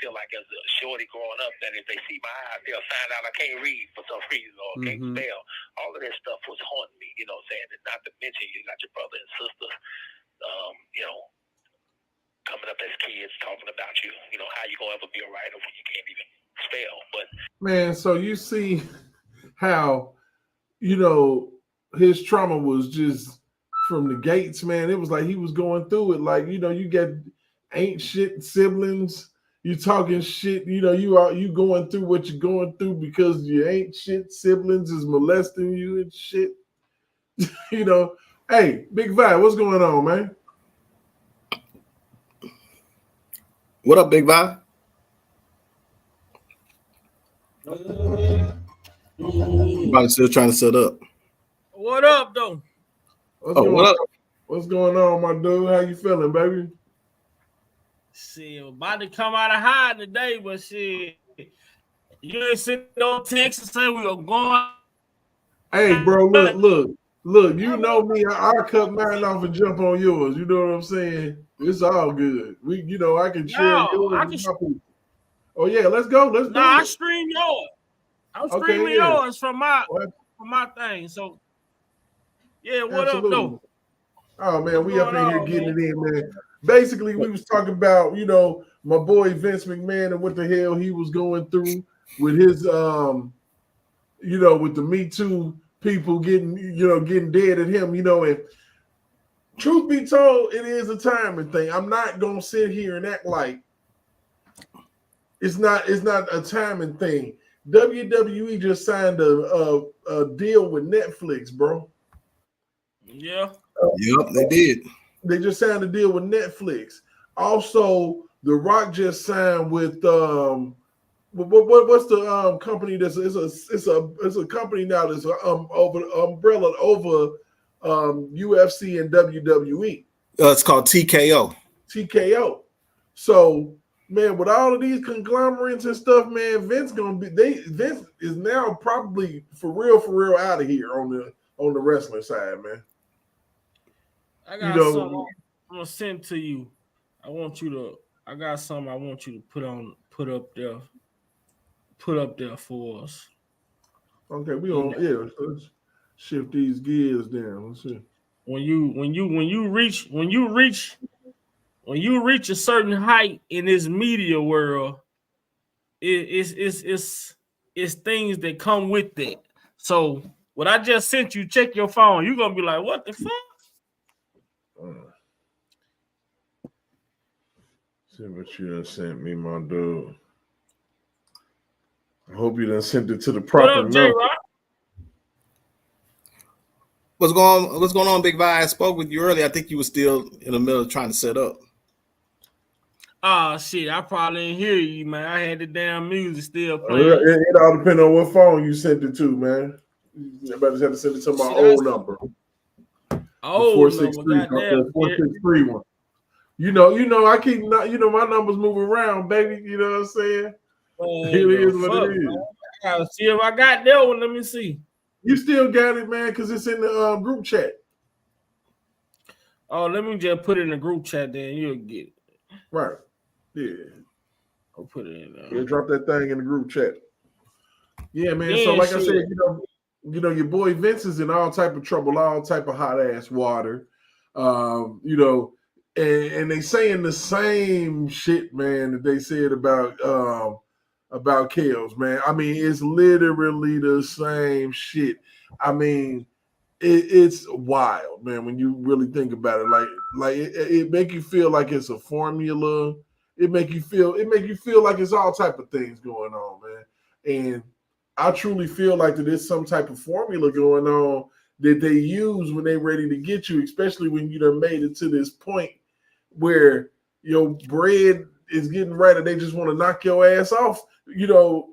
feel like as a shorty growing up that if they see my eyes, they'll find out I can't read for some reason or can't spell. All of that stuff was haunting me, you know what I'm saying? And not to mention you got your brother and sister, you know, coming up as kids talking about you, you know, how you gonna ever be a writer when you can't even spell. But man, so you see how, you know, his trauma was just from the gates, man. It was like he was going through it. Like, you know, you get ain't shit siblings. You talking shit, you know, you going through what you're going through because you ain't shit siblings is molesting you and shit. You know, hey, Big Vi, what's going on, man? What up, Big Vi? Everybody's still trying to set up. What up, though? What up? What's going on, my dude? How you feeling, baby? See, about to come out of hiding today, but shit, you ain't sitting on text and say we are going. Hey, bro, look. You know me. I'll cut mine off and jump on yours. You know what I'm saying? It's all good. You know, I can share yours. Oh yeah, let's go. Let's do it. I stream yours. I'm streaming yours from my thing. So yeah, what Absolutely. up, though? Oh man, we up in here getting it in, man. Basically, we was talking about, you know, my boy Vince McMahon and what the hell he was going through with his you know, with the Me Too people getting dead at him, you know, and truth be told, it is a timing thing. I'm not gonna sit here and act like it's not a timing thing. WWE just signed a deal with Netflix, bro. Yeah. Yep, they did. They just signed a deal with Netflix. Also, The Rock just signed with what's the company that's it's a company now that's over umbrella over UFC and WWE. It's called TKO. TKO. So, man, with all of these conglomerates and stuff, man, Vince is now probably for real out of here on the wrestling side, man. I got something I'm gonna send to you. I got something I want you to put up there for us. Okay, let's shift these gears down. Let's see. When you reach a certain height in this media world, it's things that come with it. So what I just sent you, check your phone. You're gonna be like, what the fuck? See what you done sent me, my dude. I hope you done sent it to the proper number. What's going on, Big Vi? I spoke with you earlier. I think you were still in the middle of trying to set up. Oh shit, I probably didn't hear you, man. I had the damn music still playing. It all depends on what phone you sent it to, man. Everybody had to send it to my old number. Oh, 463 one. You know, I keep not, you know, my numbers move around, baby. You know what I'm saying? It is what it is. Man. I gotta see if I got that one. Let me see. You still got it, man, because it's in the group chat. Oh, let me just put it in the group chat, then you'll get it. Right. Yeah. I'll put it in there. Yeah, drop that thing in the group chat. Yeah, man. So like I said, you know, your boy Vince is in all type of trouble, all type of hot ass water. You know, and they saying the same shit, man, that they said about Kales, man. I mean, it's literally the same shit. I mean, it's wild, man, when you really think about it. Like it make you feel like it's a formula. It make you feel like it's all type of things going on, man. And I truly feel like that there's some type of formula going on that they use when they're ready to get you, especially when you done made it to this point where your bread is getting right and they just want to knock your ass off, you know,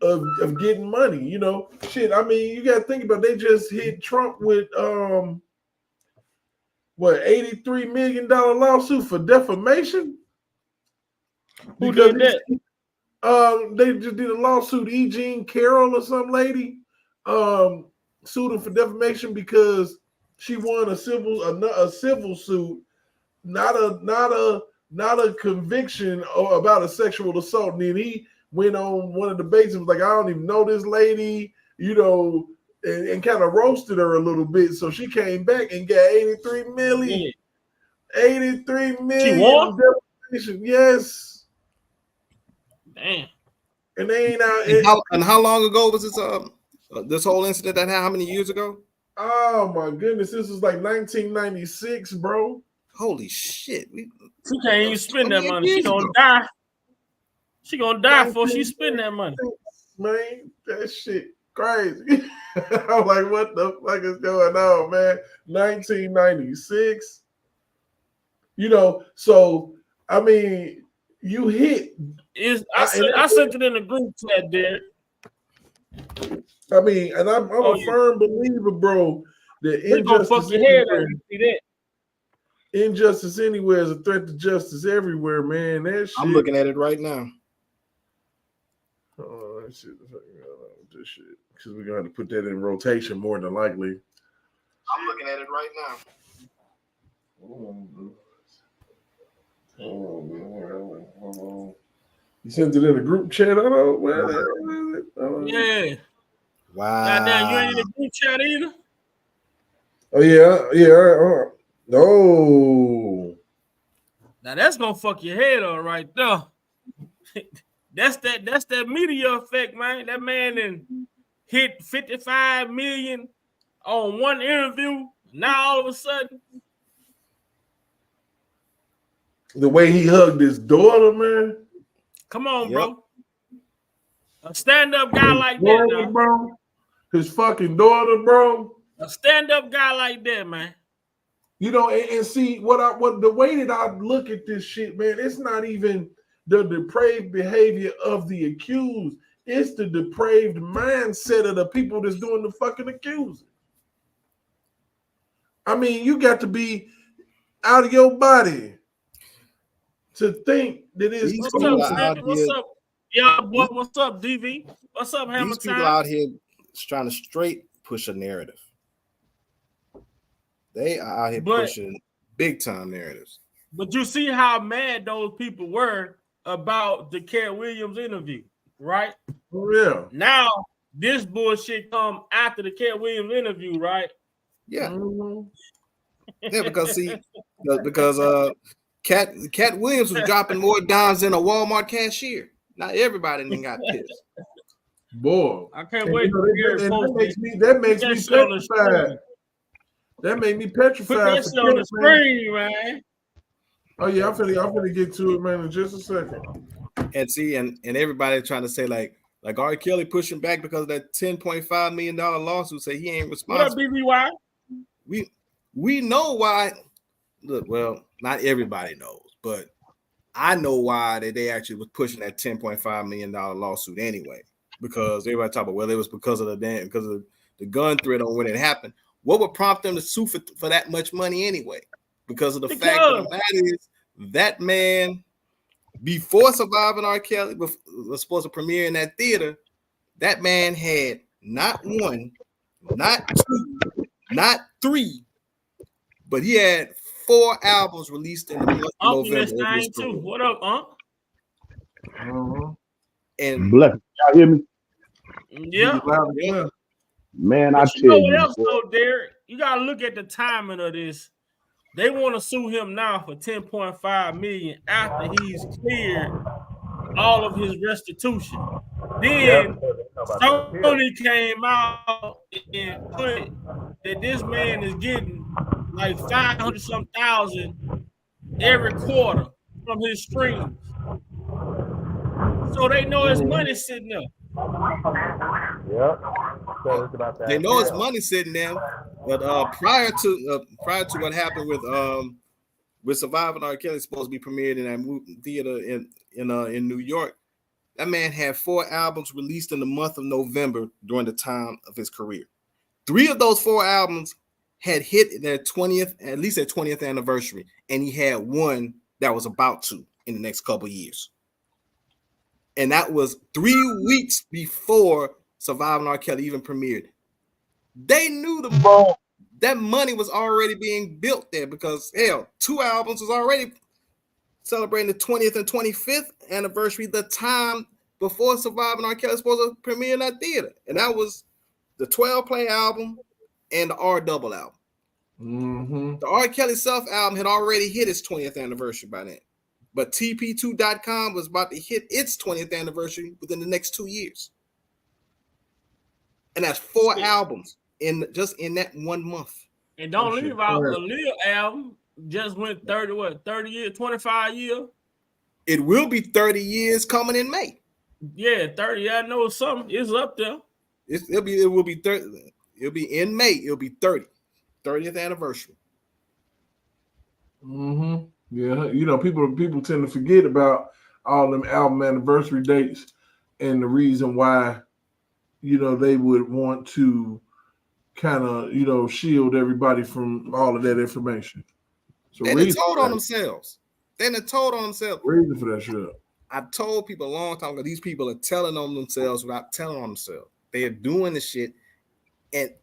of getting money, you know. Shit, I mean, you got to think about it. They just hit Trump with $83 million lawsuit for defamation. Who did that? They just did a lawsuit. E. Jean Carroll or some lady sued him for defamation because she won a civil suit, not not a conviction about a sexual assault. And then he went on one of the debates and was like, I don't even know this lady, you know, and kind of roasted her a little bit. So she came back and got 83 million. Yeah. 83 million. She won? Yes. Damn. And they ain't out. And how long ago was this whole incident that happened? How many years ago? Oh my goodness, this was like 1996, bro. Holy shit. She can't even spend that money. She gonna die. She gonna die before she spend that money. Man, that shit crazy. I'm like, what the fuck is going on, man? 1996. You know, so I mean, you hit. I sent it in the group chat there. I mean, and I'm a firm believer, bro, that injustice anywhere, injustice anywhere is a threat to justice everywhere, man. That shit. I'm looking at it right now. Oh, that shit. This shit. Because we're going to put that in rotation more than likely. I'm looking at it right now. Hold on. You sent it in the group chat. I don't know. Where is it? Yeah. Wow. Goddamn, you ain't in the group chat either? Oh, yeah. No. Now that's gonna fuck your head up right there. That's that media effect, man. That man then hit 55 million on one interview. Now all of a sudden, the way he hugged his daughter, man. Come on, bro. A stand-up guy like that, bro. His fucking daughter, bro. A stand-up guy like that, man. You know, and see what the way that I look at this shit, man, it's not even the depraved behavior of the accused. It's the depraved mindset of the people that's doing the fucking accusing. I mean, you got to be out of your body to think that it's what's up? Yeah, boy, what's up, DV? What's up, Hammer? These people out here trying to straight push a narrative. They are out here pushing big time narratives. But you see how mad those people were about the Cat Williams interview, right? Oh, yeah. Now this bullshit come after the Cat Williams interview, right? Yeah. Yeah, because Cat Williams was dropping more dimes than a Walmart cashier. Not everybody then got pissed. Boy, I can't wait. That makes me petrified. That made me petrified. Put that shit on the screen, man. Oh yeah, I'm finna get to it, man, in just a second. And see, and everybody trying to say like R. Kelly pushing back because of that $10.5 million lawsuit. Say he ain't responsible. What up, BBY? We know why. Look, well, not everybody knows, but I know why they actually was pushing that $10.5 million lawsuit anyway. Because everybody talk about, well, it was because of the gun threat on when it happened. What would prompt them to sue for that much money anyway? Because of the fact that is that man, before Surviving R. Kelly was supposed to premiere in that theater, that man had not one, not two, not three, but he had 4 albums released in the month of November. Too. What up, Unc? And bless. Y'all hear me? Yeah. Man, I tell you. Know what you, else, though, Derek? You gotta look at the timing of this. They want to sue him now for $10.5 million after he's cleared all of his restitution. Then Sony came out and put that this man is getting like 500-some thousand every quarter from his streams. So they know his money sitting there. They know his money sitting there. But prior to what happened with Surviving R. Kelly, supposed to be premiered in that movie theater in New York, that man had 4 albums released in the month of November during the time of his career. 3 of those 4 albums had hit their 20th anniversary, and he had one that was about to in the next couple years. And that was 3 weeks before Surviving R. Kelly even premiered. They knew that money was already being built there because hell, 2 albums was already celebrating the 20th and 25th anniversary, the time before Surviving R. Kelly was supposed to premiere in that theater. And that was the 12-play album and the R double album. The R. Kelly Self album had already hit its 20th anniversary by then. But TP2.com was about to hit its 20th anniversary within the next 2 years. And that's 4 albums in that 1 month. And don't leave out the Lil album. Just went 30 years, 25 years. It will be 30 years coming in May. Yeah, 30. I know something is up there. It will be 30. It'll be in May. It'll be 30th anniversary. Yeah, you know, people tend to forget about all them album anniversary dates and the reason why, you know, they would want to kind of, you know, shield everybody from all of that information. So they told on themselves. They told on themselves. Reason for that shit. I told people a long time ago, these people are telling on themselves without telling on themselves. They are doing the shit. And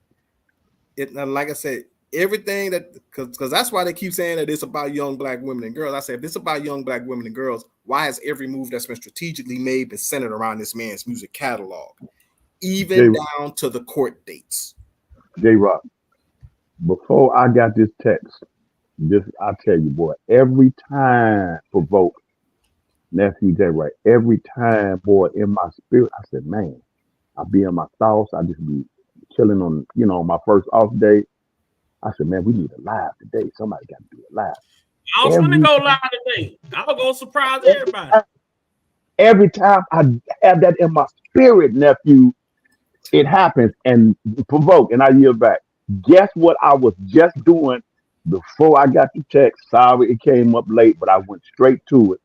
like I said, everything that, because that's why they keep saying that it's about young black women and girls. I said, if it's about young black women and girls, why has every move that's been strategically made been centered around this man's music catalog, even down to the court dates? J-Rock, before I got this text, I tell you, boy, every time provoked, nephew J-Rock, every time, boy, in my spirit, I said, man, I be in my thoughts. I just be chilling on, you know, my first off day. I said, man, we need a live today. Somebody got to be alive. I was going to go live today. I was going to surprise everybody. Every time I have that in my spirit, nephew, it happens. And provoke, and I yield back. Guess what I was just doing before I got the text? Sorry, it came up late, but I went straight to it.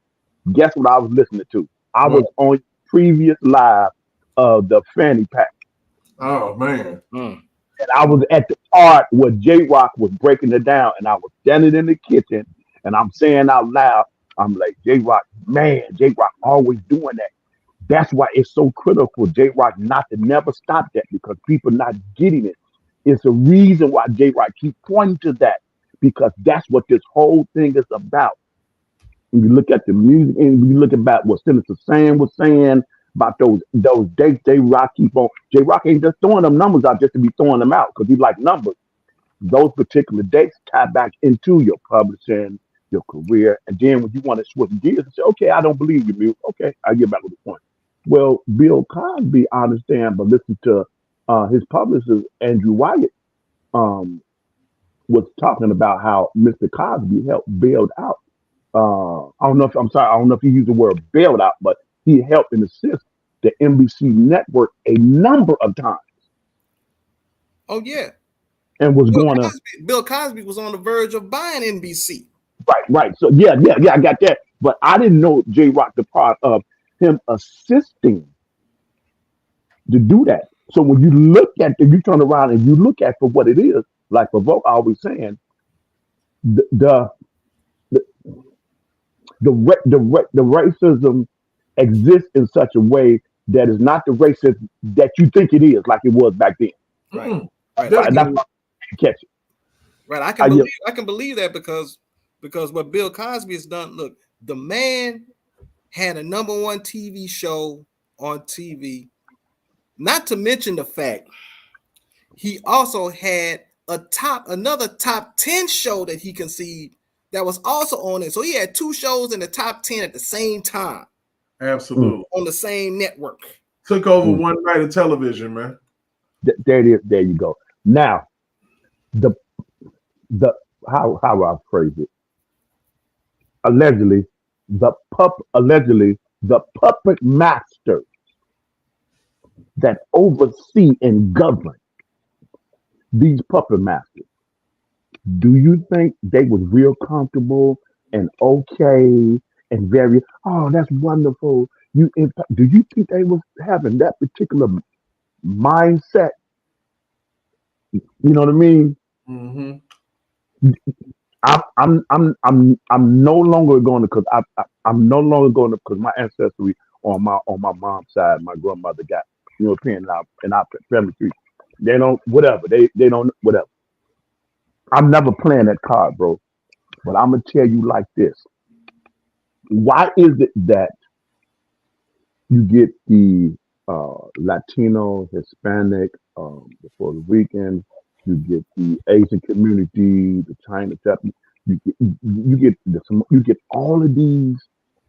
Guess what I was listening to? I was on previous live of the fanny pack. Oh, man. And I was at the part where J-Rock was breaking it down, and I was standing in the kitchen, and I'm saying out loud, I'm like, J-Rock, man, J-Rock always doing that. That's why it's so critical, J-Rock, not to never stop that, because people not getting it. It's a reason why J-Rock keep pointing to that, because that's what this whole thing is about. When you look at the music, and you look about what Senator Sam was saying about those dates, J-Rock keep on. J-Rock ain't just throwing them numbers out just to be throwing them out because he like numbers. Those particular dates tie back into your publishing, your career, and then when you want to switch gears and say, okay, I don't believe you, Bill. Okay, I get back to the point. Well, Bill Cosby, I understand, but listen to his publisher, Andrew Wyatt, was talking about how Mr. Cosby helped bailed out. I don't know if he used the word bailed out, but he helped and assist the NBC network a number of times. Oh, yeah. And was Bill Cosby was on the verge of buying NBC. Right. So yeah, I got that. But I didn't know J-Rock the part of him assisting to do that. So when you look at you turn around and you look at for what it is, like Provoke always saying, the racism exists in such a way that is not the racism that you think it is, like it was back then. Right. That's why I catch it. Right. I can believe that because what Bill Cosby has done. Look, the man had a #1 TV show on TV. Not to mention the fact he also had another top 10 show that he conceived that was also on it. So he had 2 shows in the top 10 at the same time. Absolutely. On the same network. Took over one night of television, man. There it is. There you go. Now, how I phrase it? Allegedly, the puppet masters that oversee and govern these puppet masters. Do you think they was real comfortable and okay and very, oh, that's wonderful? Do you think they was having that particular mindset? You know what I mean? Mm-hmm. I'm no longer going to, because I'm no longer going to, because my ancestry on my mom's side, my grandmother got European and our family tree. They don't whatever. They don't whatever. I'm never playing that card, bro. But I'm gonna tell you like this. why is it that you get the Latino, Hispanic, the Puerto Rican, you get the Asian community, the China, you get all of these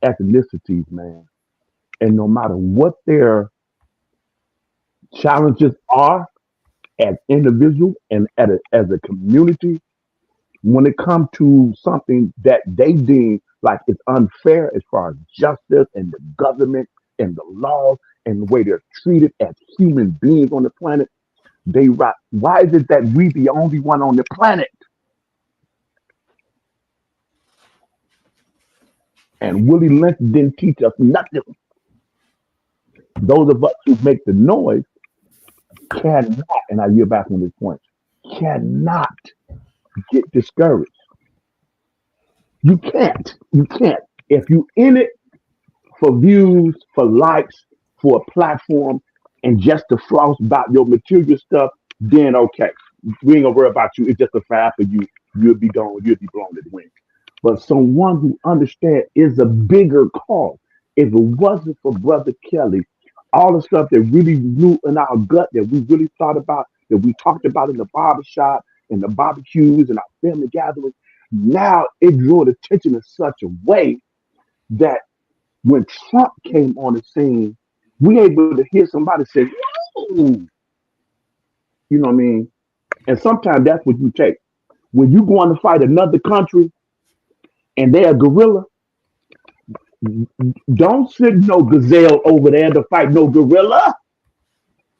ethnicities, man, and no matter what their challenges are as individuals and as a community, when it comes to something that they deem like it's unfair as far as justice and the government and the laws and the way they're treated as human beings on the planet, they right. Why is it that we the only one on the planet? And Willie Lynch didn't teach us nothing. Those of us who make the noise cannot, and I yield back on this point, cannot get discouraged. You can't. You can't. If you in it for views, for likes, for a platform, and just to floss about your material stuff, then okay. We ain't gonna worry about you. It's just a fad for you. You'll be gone. You'll be blown to the wind. But someone who understands is a bigger cause. If it wasn't for Brother Kelly, all the stuff that really knew in our gut, that we really thought about, that we talked about in the barbershop, in the barbecues, and our family gatherings, now it drew attention in such a way that when Trump came on the scene, we able to hear somebody say, "Ooh," you know what I mean? And sometimes that's what you take. When you go on to fight another country and they're a gorilla, don't send no gazelle over there to fight no gorilla.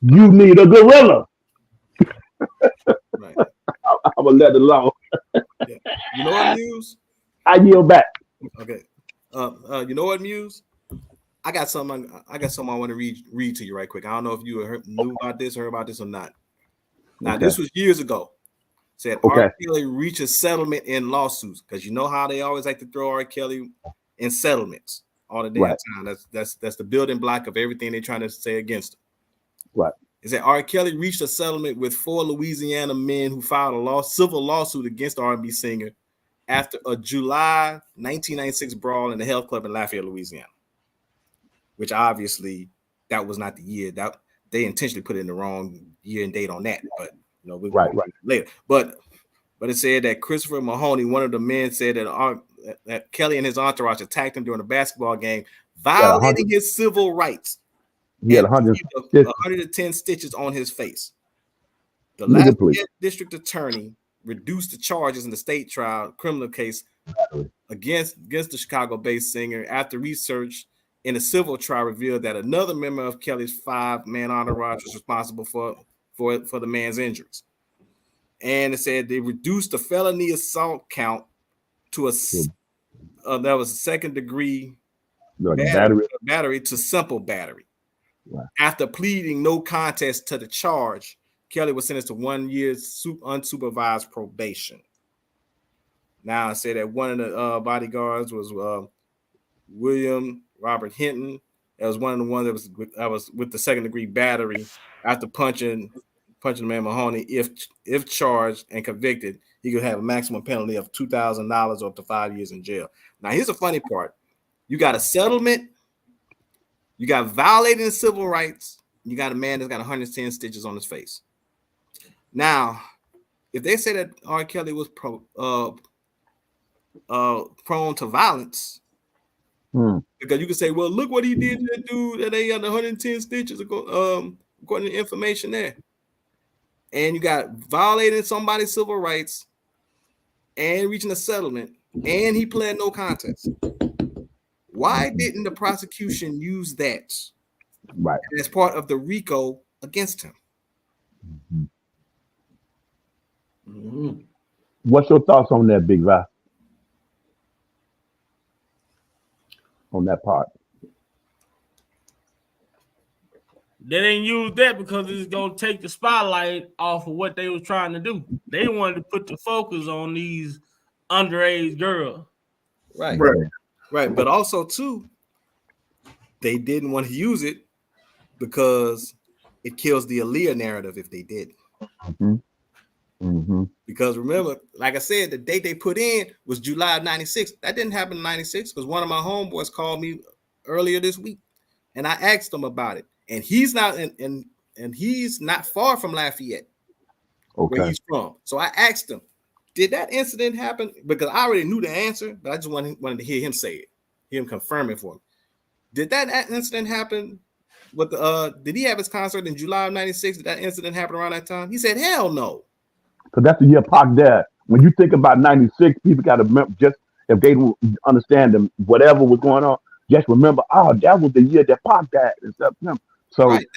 You need a gorilla. Right. I'm gonna let it alone. Yeah. You know what, Muse? I yield back. Okay. You know what, Muse? I got something I want to read to you right quick. I don't know if you knew about this, heard about this or not. Now, Okay. this was years ago. Said Okay. R. Kelly reached a settlement in lawsuits, because you know how they always like to throw R. Kelly in settlements all the damn Right. time. That's the building block of everything they're trying to say against him. Right. Is that R. Kelly reached a settlement with 4 Louisiana men who filed a civil lawsuit against the R&B singer after a July 1996 brawl in the health club in Lafayette, Louisiana. Which obviously that was not the year. That they intentionally put in the wrong year and date on that, but you know, we'll Right. later. But it said that Christopher Mahoney, one of the men, said that Kelly and his entourage attacked him during a basketball game, violating his civil rights. He had And 110 stitches on his face. The Lafayette District Attorney reduced the charges in the state trial criminal case against the Chicago-based singer after research in a civil trial revealed that another member of Kelly's 5-man entourage was responsible for the man's injuries. And it said they reduced the felony assault count to that was a second-degree battery to simple battery. Right. After pleading no contest to the charge, Kelly was sentenced to 1 year's unsupervised probation. Now I say that one of the bodyguards was William Robert Hinton. That was one of the ones that was with the second-degree battery after punching the man Mahoney. If charged and convicted, he could have a maximum penalty of $2,000 or up to 5 years in jail. Now here's the funny part: you got a settlement. You got violating civil rights. You got a man that's got 110 stitches on his face. Now, if they say that R. Kelly was prone to violence, because you can say, well, look what he did to that dude that they got 110 stitches according to information there. And you got violating somebody's civil rights and reaching a settlement, and he pled no contest. Why didn't the prosecution use that as part of the RICO against him? What's your thoughts on that, Big Vi? On that part? They didn't use that because it's gonna take the spotlight off of what they were trying to do. They wanted to put the focus on these underage girls. Right. But also too, they didn't want to use it because it kills the Aaliyah narrative if they did. Mm-hmm. Because remember, like I said, the date they put in was July of 96. That didn't happen in 96 because one of my homeboys called me earlier this week and I asked him about it. And he's not and he's not far from Lafayette, where he's from. So I asked him, did that incident happen? Because I already knew the answer, but I just wanted to hear him say it, hear him confirm it for me. Did that incident happen with did he have his concert in July of 96? Did that incident happen around that time? He said, hell no. Because that's the year Pac died. When you think about 96, people got to remember, just if they don't understand them, whatever was going on, just remember, that was the year that Pac died in September. So right,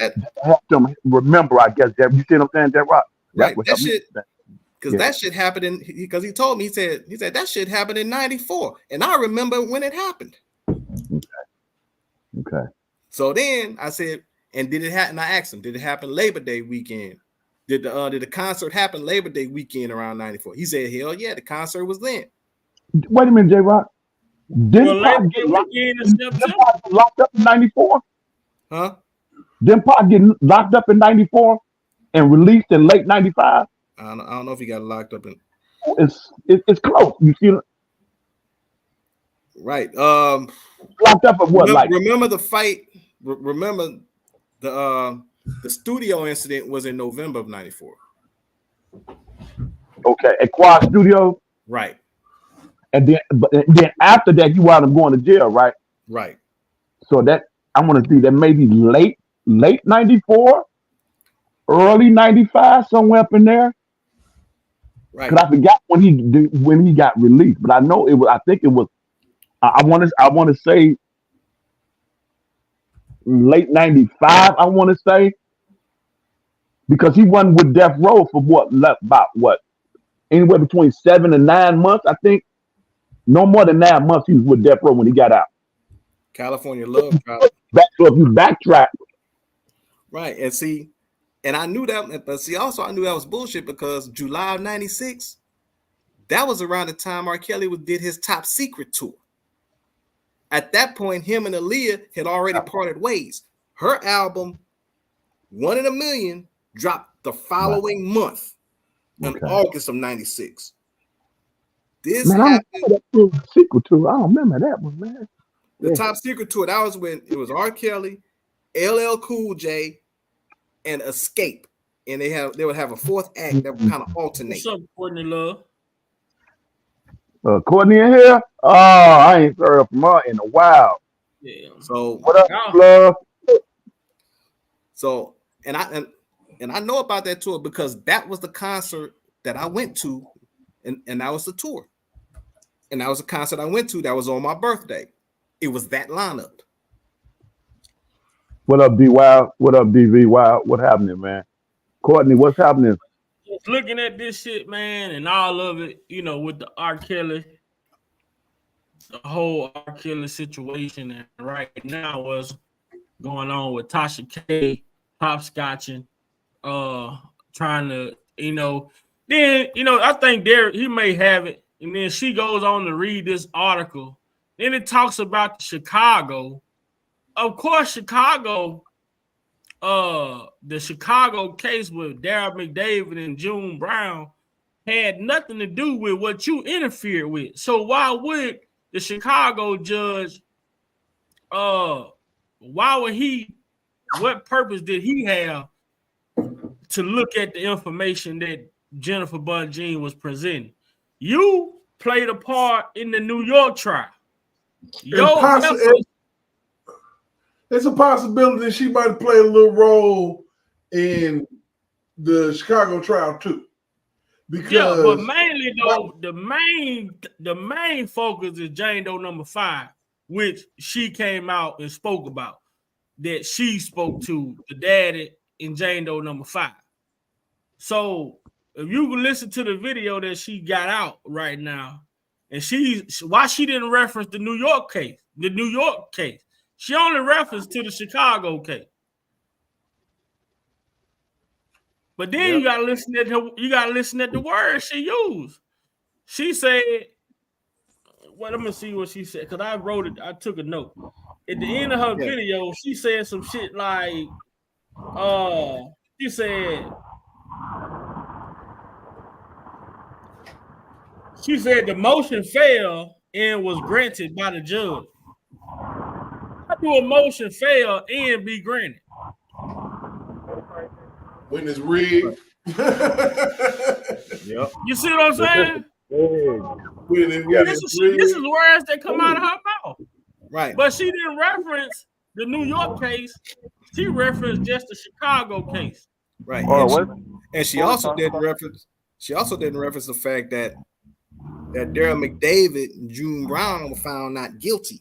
help them remember, I guess, that you see what I'm saying, that right? Right. That shit, because that shit happened because he told me, he said that shit happened in 94. And I remember when it happened. Okay. So then I said, and did it happen? I asked him, did it happen Labor Day weekend? Did the concert happen Labor Day weekend around 94? He said, hell yeah, the concert was then. Wait a minute, J-Rock. Didn't Pac get locked up in 94? Huh? Didn't Pac get locked up in 94 and released in late 95? I don't know if he got locked up in. It's close. You see, right? Locked up at what? Remember the fight? Remember the studio incident was in November of 94. Okay, at Quad Studios. Right. And then after that, you wound up going to jail, right? Right. So that I want to see that maybe late 94, early 95, somewhere up in there. Right. Because I forgot when he got released, but I know it was. I think it was. I want to say late 95. I want to say because he wasn't with Death Row for about anywhere between 7 and 9 months. I think no more than 9 months he was with Death Row when he got out. California Love. So if you backtrack, right, and I knew that, but see, also I knew that was bullshit because July of 96, that was around the time R. Kelly did his Top Secret tour. At that point, him and Aaliyah had already parted ways. Her album, 1 in a Million, dropped the following month in August of 96. This happened. That secret tour. I don't remember that one, man. The Top Secret tour, that was when it was R. Kelly, LL Cool J, and Escape. And they would have a fourth act that would kind of alternate. What's up, Courtney Love? Courtney in here? Oh, I ain't heard from her in a while. Yeah. So what up, love? So and I know about that tour because that was the concert that I went to, and that was the tour. And that was a concert I went to that was on my birthday. It was that lineup. What up, D Wild? What up, DV Wild? What happening, man? Courtney, what's happening? Just looking at this shit, man, and all of it, with the R. Kelly, the whole R. Kelly situation, and right now what's going on with Tasha K, hopscotching, trying to, then, I think he may have it, and then she goes on to read this article. Then it talks about Chicago. Of course, Chicago, the Chicago case with Darryl McDavid and June Brown had nothing to do with what you interfered with. So why would the Chicago judge, what purpose did he have to look at the information that Jennifer Bunjean was presenting? You played a part in the New York trial. It's a possibility that she might play a little role in the Chicago trial too. Because but mainly though, the main focus is Jane Doe number 5, which she came out and spoke about. That she spoke to the daddy in Jane Doe number 5. So if you can listen to the video that she got out right now, and why she didn't reference the New York case. She only referenced to the Chicago case. But then you gotta listen at the words she used. She said, well, let me see what she said, because I wrote it, I took a note. At the end of her video, she said some shit like, she said, She said the motion failed and was granted by the judge. How do a motion fail and be granted? When it's rigged. Yep. You see what I'm saying? This is words that come out of her mouth. Right. But she didn't reference the New York case. She referenced just the Chicago case. Right. And she also didn't reference the fact that Daryl McDavid and June Brown were found not guilty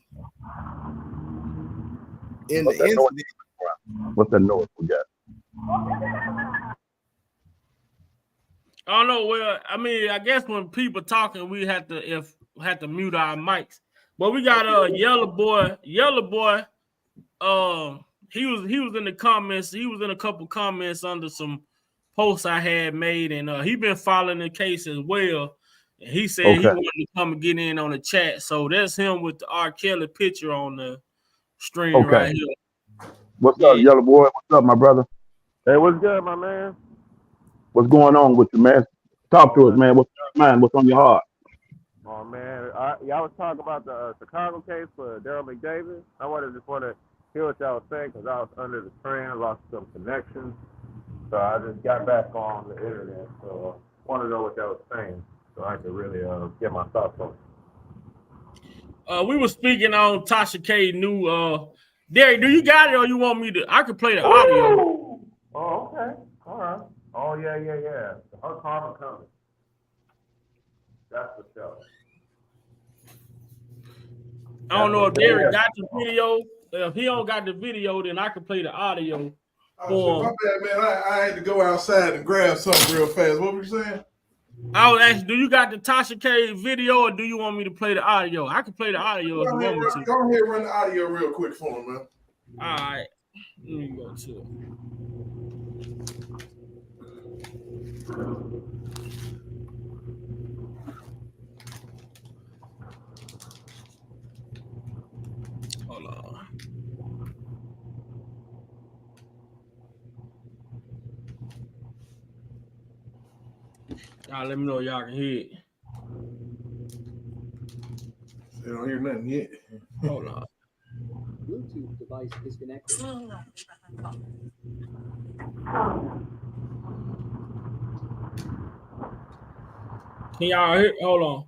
in the incident. What's the noise we got? I don't know. Well, I mean, I guess when people talking, we have to mute our mics. But we got Yellow Boy. Yellow Boy. He was in the comments. He was in a couple comments under some posts I had made, and he been following the case as well. And he said he wanted to come and get in on the chat. So that's him with the R. Kelly picture on the stream right here. What's up, Yellow Boy? What's up, my brother? Hey, what's good, my man? What's going on with you, man? Talk to us, man. What's on your mind? What's on your heart? Oh, man. Y'all was talking about the Chicago case for Daryl McDavid. I want to hear what y'all was saying because I was under the train, lost some connections. So I just got back on the internet. So I want to know what y'all was saying so I could really get my thoughts on it. We were speaking on Tasha K. new. Derek, do you got it or you want me to? I could play the audio. Oh, okay. All right. Oh, yeah. Her karma coming. That's the show. I don't know if Derek got the video. If he don't got the video, then I can play the audio. Oh, my bad, man. I had to go outside and grab something real fast. What were you saying? I was asking, do you got the Tasha K video or do you want me to play the audio? I can play the audio if you want me to. Go ahead and run the audio real quick for him, man. All right. Let me go to it. Hold on. Y'all let me know y'all can hear it. They don't hear nothing yet. Hold on. Bluetooth device is connected. Can y'all hear? Hold on.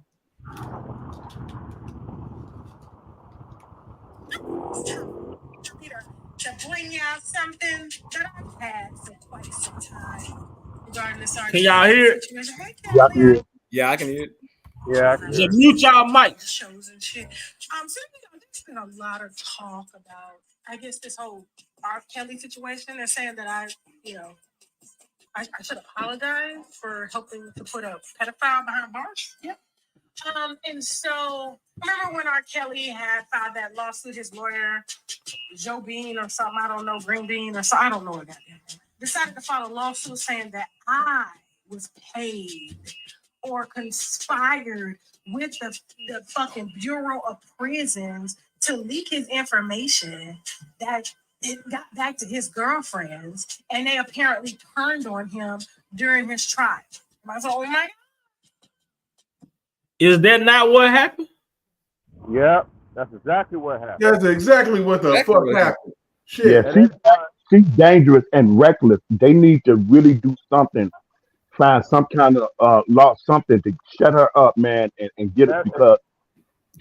Peter, to bring out something that I've had for quite some time regarding this. Can y'all hear it? Yeah, I can hear it. Yeah, I can hear Just mute y'all mics. Shows and shit. So there's been a lot of talk about, I guess, this whole R. Kelly situation. They're saying that I should apologize for helping to put a pedophile behind bars. Yep. And so remember when R. Kelly had filed that lawsuit, his lawyer, Joe Bean or something, I don't know, Green Bean or something, I don't know what that is, decided to file a lawsuit saying that I was paid or conspired with the fucking Bureau of Prisons to leak his information that it got back to his girlfriends, and they apparently turned on him during his trial. I was like, oh my God. Is that not what happened? Yep, that's exactly what happened. That's exactly what the fuck happened. Shit. Yeah, she's dangerous and reckless. They need to really do something. Find some kind of law, something to shut her up, man, and get it because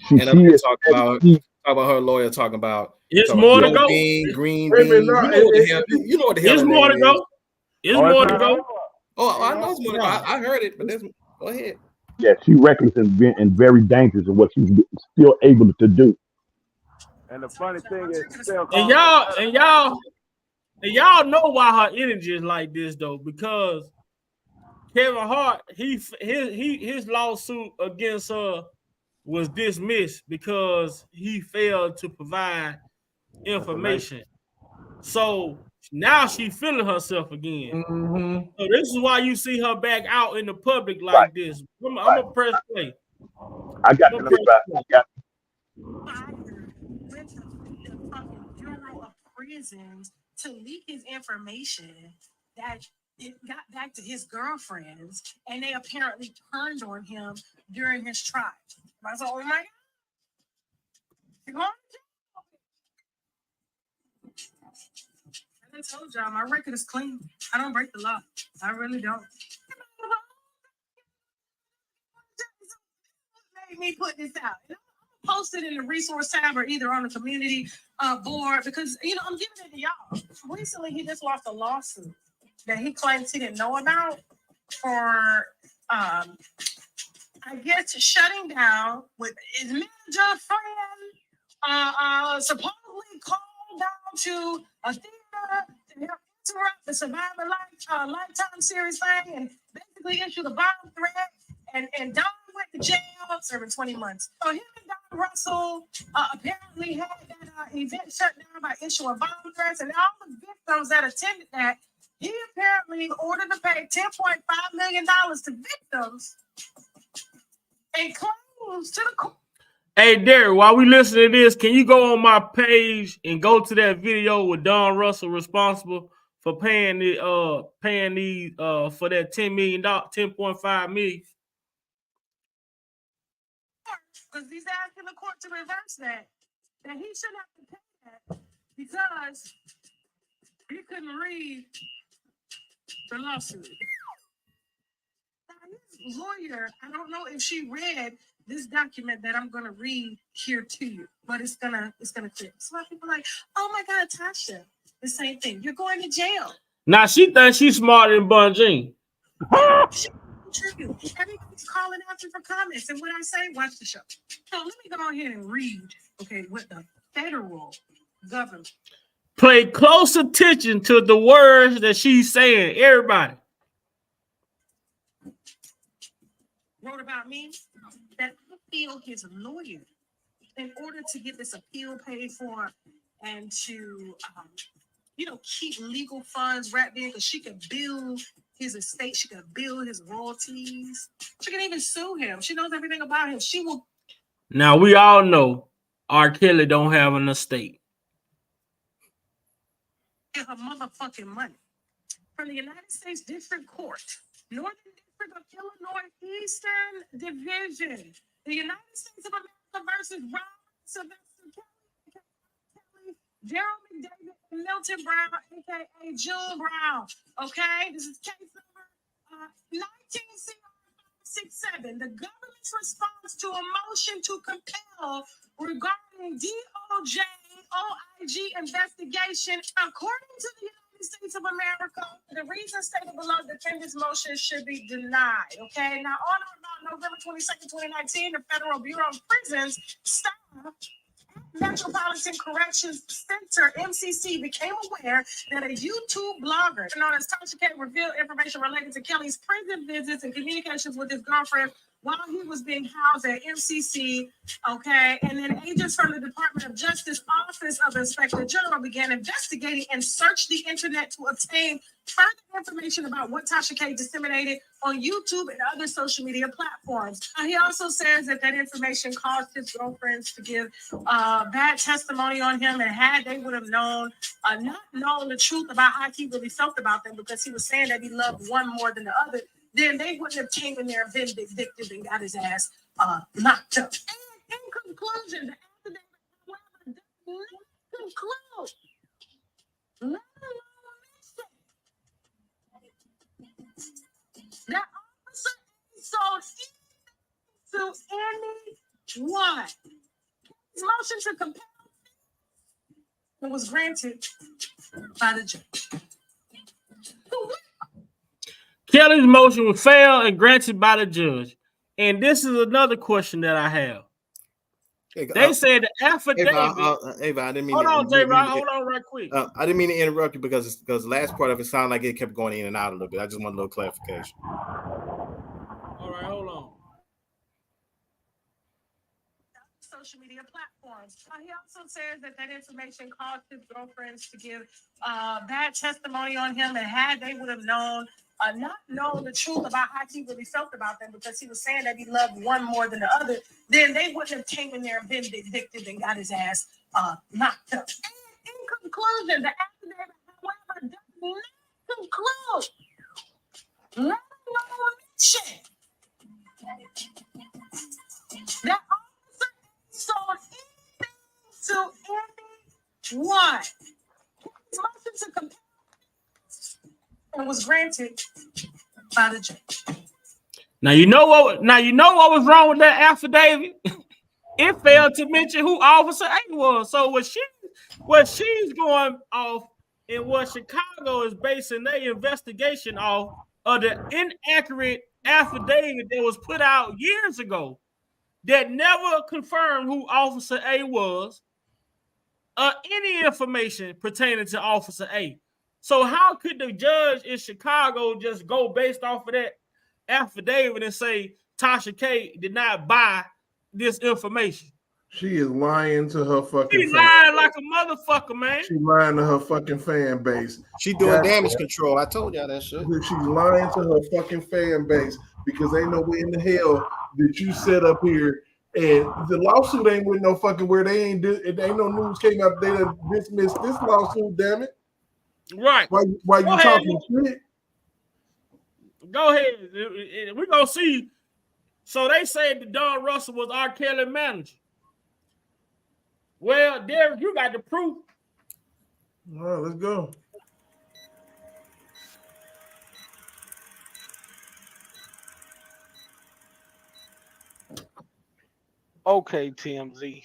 she is talk about her lawyer talking about it's more to go. Green bean. You know what the hell? It's more to go. It's more to go. Oh, I know it's more to go. I heard it, but go ahead. Yeah, she's reckless and very dangerous in what she's still able to do. And the funny thing is, still and y'all know why her energy is like this though, because Kevin Hart, his lawsuit against her was dismissed because he failed to provide information. So now she's feeling herself again. Mm-hmm. So this is why you see her back out in the public like this. I'm gonna press play. I got to with the fucking Bureau of Prisons to leak his information that it got back to his girlfriends, and they apparently turned on him during his trial. I said, oh my God. You're going to jail. I told y'all, my record is clean. I don't break the law. I really don't. Made me put this out. Post it in the resource tab or either on the community board because, I'm giving it to y'all. Recently, he just lost a lawsuit that he claims he didn't know about for, I guess, shutting down with his manager friend, supposedly called down to a theater to help interrupt the Survivor Lifetime series thing and basically issued a bomb threat. And Don went to jail, serving 20 months. So him and Don Russell apparently had that event shut down by issuing bomb threats, and all the victims that attended that, he apparently ordered to pay $10.5 million to victims and claims to the court. Hey, Derek, while we listen to this, can you go on my page and go to that video with Don Russell responsible for paying these for that $10 million, $10.5 million? Because he's asking the court to reverse that he shouldn't have to pay that because he couldn't read the lawsuit. Now, his lawyer, I don't know if she read this document that I'm going to read here to you, but it's gonna fit. So a lot of people are like, oh my God, Tasha, the same thing. You're going to jail. Now she thinks she's smarter than Bunjean. Everybody's calling after for comments, and what I say, watch the show. So let me go ahead and read, what the federal government. Pay close attention to the words that she's saying. Everybody wrote about me that I feel his lawyer in order to get this appeal paid for and to keep legal funds wrapped in because she could build his estate, she could build his royalties. She can even sue him. She knows everything about him. She will. Now we all know R. Kelly don't have an estate. Get her motherfucking money from the United States District Court, Northern District of Illinois, Eastern Division, the United States of America versus Robert Sylvester Kelly, Daryl McDavid, and Milton Brown, aka June Brown. Okay, this is case number 19CR567. The government's response to a motion to compel regarding DOJ OIG investigation, according to the United States of America, the reason stated below, defendant's motion should be denied. Okay, now on or about November 22nd, 2019, the Federal Bureau of Prisons staff Metropolitan Corrections Center, MCC, became aware that a YouTube blogger known as Tasha K revealed information related to Kelly's prison visits and communications with his girlfriend while he was being housed at MCC, okay? And then agents from the Department of Justice Office of Inspector General began investigating and searched the internet to obtain further information about what Tasha K disseminated on YouTube and other social media platforms. He also says that information caused his girlfriends to give bad testimony on him, and had they would have known, not known the truth about how he really felt about them, because he was saying that he loved one more than the other, then they wouldn't have came in there and been vindictive and got his ass locked up. And in conclusion, the affidavit, however, does not conclude. Let alone that officer sold to anyone. His motion to compel was granted by the judge. Kelly's motion was failed and granted by the judge. And this is another question that I have. They said the affidavit. Ava, I didn't mean. Hold on, J-Rod. Hold on, right quick. I didn't mean to interrupt you because the last part of it sounded like it kept going in and out a little bit. I just want a little clarification. All right, hold on. Social media platforms. He also says that information caused his girlfriends to give bad testimony on him, and had they would have known, not known the truth about how he really felt about them, because he was saying that he loved one more than the other, then they wouldn't have came in there and been vindictive and got his ass knocked up. And in conclusion, the affidavit, however, does not conclude. Let alone mention and was granted by the judge. Now you know what was wrong with that affidavit? It failed to mention who Officer A was. So what she's going off and what Chicago is basing their investigation off of the inaccurate affidavit that was put out years ago that never confirmed who Officer A was or any information pertaining to Officer A. So how could the judge in Chicago just go based off of that affidavit and say Tasha K did not buy this information? She is lying to her fucking She lying like a motherfucker, man. She lying to her fucking fan base. She doing damage control. I told y'all that shit. She's lying to her fucking fan base because ain't no way in the hell that you set up here and the lawsuit ain't with no fucking where they ain't no news came out they done dismissed this lawsuit, damn it. Right. Why you talking shit? Go ahead. We're gonna see. So they said that Don Russell was R. Kelly manager. Well, Derek, you got the proof. All right, let's go. Okay, TMZ.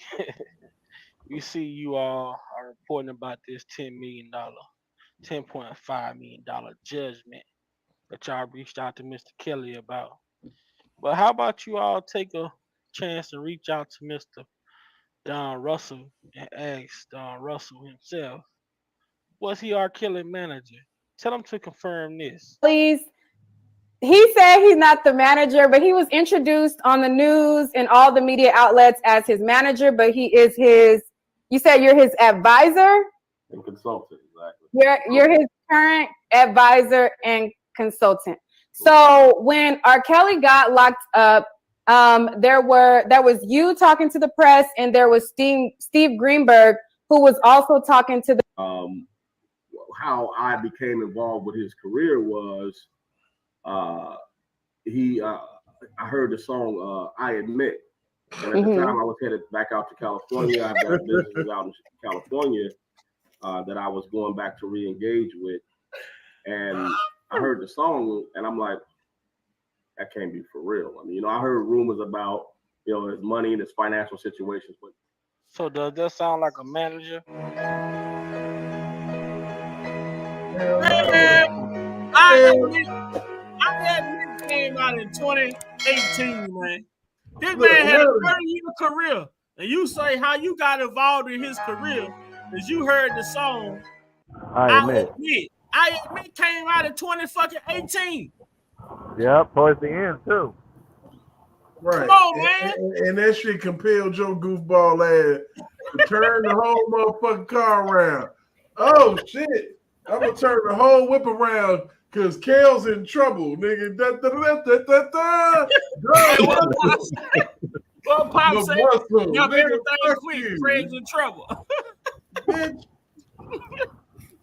You see you all are reporting about this $10.5 million judgment that y'all reached out to Mr. Kelly about. But how about you all take a chance and reach out to Mr. Don Russell and ask Don Russell himself, was he R. Kelly manager? Tell him to confirm this. Please. He said he's not the manager, but he was introduced on the news and all the media outlets as his manager, but he is his, you said you're his advisor? And consultant, exactly. You're his current advisor and consultant. So when R. Kelly got locked up, there was you talking to the press, and there was Steve Greenberg, who was also talking to the. How I became involved with his career was, I heard the song "I Admit," and at the time I was headed back out to California. I got businesses out in California that I was going back to re-engage with, and I heard the song, and I'm like, that can't be for real. I mean, I heard rumors about, his money and his financial situations, but. So does that sound like a manager? I admit came out in 2018, man. This man had a 30-year career, and you say how you got involved in his career is you heard the song I Admit. I Admit came out in 2018. Yep, towards the end too. Right. Come on, man. And that shit compelled your goofball ass to turn the whole motherfucking car around. Oh shit. I'm gonna turn the whole whip around because Kale's in trouble, nigga. Well, Pop said, y'all everything quick. Craig's in trouble. Bitch.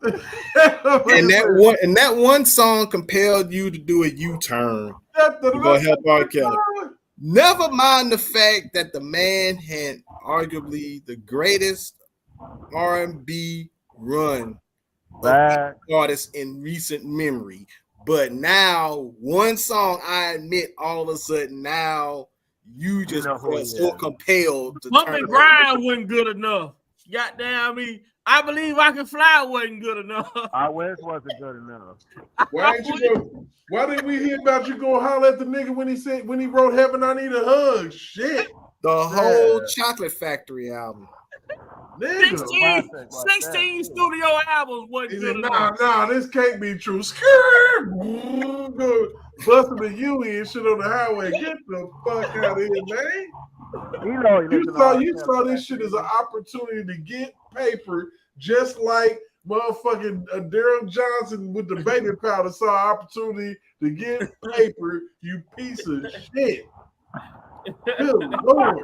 and that one song compelled you to do a U-turn to go help R. Kelly. Never mind the fact that the man had arguably the greatest R&B run artists in recent memory, but now one song, I Admit, all of a sudden now you just felt so compelled to Bump turn and Grind wasn't good enough. Goddamn me. I Believe I Can Fly wasn't good enough. I Wish wasn't good enough. Why didn't we hear about you going holler at the nigga when he wrote Heaven I Need a Hug? Shit. The whole Chocolate Factory album. 16 studio albums wasn't good enough. Nah, this can't be true. Busting the U and shit on the highway. Get the fuck out of here, man. You saw this shit as an opportunity to get paper, just like motherfucking Daryl Johnson with the baby powder saw an opportunity to get paper, you piece of shit. Good Lord.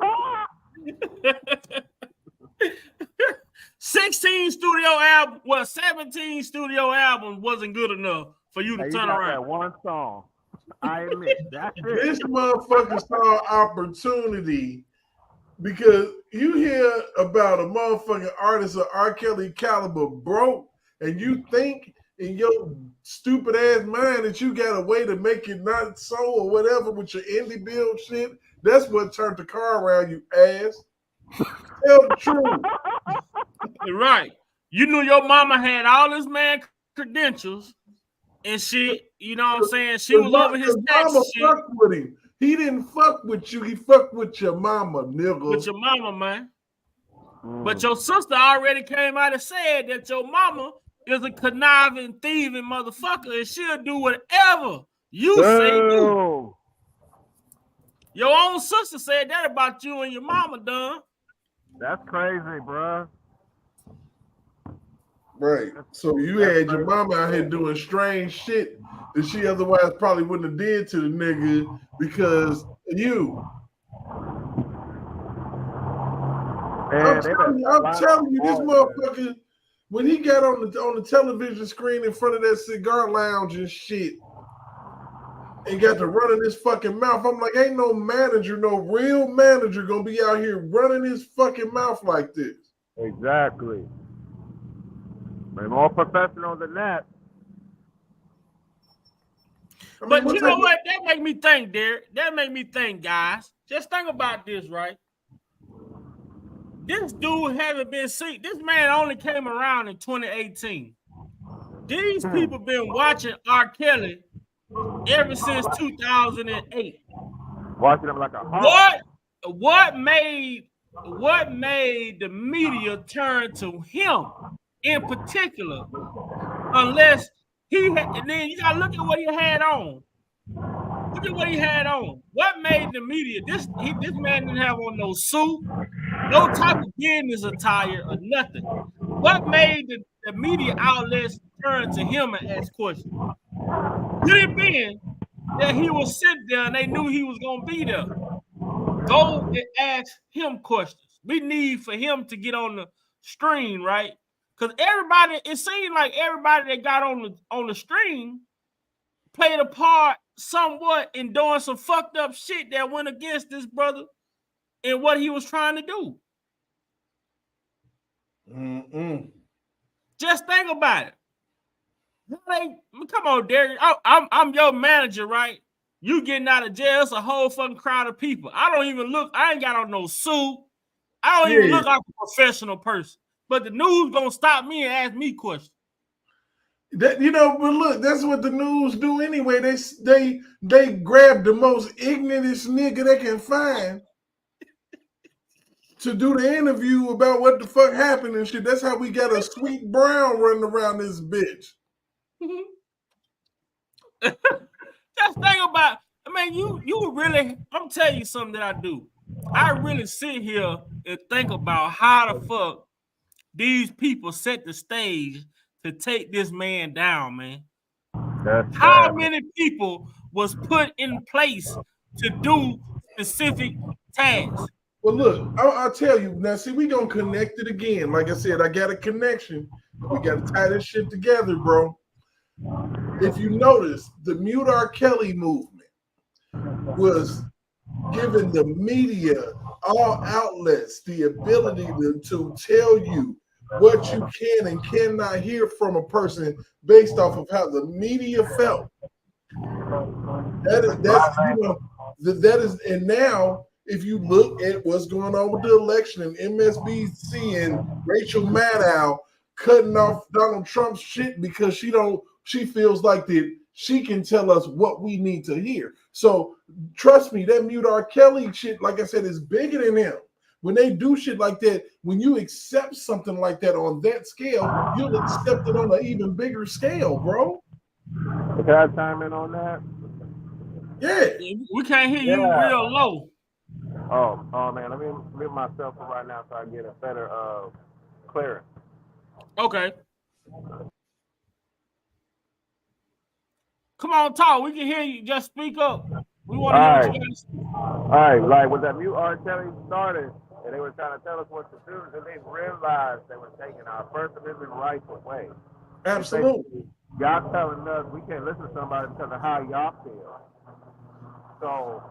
16 studio albums, 17 studio albums wasn't good enough for you to turn around. That one song. I admit that's it. This motherfucker saw opportunity because you hear about a motherfucking artist of R. Kelly caliber broke, and you think in your stupid ass mind that you got a way to make it not so or whatever with your indie build shit. That's what turned the car around, you ass. Tell the truth. Right. You knew your mama had all this man credentials and shit. You know what I'm saying? She was over his tax mama shit. fucked with him. He didn't fuck with you. He fucked with your mama, nigga. With your mama, man. But your sister already came out and said that your mama is a conniving, thieving motherfucker and she'll do whatever you say do. Your own sister said that about you and your mama, done. That's crazy, bro. Right. So you had your mama out here doing strange shit that she otherwise probably wouldn't have did to the nigga because of you. I'm telling you, this motherfucker, when he got on the television screen in front of that cigar lounge and shit, and got to running his fucking mouth, I'm like, ain't no manager, no real manager gonna be out here running his fucking mouth like this. Exactly. They're more professional than that. But you know what? That make me think, Derek. That make me think, guys. Just think about this, right? This dude haven't been seen. This man only came around in 2018. These people been watching R. Kelly ever since 2008. Watching him like a hawk. What made the media turn to him in particular? Unless he had, and then you gotta look at what he had on. Look at what he had on. What made the media? This man didn't have on no suit, no type of business attire or nothing. What made the media outlets turn to him and ask questions? Could it be that he was sitting there and they knew he was gonna be there? Go and ask him questions. We need for him to get on the screen, right? Because everybody, it seemed like everybody that got on the stream played a part somewhat in doing some fucked up shit that went against this brother and what he was trying to do. Just think about it. Come on, Derek. I'm your manager, right? You getting out of jail, it's a whole fucking crowd of people. I ain't got on no suit. I don't even look like a professional person. But the news gonna stop me and ask me questions. But look, that's what the news do anyway. They grab the most ignorantest nigga they can find to do the interview about what the fuck happened and shit. That's how we got a Sweet Brown running around this bitch. Just think about, you really, I'm telling you something that I do. I really sit here and think about how the fuck these people set the stage to take this man down, man. How many people was put in place to do specific tasks? Well, look, I'll tell you. Now, see, we going to connect it again. Like I said, I got a connection. We got to tie this shit together, bro. If you notice, the Mute R. Kelly movement was giving the media, all outlets, the ability to tell you what you can and cannot hear from a person based off of how the media felt. That is, and now if you look at what's going on with the election and MSNBC and Rachel Maddow cutting off Donald Trump's shit because she feels like that she can tell us what we need to hear. So trust me, that Mute R. Kelly shit, like I said, is bigger than him. When they do shit like that, when you accept something like that on that scale, you'll accept it on an even bigger scale, bro. Can I chime in on that? Yeah. We can't hear you real low. Oh man, let me mute myself for right now so I get a better clearance. Okay. Come on, talk. We can hear you. Just speak up. We want to hear what you got to say. All right, like when that Mute R. Kelly started, and they were trying to tell us what to do, and they realized they were taking our First Amendment rights away. Absolutely. Y'all telling us we can't listen to somebody because of how y'all feel. So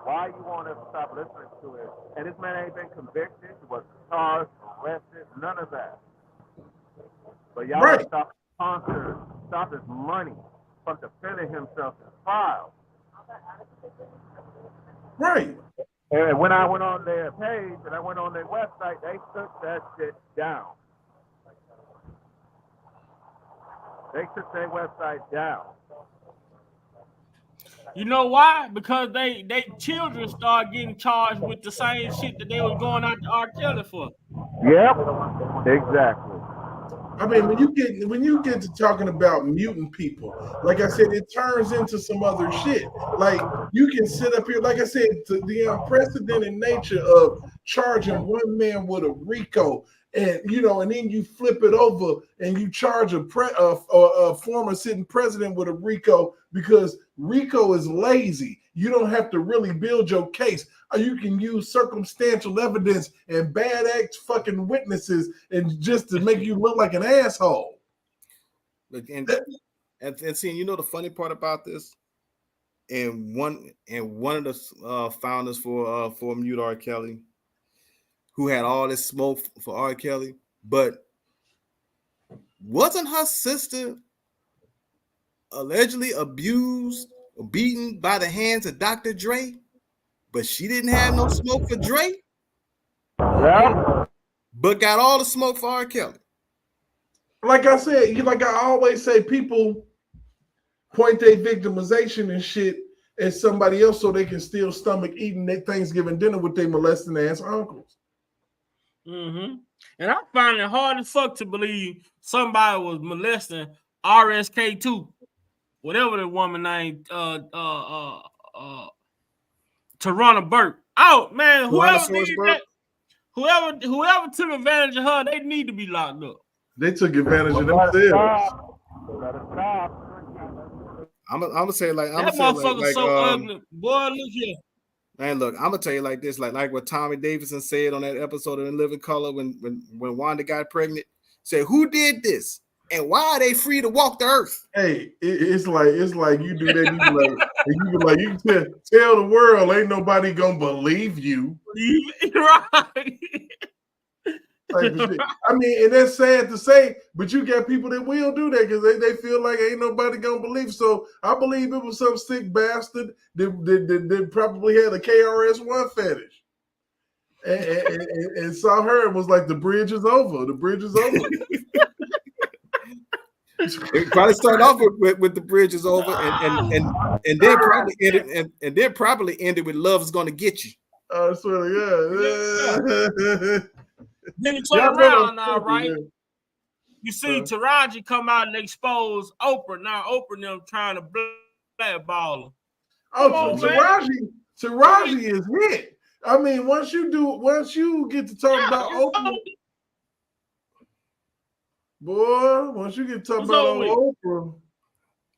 why you want us to stop listening to it? And this man ain't been convicted, was charged, arrested, none of that. But y'all want to stop sponsors stop his money from defending himself in trial. Right. And when I went on their page and I went on their website, they took that shit down. They took their website down. You know why? Because they children start getting charged with the same shit that they was going out to R. Kelly for. Yep, exactly. I mean, when you get to talking about mutant people, like I said, it turns into some other shit. Like you can sit up here, like I said, the unprecedented nature of charging one man with a RICO, and and then you flip it over and you charge a former sitting president with a RICO because RICO is lazy. You don't have to really build your case. You can use circumstantial evidence and bad act fucking witnesses and just to make you look like an asshole. Look, and seeing, the funny part about this, and one of the founders for Mute R. Kelly, who had all this smoke for R. Kelly, but wasn't her sister allegedly abused or beaten by the hands of Dr. Dre? But she didn't have no smoke for Dre. Yeah. But got all the smoke for R. Kelly. Like I said, like I always say, people point their victimization and shit at somebody else so they can still stomach eating their Thanksgiving dinner with their molesting ass uncles. Mm-hmm. And I find it hard as fuck to believe somebody was molesting RSK2, whatever the woman named Tarana Burke. Oh man, whoever took advantage of her, they need to be locked up. They took advantage of themselves. I'm gonna say like that motherfucker's so ugly. Boy, look here. Man, look, I'm gonna tell you like this, like what Tommy Davidson said on that episode of In Living Color when Wanda got pregnant. Said, who did this? And why are they free to walk the earth? Hey, it's like you do that. You can tell the world ain't nobody gonna believe you. Right. I mean, and that's sad to say, but you got people that will do that because they feel like ain't nobody gonna believe. So I believe it was some sick bastard that probably had a KRS-One fetish and saw her and was like, the bridge is over. The bridge is over. It probably started off with the bridge is over, and then probably ended with love is gonna get you. I swear to God. Then you turn around now, right? You see Taraji come out and expose Oprah. Now Oprah them trying to blackball her. Oh, Taraji is hit. I mean, once you get to talk about Oprah. Boy, once you get to talk about Oprah.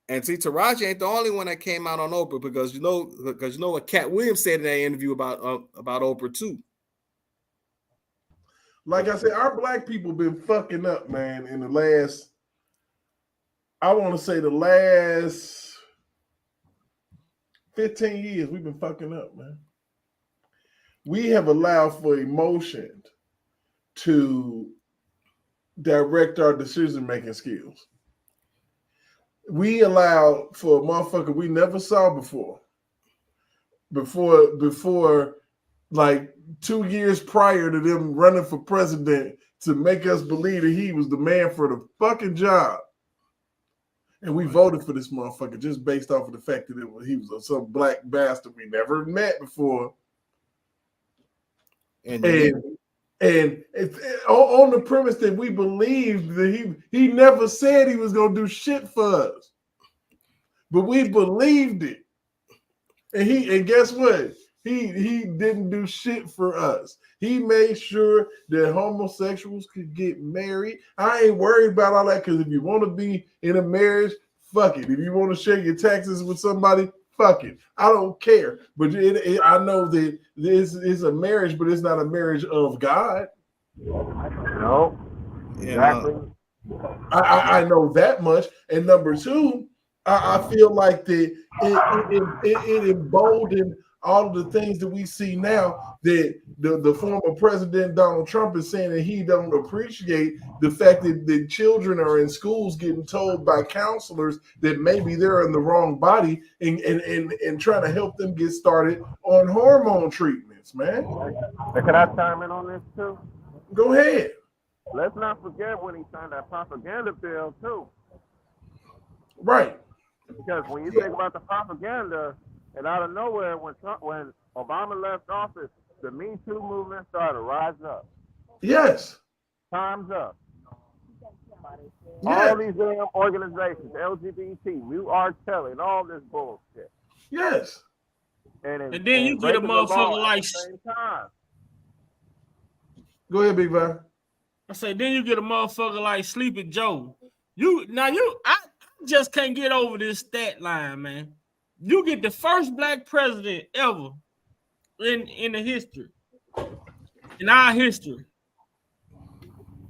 And see, Taraji ain't the only one that came out on Oprah because you know what Cat Williams said in that interview about Oprah too. Like I said, our black people been fucking up, man, in the last, I want to say the last 15 years, we've been fucking up, man. We have allowed for emotion to direct our decision-making skills. We allowed for a motherfucker we never saw before like 2 years prior to them running for president to make us believe that he was the man for the fucking job. And we voted for this motherfucker just based off of the fact that he was some black bastard we never met before. And on the premise that we believed that he never said he was going to do shit for us. But we believed it. And guess what? He didn't do shit for us. He made sure that homosexuals could get married. I ain't worried about all that because if you want to be in a marriage, fuck it. If you want to share your taxes with somebody, fuck it. I don't care. But I know that this is a marriage, but it's not a marriage of God. No. Exactly. I know that much. And number two, I feel like it emboldened all of the things that we see now that the former president Donald Trump is saying that he don't appreciate the fact that the children are in schools getting told by counselors that maybe they're in the wrong body and trying to help them get started on hormone treatments, man. And can I chime in on this too? Go ahead. Let's not forget when he signed that propaganda bill too. Right. Because when you think about the propaganda, and out of nowhere, when Obama left office, the Me Too movement started to rise up. Yes. Time's up. Yes. All these damn organizations, LGBT, New R. Kelly, and all this bullshit. Yes. And then you get a motherfucker like. Same time. Go ahead, Big Van. I say, then you get a motherfucker like Sleepy Joe. I just can't get over this stat line, man. You get the first black president ever in the history, in our history.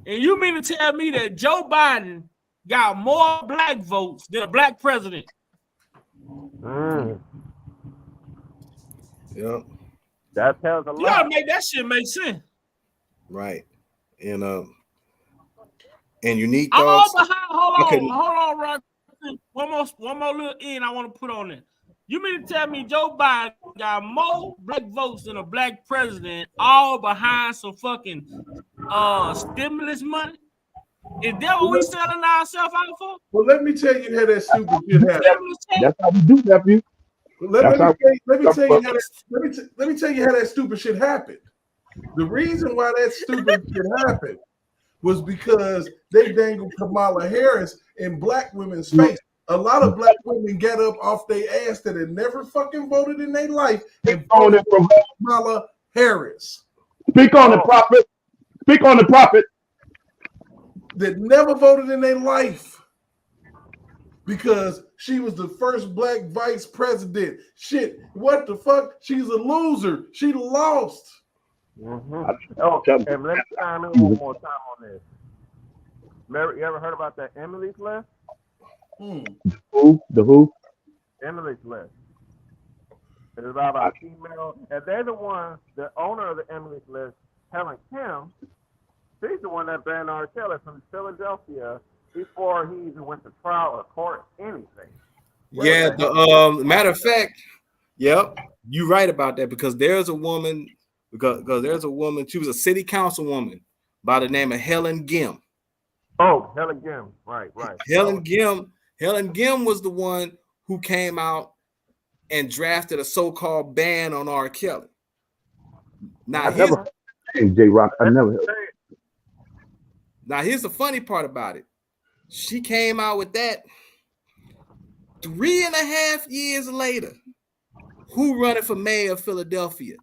And you mean to tell me that Joe Biden got more black votes than a black president? Yep. That tells a lot. You gotta make that shit make sense. Right. And unique All thoughts. behind, hold on, right. One more little in I want to put on it. You mean to tell me Joe Biden got more black votes than a black president, all behind some fucking stimulus money? Is that what we selling ourselves out for? Well, let me tell you how that stupid shit happened. That's how we do, nephew. Let me tell you how that stupid shit happened. The reason why that stupid shit happened was because they dangled Kamala Harris in black women's face. A lot of black women got up off their ass that had never fucking voted in their life and voted for Kamala Harris. Speak on it, prophet. Speak on the prophet. That never voted in their life because she was the first black vice president. Shit, what the fuck? She's a loser. She lost. Oh, and let me chime in one more time on this. You ever heard about that Emily's List? Who? Emily's List. It's about a female, and they're the owner of the Emily's List, Helen Kim. She's the one that banned R. Kelly from Philadelphia before he even went to trial or court, anything. Yeah, the matter of fact, yep, you're right about that because there's a woman, she was a city councilwoman by the name of Helen Gim. Oh, Helen Gim, right. Helen Gim was the one who came out and drafted a so-called ban on R. Kelly. Now, J-Rock, I never heard. Now, here's the funny part about it. She came out with that 3.5 years later. Who running for mayor of Philadelphia?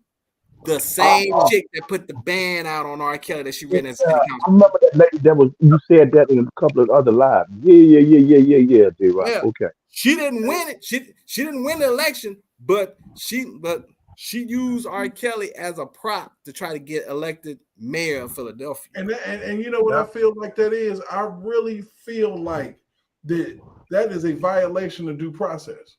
The same chick that put the ban out on R. Kelly that she ran as city council. I remember that lady that was, you said that in a couple of other lives. Yeah, J-Rock. Yeah. Okay. She didn't win it. She didn't win the election, but she used R. Kelly as a prop to try to get elected mayor of Philadelphia. And you know what I feel like that is? I really feel like that is a violation of due process.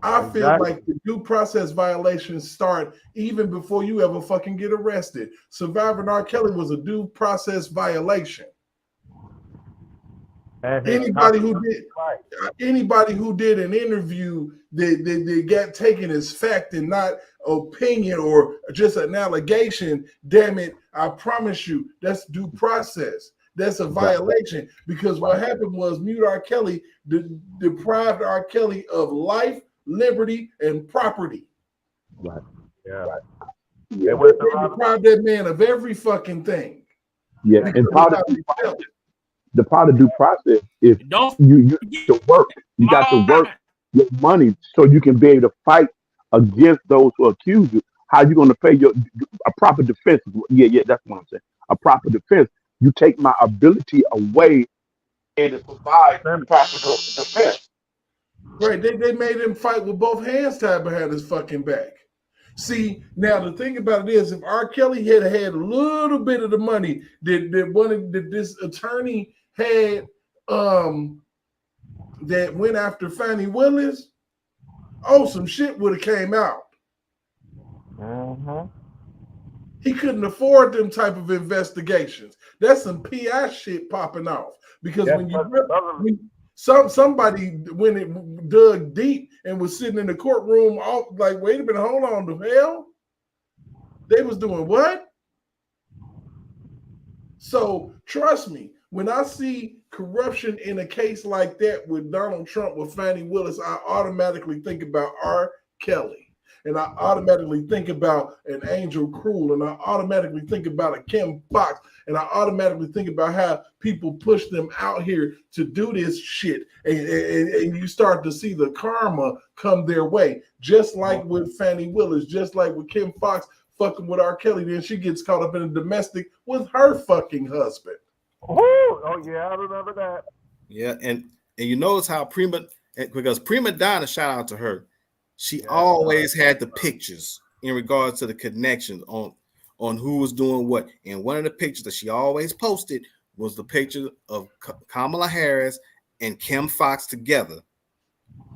I feel like the due process violations start even before you ever fucking get arrested. Surviving R. Kelly was a due process violation. Anybody who did an interview that got taken as fact and not opinion or just an allegation, damn it, I promise you, that's due process. That's a violation because what happened was mute R. Kelly deprived R. Kelly of life, liberty, and property. Right. Yeah. They deprived that man of every fucking thing. Yeah, and the part of due process is you to work. You got to work your money so you can be able to fight against those who accuse you. How you going to pay a proper defense? Yeah, that's what I'm saying. A proper defense. You take my ability away and it provides proper defense. Right, they made him fight with both hands tied behind his fucking back. See, now the thing about it is, if R. Kelly had a little bit of the money that this attorney had, that went after Fannie Willis, some shit would have came out. He couldn't afford them type of investigations. That's some PI shit popping off. Because somebody when it dug deep and was sitting in the courtroom, like, wait a minute, hold on, the hell? They was doing what? So trust me, when I see corruption in a case like that with Donald Trump, with Fannie Willis, I automatically think about R. Kelly. And I automatically think about an Angel Cruel, and I automatically think about a Kim Fox, and I automatically think about how people push them out here to do this shit. And you start to see the karma come their way, just like with Fannie Willis, just like with Kim Fox fucking with R. Kelly. Then she gets caught up in a domestic with her fucking husband. Oh yeah, I remember that. Yeah, and you notice how because Prima Donna, shout out to her. She always had the pictures in regards to the connections on who was doing what. And one of the pictures that she always posted was the picture of Kamala Harris and Kim Fox together,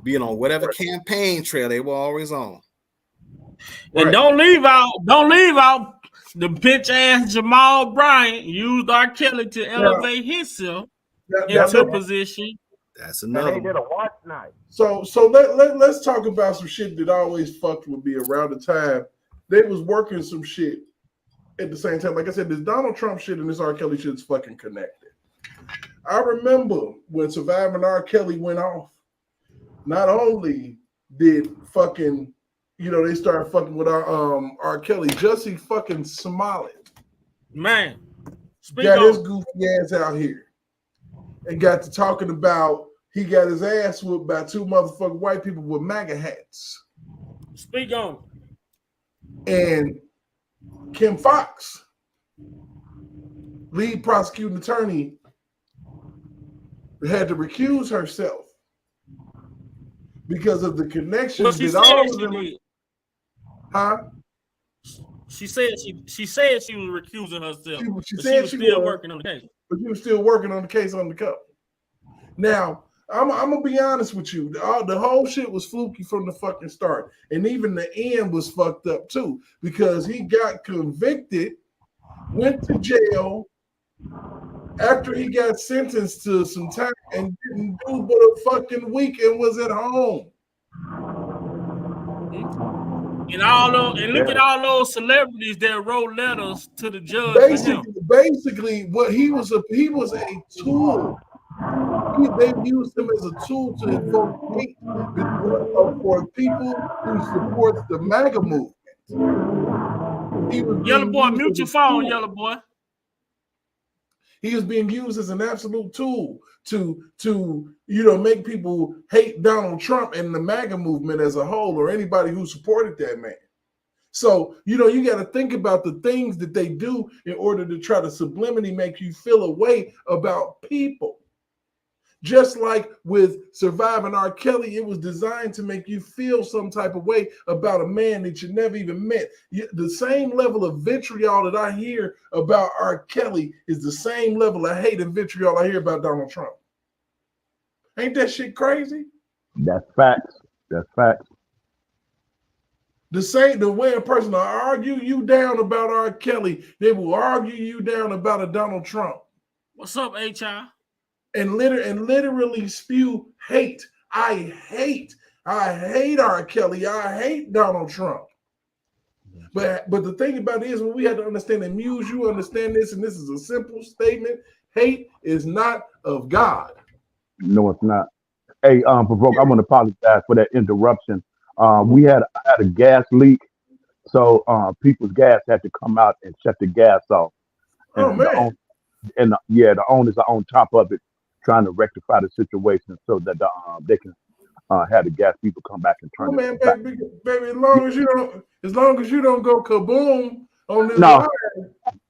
being on whatever campaign trail they were always on. And don't leave out the bitch ass Jamal Bryant used R. Kelly to elevate himself into a position. That's another. And they did a watch night. So let's talk about some shit that always fucked with me around the time they was working some shit at the same time. Like I said, this Donald Trump shit and this R. Kelly shit is fucking connected. I remember when Surviving R. Kelly went off, not only did fucking, they started fucking with our R. Kelly, Jussie fucking Smollett, man, got his goofy ass out here and got to talking about he got his ass whooped by two motherfucking white people with MAGA hats. Speak on. And Kim Fox, lead prosecuting attorney, had to recuse herself because of the connections that all of them. Huh? She said she was recusing herself. She said she was still working on the case. But she was still working on the case on the cup. Now, I'm gonna be honest with you. The whole shit was fluky from the fucking start, and even the end was fucked up too, because he got convicted, went to jail after he got sentenced to some time, and didn't do but a fucking week and was at home. And look at all those celebrities that wrote letters to the judge. Basically, what he was a tool. They used him as a tool to invoke hate for people who support the MAGA movement. Yellow boy, mute your phone, yellow boy. He was being used as an absolute tool to make people hate Donald Trump and the MAGA movement as a whole, or anybody who supported that man. So, you got to think about the things that they do in order to try to subliminally make you feel a way about people. Just like with Surviving R. Kelly, it was designed to make you feel some type of way about a man that you never even met. The same level of vitriol that I hear about R. Kelly is the same level of hate and vitriol I hear about Donald Trump. Ain't that shit crazy? That's facts. That's facts. The way a person will argue you down about R. Kelly, they will argue you down about a Donald Trump. What's up, HR? And literally spew hate. I hate R. Kelly. I hate Donald Trump. But the thing about it is, when we have to understand and Muse, you understand this, and this is a simple statement. Hate is not of God. No, it's not. Hey, Provoked, I want to apologize for that interruption. We had a gas leak, so people's gas had to come out and shut the gas off. And the owners are on top of it, trying to rectify the situation so that they can have the gas people come back and turn it back. Baby, as long as you don't go kaboom on this line.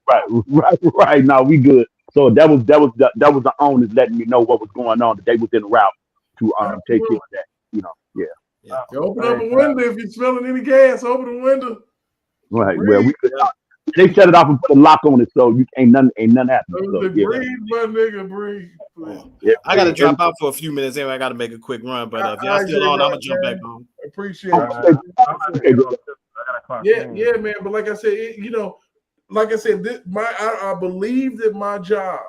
Right. No, we good. So that was the owners letting me know what was going on, that they was en route to take care of that. Yeah. You open up a window if you're smelling any gas. Open the window. Right. Well, we could. They shut it off and put a lock on it, so you ain't nothing happening. So, breathe, my nigga, breathe. Yeah, I gotta drop out for a few minutes anyway. I gotta make a quick run, but if y'all still on, I'm gonna jump back on. Appreciate it. I gotta Yeah, man. But like I said, like I said, I believe that my job,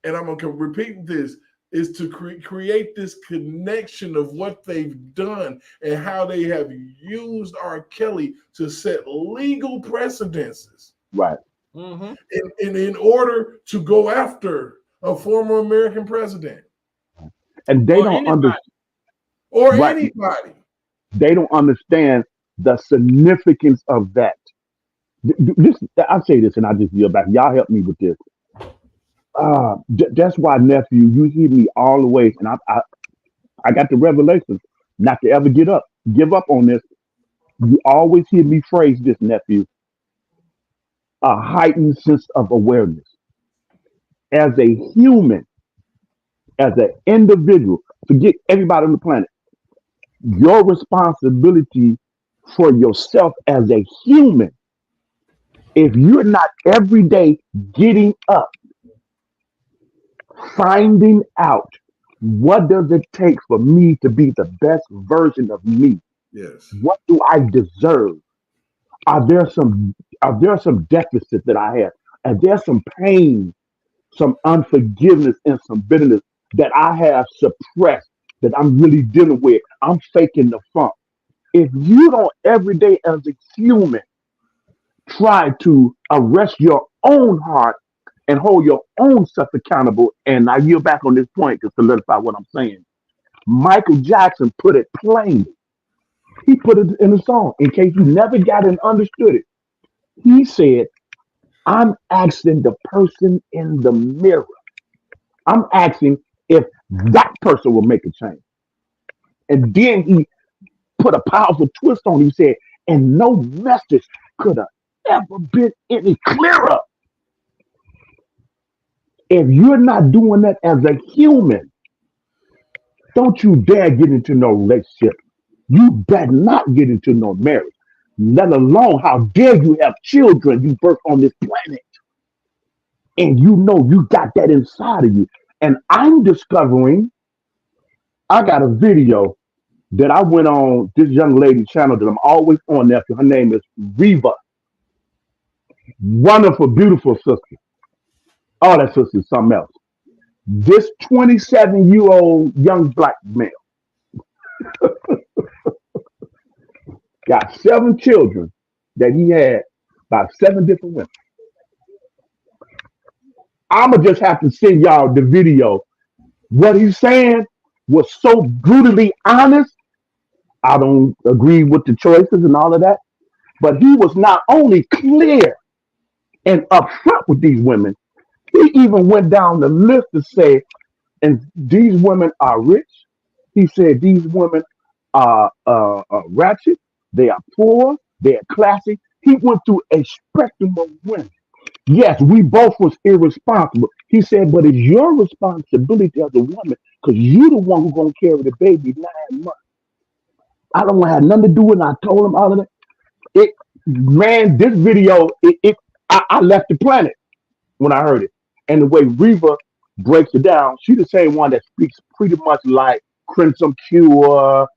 and I'm gonna repeat this, is to create this connection of what they've done and how they have used R. Kelly to set legal precedences. Right. Mm-hmm. In order to go after a former American president. And they don't understand. Or anybody. They don't understand the significance of that. I say this and I just yield back. Y'all help me with this. That's why, nephew, you hear me all the way, and I got the revelation not to ever give up on this. You always hear me phrase this, nephew: a heightened sense of awareness. As a human, as an individual, forget everybody on the planet. Your responsibility for yourself as a human, if you're not every day getting up, finding out what does it take for me to be the best version of me? Yes. What do I deserve? Are there some deficits that I have? Are there some pain, some unforgiveness, and some bitterness that I have suppressed that I'm really dealing with? I'm faking the funk. If you don't every day as a human try to arrest your own heart and hold your own self accountable, and I yield back on this point to solidify what I'm saying. Michael Jackson put it plainly. He put it in a song. In case you never got it and understood it, he said, I'm asking the person in the mirror. I'm asking if that person will make a change. And then he put a powerful twist on it. He said, and no message could have ever been any clearer. If you're not doing that as a human, don't you dare get into no relationship. You better not get into no marriage. Let alone how dare you have children you birth on this planet. And you know you got that inside of you. And I'm discovering, I got a video that I went on this young lady's channel that I'm always on there. Her name is Reva. Wonderful, beautiful sister. Oh, that sister is something else. This 27-year-old young black male got 7 children that he had by 7 different women. I'ma just have to send y'all the video. What he's saying was so brutally honest. I don't agree with the choices and all of that, but he was not only clear and upfront with these women, he even went down the list to say, and these women are rich. He said these women are ratchet, they are poor, they are classy. He went through a spectrum of women. Yes, we both was irresponsible. He said, but it's your responsibility as a woman because you the one who's going to carry the baby 9 months. I don't want to have nothing to do with it. I told him all of that. This video, I left the planet when I heard it. And the way Reva breaks it down, she's the same one that speaks pretty much like Crimson Cure,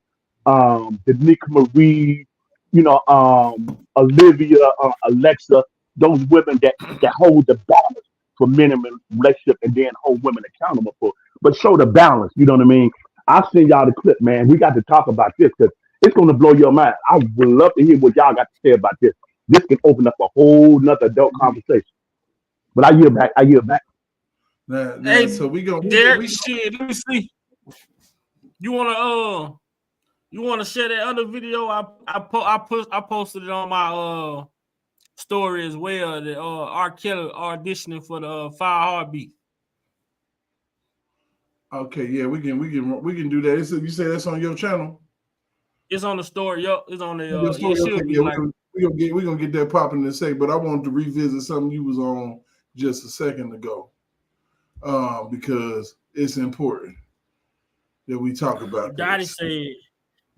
Danica Marie, Olivia, Alexa, those women that hold the balance for men in relationship and then hold women accountable for, but show the balance. You know what I mean? I'll send y'all the clip, man. We got to talk about this because it's going to blow your mind. I would love to hear what y'all got to say about this. This can open up a whole nother adult conversation. But I yield back. Hey, so we go. Derek, shit. Let me see. You wanna share that other video? I posted it on my story as well. That R. Kelly auditioning for the Fire Heartbeat. Okay, yeah, we can do that. You say that's on your channel? It's on the story. Yo, it's on the. We're gonna get that popping in a sec. But I wanted to revisit something you was on just a second ago, because it's important that we talk about. Dottie said,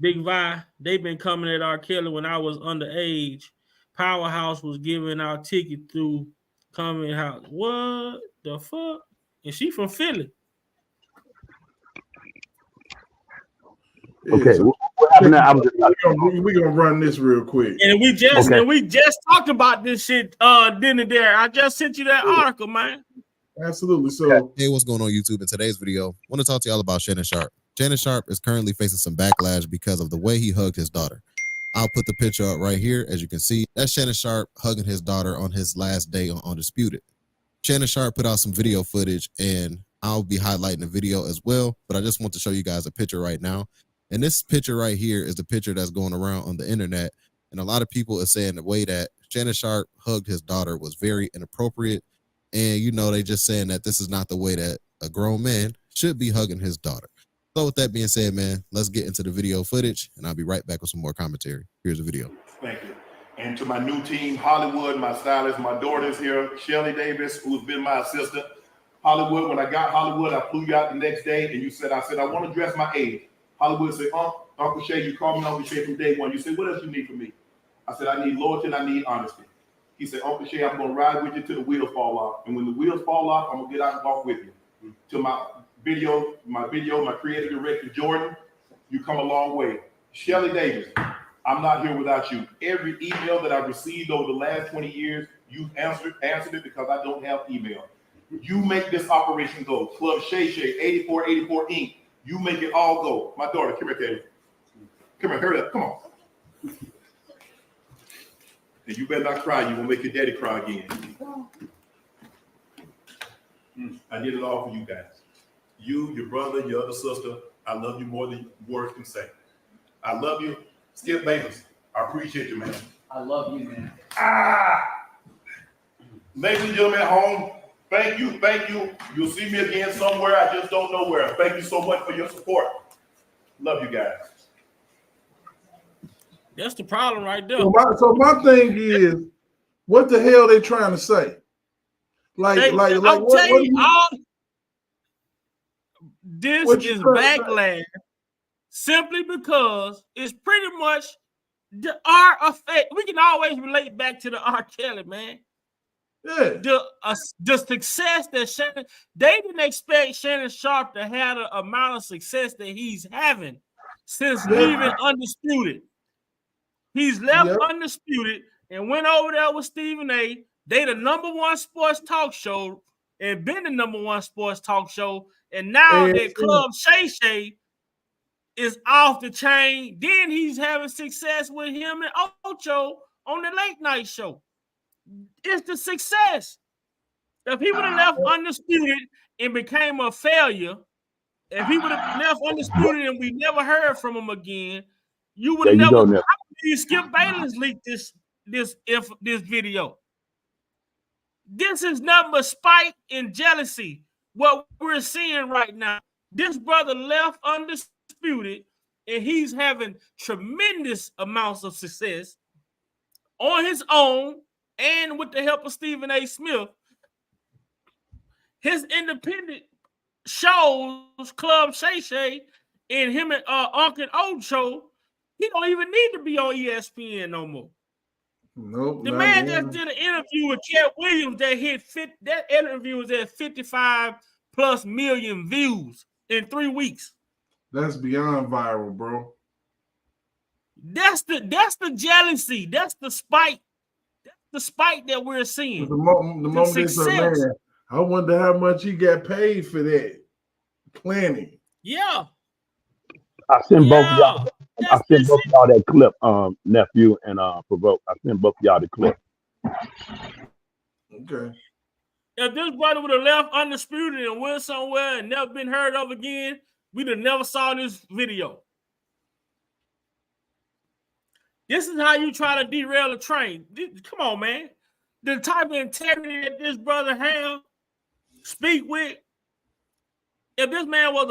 "Big Vi, they've been coming at R. Kelly when I was underage. Powerhouse was giving out ticket through coming house. What the fuck? And she from Philly." Okay, what happening. I was just we're gonna run this real quick. And we just talked about this shit then and there. I just sent you that article, man. Absolutely. So hey, what's going on YouTube? In today's video, I want to talk to y'all about Shannon Sharp. Shannon Sharp is currently facing some backlash because of the way he hugged his daughter. I'll put the picture up right here. As you can see, that's Shannon Sharp hugging his daughter on his last day on Undisputed. Shannon Sharp put out some video footage, and I'll be highlighting the video as well, but I just want to show you guys a picture right now. And this picture right here is the picture that's going around on the internet, and a lot of people are saying the way that Shannon Sharp hugged his daughter was very inappropriate, and you know, they just saying that this is not the way that a grown man should be hugging his daughter. So with that being said, man, let's get into the video footage, and I'll be right back with some more commentary. Here's the video. Thank you. And to my new team, Hollywood, my stylist, my daughter's here, Shelly Davis, who's been my assistant. Hollywood, when I got Hollywood, I flew you out the next day, and you said, I want to dress my age. Hollywood said, Uncle Shay, you called me Uncle Shay from day one. You said, what else you need from me? I said, I need loyalty and I need honesty. He said, Uncle Shay, I'm going to ride with you till the wheels fall off. And when the wheels fall off, I'm going to get out and walk with you. To my creative director, Jordan, you come a long way. Shelly Davis, I'm not here without you. Every email that I've received over the last 20 years, you've answered it because I don't have email. You make this operation go. Club Shay Shay, 8484 Inc. You make it all go. My daughter, come here, Katie. Come here, hurry up, come on. And you better not cry. You won't make your daddy cry again. I did it all for you guys. You, your brother, your other sister. I love you more than words can say. I love you. Skip Bayless, I appreciate you, man. I love you, man. Ladies and gentlemen at home, thank you. You'll see me again somewhere. I just don't know where. Thank you so much for your support. Love you guys. That's the problem right there. So my thing is, what the hell they trying to say? Like what this is backlash simply because it's pretty much our effect. We can always relate back to the R. Kelly, man. Yeah. The success that Shannon, they didn't expect Shannon Sharp to have the amount of success that he's having since leaving Undisputed. He's left Undisputed and went over there with Stephen A. They the #1 sports talk show and been the #1 sports talk show. And now that Club Shay Shay is off the chain, then he's having success with him and Ocho on the late night show. It's the success. If he would have left Undisputed and became a failure, if he would have left Undisputed and we never heard from him again, you would have never. Skip Bayless leaked this video. This is nothing but spite and jealousy. What we're seeing right now. This brother left Undisputed, and he's having tremendous amounts of success on his own and with the help of Stephen A. Smith. His independent shows, Club Shay Shay, and him and Uncle Ocho, he don't even need to be on ESPN no more. Nope. The man just did an interview with Cat Williams that hit that interview was at 55+ million views in 3 weeks. That's beyond viral, bro. That's the jealousy. That's the spite. That's the spite that we're seeing. The moment they say, man, I wonder how much he got paid for that. Plenty. Yeah. I sent both of y'all. I sent both of y'all that clip, nephew and Provoked. I sent both of y'all the clip. Okay. If this brother would have left Undisputed and went somewhere and never been heard of again, we'd have never saw this video. This is how you try to derail a train. Come on, man. The type of integrity that this brother have, speak with. If this man was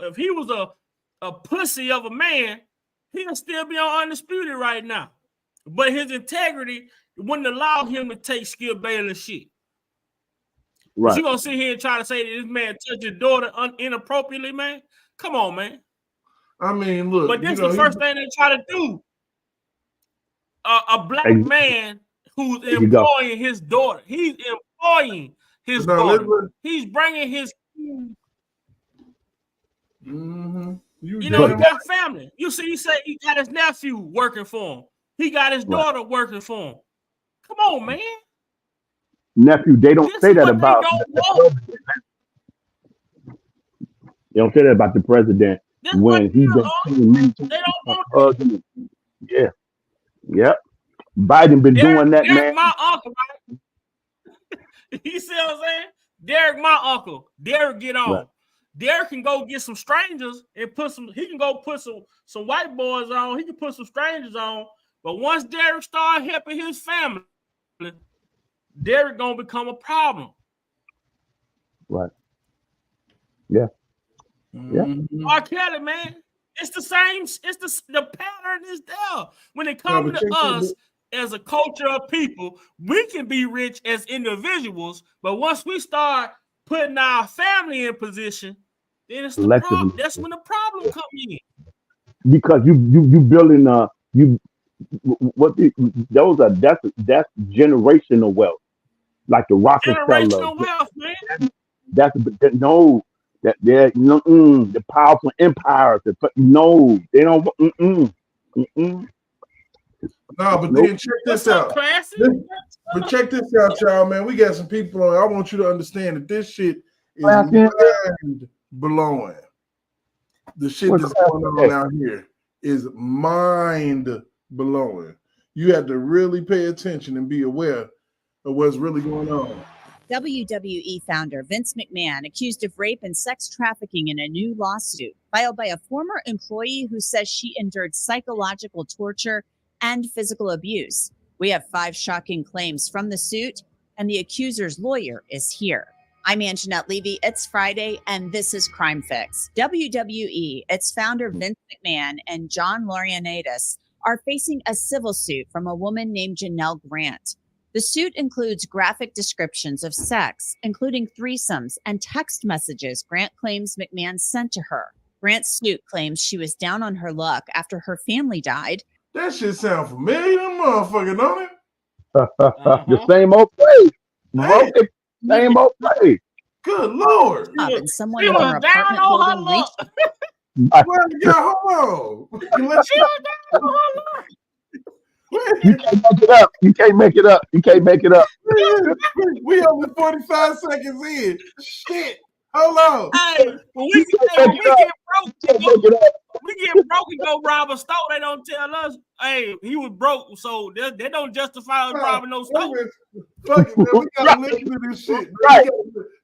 if he was a pussy of a man, he'll still be on Undisputed right now. But his integrity wouldn't allow him to take Skip Bayless shit. Right. You gonna sit here and try to say that this man touched his daughter inappropriately, man? Come on, man. I mean, look. But this is the first thing they try to do. A black man who's employing his daughter. He's employing his daughter. He's bringing his. Mm-hmm. You know, he got family. You see, he said he got his nephew working for him. He got his daughter working for him. Come on, man. Nephew, they don't say that about. They don't say that about the president when he goes to yeah. Yep. Biden been doing that, Derek, man. my uncle, right? You see what I'm saying? Derek, my uncle. Derek, get on. Right. Derek can go get some strangers and put some. He can go put some white boys on. He can put some strangers on. But once Derek start helping his family, Derek gonna become a problem. Right. Yeah. Yeah. R. Kelly, man, it's the same. It's the pattern is there. When it comes to us as a culture of people, we can be rich as individuals, but once we start putting our family in position, then it's the problem. That's when the problem comes in. Because you building that's generational wealth, like the Rockefeller. Generational wealth, man. The powerful empires. No, they don't. No, but then check this out. But check this out, y'all, man. We got some people on. I want you to understand that this shit is mind blowing. The shit that's going on out here is mind blowing. You have to really pay attention and be aware of what's really going on. WWE founder Vince McMahon accused of rape and sex trafficking in a new lawsuit filed by a former employee who says she endured psychological torture and physical abuse. We have 5 shocking claims from the suit, and the accuser's lawyer is here. I'm Anjanette Levy. It's Friday, and this is Crime Fix. WWE, its founder Vince McMahon and John Laurinaitis are facing a civil suit from a woman named Janelle Grant. The suit includes graphic descriptions of sex, including threesomes and text messages Grant claims McMahon sent to her. Grant's suit claims she was down on her luck after her family died. That shit sound familiar, motherfucker, don't it? The same old place. Hey. Same old place. Good Lord. And someone in her apartment building reached. Hold on. She was down on her luck. You can't make it up. You can't make it up. You can't make it up. We only 45 seconds in. Shit. Hold on. Hey, when we get broke and go rob a store, they don't tell us, hey, he was broke, so they don't justify us robbing no store. Fuck it, man. We gotta listen to this shit. Right.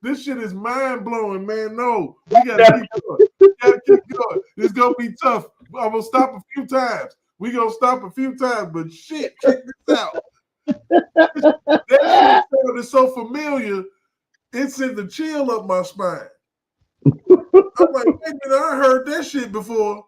This shit is mind blowing, man. No, we gotta keep going. It's gonna be tough. I'm gonna stop a few times. We gonna stop a few times, but shit, check this out. That shit is so familiar. It sent the chill up my spine. I'm like, wait a minute, I heard that shit before.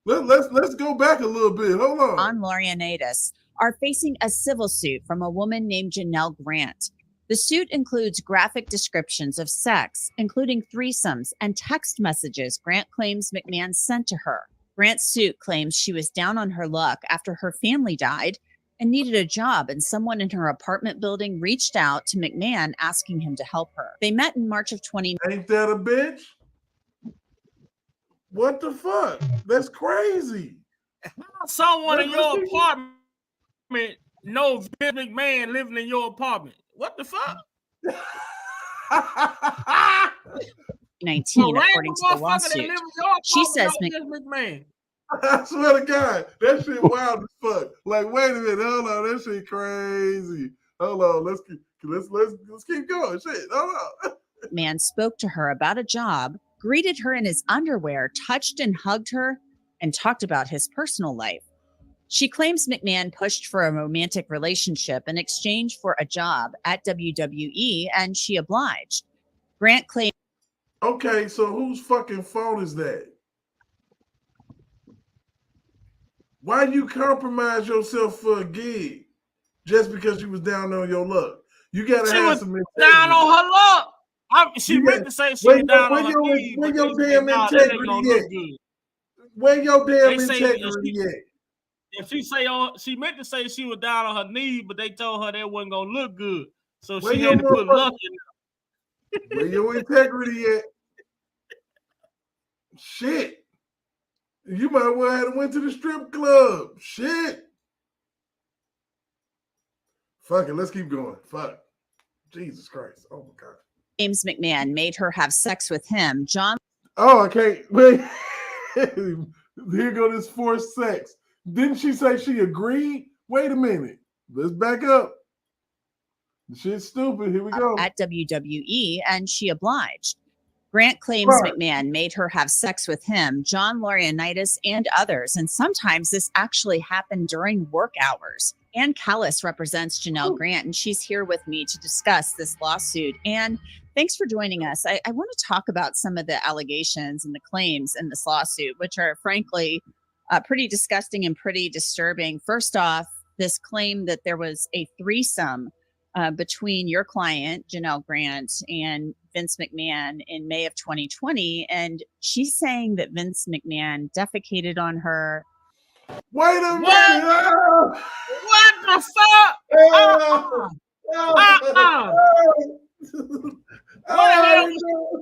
Let's go back a little bit. Hold on. On Laurinaitis are facing a civil suit from a woman named Janelle Grant. The suit includes graphic descriptions of sex, including threesomes and text messages Grant claims McMahon sent to her. Grant's suit claims she was down on her luck after her family died and needed a job, and someone in her apartment building reached out to McMahon asking him to help her. They met in March of 2019. Ain't that a bitch? What the fuck? That's crazy. Someone in your apartment knows Vince McMahon living in your apartment. What the fuck? 19, according to the lawsuit. She says McMahon. I swear to God, that shit wild as fuck. Like, wait a minute, hold on, that shit crazy. Hold on, let's keep going. Shit, hold on. Man spoke to her about a job, greeted her in his underwear, touched and hugged her, and talked about his personal life. She claims McMahon pushed for a romantic relationship in exchange for a job at WWE, and she obliged. Grant claimed. Okay, so whose fucking fault is that? Why you compromise yourself for a gig just because you was down on your luck? You gotta have some integrity. Down on her luck. She meant to say she was down on her knees. Where your damn integrity at? Where your damn integrity at? If she meant to say she was down on her knees, but they told her that wasn't gonna look good, so she had to put luck in it. Where your integrity at? Shit. You might well have went to the strip club. Shit. Fuck it. Let's keep going. Fuck. Jesus Christ. Oh my God. James McMahon made her have sex with him. John. Oh, I can't wait. Here go this forced sex. Didn't she say she agreed? Wait a minute. Let's back up. The shit's stupid. Here we go. At WWE, and she obliged. Grant claims McMahon made her have sex with him, John Laurinaitis, and others. And sometimes this actually happened during work hours. Ann Callis represents Janelle Grant, and she's here with me to discuss this lawsuit. And thanks for joining us. I want to talk about some of the allegations and the claims in this lawsuit, which are frankly pretty disgusting and pretty disturbing. First off, this claim that there was a threesome between your client, Janelle Grant, and Vince McMahon in May of 2020. And she's saying that Vince McMahon defecated on her. Wait a minute! What the fuck?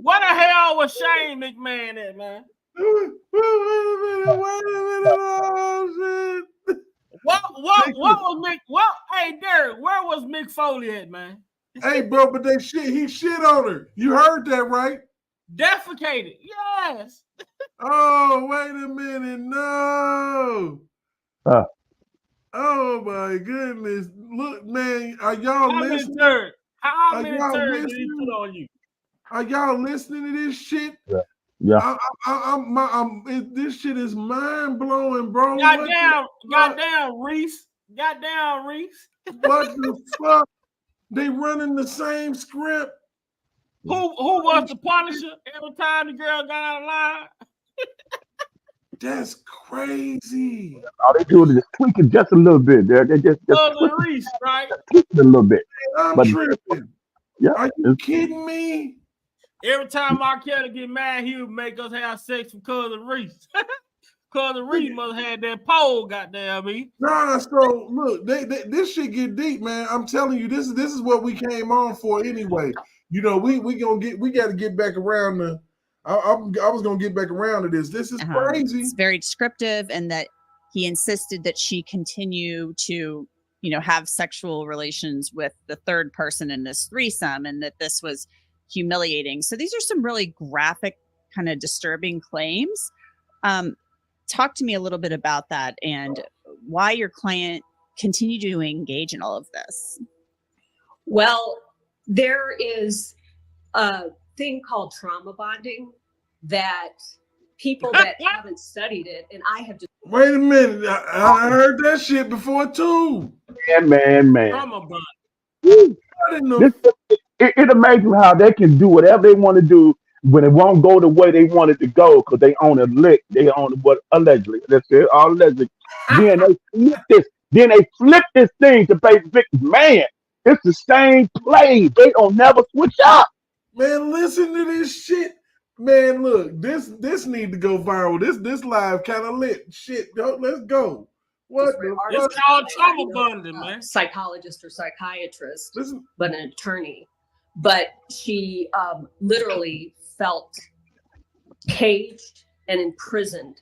What the hell was Shane McMahon at, man? Wait a minute! Oh, shit! What was Mick? What? Hey, Derek, where was Mick Foley at, man? Hey, bro, but he shit on her. You heard that, right? Defecated. Yes. Oh, wait a minute. No. Oh my goodness. Look, man, are y'all listening? How many turds did he put on you? Are y'all listening to this shit? Yeah. This shit is mind blowing, bro. Goddamn, Reese. Goddamn, Reese. What the fuck? They running the same script. Who was the Punisher every time the girl got out of line? That's crazy. All they do is just tweak it just a little bit. They just Reese, right? Tweak it a little bit. I'm tripping. Yeah. Are you kidding me? Every time R. Kelly get mad, he would make us have sex with Cousin Reese. Cousin Reese must have had that pole, goddamn me. Nah, so look, this shit get deep, man. I'm telling you, this is what we came on for anyway. You know, we got to get back around to. I was gonna get back around to this. This is crazy. It's very descriptive, and that he insisted that she continue to, have sexual relations with the third person in this threesome, and that this was humiliating. So these are some really graphic, kind of disturbing claims. Talk to me a little bit about that and why your client continued to engage in all of this. Well, there is a thing called trauma bonding that people that haven't studied it, and I have just wait a minute. I heard that shit before too. Man. Trauma bonding. I didn't know. It amazes me how they can do whatever they want to do when it won't go the way they want it to go because they own a lick. They own what allegedly. That's it. All allegedly. Then they flip this thing to pay the victim. Man, it's the same play. They don't never switch up. Man, listen to this shit. Man, look, this need to go viral. This live kind of lit. Shit, let's go. What the fuck? It's called trauma bonding, man. Psychologist or psychiatrist, but an attorney. But she literally felt caged and imprisoned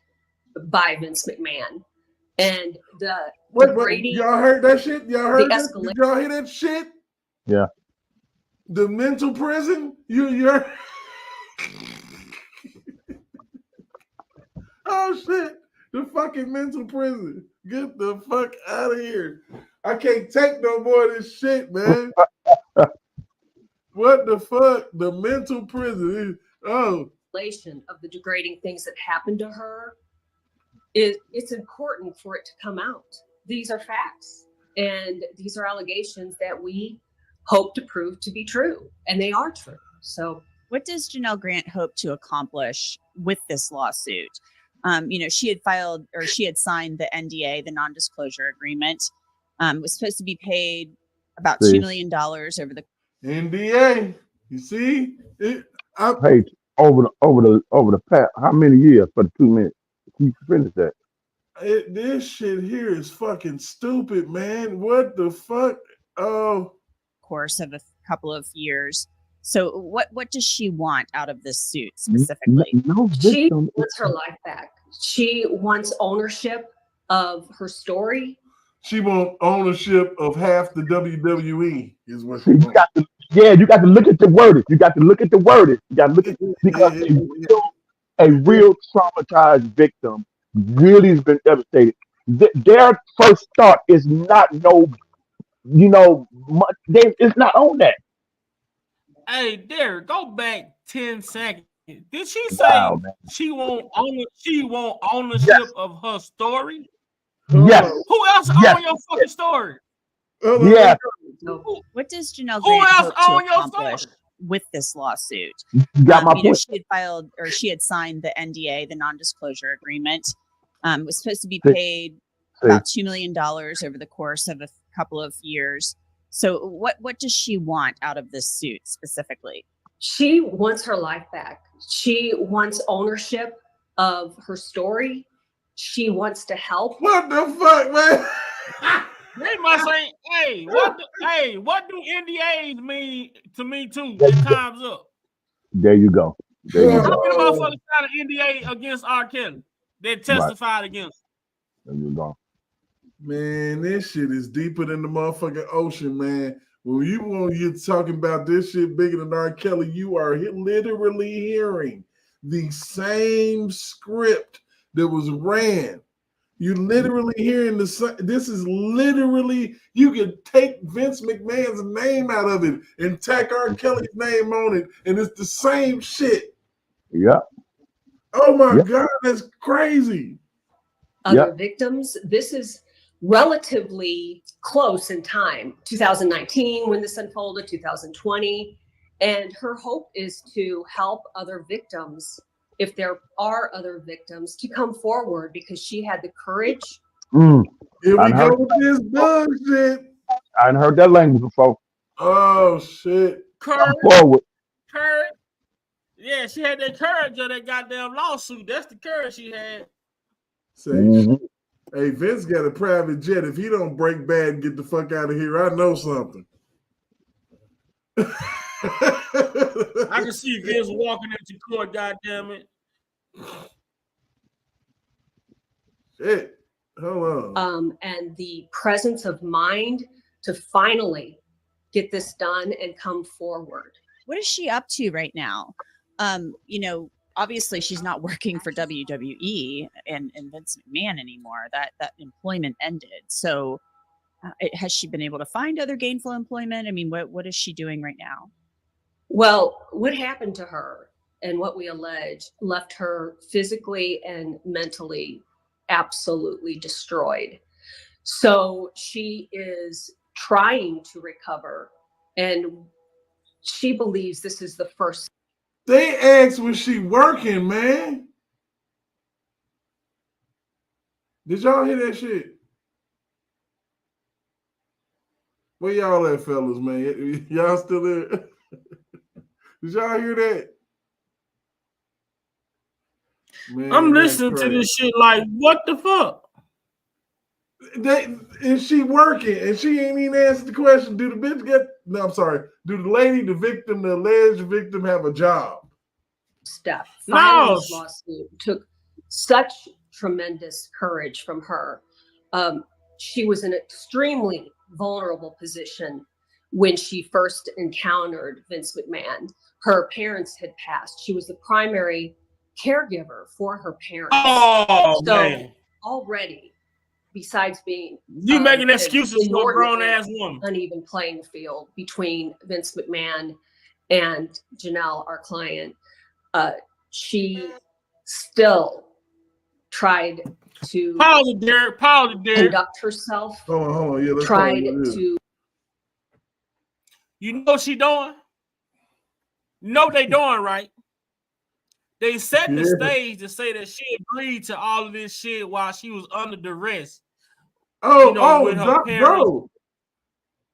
by Vince McMahon. And y'all heard that shit? Y'all heard that? Did y'all hear that shit? Yeah. The mental prison? You're oh shit. The fucking mental prison. Get the fuck out of here. I can't take no more of this shit, man. What the fuck? The mental prison. Oh. Of the degrading things that happened to her, it's important for it to come out. These are facts, and these are allegations that we hope to prove to be true, and they are true. So what does Janelle Grant hope to accomplish with this lawsuit? She had signed the NDA, the non-disclosure agreement. Was supposed to be paid about $2 million over the NDA. You see, I paid over the past how many years for the 2 minutes? Can you finish that? This shit here is fucking stupid, man. What the fuck? Oh, course of a couple of years. So what does she want out of this suit specifically? She wants her life back. She wants ownership of her story. She wants ownership of half the WWE, is what she You wants. got to, you got to look at the wording. You got to look at the wording. You got to look at because a real traumatized victim really has been devastated. Their first thought is not it's not on that. Hey, Derek, go back 10 seconds. Did she say Wow, man. she want ownership Yes. of her story? Yes. Who else Yes. own your fucking story? Yeah. So what does Janelle Who Grant else hope to own your accomplish story? with this lawsuit? You got my point. She had filed or she had signed the NDA, the non-disclosure agreement. It was supposed to be paid about $2 million over the course of a couple of years. So what does she want out of this suit specifically? She wants her life back. She wants ownership of her story. She wants to help. What the fuck, man? They must say, hey, what do NDAs mean to me too? That time's up. There you go. There you How go. many motherfuckers signed an NDA against R. Kelly that testified against him? There you go. Man, this shit is deeper than the motherfucking ocean, man. When you're talking about this shit bigger than R. Kelly, you are literally hearing the same script that was ran. You're literally hearing this is literally, you could take Vince McMahon's name out of it and tack R. Kelly's name on it, and it's the same shit. Yeah. Oh my God, that's crazy. Other victims, this is relatively close in time, 2019 when this unfolded, 2020. And her hope is to help other victims, if there are other victims, to come forward because she had the courage. Here we go with this bullshit. I hadn't heard that language before. Oh shit. Come forward. Courage. Yeah, she had that courage of that goddamn lawsuit. That's the courage she had. Say, hey, Vince got a private jet. If he don't break bad and get the fuck out of here, I know something. I can see Vince walking into court, goddamn it. Shit. Hold on. And the presence of mind to finally get this done and come forward. What is she up to right now? Obviously she's not working for WWE and Vince McMahon anymore. That employment ended. So has she been able to find other gainful employment? I mean, what is she doing right now? Well, what happened to her and what we allege left her physically and mentally absolutely destroyed. So she is trying to recover, and she believes this is the first. They asked, was she working, man? Did y'all hear that shit? Where y'all at, fellas, man? Y'all still there? Did y'all hear that? Man, I'm listening to this shit like, what the fuck? And she working, and she ain't even answered the question. Do the bitch get? No, I'm sorry. Do the lady, the victim, the alleged victim, have a job? Step. Filing this lawsuit took such tremendous courage from her. She was in an extremely vulnerable position when she first encountered Vince McMahon. Her parents had passed. She was the primary caregiver for her parents. Oh, so man. Already, besides being you making excuses for a grown-ass woman. Uneven playing field between Vince McMahon and Janelle, our client. She still tried to conduct herself. Hold on. Yeah, let's tried to. You know what she doing? You know what they doing, right? They set the stage to say that she agreed to all of this shit while she was under duress. Bro,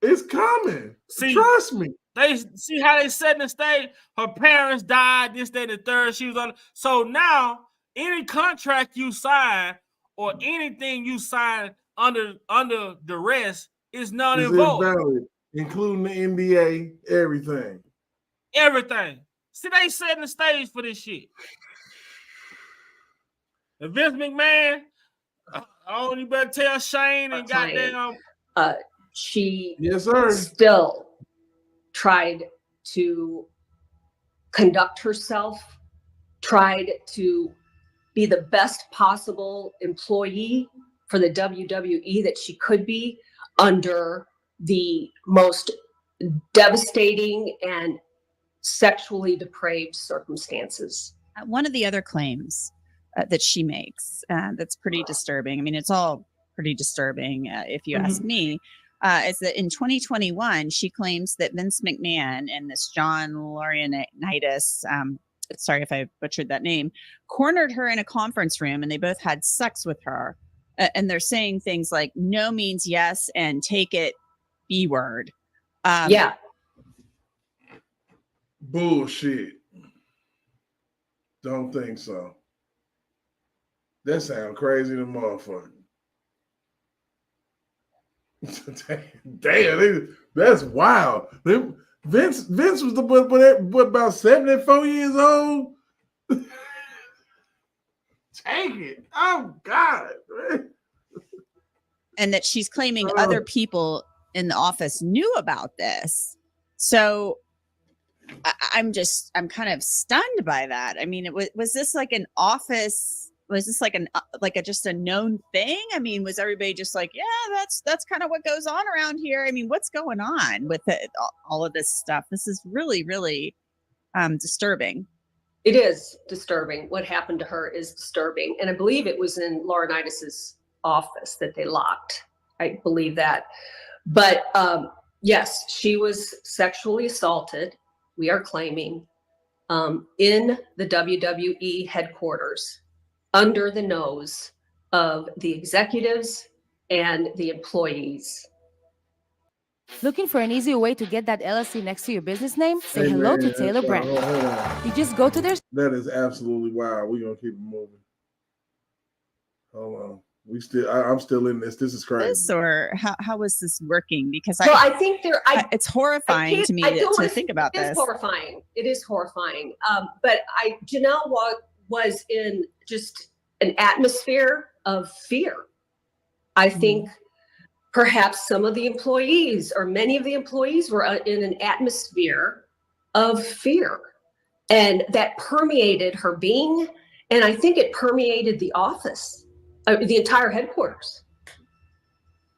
it's coming. Trust me. They see how they set the stage. Her parents died. This, that, and the third. She was on. So now, any contract you sign or anything you sign under duress is null and void, invalid, including the NDA, everything. Everything. See, they setting the stage for this shit. And Vince McMahon, you better tell Shane and goddamn. She yes, sir. still tried to conduct herself, tried to be the best possible employee for the WWE that she could be under the most devastating and sexually depraved circumstances. One of the other claims that she makes that's pretty disturbing. I mean, it's all pretty disturbing if you ask me. Is that in 2021, she claims that Vince McMahon and this John Laurinaitis, sorry if I butchered that name, cornered her in a conference room and they both had sex with her. And they're saying things like no means yes and take it B word. Yeah. Bullshit. Don't think so. That sounds crazy to motherfucker. Damn, that's wild. Vince was what about 74 years old? Take it. Oh God. Man. And that she's claiming other people in the office knew about this. So I'm kind of stunned by that. I mean, was this like an office? Was this like just a known thing? I mean, was everybody just like, yeah, that's kind of what goes on around here? I mean, what's going on with all of this stuff? This is really, really disturbing. It is disturbing. What happened to her is disturbing. And I believe it was in Laurinaitis' office that they locked. I believe that. But yes, she was sexually assaulted, we are claiming, in the WWE headquarters, under the nose of the executives and the employees. Looking for an easy way to get that LLC next to your business name? Say hello to Taylor Brand. You just go to their... That is absolutely wild. We're going to keep it moving. Hold on. I'm still in this. This is crazy. Or how was this working? Because I think it's horrifying to me to think about this. It is horrifying. It is horrifying. But Janelle was in just an atmosphere of fear. I think perhaps some of the employees or many of the employees were in an atmosphere of fear, and that permeated her being. And I think it permeated the office, the entire headquarters.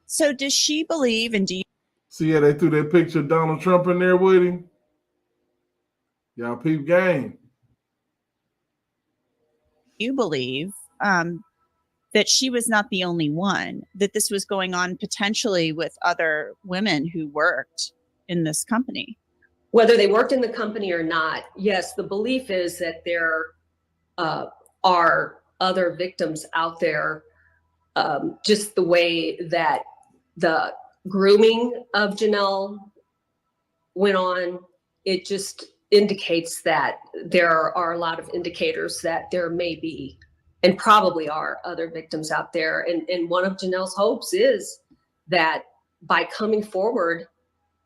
So does she believe, and do you see how they threw that picture of Donald Trump in there with him? Y'all peep game. You believe that she was not the only one, that this was going on potentially with other women who worked in this company? Whether they worked in the company or not, yes, the belief is that there are other victims out there. Just the way that the grooming of Janelle went on, it just indicates that there are a lot of indicators that there may be and probably are other victims out there. And one of Janelle's hopes is that by coming forward,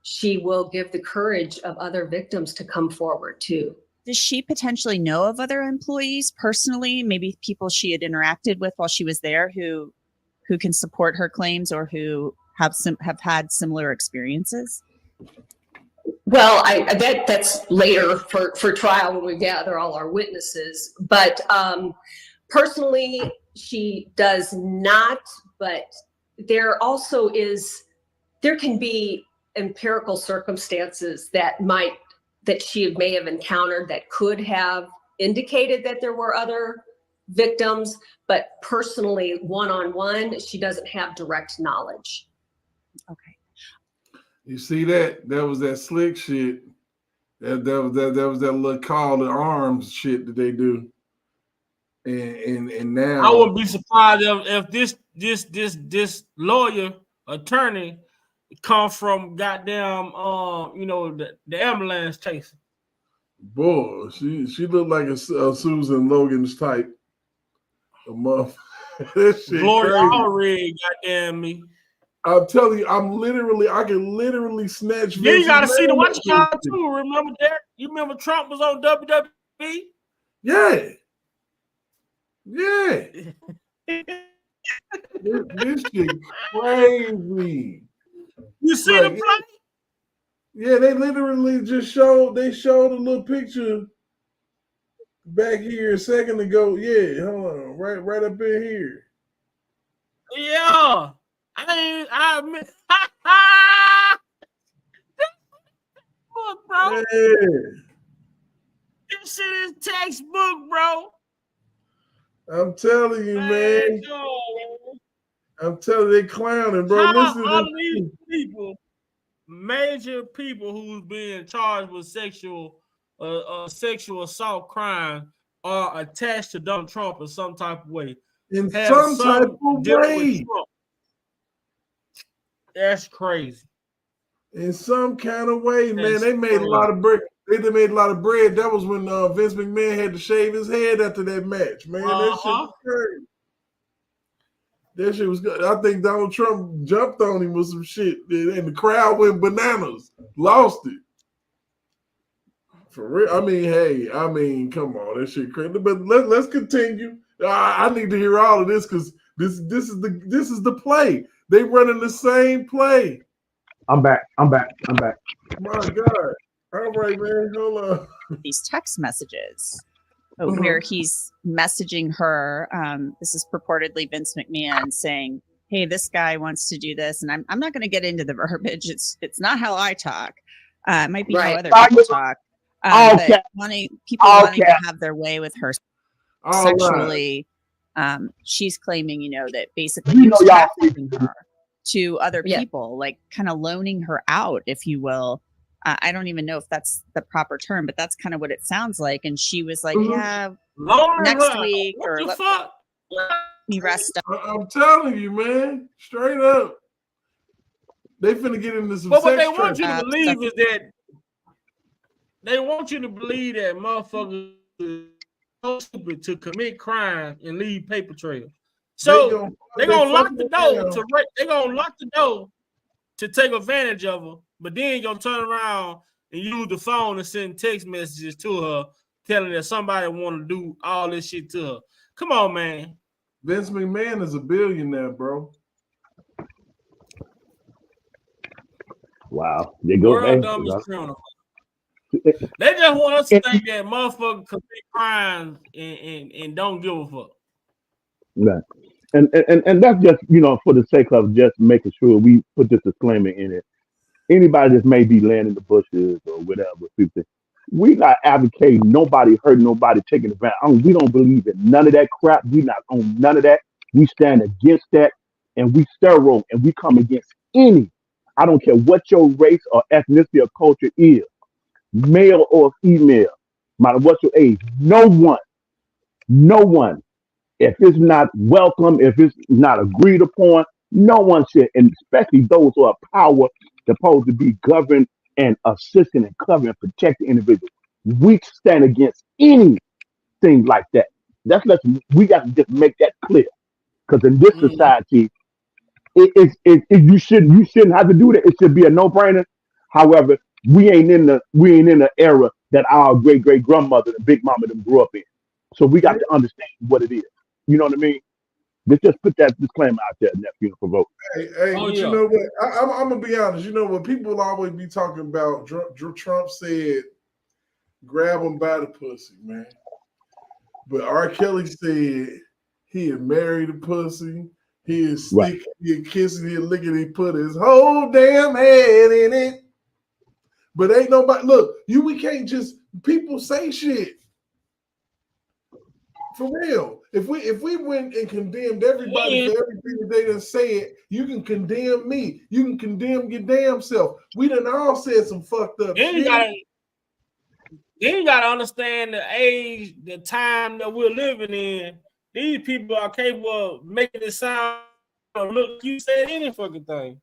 she will give the courage of other victims to come forward too. Does she potentially know of other employees personally, maybe people she had interacted with while she was there who can support her claims or who have had similar experiences? Well, I bet that's later for trial when we gather all our witnesses. But personally, she does not. But there can be empirical circumstances that she may have encountered that could have indicated that there were other victims. But personally, one-on-one, she doesn't have direct knowledge. Okay. You see that? That was that slick shit. That was that little call to arms shit that they do. And now I wouldn't be surprised if this lawyer attorney come from goddamn the ambulance chasing. Boy, she looked like a Susan Logan's type. A month. That shit Gloria crazy. already goddamn me. I'm telling you, I can literally snatch. Yeah, you gotta see the watch count too. Remember that? You remember Trump was on WWE? Yeah. Yeah. this shit crazy. You see Like, the play? Yeah, they literally just showed a little picture back here a second ago. Yeah, hold on, right up in here. Yeah. I mean, bro. Yeah. This shit is textbook, bro. I'm telling you, man. I'm telling you, they clowning, bro. How Listen to all this. these people, major people who's being charged with sexual assault crime, are attached to Donald Trump in some type of way? In Have some type of dealing with way. Trump. That's crazy. In some kind of way, man. That's They made crazy. a lot of bread. They made a lot of bread. That was when Vince McMahon had to shave his head after that match, man. That shit was crazy. That shit was good. I think Donald Trump jumped on him with some shit, and the crowd went bananas. Lost it. For real. I mean, come on, that shit crazy. But let's continue. I need to hear all of this because this is the play. They running the same play. I'm back. My God. All right, man. Hold on. These text messages where he's messaging her. This is purportedly Vince McMahon saying, "Hey, this guy wants to do this," and I'm not going to get into the verbiage. It's not how I talk. It might be how other people talk. But wanting to have their way with her sexually. She's claiming, that basically he was trafficking her to other people, like kind of loaning her out, if you will. I don't even know if that's the proper term, but that's kind of what it sounds like. And she was like, "Yeah, next week or let me rest up." I'm telling you, man, straight up, they finna get into some. But what they want you to believe is that motherfuckers are so stupid to commit crime and leave paper trail. So they're gonna lock the door they're gonna lock the door to take advantage of her, but then you're gonna turn around and use the phone and send text messages to her telling that somebody want to do all this shit to her. Come on, man. Vince McMahon is a billionaire, bro. Wow. They go World dumbest criminal. They just want us to think that motherfuckers commit crimes and don't give a fuck. Yeah. And that's just, for the sake of just making sure we put this disclaimer in it. Anybody that may be laying in the bushes or whatever, people, we not advocating nobody hurting nobody, taking advantage. We don't believe in none of that crap. We not on none of that. We stand against that, and we sterile, and we come against any. I don't care what your race or ethnicity or culture is, male or female, no matter what your age. No one. If it's not welcome, if it's not agreed upon, no one should, and especially those who are power, supposed to be governed and assisting and covering and protecting individuals. We stand against anything like that. We got to just make that clear, because in this society, you shouldn't have to do that. It should be a no-brainer. However, we ain't in the era that our great grandmother and big mama them grew up in. So we got to understand what it is. You know what I mean? Let's just put that disclaimer out there, nephew, provoke. But you know what? I'm gonna be honest. You know what? People always be talking about. Trump said, "Grab him by the pussy, man." But R. Kelly said he had married the pussy. He is sticking, he had kissing, he had licking, he put his whole damn head in it. But ain't nobody look. We can't just people say shit. For real, if we went and condemned everybody for everything that they done said, you can condemn me. You can condemn your damn self. We done all said some fucked up shit. Then you gotta understand the age, the time that we're living in. These people are capable of making it sound look. You said any fucking thing.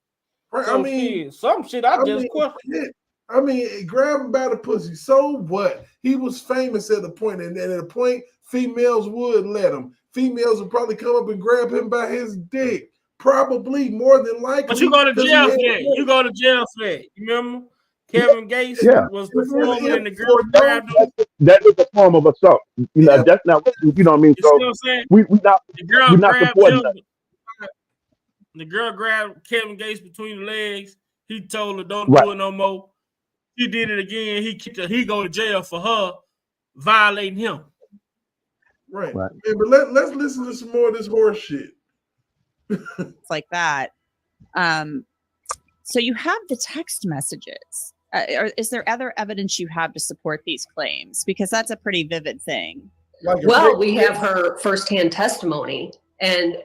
So, some shit I just question. I mean, grab him by the pussy. So what? He was famous at a point, and at a point, females would let him. Females would probably come up and grab him by his dick. Probably, more than likely. But you go to jail for that. You go to jail for that. You remember? Kevin Gates was performing and the girl grabbed him. That is a form of assault. You know, that's not, you know what I mean? You So see what I'm saying? we're not supporting that. The girl grabbed Kevin Gates between the legs. He told her, "Don't Right. do it no more." He did it again. He kicked her. He go to jail for her violating him. Right. Yeah, but let's listen to some more of this horse shit. It's like that. So you have the text messages. Is there other evidence you have to support these claims? Because that's a pretty vivid thing. Well, we have her firsthand testimony, and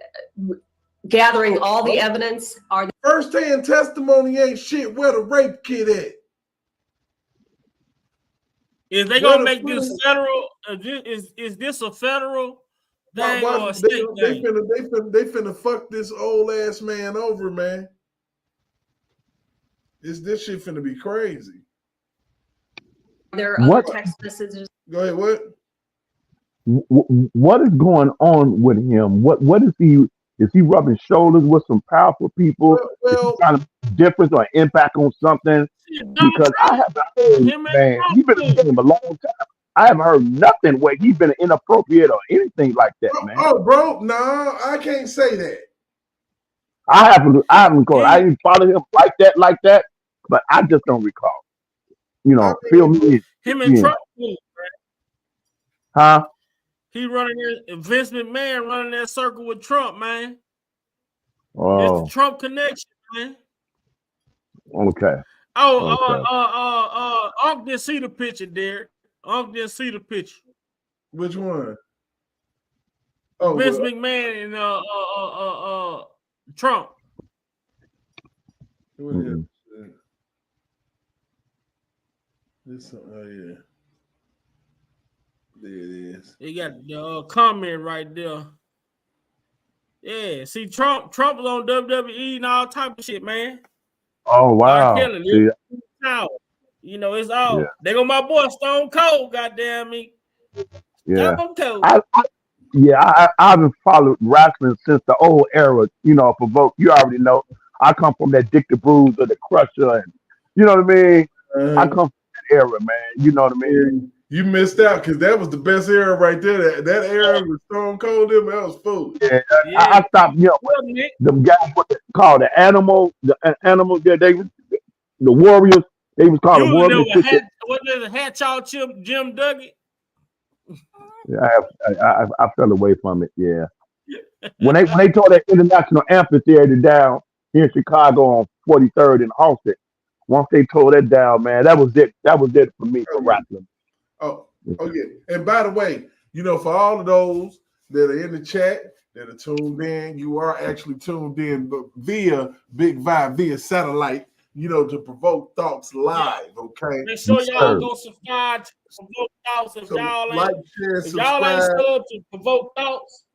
gathering all the evidence are the firsthand testimony ain't shit. Where the rape kid at? Is they gonna make this federal? Is this a federal thing or a state thing? They finna fuck this old ass man over, man. This shit finna be crazy. There are other text messages. Go ahead. What? What is going on with him? What is he? Is he rubbing shoulders with some powerful people? Is he trying to make a difference or impact on something? Because I haven't heard, man, he's been in the game a long time. I haven't heard nothing where he's been inappropriate or anything like that, man. Oh, bro, no, I can't say that. I haven't called. I didn't follow him like that, but I just don't recall. You know, feel me? Him and Trump, huh? He running there. Vince McMahon running that circle with Trump, man. Oh, it's the Trump connection, man. Okay. Unc didn't see the picture, Derek. Unc didn't see the picture. Which one? Oh, Vince McMahon and Trump. Mm-hmm. This, oh yeah. There it is. They got the comment right there. Yeah, see, Trump was on WWE and all type of shit, man. Oh wow! You know, it's all. Yeah. They go my boy Stone Cold. Goddamn me. Yeah. Stone Cold. I haven't followed wrestling since the old era. You know, Provoked. You already know. I come from that Dick the Bruiser, the Crusher, and you know what I mean. I come from that era, man. You know what I mean. You missed out because that was the best era right there. That era with Stone Cold, that was food. Yeah, I stopped. You know, them guys what they call the animal, the Warriors. They was called the Warriors. What does a hat y'all Jim Duggan? Yeah, I fell away from it. Yeah, when they tore that International Amphitheater down here in Chicago on 43rd and Halsted, once they tore that down, man, that was it. That was it for me for wrestling. Oh yeah. And by the way, you know, for all of those that are in the chat that are tuned in, you are actually tuned in via Big Vibe, via satellite, you know, to Provoke Thoughts Live. Okay. Make sure y'all go subscribe to Provoke Thoughts. If y'all ain't, y'all ain't sub to Provoke Thoughts.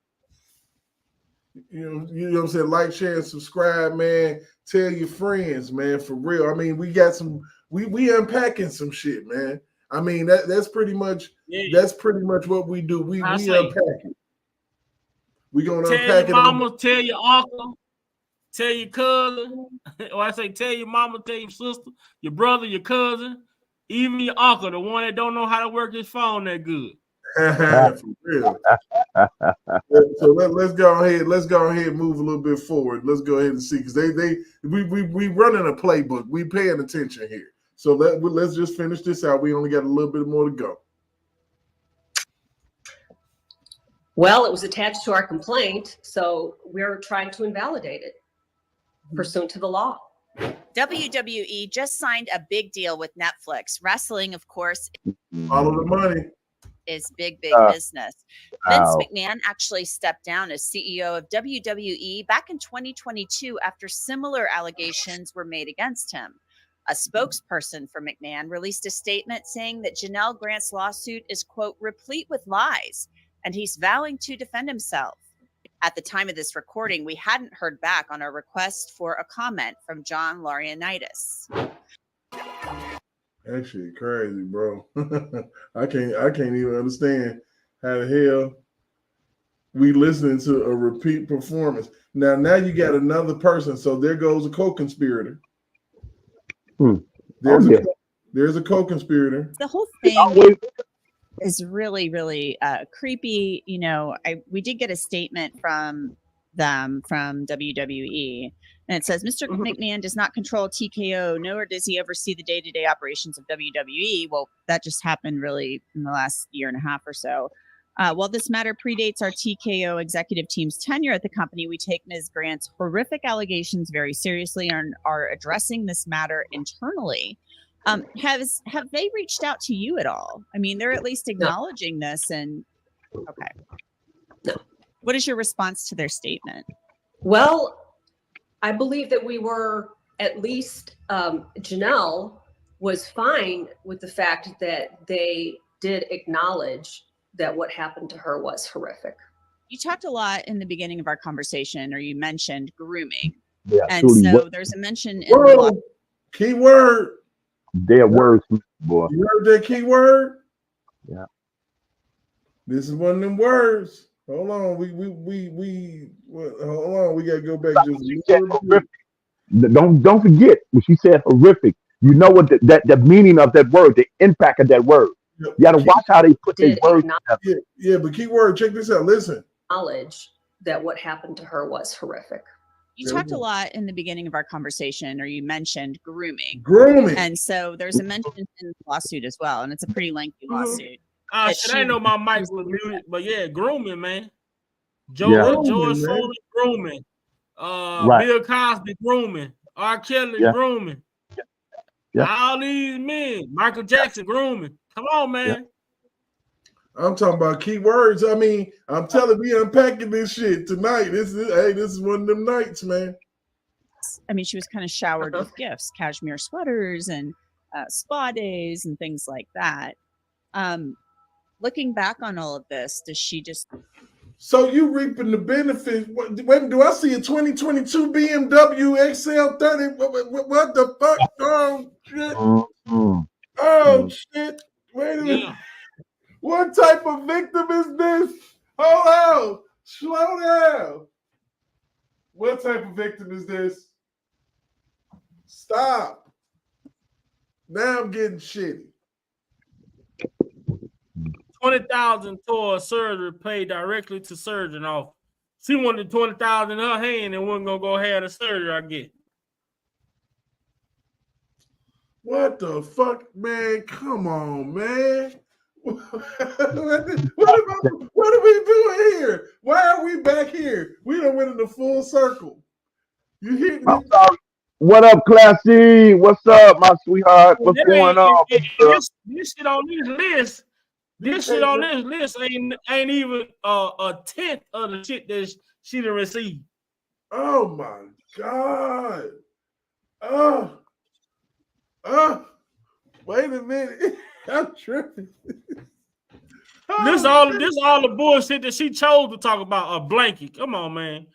You know what I'm saying? Like, share, and subscribe, man. Tell your friends, man, for real. I mean, we got some, we unpacking some shit, man. I mean, that's pretty much what we do. We unpack it. We gonna unpack it. Tell your mama, tell your uncle, tell your cousin, or I say tell your mama, tell your sister, your brother, your cousin, even your uncle, the one that don't know how to work his phone that good. For real. So let's go ahead. Let's go ahead and move a little bit forward. Let's go ahead and see, because we running a playbook. We paying attention here. So let's just finish this out. We only got a little bit more to go. Well, it was attached to our complaint, so we're trying to invalidate it pursuant to the law. WWE just signed a big deal with Netflix. Wrestling, of course, all of the money is big business. Vince McMahon actually stepped down as CEO of WWE back in 2022 after similar allegations were made against him. A spokesperson for McMahon released a statement saying that Janelle Grant's lawsuit is, quote, replete with lies, and he's vowing to defend himself. At the time of this recording, we hadn't heard back on our request for a comment from John Laurinaitis. Actually, crazy, bro. I can't even understand how the hell we listening to a repeat performance. Now you got another person, so there goes a co-conspirator. There's a There's a co-conspirator. The whole thing is really, really creepy. You know, we did get a statement from them from WWE, and it says Mr. McMahon does not control TKO, nor does he oversee the day-to-day operations of WWE. Well, that just happened really in the last year and a half or so. While this matter predates our TKO executive team's tenure at the company, we take Ms. Grant's horrific allegations very seriously and are addressing this matter internally. Have they reached out to you at all? I mean, they're at least acknowledging this. And okay, no. What is your response to their statement? Well, I believe that we were at least Janelle was fine with the fact that they did acknowledge that what happened to her was horrific. You talked a lot in the beginning of our conversation, or you mentioned grooming. Yeah, and so there's a mention in the keyword. Their words, boy. You heard that keyword? Yeah. This is one of them words. Hold on, hold on. We gotta go back just a little bit. Don't forget when she said horrific. You know what the meaning of that word, the impact of that word. You gotta watch how they put these words together. Yeah, but keyword, check this out. Listen. Knowledge that what happened to her was horrific. You talked a lot in the beginning of our conversation, or you mentioned grooming. And so there's a mention in the lawsuit as well, and it's a pretty lengthy lawsuit. I didn't know my mic was muted, but yeah, grooming, man. Grooming, George man. Foreman grooming. Right. Bill Cosby grooming. R. Kelly grooming. All these men. Michael Jackson grooming. Come on, man. I'm talking about keywords. I mean, I'm telling you, unpacking this shit tonight. This is one of them nights, man. I mean, she was kind of showered with gifts, cashmere sweaters and spa days and things like that. Looking back on all of this, does she just... So you reaping the benefits. When do I see a 2022 BMW XL30? What the fuck? Oh, shit. Oh, shit. Wait a minute. What type of victim is this? Hold on. Slow down. What type of victim is this? Stop. Now I'm getting shitty. 20,000 towards surgery paid directly to surgeon off. She wanted 20,000 in her hand and wasn't gonna go have the surgery. I get. What the fuck, man? Come on, man. What are we doing here? Why are we back here? We done went in the full circle. You hit me? I'm sorry. What up, Classy? What's up, my sweetheart? What's going on? This shit on this list. This shit on this list ain't even a tenth of the shit that she done received. Oh my God. Wait a minute. I'm tripping. This all the bullshit that she chose to talk about. A blanket. Come on, man.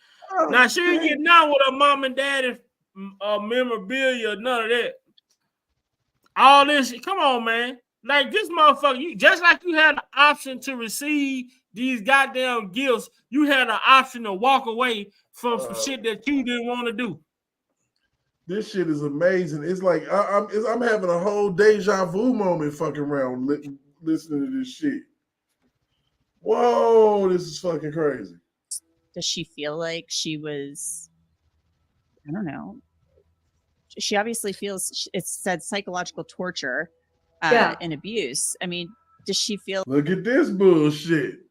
Now she ain't getting down with her mom and daddy memorabilia, none of that. All this, come on, man. Like this motherfucker, you just like you had the option to receive these goddamn gifts, you had an option to walk away from some shit that you didn't want to do. This shit is amazing. It's like I'm having a whole deja vu moment fucking around listening to this shit. Whoa, this is fucking crazy. Does she feel like she was, I don't know. She obviously feels, it said psychological torture and abuse. I mean, does she feel? Look at this bullshit.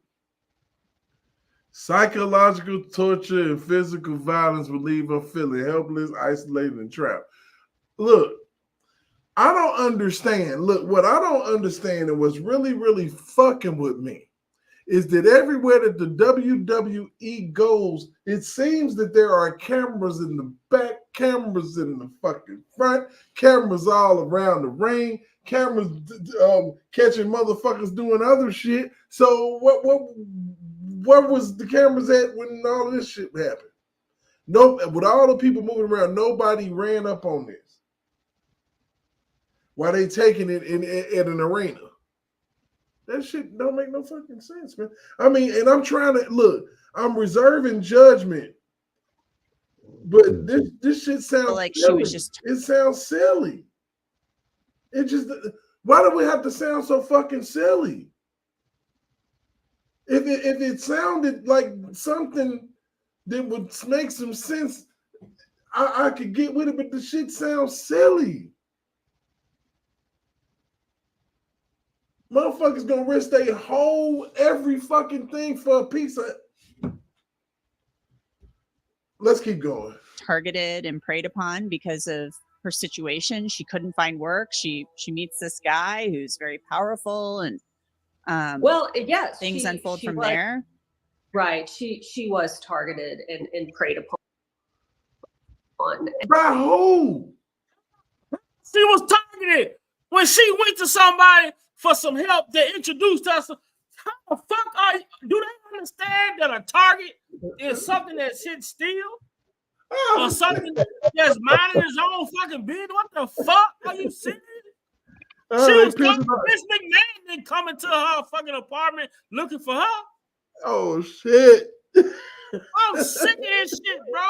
Psychological torture and physical violence will leave her feeling helpless, isolated, and trapped. Look, I don't understand. Look, what I don't understand and what's really, really fucking with me is that everywhere that the WWE goes, it seems that there are cameras in the back, cameras in the fucking front, cameras all around the ring, cameras catching motherfuckers doing other shit. So where was the cameras at when all of this shit happened? No, with all the people moving around, nobody ran up on this. Why they taking it at an arena? That shit don't make no fucking sense, man. I mean, and I'm trying to look. I'm reserving judgment, but this shit sounds like silly. She was just. It sounds silly. It just, why do we have to sound so fucking silly? If it sounded like something that would make some sense, I could get with it, but the shit sounds silly. Motherfuckers gonna risk their whole every fucking thing for a piece of. Let's keep going. Targeted and preyed upon because of her situation. She couldn't find work. She meets this guy who's very powerful, and well, yes, things unfold from was, there. Right. She was targeted and preyed upon. By who? She was targeted when she went to somebody for some help. They introduced us. How the fuck are you? Do they understand that a target is something that sits still? Or something that's minding his own fucking business? What the fuck? Are you serious? She was coming. Miss McMahon didn't come into her fucking apartment looking for her. Oh shit! I'm sick of this shit, bro.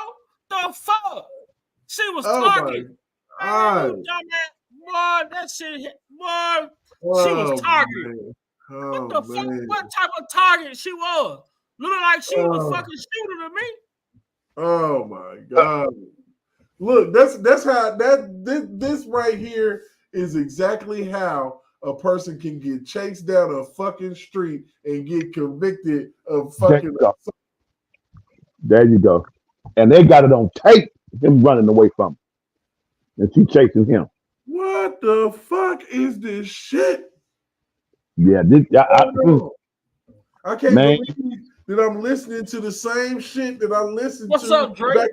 The fuck? She was targeted. Man, you dumbass. Boy, that shit, boy. She was targeted. What the fuck? What type of target she was? Looking like she was a fucking shooter to me. Oh my god! Look, that's how this right here is exactly how a person can get chased down a fucking street and get convicted of fucking. There you go. And they got it on tape, him running away from him. And she chasing him. What the fuck is this shit? Yeah, I can't believe that I'm listening to the same shit that I listened to back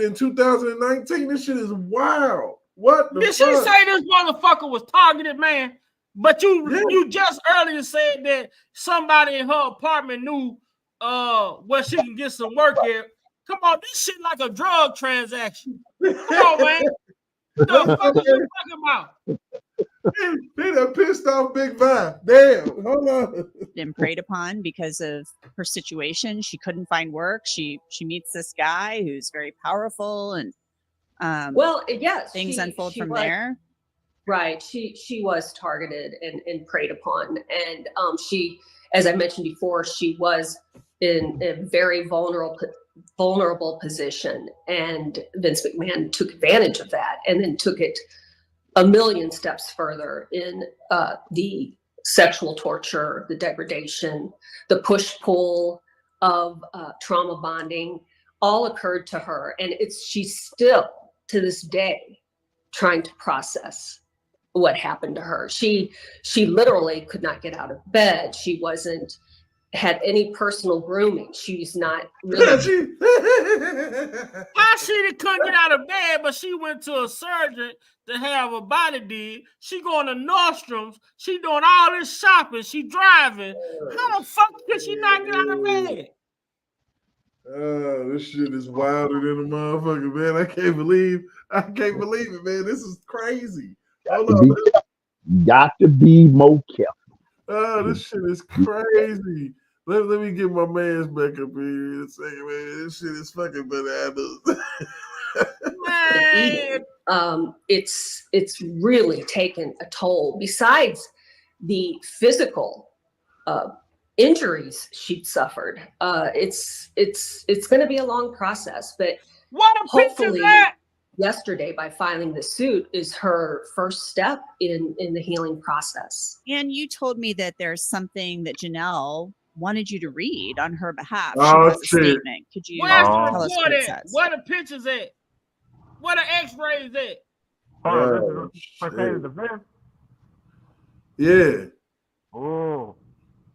in 2019. This shit is wild. What the fuck? Did she say this motherfucker was targeted, man? But you just earlier said that somebody in her apartment knew where she can get some work at. Come on, this shit like a drug transaction. Come on, man. What the fuck are you talking about? They done pissed off Big Vibe. Damn, hold on. And preyed upon because of her situation. She couldn't find work. She meets this guy who's very powerful, and well, yes, things unfold from was, there. Right. She was targeted and preyed upon, and she, as I mentioned before, she was in a very vulnerable position, and Vince McMahon took advantage of that and then took it a million steps further in the sexual torture, the degradation, the push-pull of trauma bonding, all occurred to her. And she's still, to this day, trying to process what happened to her. She literally could not get out of bed. She had any personal grooming. She's not really. How she couldn't get out of bed, but she went to a surgeon to have her body did. She going to Nordstrom's. She doing all this shopping. She driving. How the fuck could she not get out of bed? This shit is wilder than a motherfucker, man. I can't believe it, man. This is crazy. Hold on. Got to be more careful. This shit is crazy. Let me get my man's back up here in a second, man. This shit is fucking bananas. Man, it's really taken a toll. Besides the physical injuries she'd suffered, it's going to be a long process. But what a hopefully, yesterday, by filing the suit, is her first step in the healing process. And you told me that there's something that Janelle wanted you to read on her behalf. She Oh, has a shit. statement. Could you Where's tell the us what it report at? says? Where the pictures at? Where the x-rays at? Oh, this is pertaining to Vince? Yeah. Oh.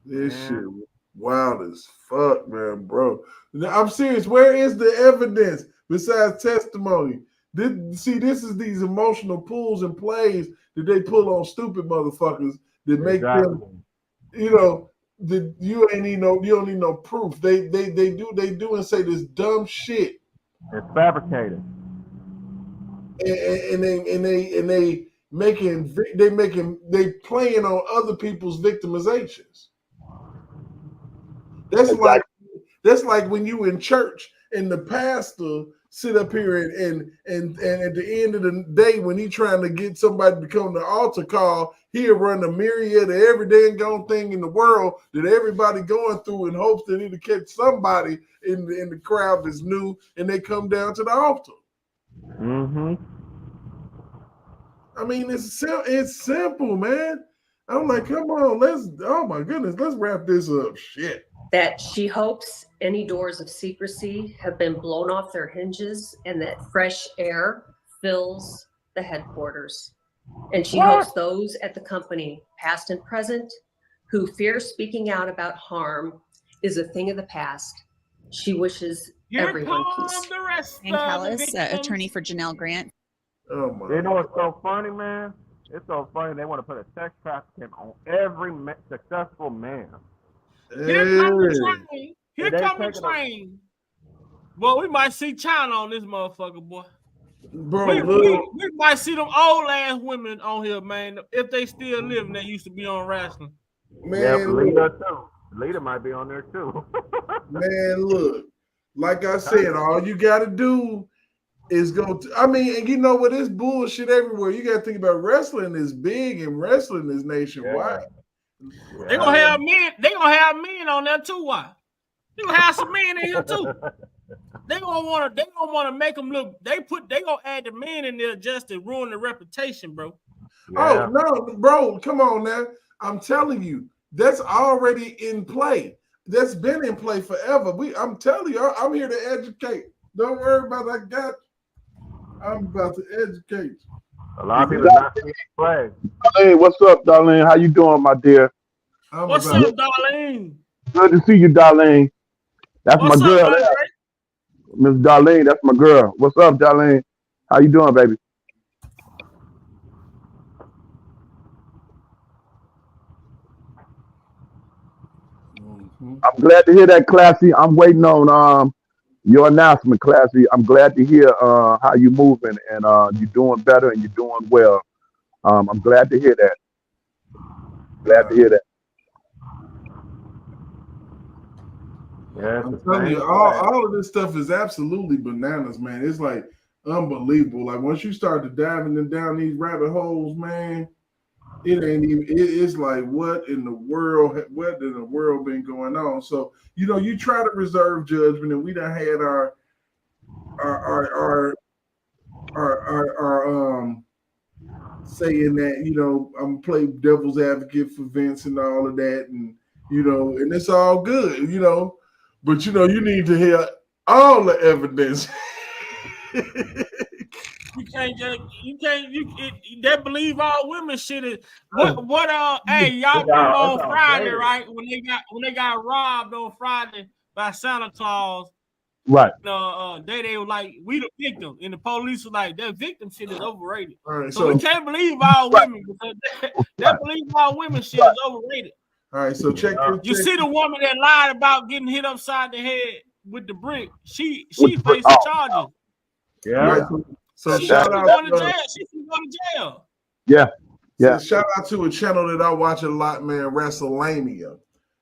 This shit wild as fuck, man, bro. I'm serious. Where is the evidence besides testimony? This is these emotional pulls and plays that they pull on stupid motherfuckers that make them, that you don't need no proof. They do and say this dumb shit. It's fabricated. And they playing on other people's victimizations. That's like when you in church and the pastor sit up here and at the end of the day, when he trying to get somebody to come to the altar call, he'll run a myriad of every dang thing in the world that everybody going through in hopes that he'll catch somebody in the crowd that's new and they come down to the altar. Mm-hmm. I mean, it's simple, man. I'm like, come on, oh my goodness, let's wrap this up. Shit. That she hopes any doors of secrecy have been blown off their hinges and that fresh air fills the headquarters. And she hopes those at the company, past and present, who fear speaking out about harm is a thing of the past. She wishes everyone peace. And Callis, attorney for Janelle Grant. Oh my! You know what's so funny, man? It's so funny they want to put a sex trafficking on every successful man. Here comes the train. Here comes the train. Well, we might see China on this motherfucker, boy. Bro, we might see them old ass women on here, man. If they still living, they used to be on wrestling. Man, yeah, Lita too. Lita might be on there too. Man, look, like I said, all you got to do is go. I mean, and you know what? It's bullshit everywhere. You got to think about wrestling is big and wrestling is nationwide. Yeah. They gonna have men. They gonna have men on there too. Why? They gonna have some men in here too. They gonna wanna make them look. They gonna add the men in there just to ruin the reputation, bro. Yeah. Oh no, bro, come on now. I'm telling you, that's already in play. That's been in play forever. I'm telling you, I'm here to educate. Don't worry about that. I'm about to educate you. A lot of people not seeing play. Hey, what's up, Darlene? How you doing, my dear? What's up, Darlene? Good to see you, Darlene. That's my girl. Miss Darlene, that's my girl. What's up, Darlene? How you doing, baby? I'm glad to hear that, Classy. I'm waiting on your announcement, Classy. I'm glad to hear how you moving and you're doing better and you're doing well. I'm glad to hear that. Glad to hear that. Yeah, I'm telling you, all of this stuff is absolutely bananas, man. It's like unbelievable. Like once you start to diving down these rabbit holes, man, it ain't even. It's like what in the world been going on? So you try to reserve judgment, and we done had our saying that I'm play devil's advocate for Vince and all of that, and and it's all good, but you need to hear all the evidence. They believe all women shit is hey, y'all remember on Friday, right? When they got robbed on Friday by Santa Claus. Right. They were like, we the victim, and the police was like, that victim shit is overrated. Right, so we can't believe all women because that believe all women shit is overrated. All right, so check. You see the woman that lied about getting hit upside the head with the brick. She facing charges. Yeah. Right, so shout out going to jail. She's going to jail. Yeah. Yeah. So shout out to a channel that I watch a lot, man, WrestleMania.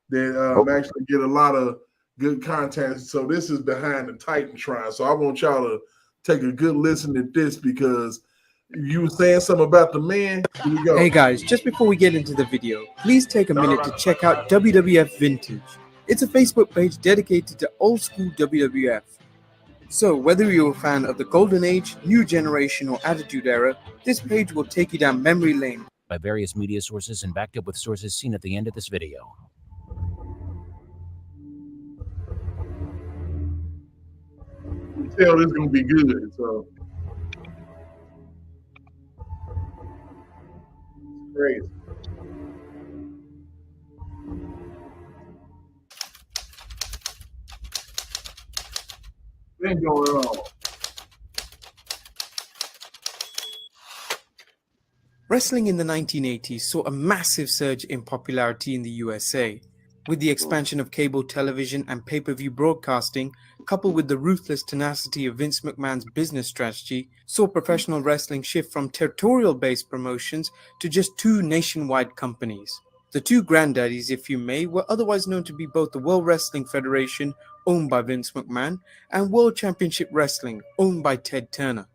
That actually get a lot of good content. So this is behind the Titantron. So I want y'all to take a good listen to this because you were saying something about the man. Here we go. Hey guys, just before we get into the video, please take a minute to check out WWF Vintage. It's a Facebook page dedicated to old school WWF. So whether you're a fan of the Golden Age, New Generation, or Attitude Era, this page will take you down memory lane. By various media sources and backed up with sources seen at the end of this video. You can tell this is going to be good, so. It's crazy. What's going on? Wrestling in the 1980s saw a massive surge in popularity in the USA. With the expansion of cable television and pay-per-view broadcasting, coupled with the ruthless tenacity of Vince McMahon's business strategy, saw professional wrestling shift from territorial-based promotions to just two nationwide companies. The two granddaddies, if you may, were otherwise known to be both the World Wrestling Federation, owned by Vince McMahon, and World Championship Wrestling, owned by Ted Turner.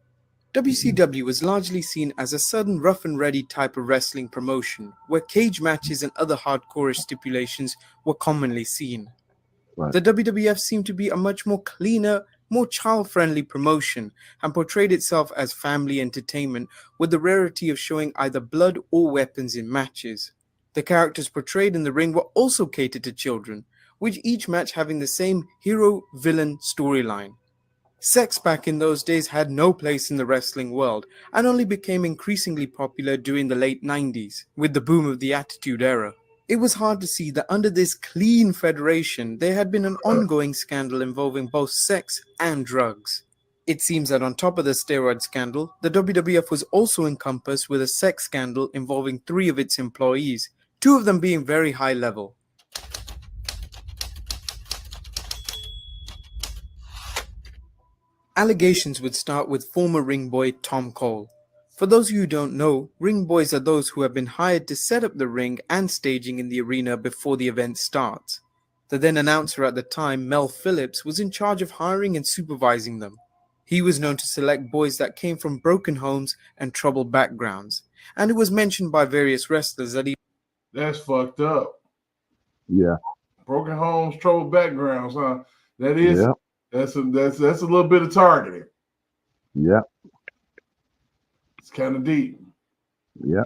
WCW was largely seen as a sudden rough and ready type of wrestling promotion, where cage matches and other hardcore stipulations were commonly seen. Right. The WWF seemed to be a much more cleaner, more child-friendly promotion and portrayed itself as family entertainment with the rarity of showing either blood or weapons in matches. The characters portrayed in the ring were also catered to children, with each match having the same hero-villain storyline. Sex back in those days had no place in the wrestling world and only became increasingly popular during the late 90s, with the boom of the Attitude Era. It was hard to see that under this clean federation, there had been an ongoing scandal involving both sex and drugs. It seems that on top of the steroid scandal, the WWF was also encompassed with a sex scandal involving 3 of its employees, 2 of them being very high level. Allegations would start with former ring boy Tom Cole. For those of you who don't know, ring boys are those who have been hired to set up the ring and staging in the arena before the event starts. The then announcer at the time, Mel Phillips, was in charge of hiring and supervising them. He was known to select boys that came from broken homes and troubled backgrounds, and it was mentioned by various wrestlers that he... That's fucked up. Yeah. Broken homes, troubled backgrounds, huh? That is... Yeah. That's a little bit of targeting. Yeah. It's kind of deep. Yeah.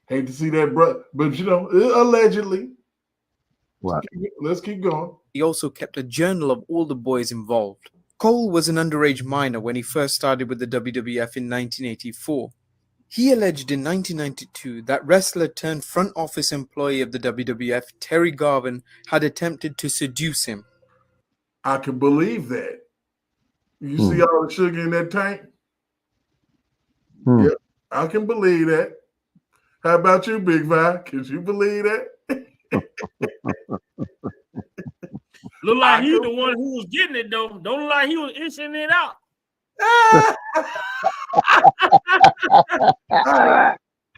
Hate to see that, but you know, allegedly. Right. Let's keep going. He also kept a journal of all the boys involved. Cole was an underage minor when he first started with the WWF in 1984. He alleged in 1992 that wrestler turned front office employee of the WWF, Terry Garvin, had attempted to seduce him. I can believe that. You see all the sugar in that tank? Yep, I can believe that. How about you, Big Vi? Can you believe that? Look like he the one who was getting it though. Don't look like he was itching it out.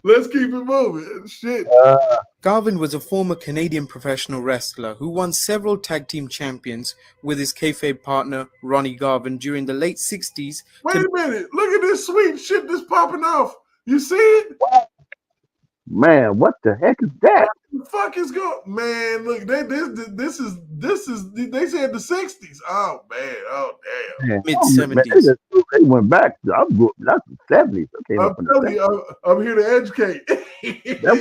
Let's keep it moving. Shit. Garvin was a former Canadian professional wrestler who won several tag team champions with his kayfabe partner Ronnie Garvin during the late 60s. Wait a minute. Look at this sweet shit that's popping off. You see it? Man, what the heck is that? What the fuck is going? Man, look, this is they said the 60s. Oh man, oh damn. Mid-70s. They went back. That's the 70s. I'm telling you, I'm here to educate. That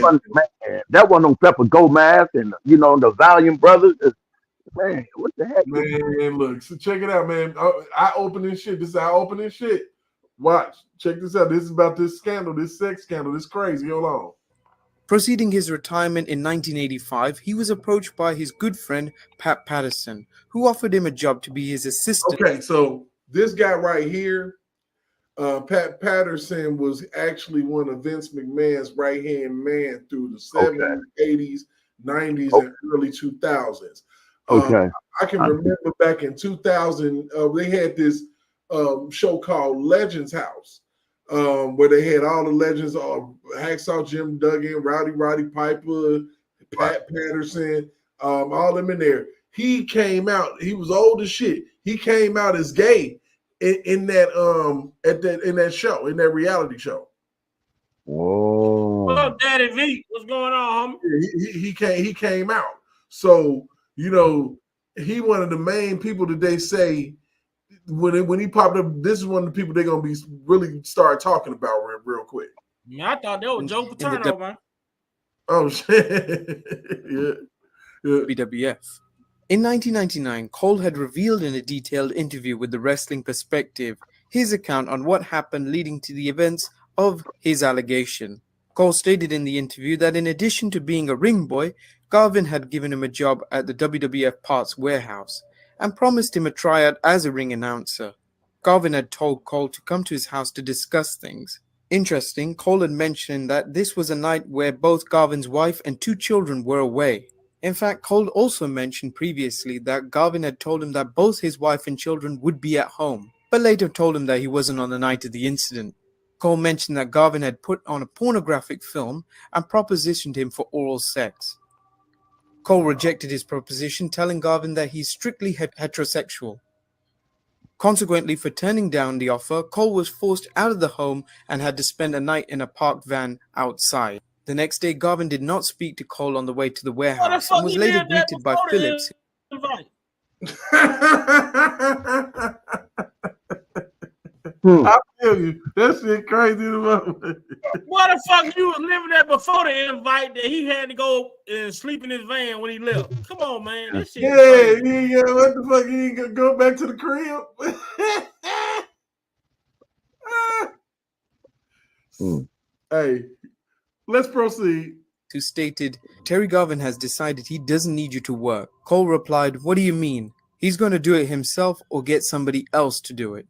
wasn't on Pepper Gomez and the Valiant Brothers. Man, what the heck? Man, look, so check it out, man. Eye-opening shit. This is eye-opening shit. Watch. Check this out. This is about this scandal, this sex scandal. This crazy. Hold on. Preceding his retirement in 1985, he was approached by his good friend Pat Patterson, who offered him a job to be his assistant. Okay, so this guy right here, Pat Patterson, was actually one of Vince McMahon's right-hand man through the 70s, 80s, 90s, and early 2000s. Okay. I can remember back in 2000, they had this show called Legends House, where they had all the legends, Hacksaw Jim Duggan, Roddy Piper, Pat Patterson, all them in there. He came out, he was old as shit. He came out as gay in that show, in that reality show. Whoa. What's up, Daddy V? What's going on, homie? He came out. So, he one of the main people that they say when he popped up, this is one of the people they're gonna be really start talking about real quick. Yeah, I thought that was Joe Paterno, man. Oh shit. Yeah. WWF. In 1999, Cole had revealed in a detailed interview with the Wrestling Perspective his account on what happened leading to the events of his allegation. Cole stated in the interview that in addition to being a ring boy, Garvin had given him a job at the WWF parts warehouse and promised him a tryout as a ring announcer. Garvin had told Cole to come to his house to discuss things. Interesting, Cole had mentioned that this was a night where both Garvin's wife and 2 children were away. In fact, Cole also mentioned previously that Garvin had told him that both his wife and children would be at home, but later told him that he wasn't on the night of the incident. Cole mentioned that Garvin had put on a pornographic film and propositioned him for oral sex. Cole rejected his proposition, telling Garvin that he's strictly heterosexual. Consequently, for turning down the offer, Cole was forced out of the home and had to spend a night in a parked van outside. The next day, Garvin did not speak to Cole on the way to the warehouse and was later greeted by Phillips. I feel you. That shit crazy. What the fuck you was living there before the invite that he had to go and sleep in his van when he left? Come on, man. This shit crazy. Yeah, what the fuck? He ain't gonna go back to the crib? Hey, let's proceed. Who stated, Terry Garvin has decided he doesn't need you to work. Cole replied, what do you mean? He's going to do it himself or get somebody else to do it.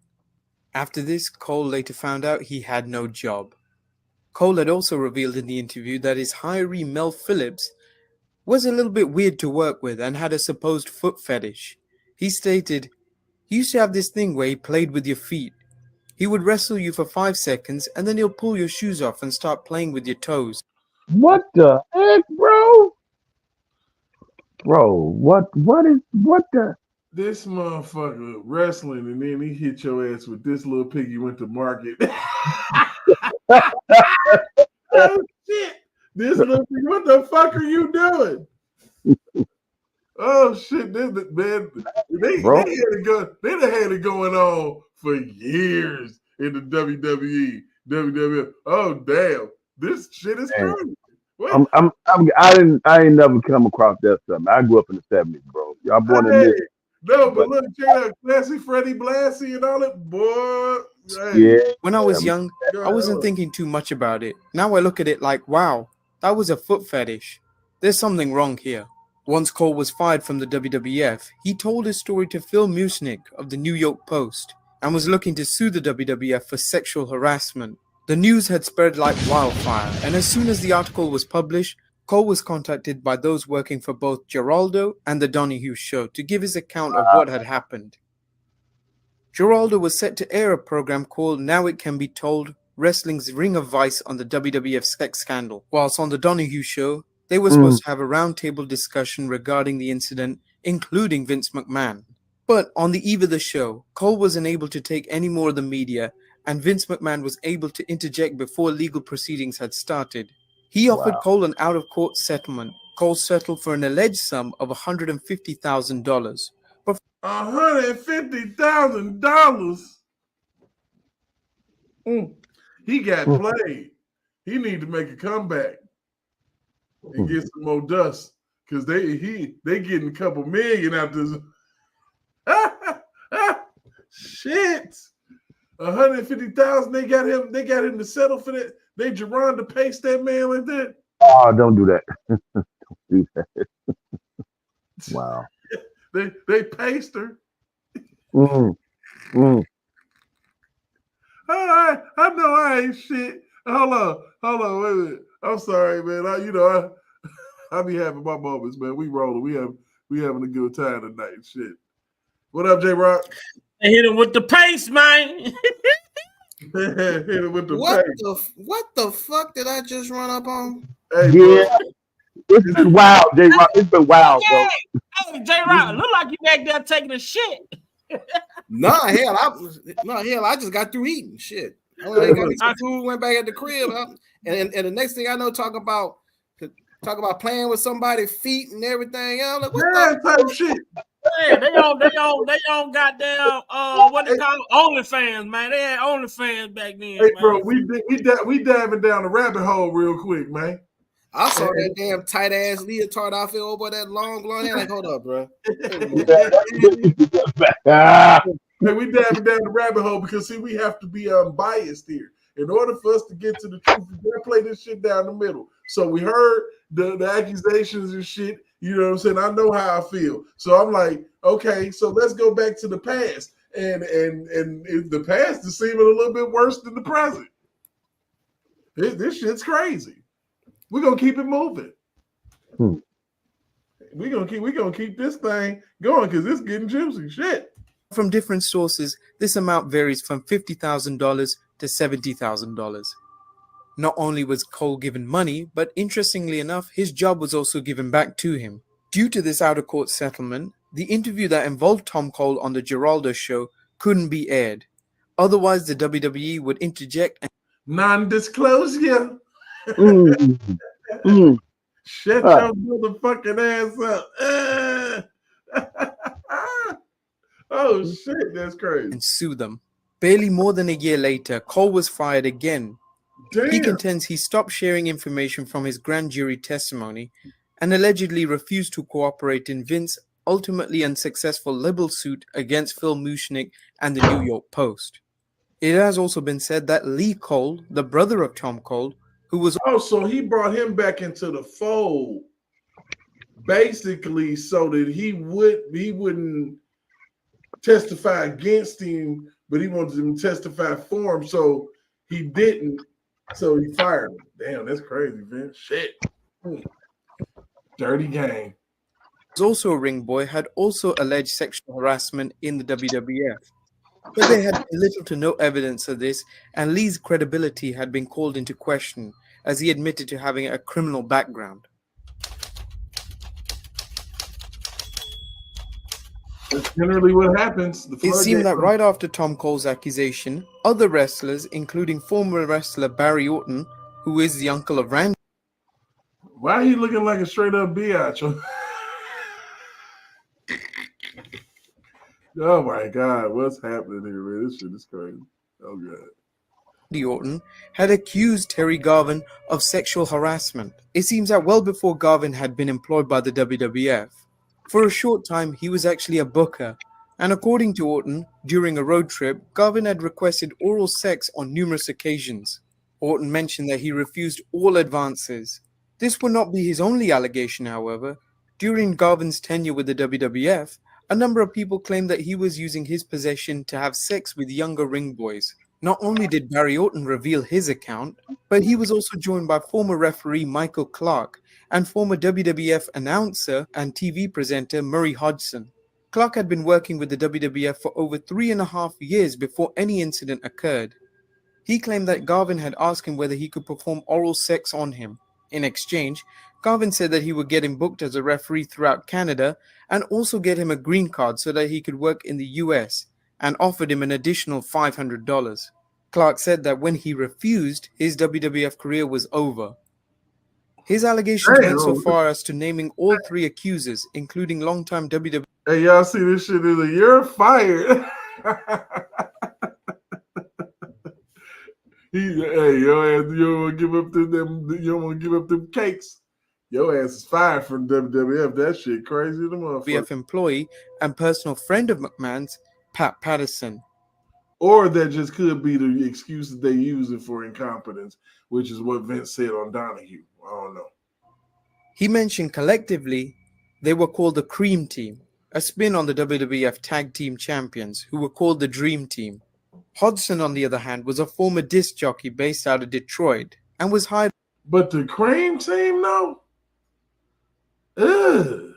After this, Cole later found out he had no job. Cole had also revealed in the interview that his hiree Mel Phillips was a little bit weird to work with and had a supposed foot fetish. He stated, he used to have this thing where he played with your feet. He would wrestle you for 5 seconds and then he'll pull your shoes off and start playing with your toes. What the heck, bro? Bro, what the? This motherfucker wrestling and then he hit your ass with this little piggy went to market. Oh shit! This little piggy, what the fuck are you doing? Oh shit! This man, they had it going on for years in the WWE, WWF. Oh damn! This shit is crazy. I ain't never come across that stuff. I grew up in the 70s, bro. Y'all born in this. No, but look, check out Classy Freddie Blassie and all that, boy. Hey. Yeah. When I was young, I wasn't thinking too much about it. Now I look at it like, wow, that was a foot fetish. There's something wrong here. Once Cole was fired from the WWF, he told his story to Phil Musnick of the New York Post and was looking to sue the WWF for sexual harassment. The news had spread like wildfire, and as soon as the article was published, Cole was contacted by those working for both Geraldo and The Donahue Show to give his account of what had happened. Geraldo was set to air a program called Now It Can Be Told, Wrestling's Ring of Vice on the WWF sex scandal, whilst on The Donahue Show, they were supposed to have a roundtable discussion regarding the incident, including Vince McMahon. But on the eve of the show, Cole was unable to take any more of the media, and Vince McMahon was able to interject before legal proceedings had started. He offered Cole an out-of-court settlement. Cole settled for an alleged sum of $150,000. $150,000. He got played. He need to make a comeback and get some more dust because they getting a couple million out this. Shit, $150,000. They got him to settle for that. They Jerron to paste that man like that. Oh, don't do that. Don't do that. Wow. They paste her. All right, I know I ain't shit. Hold on, wait a minute. I'm sorry, man. I be having my moments, man. We rolling. We having a good time tonight. Shit. What up, J Rock? They hit him with the pace, man. Hit him with the pace. What the fuck did I just run up on? Hey, yeah, it's been wild, J Rock. It's been wild, bro. Hey, J Rock, look like you back there taking a shit. I just got through eating shit. I got me some food, went back at the crib, and the next thing I know, talk about playing with somebody's feet and everything. I'm like, what the type shit? Hey, they on goddamn what they call OnlyFans, man. They had OnlyFans back then. Hey, man. bro, we diving down the rabbit hole real quick, man. I saw that damn tight ass leotard outfit over that long hair. Like, hold up, bro. Hey, we diving down the rabbit hole because see, we have to be biased here. In order for us to get to the truth, we gotta play this shit down the middle. So we heard the accusations and shit. You know what I'm saying? I know how I feel. So I'm like, okay, so let's go back to the past. And the past is seeming a little bit worse than the present. This shit's crazy. We're gonna keep it moving. We're gonna keep this thing going because it's getting juicy. Shit. From different sources, this amount varies from $50,000 to $70,000. Not only was Cole given money, but interestingly enough, his job was also given back to him. Due to this out-of-court settlement, the interview that involved Tom Cole on the Geraldo show couldn't be aired. Otherwise, the WWE would interject and non-disclosure. Shut Right. your motherfucking ass up. Oh shit, that's crazy. and sue them. Barely more than a year later, Cole was fired again. He Damn. contends he stopped sharing information from his grand jury testimony and allegedly refused to cooperate in Vince's ultimately unsuccessful libel suit against Phil Mushnick and the New York Post. It has also been said that Lee Cole, the brother of Tom Cole, who was so he brought him back into the fold, basically, so that he wouldn't testify against him, but he wanted him to testify for him, so he didn't. So he fired him. Damn, that's crazy, man. Shit. Dirty game. was also a ring boy, had also alleged sexual harassment in the WWF. But there had been little to no evidence of this, and Lee's credibility had been called into question, as he admitted to having a criminal background. That's generally what happens. It seemed that right after Tom Cole's accusation, other wrestlers, including former wrestler Barry Orton, who is the uncle of Randy. Why are you looking like a straight up biatch? Oh my God, what's happening here, man? This shit is crazy. Oh God. Randy Orton had accused Terry Garvin of sexual harassment. It seems that well before Garvin had been employed by the WWF. For a short time, he was actually a booker, and according to Orton, during a road trip, Garvin had requested oral sex on numerous occasions. Orton mentioned that he refused all advances. This would not be his only allegation, however. During Garvin's tenure with the WWF, a number of people claimed that he was using his possession to have sex with younger ring boys. Not only did Barry Orton reveal his account, but he was also joined by former referee Michael Clark and former WWF announcer and TV presenter Murray Hodgson. Clark had been working with the WWF for over 3.5 years before any incident occurred. He claimed that Garvin had asked him whether he could perform oral sex on him. In exchange, Garvin said that he would get him booked as a referee throughout Canada and also get him a green card so that he could work in the US, and offered him an additional $500. Clark said that when he refused, his WWF career was over. His allegations went so far as to naming all three accusers, including longtime WWF. Hey, y'all see this shit? You're fired. Hey, your ass, you don't want to give up them cakes. Your ass is fired from WWF. That shit crazy to motherfucker. WWF employee and personal friend of McMahon's, Pat Patterson. Or that just could be the excuses they using for incompetence, which is what Vince said on Donahue. I don't know. He mentioned collectively they were called the Cream Team, a spin on the WWF Tag Team Champions, who were called the Dream Team. Hodgson, on the other hand, was a former disc jockey based out of Detroit and was hired. But the Cream Team, though? Ugh.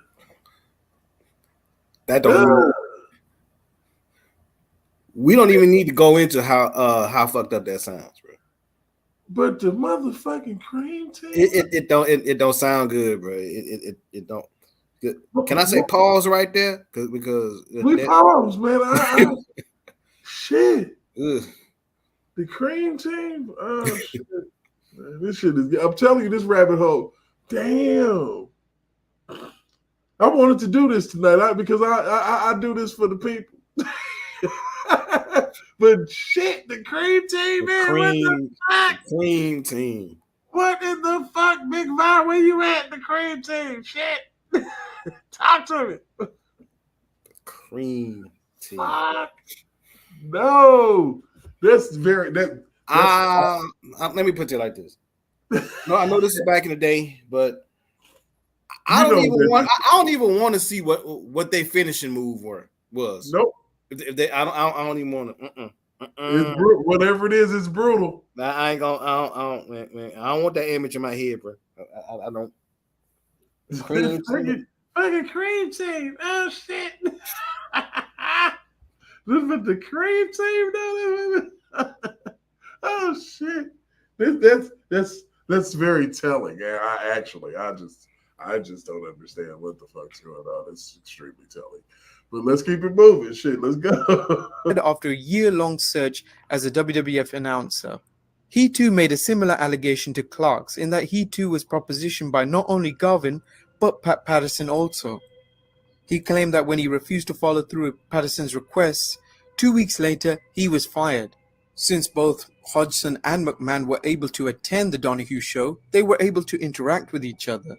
That don't. We don't even need to go into how fucked up that sounds, bro. But the motherfucking Cream Team. It don't sound good, bro. It don't. Good. Can I say pause right there? Because we pause, man. Shit. Ugh. The Cream Team. Oh shit. Man, this shit is. I'm telling you, this rabbit hole. Damn. I wanted to do this tonight because I do this for the people. But shit, the Cream Team, man. What the fuck? Cream Team. What in the fuck, Big Vi? Where you at? The Cream Team. Shit. Talk to me. Cream Team. Fuck. No. That's very let me put it like this. No, I know this is back in the day, but I don't even want to see what their finishing move was. Nope. I don't even want to. It's brutal. Whatever it is, it's brutal. I ain't gonna. I don't want that image in my head, bro. I don't. Cream Team. Fucking Cream Team. Oh shit. This is the Cream Team, though. Oh shit. That's very telling. I I just don't understand what the fuck's going on. It's extremely telling. But let's keep it moving. Shit, let's go. After a year-long search as a WWF announcer, he too made a similar allegation to Clark's in that he too was propositioned by not only Garvin, but Pat Patterson also. He claimed that when he refused to follow through with Patterson's requests, 2 weeks later he was fired. Since both Hodgson and McMahon were able to attend the Donahue show, they were able to interact with each other.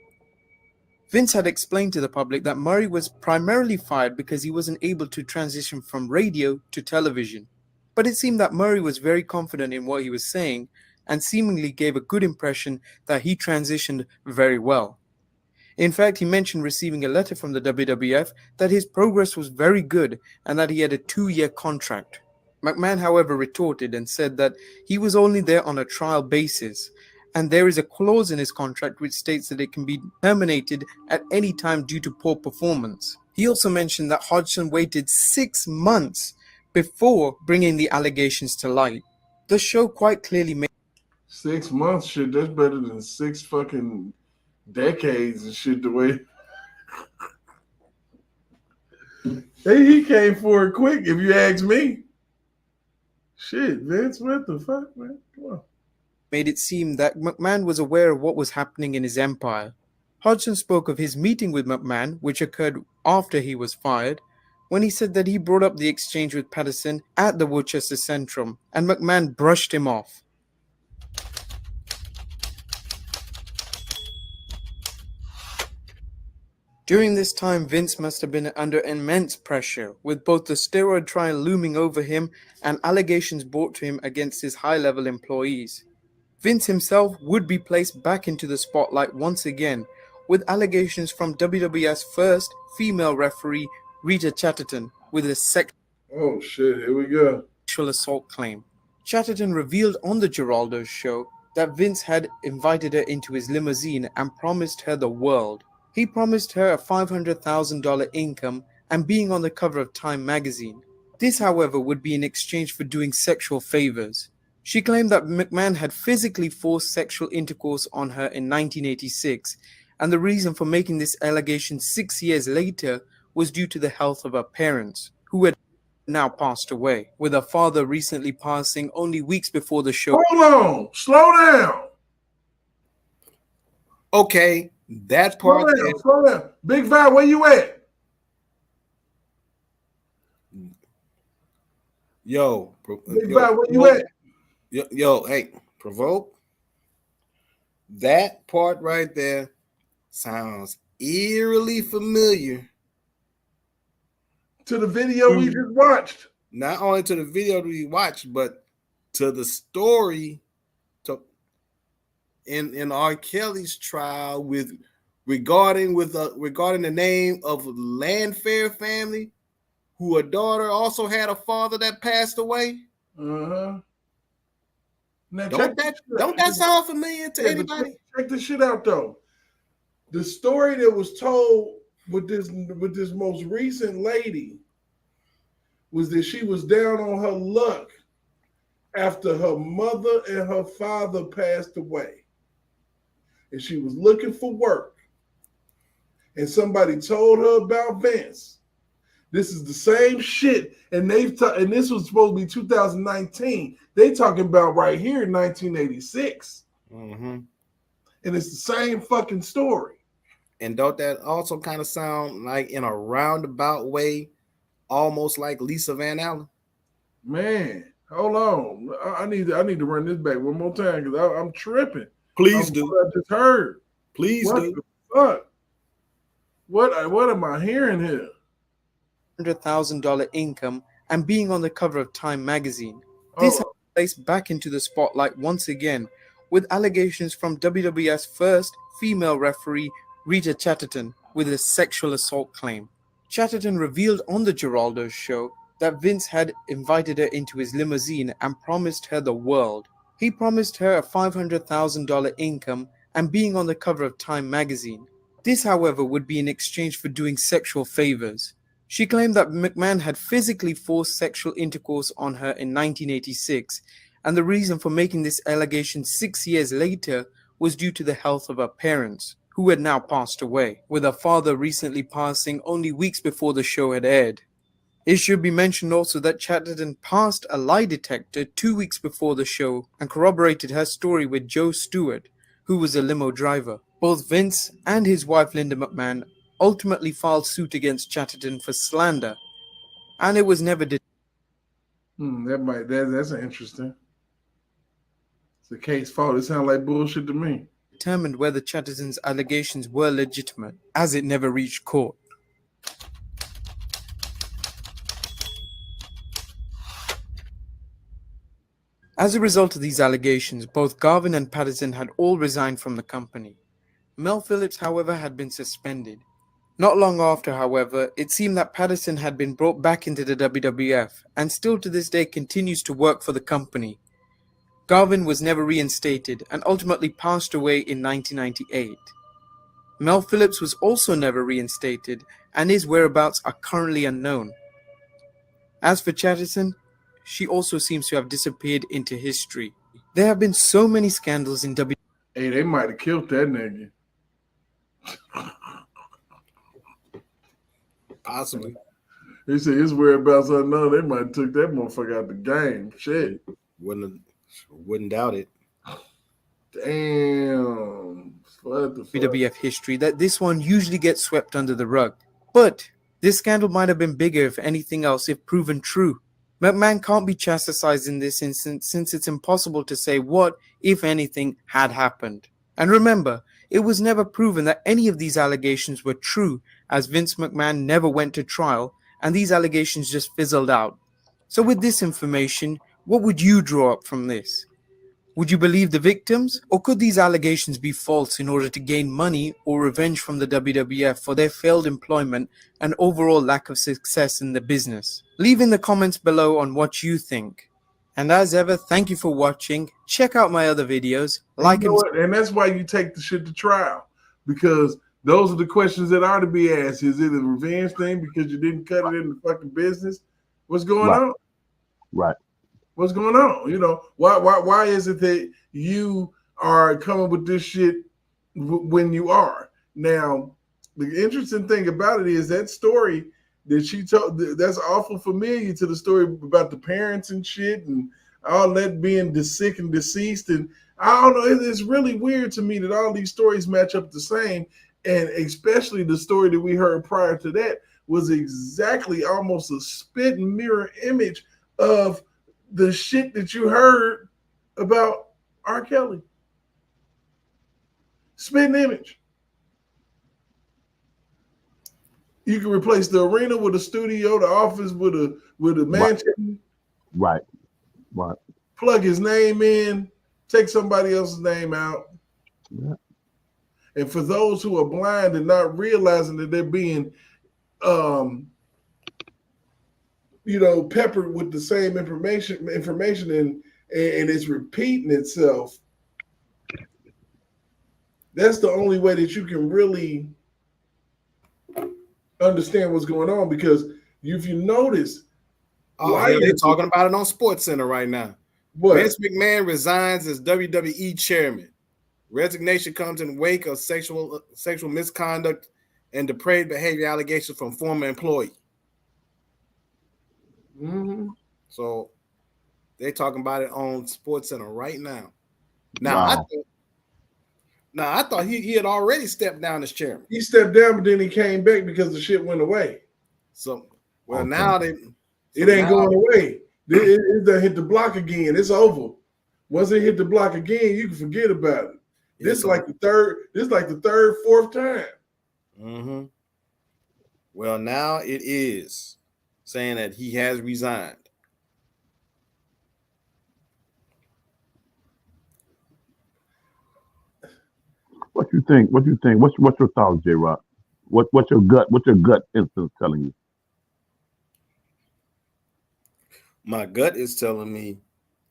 Vince had explained to the public that Murray was primarily fired because he wasn't able to transition from radio to television. But it seemed that Murray was very confident in what he was saying and seemingly gave a good impression that he transitioned very well. In fact, he mentioned receiving a letter from the WWF that his progress was very good and that he had a 2-year contract. McMahon, however, retorted and said that he was only there on a trial basis, and there is a clause in his contract which states that it can be terminated at any time due to poor performance. He also mentioned that Hodgson waited 6 months before bringing the allegations to light. The show quite clearly made 6 months, shit, that's better than 6 fucking decades and shit the way. Hey, he came for it quick, if you ask me. Shit, Vince, what the fuck, man? Come on. Made it seem that McMahon was aware of what was happening in his empire. Hodgson spoke of his meeting with McMahon, which occurred after he was fired, when he said that he brought up the exchange with Patterson at the Worcester Centrum, and McMahon brushed him off. During this time, Vince must have been under immense pressure, with both the steroid trial looming over him and allegations brought to him against his high-level employees. Vince himself would be placed back into the spotlight once again, with allegations from WWF's first female referee, Rita Chatterton, with a oh shit, here we go. Sexual assault claim. Chatterton revealed on the Geraldo's show that Vince had invited her into his limousine and promised her the world. He promised her a $500,000 income and being on the cover of Time magazine. This, however, would be in exchange for doing sexual favors. She claimed that McMahon had physically forced sexual intercourse on her in 1986, and the reason for making this allegation 6 years later was due to the health of her parents, who had now passed away, with her father recently passing only weeks before the show. Hold on, slow down. Okay, that part. Slow down. Big Val, where you at? Yo, Big Val, where you at? Yo, hey, Provoke. That part right there sounds eerily familiar to the video we just watched. Not only to the video we watched, but to the story in R. Kelly's trial regarding the name of Landfair family, who a daughter also had a father that passed away. Uh-huh. Now don't that sound familiar to anybody? Check this shit out though. The story that was told with this most recent lady was that she was down on her luck after her mother and her father passed away. And she was looking for work. And somebody told her about Vince. This is the same shit. And and this was supposed to be 2019. They talking about right here in 1986. Mm-hmm. And it's the same fucking story. And don't that also kind of sound like in a roundabout way, almost like Lisa Van Allen? Man, hold on. I need to run this back one more time because I'm tripping. Please do. What I just heard. Please what do. The fuck? What am I hearing here? $100,000 income and being on the cover of Time magazine. This has placed back into the spotlight once again, with allegations from WWF's first female referee, Rita Chatterton, with a sexual assault claim. Chatterton revealed on the Geraldo's show that Vince had invited her into his limousine and promised her the world. He promised her a $500,000 income and being on the cover of Time magazine. This, however, would be in exchange for doing sexual favors. She claimed that McMahon had physically forced sexual intercourse on her in 1986, and the reason for making this allegation 6 years later was due to the health of her parents, who had now passed away, with her father recently passing only weeks before the show had aired. It should be mentioned also that Chatterton passed a lie detector 2 weeks before the show and corroborated her story with Joe Stewart, who was a limo driver. Both Vince and his wife Linda McMahon ultimately filed suit against Chatterton for slander, and it was never That's interesting. It's a case file. It sounds like bullshit to me. determined whether Chatterton's allegations were legitimate, as it never reached court. As a result of these allegations, both Garvin and Patterson had all resigned from the company. Mel Phillips, however, had been suspended. Not long after, however, it seemed that Patterson had been brought back into the WWF and still to this day continues to work for the company. Garvin was never reinstated and ultimately passed away in 1998. Mel Phillips was also never reinstated and his whereabouts are currently unknown. As for Chatterton, she also seems to have disappeared into history. There have been so many scandals in WWE. Hey, they might have killed that nigga. Possibly. They said his whereabouts unknown. They might have took that motherfucker out the game. Shit. Wouldn't doubt it. Damn. What the fuck? WWF history that this one usually gets swept under the rug. But this scandal might have been bigger if anything else if proven true. McMahon can't be chastised in this instance since it's impossible to say what, if anything, had happened. And remember, it was never proven that any of these allegations were true, as Vince McMahon never went to trial, and these allegations just fizzled out. So with this information, what would you draw up from this? Would you believe the victims, or could these allegations be false in order to gain money or revenge from the WWF for their failed employment and overall lack of success in the business? Leave in the comments below on what you think. And as ever, thank you for watching. Check out my other videos. And that's why you take the shit to trial, because those are the questions that are to be asked. Is it a revenge thing because you didn't cut it in the fucking business? What's going on? Right. What's going on? You know, why is it that you are coming with this shit when you are? Now, the interesting thing about it is that story that she told, that's awful familiar to the story about the parents and shit and all that being sick and deceased. And I don't know, it's really weird to me that all these stories match up the same. And especially the story that we heard prior to that was exactly almost a spit and mirror image of the shit that you heard about R. Kelly. Spitting image. You can replace the arena with a studio, the office with a mansion. Right. Plug his name in, take somebody else's name out. Yeah. And for those who are blind and not realizing that they're being peppered with the same information and it's repeating itself. That's the only way that you can really understand what's going on, because if you notice, they're talking about it on SportsCenter right now. What? Vince McMahon resigns as WWE chairman. Resignation comes in wake of sexual misconduct and depraved behavior allegations from former employee. Mm-hmm. So they're talking about it on SportsCenter right now. I thought he had already stepped down as chairman. He stepped down, but then he came back because the shit went away. So, now it ain't going away. It done hit the block again. It's over. Once it hit the block again, you can forget about it. This is like the third, fourth time. Mm-hmm. Well, now it is saying that he has resigned. What you think? What's your thoughts, J-Rock? What's your gut instinct telling you? My gut is telling me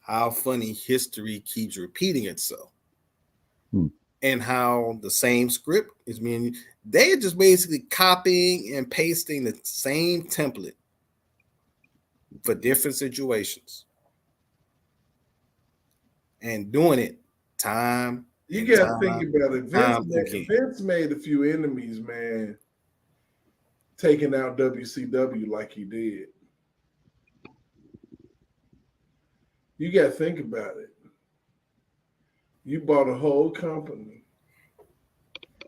how funny history keeps repeating itself. And how the same script is being, they're just basically copying and pasting the same template for different situations and doing it time You got to think about it. Vince made a few enemies, man, taking out WCW like he did. You got to think about it. You bought a whole company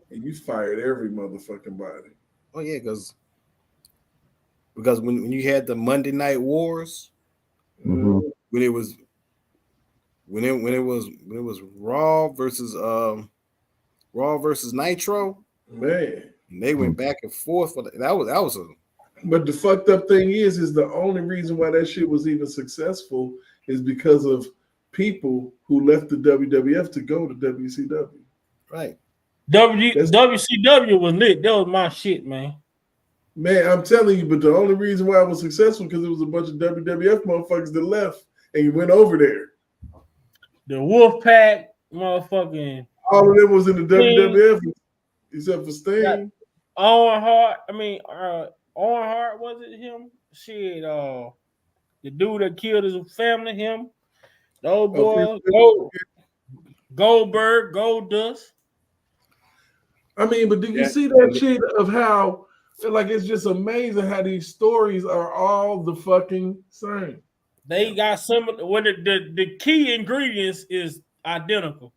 and you fired every motherfucking body. Oh yeah, because when you had the Monday Night Wars, when it was Raw versus Nitro, man, and they went back and forth for that was a. But the fucked up thing is the only reason why that shit was even successful is because of people who left the WWF to go to WCW. Right. WCW was lit. That was my shit, man. Man, I'm telling you, but the only reason why it was successful because it was a bunch of WWF motherfuckers that left and you went over there. The Wolfpack, motherfucking. All of them was in the WWF except for Sting. Owen Hart. Owen Hart, was it him? Shit, the dude that killed his family, him. The old boy, Goldberg, Goldust. I mean, but do you see that shit of how, like, it's just amazing how these stories are all the fucking same. They got some of the key ingredients is identical.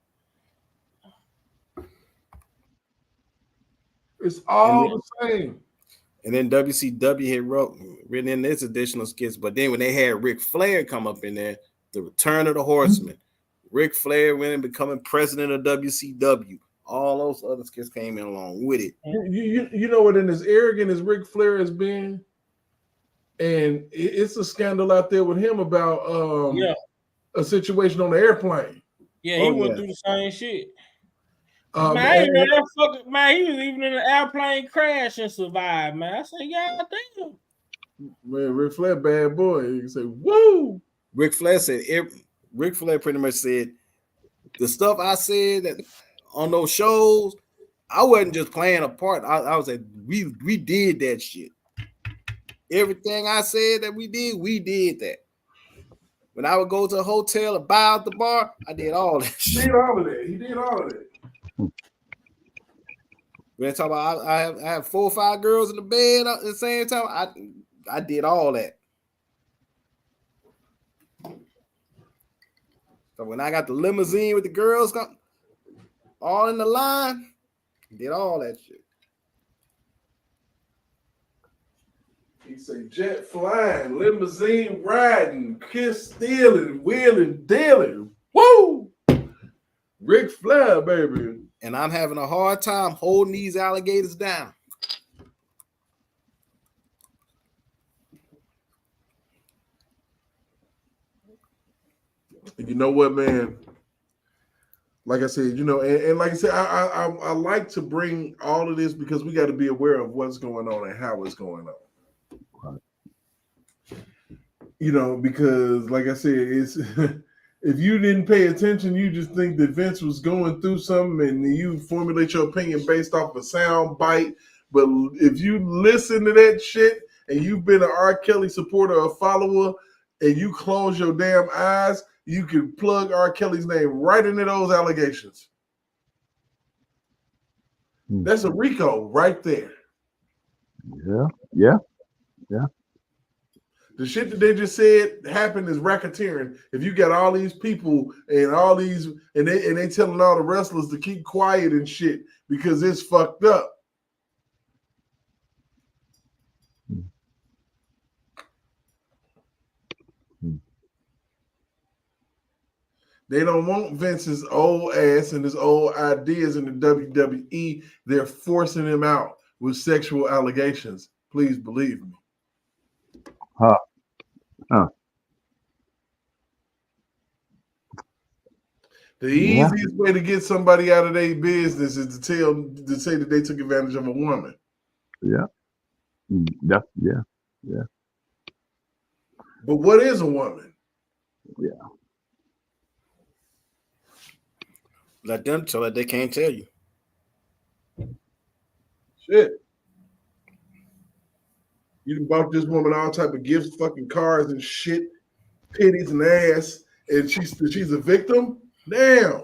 It's all the same. And then WCW had written in this additional skits, but then when they had Ric Flair come up in there, the Return of the Horseman, Ric Flair went and becoming president of WCW. All those other skits came in along with it. You know what? In as arrogant as Ric Flair has been, and it's a scandal out there with him about a situation on the airplane. Yeah, he went through the same shit. He was even in an airplane crash and survived, man. I said, God damn. Man, Ric Flair, bad boy. You can say, woo. Ric Flair pretty much said, the stuff I said that on those shows, I wasn't just playing a part. I was like, we did that shit. Everything I said that we did that. When I would go to a hotel or buy out the bar, I did all that shit. He did all of that. When I talk about I have 4 or 5 girls in the bed at the same time, I did all that. So when I got the limousine with the girls all in the line, did all that shit. He say jet flying, limousine riding, kiss stealing, wheeling, dealing. Woo! Ric Flair, baby. And I'm having a hard time holding these alligators down. You know what, man? Like I said, and like I said, I like to bring all of this because we got to be aware of what's going on and how it's going on. Because like I said, it's if you didn't pay attention, you just think that Vince was going through something and you formulate your opinion based off a sound bite. But if you listen to that shit and you've been an R. Kelly supporter or follower and you close your damn eyes, you can plug R. Kelly's name right into those allegations. That's a RICO right there. Yeah. The shit that they just said happened is racketeering. If you got all these people and all these, and they telling all the wrestlers to keep quiet and shit because it's fucked up. They don't want Vince's old ass and his old ideas in the WWE. They're forcing him out with sexual allegations. Please believe me. The easiest way to get somebody out of their business is to say that they took advantage of a woman. Yeah. But what is a woman? Yeah. Let them tell it. They can't tell you. Shit. You done bought this woman all type of gifts, fucking cars and shit, titties and ass, and she's a victim? Damn.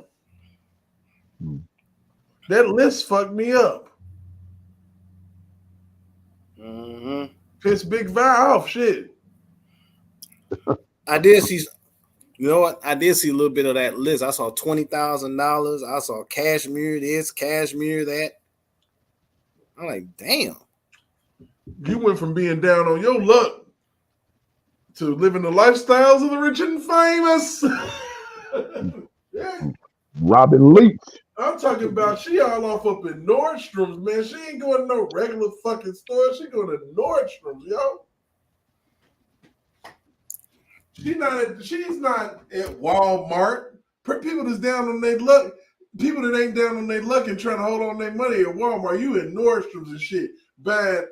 That list fucked me up. Mm-hmm. Piss Big Vi off. Shit. I did see. You know what? I did see a little bit of that list. I saw $20,000. I saw cashmere this, cashmere that. I'm like, damn. You went from being down on your luck to living the lifestyles of the rich and famous. Yeah. Robin Leach. I'm talking about she all off up in Nordstrom's, man. She ain't going to no regular fucking store. She going to Nordstrom's, yo. She's not at Walmart. People that's down on their luck, people that ain't down on their luck and trying to hold on their money at Walmart. You in Nordstrom's and shit. Bad,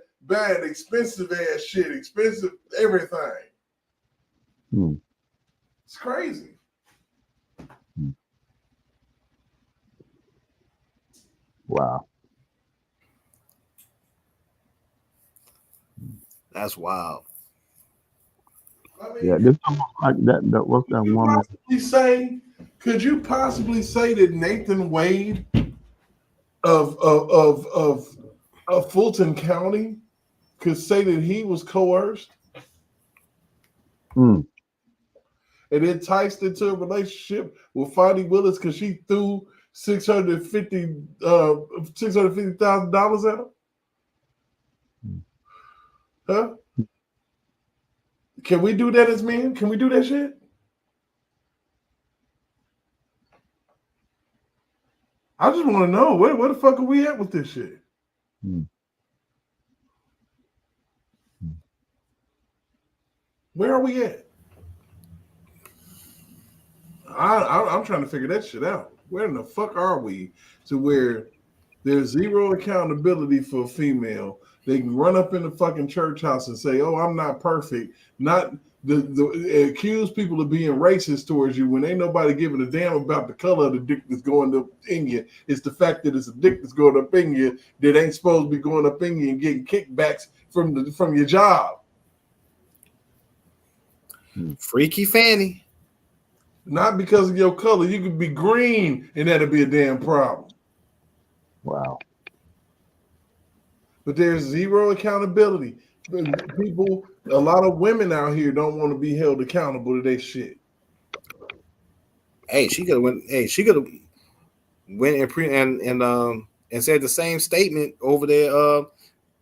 expensive ass shit, expensive everything. It's crazy. Wow. That's wild. I mean, Yeah, this almost like that. What's that woman? Could you possibly say that Nathan Wade of Fulton County could say that he was coerced and enticed into a relationship with Fonnie Willis because she threw $650,000 at him? Huh? Can we do that as men? Can we do that shit? I just want to know where the fuck are we at with this shit? Where are we at? I'm trying to figure that shit out. Where in the fuck are we to where there's zero accountability for a female? They can run up in the fucking church house and say, "Oh, I'm not perfect." Not the accuse people of being racist towards you when ain't nobody giving a damn about the color of the dick that's going up in you. It's the fact that it's a dick that's going up in you that ain't supposed to be going up in you and getting kickbacks from your job. Freaky Fanny. Not because of your color. You could be green and that'll be a damn problem. Wow. But there's zero accountability. People, a lot of women out here don't want to be held accountable to their shit. Hey, she could have went. Hey, she could have went and said the same statement over there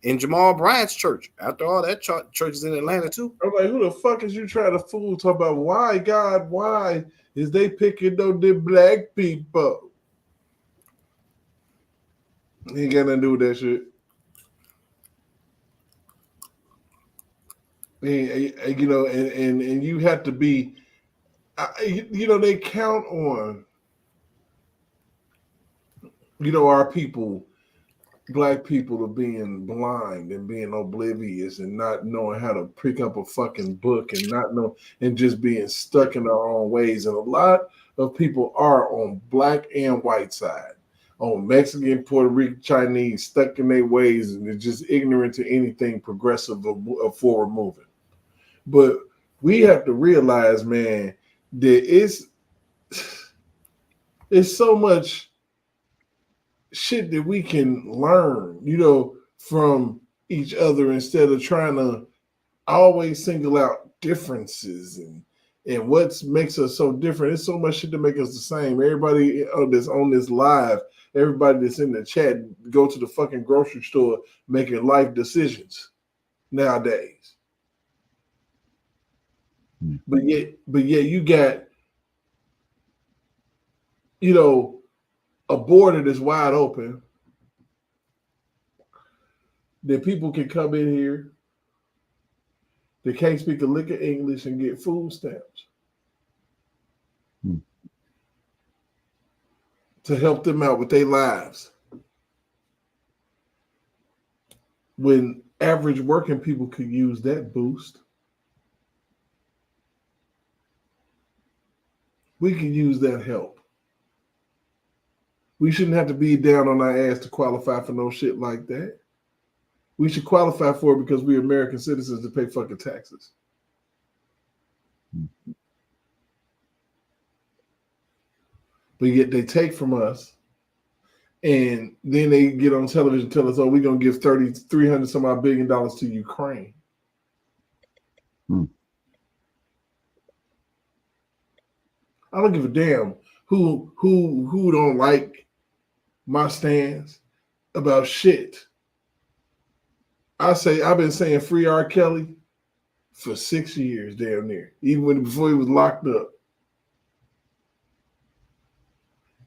in Jamal Bryant's church. After all, that church is in Atlanta too. I'm like, who the fuck is you trying to fool? Talk about why is they picking on the black people? Ain't got nothing to do with that shit. And you have to be, they count on, our people, black people, of being blind and being oblivious and not knowing how to pick up a fucking book and just being stuck in their own ways. And a lot of people are on black and white side, on Mexican, Puerto Rican, Chinese, stuck in their ways, and they're just ignorant to anything progressive or forward moving. But we have to realize, man, that it's so much shit that we can learn, from each other instead of trying to always single out differences and what makes us so different. It's so much shit to make us the same. Everybody that's on this live, everybody that's in the chat, go to the fucking grocery store making life decisions nowadays. But yet you got, a border that's wide open that people can come in here. They can't speak a lick of English and get food stamps to help them out with their lives. When average working people could use that boost. We can use that help. We shouldn't have to be down on our ass to qualify for no shit like that. We should qualify for it because we're American citizens to pay fucking taxes. But yet they take from us And then they get on television and tell us, oh, we're going to give $300 some odd billion to Ukraine. I don't give a damn who don't like my stance about shit. I've been saying free R. Kelly for 6 years, damn near, even before he was locked up.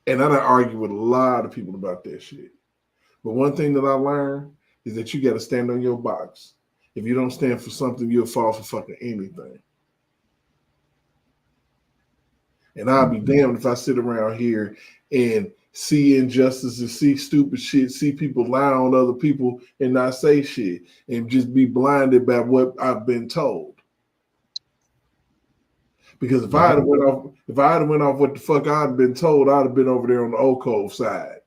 And I don't argue with a lot of people about that shit. But one thing that I learned is that you got to stand on your box. If you don't stand for something, you'll fall for fucking anything. And I'll be damned if I sit around here and see injustices, see stupid shit, see people lie on other people and not say shit, and just be blinded by what I've been told. Because if I had went off what the fuck I'd been told, I'd have been over there on the Oak Cove side.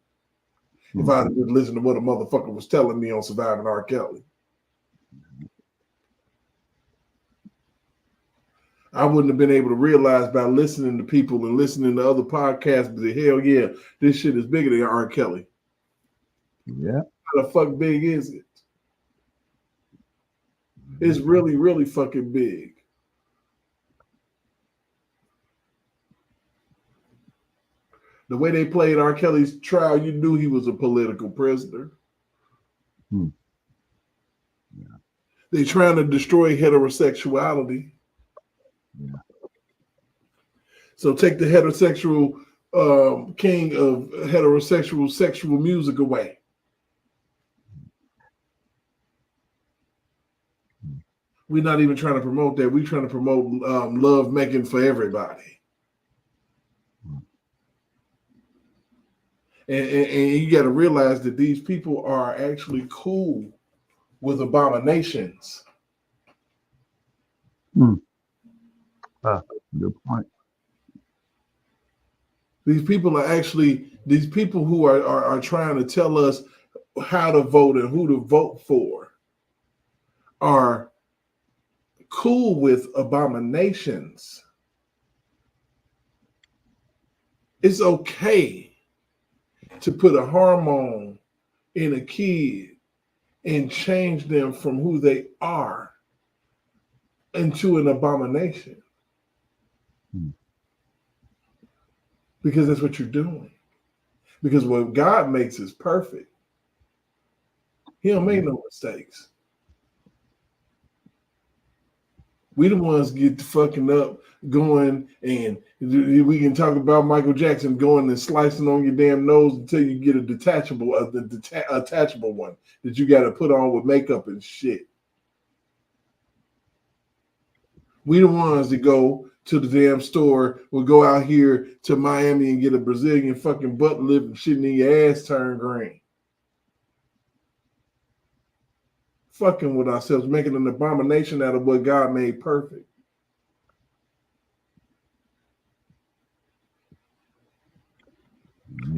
If I'd have been listening to what a motherfucker was telling me on Surviving R. Kelly. I wouldn't have been able to realize by listening to people and listening to other podcasts, but hell yeah, this shit is bigger than R. Kelly. Yeah. How the fuck big is it? It's really, really fucking big. The way they played R. Kelly's trial, you knew he was a political prisoner. Yeah. They're trying to destroy heterosexuality. Yeah. So take the heterosexual king of heterosexual sexual music away. We're not even trying to promote that. We're trying to promote love making for everybody. And you got to realize that these people are actually cool with abominations. Good point. These people who are trying to tell us how to vote and who to vote for are cool with abominations. It's okay to put a hormone in a kid and change them from who they are into an abomination. Because that's what you're doing. Because what God makes is perfect. He don't make no mistakes. We the ones get the fucking up going, and we can talk about Michael Jackson going and slicing on your damn nose until you get a attachable one that you got to put on with makeup and shit. We the ones that go to the damn store, will go out here to Miami and get a Brazilian fucking butt lift and shit, and then your ass turn green. Fucking with ourselves, making an abomination out of what God made perfect.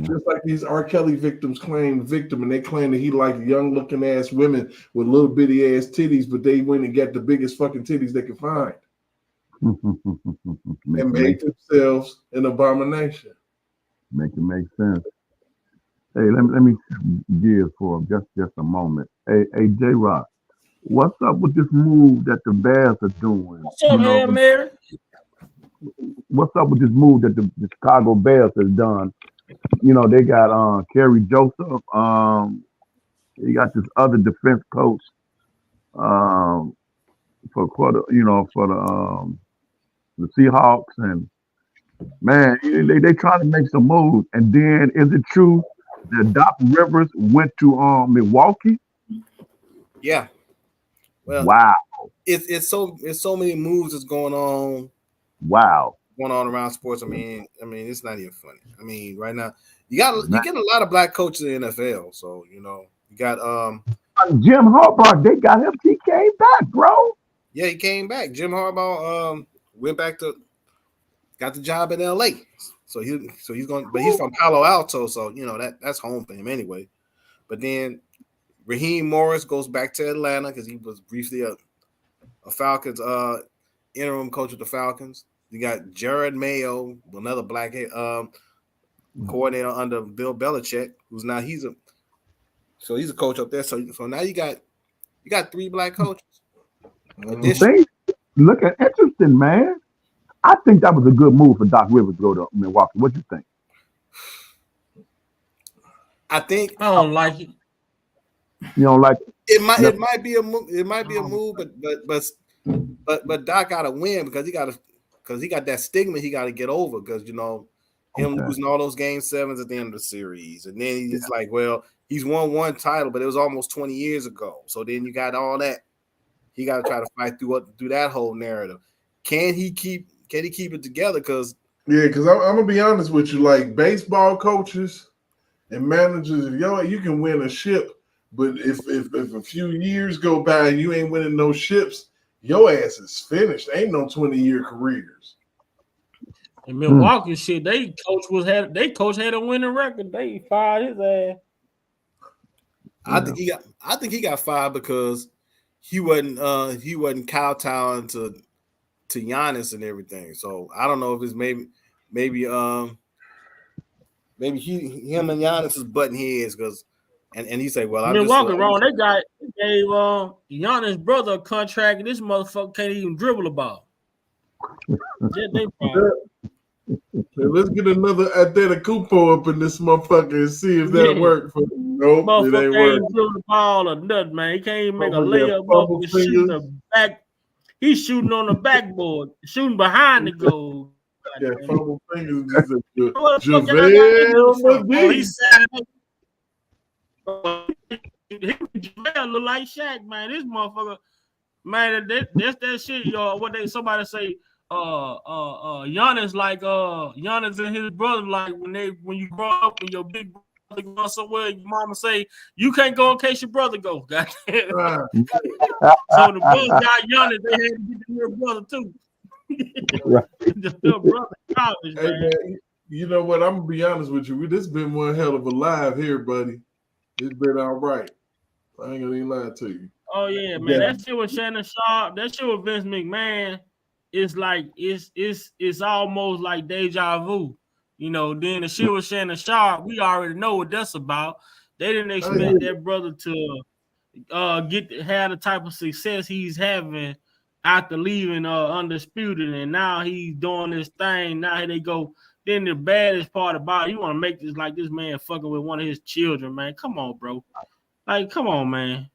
Just like these R. Kelly victims claim victim, and they claim that he liked young looking ass women with little bitty ass titties, but they went and got the biggest fucking titties they could find. And made themselves an abomination. Make sense. Hey, let me give for just a moment. Hey, J-Rock, what's up with this move that the Bears are doing? What's up, Hail Mary? What's up with this move that the Chicago Bears has done? You know, they got Kerry Joseph. They got this other defense coach for the Seahawks, and man, they trying to make some moves. And then, is it true that Doc Rivers went to Milwaukee? Yeah. Well, wow. It's so many moves that's going on. Wow. Going on around sports. I mean, it's not even funny. I mean, right now you get a lot of black coaches in the NFL. So you got Jim Harbaugh. They got him. He came back, bro. Yeah, he came back. Jim Harbaugh went back got the job in LA. So he's going, but he's from Palo Alto, so that's home for him anyway. But then Raheem Morris goes back to Atlanta because he was briefly a Falcons interim coach with the Falcons. You got Jared Mayo, another black head. coordinator under Bill Belichick, who's now he's a coach up there. So now you got 3 black coaches. See, looking interesting, man. I think that was a good move for Doc Rivers to go to Milwaukee. What you think? I think I don't like it. You don't like it? It might be a move. It might be a move, but Doc got to win because he got that stigma he got to get over because him losing all those game 7s at the end of the series, and then he's like, well, he's won 1 title, but it was almost 20 years ago. So then you got all that. He got to try to fight through that whole narrative. Can he keep it together? Because I'm gonna be honest with you, like baseball coaches and managers, you can win a ship, but if a few years go by and you ain't winning no ships, your ass is finished. Ain't no 20-year careers. In Milwaukee, shit, they coach had a winning record. They fired his ass. I think he got fired because he wasn't kowtowing to Giannis and everything. So I don't know if it's maybe him and Giannis is butting heads because and he said, well, I'm Milwaukee wrong. They gave Giannis' brother a contract, and this motherfucker can't even dribble a ball. Let's get another Antetokounmpo up in this motherfucker and see if that works. Nope, it ain't working. working. Dribble the ball or nothing, man. He can't even make a layup up and shoot the back. He's shooting on the backboard, shooting behind the goal. Yeah, fumble fingers. JaVale McGee. JaVale look like Shaq, man. This motherfucker, man. That's that shit, y'all. What somebody say? Giannis like Giannis and his brother like when you grow up and your big brother go somewhere, your mama say you can't go in case your brother go. Goddamn. So the brother got Giannis, they had to get the little brother too. The little brother college, hey, man. You know what? I'm gonna be honest with you. This been one hell of a live here, buddy. It's been all right. I ain't gonna even lie to you. Oh yeah, man. That shit with Shannon Sharp, that shit with Vince McMahon. It's like it's almost like deja vu, Then the shit with Shannon Sharp, we already know what that's about. They didn't expect that brother to have the type of success he's having after leaving Undisputed, and now he's doing this thing. Now here they go. Then the baddest part about it, you want to make this like this man fucking with one of his children, man. Come on, bro. Like, come on, man.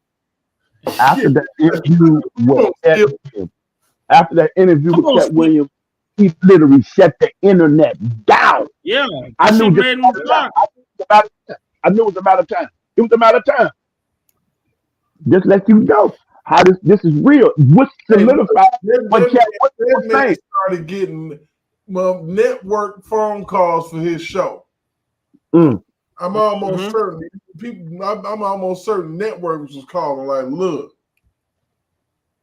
After that interview with Cat Williams, he literally shut the internet down. Yeah, I knew it was a matter of time. It was a matter of time. Just let you know how this is real. What solidified what Cat Williams was saying. Started getting network phone calls for his show. I'm almost certain I'm almost certain networks was calling like, look,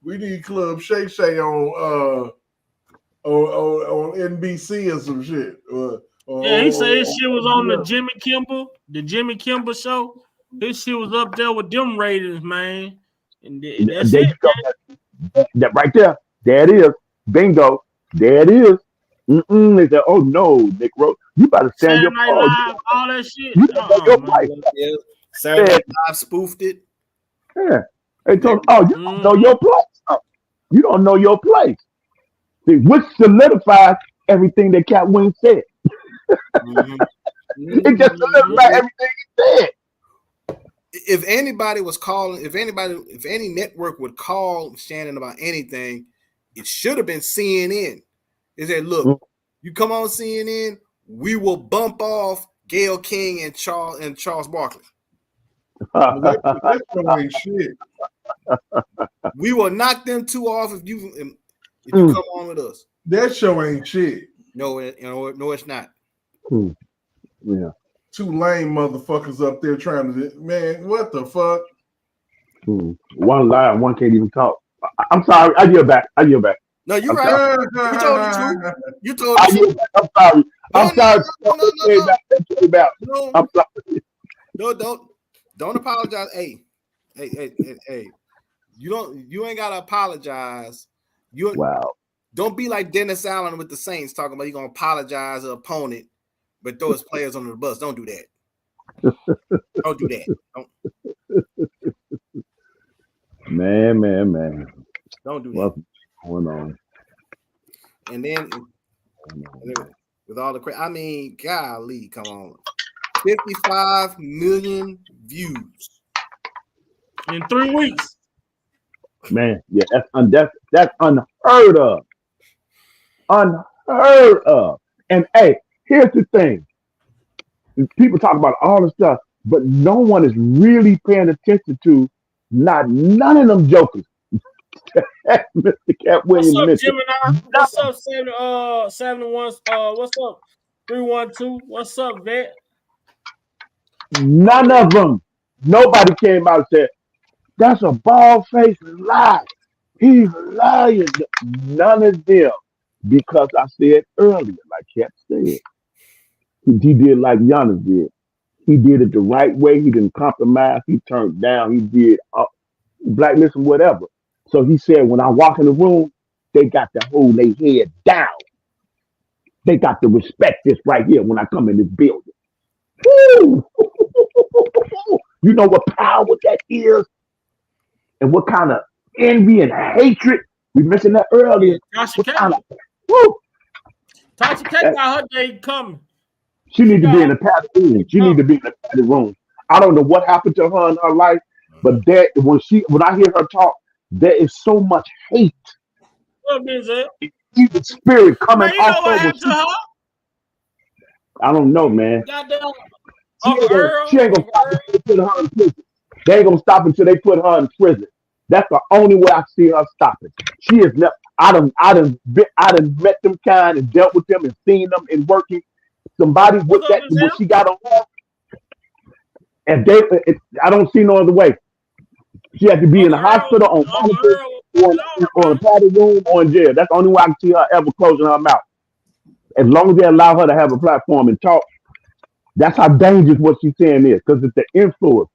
we need Club Shay Shay on NBC or some shit. He said his shit was on the Jimmy Kimmel show. His shit was up there with them ratings, man. And that's it. That right there. There it is. Bingo. There it is. They said, oh no, Nick Rose, you better stand your Live, all that shit. You don't know your place. Saturday Night Live spoofed it. Yeah. They told you don't know your place. You don't know your place. See, which solidifies everything that Cat Williams said. It just solidified everything he said. If anybody was calling, if any network would call Shannon about anything, it should have been CNN. They said, look, you come on CNN, we will bump off Gayle King and Charles Barkley. That shit. We will knock them two off if you come on with us. That show ain't shit. No, it's not. Yeah. Two lame motherfuckers up there trying to, man, what the fuck? One lie, one can't even talk. I'm sorry. I yield back. No, you're right. You told the truth. You told the truth. I'm sorry. I'm sorry. No. I'm sorry. No, don't apologize. Hey. You ain't gotta apologize. Wow. Don't be like Dennis Allen with the Saints talking about you gonna apologize to an opponent but throw his players under the bus. Don't do that. Don't do that. Man. Don't do that. What's going on? And then with all the crazy, I mean, golly, come on. 55 million views in 3 weeks. Man, yeah, that's unheard of. Unheard of. And hey, here's the thing. People talk about all the stuff, but no one is really paying attention to none of them jokers. Mr. Cat What's Williams up, missed it. Gemini? What's up, 71? What's up, 312? What's up, Vet? None of them. Nobody came out and said, that's a bald-faced lie. He's lying. None of them. Because I said earlier, like Cat said, he did like Giannis did. He did it the right way. He didn't compromise. He turned down. He did blacklist and whatever. So he said, when I walk in the room, they got to hold their head down. They got to respect this right here when I come in this building. Woo! You know what power that is? And what kind of envy and hatred? We mentioned that earlier. Tasha K. Tasha K got her day coming. She need to be in the padded room. She need to be in the padded room. I don't know what happened to her in her life, but that when I hear her talk, there is so much hate. What is it? Evil spirit coming Man, you know off what of happened to her? I don't know, man. Goddamn She ain't gonna stop until they put her in prison. They ain't gonna stop until they put her in prison. That's the only way I see her stopping. She is never. I done met them kind and dealt with them and seen them and working. Somebody with that what she got on her, and I don't see no other way. She had to be in the hospital on monitor or a party room or in jail. That's the only way I can see her ever closing her mouth. As long as they allow her to have a platform and talk, that's how dangerous what she's saying is, because it's the influence,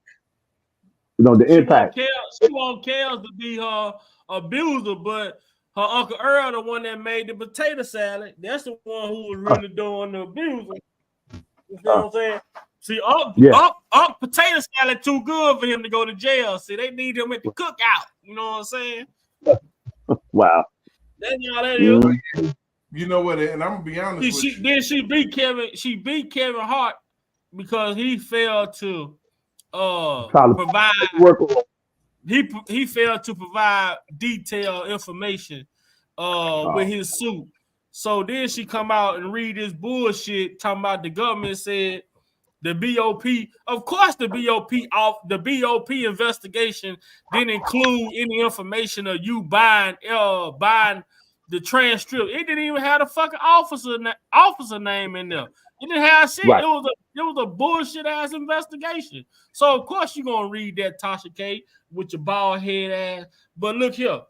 the impact. She want Kels to be her abuser, but her Uncle Earl, the one that made the potato salad, that's the one who was really doing the abusing. You know what I'm saying? See, Unc potato salad too good for him to go to jail. See, they need him at the cookout. You know what I'm saying? Wow. That's how that is. You know what? And I'm gonna be honest with you. Then she beat Kevin Hart because he failed to provide. He failed to provide detailed information with his suit. So then she come out and read this bullshit talking about the government said the BOP. Of course, the BOP investigation didn't include any information of you buying the transcript. It didn't even have the fucking officer name in there. It didn't have shit. Right. It was a bullshit ass investigation. So of course you're gonna read that, Tasha K, with your bald head ass. But look here,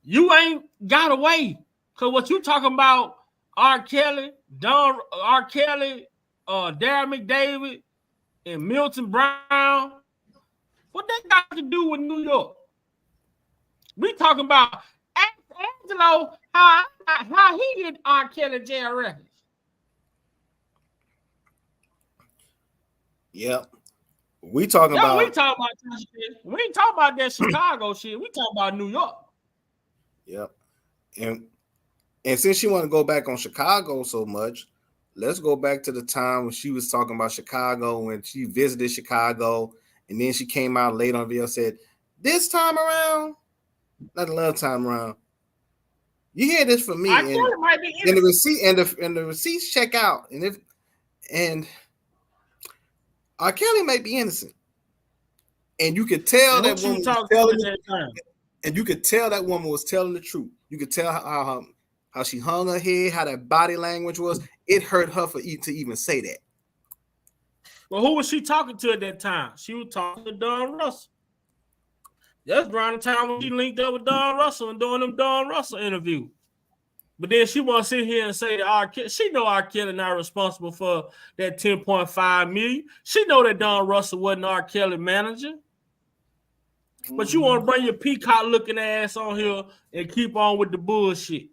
you ain't got away. Cause what you talking about, R. Kelly, Darren McDavid, and Milton Brown, what that got to do with New York? We talking about Angelo, how he did R. Kelly jail records. Yep. We talking about We ain't talking about that Chicago shit. We talking about New York. Yep. And since you want to go back on Chicago so much, let's go back to the time when she was talking about Chicago, when she visited Chicago, and then she came out late on video and said, this time around, not the last time around. You hear this from me, and the receipts check out, and R. Kelly might be innocent, and you could tell that woman was telling, and you could tell that woman was telling the truth. You could tell how she hung her head, how that body language was. It hurt her to even say that. Well, who was she talking to at that time? She was talking to Don Russell. That's around the time when she linked up with Don Russell and doing them Don Russell interview. But then she want to sit here and say that R. Kelly, she know R. Kelly not responsible for that $10.5 million. She know that Don Russell wasn't R. Kelly manager. But you want to bring your peacock looking ass on here and keep on with the bullshit.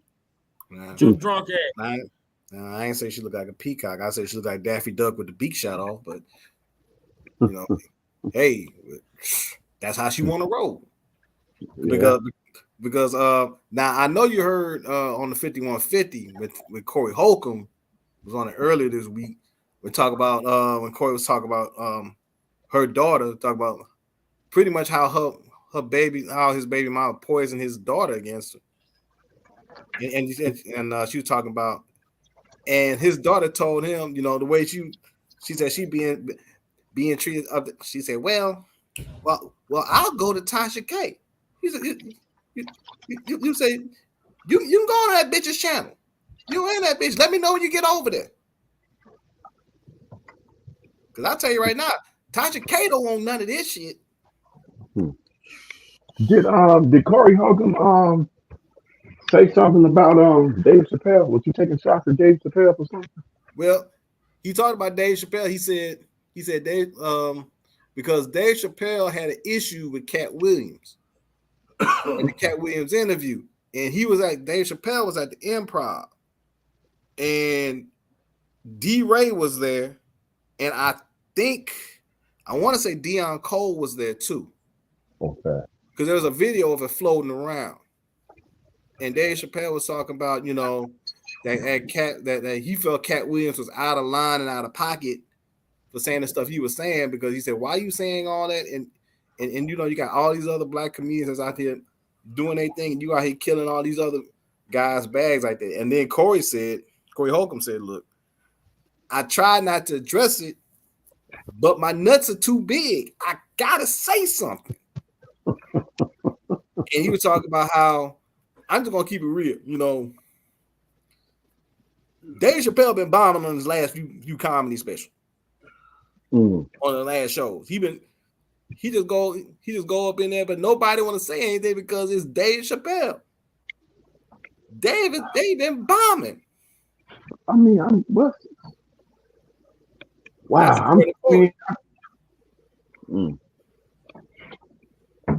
Your drunk ass. I ain't say she looked like a peacock. I said she looked like Daffy Duck with the beak shot off. But you know, hey, that's how she want to roll. Because now I know you heard on the 5150 with Corey Holcomb was on it earlier this week. We talk about when Corey was talking about her daughter, talk about pretty much how his baby mama poisoned his daughter against her, and she was talking about, and his daughter told him, you know, the way she said she being treated. She said, well, I'll go to Tasha K. He said, you say you can go on that bitch's channel. You ain't that bitch. Let me know when you get over there. Cause I'll tell you right now, Tasha K don't want none of this shit. Did Corey Holcomb say something about Dave Chappelle? Was you taking shots at Dave Chappelle or something? Well, he talked about Dave Chappelle. He said Dave because Dave Chappelle had an issue with Cat Williams in the Cat Williams interview, and Dave Chappelle was at the Improv, and D. Ray was there, and I want to say Deion Cole was there too. Okay. Because there was a video of it floating around, and Dave Chappelle was talking about, you know, that he felt Cat Williams was out of line and out of pocket for saying the stuff he was saying, because he said, "Why are you saying all that?" And you know, you got all these other black comedians out there doing their thing, and you out here killing all these other guys' bags like that. And then Corey Holcomb said, "Look, I tried not to address it, but my nuts are too big. I gotta say something." And he was talking about how, I'm just gonna keep it real, you know, Dave Chappelle been bombing on his last few comedy specials. On the last shows. He just go up in there, but nobody want to say anything because it's Dave Chappelle. Dave been bombing. I mean, wow.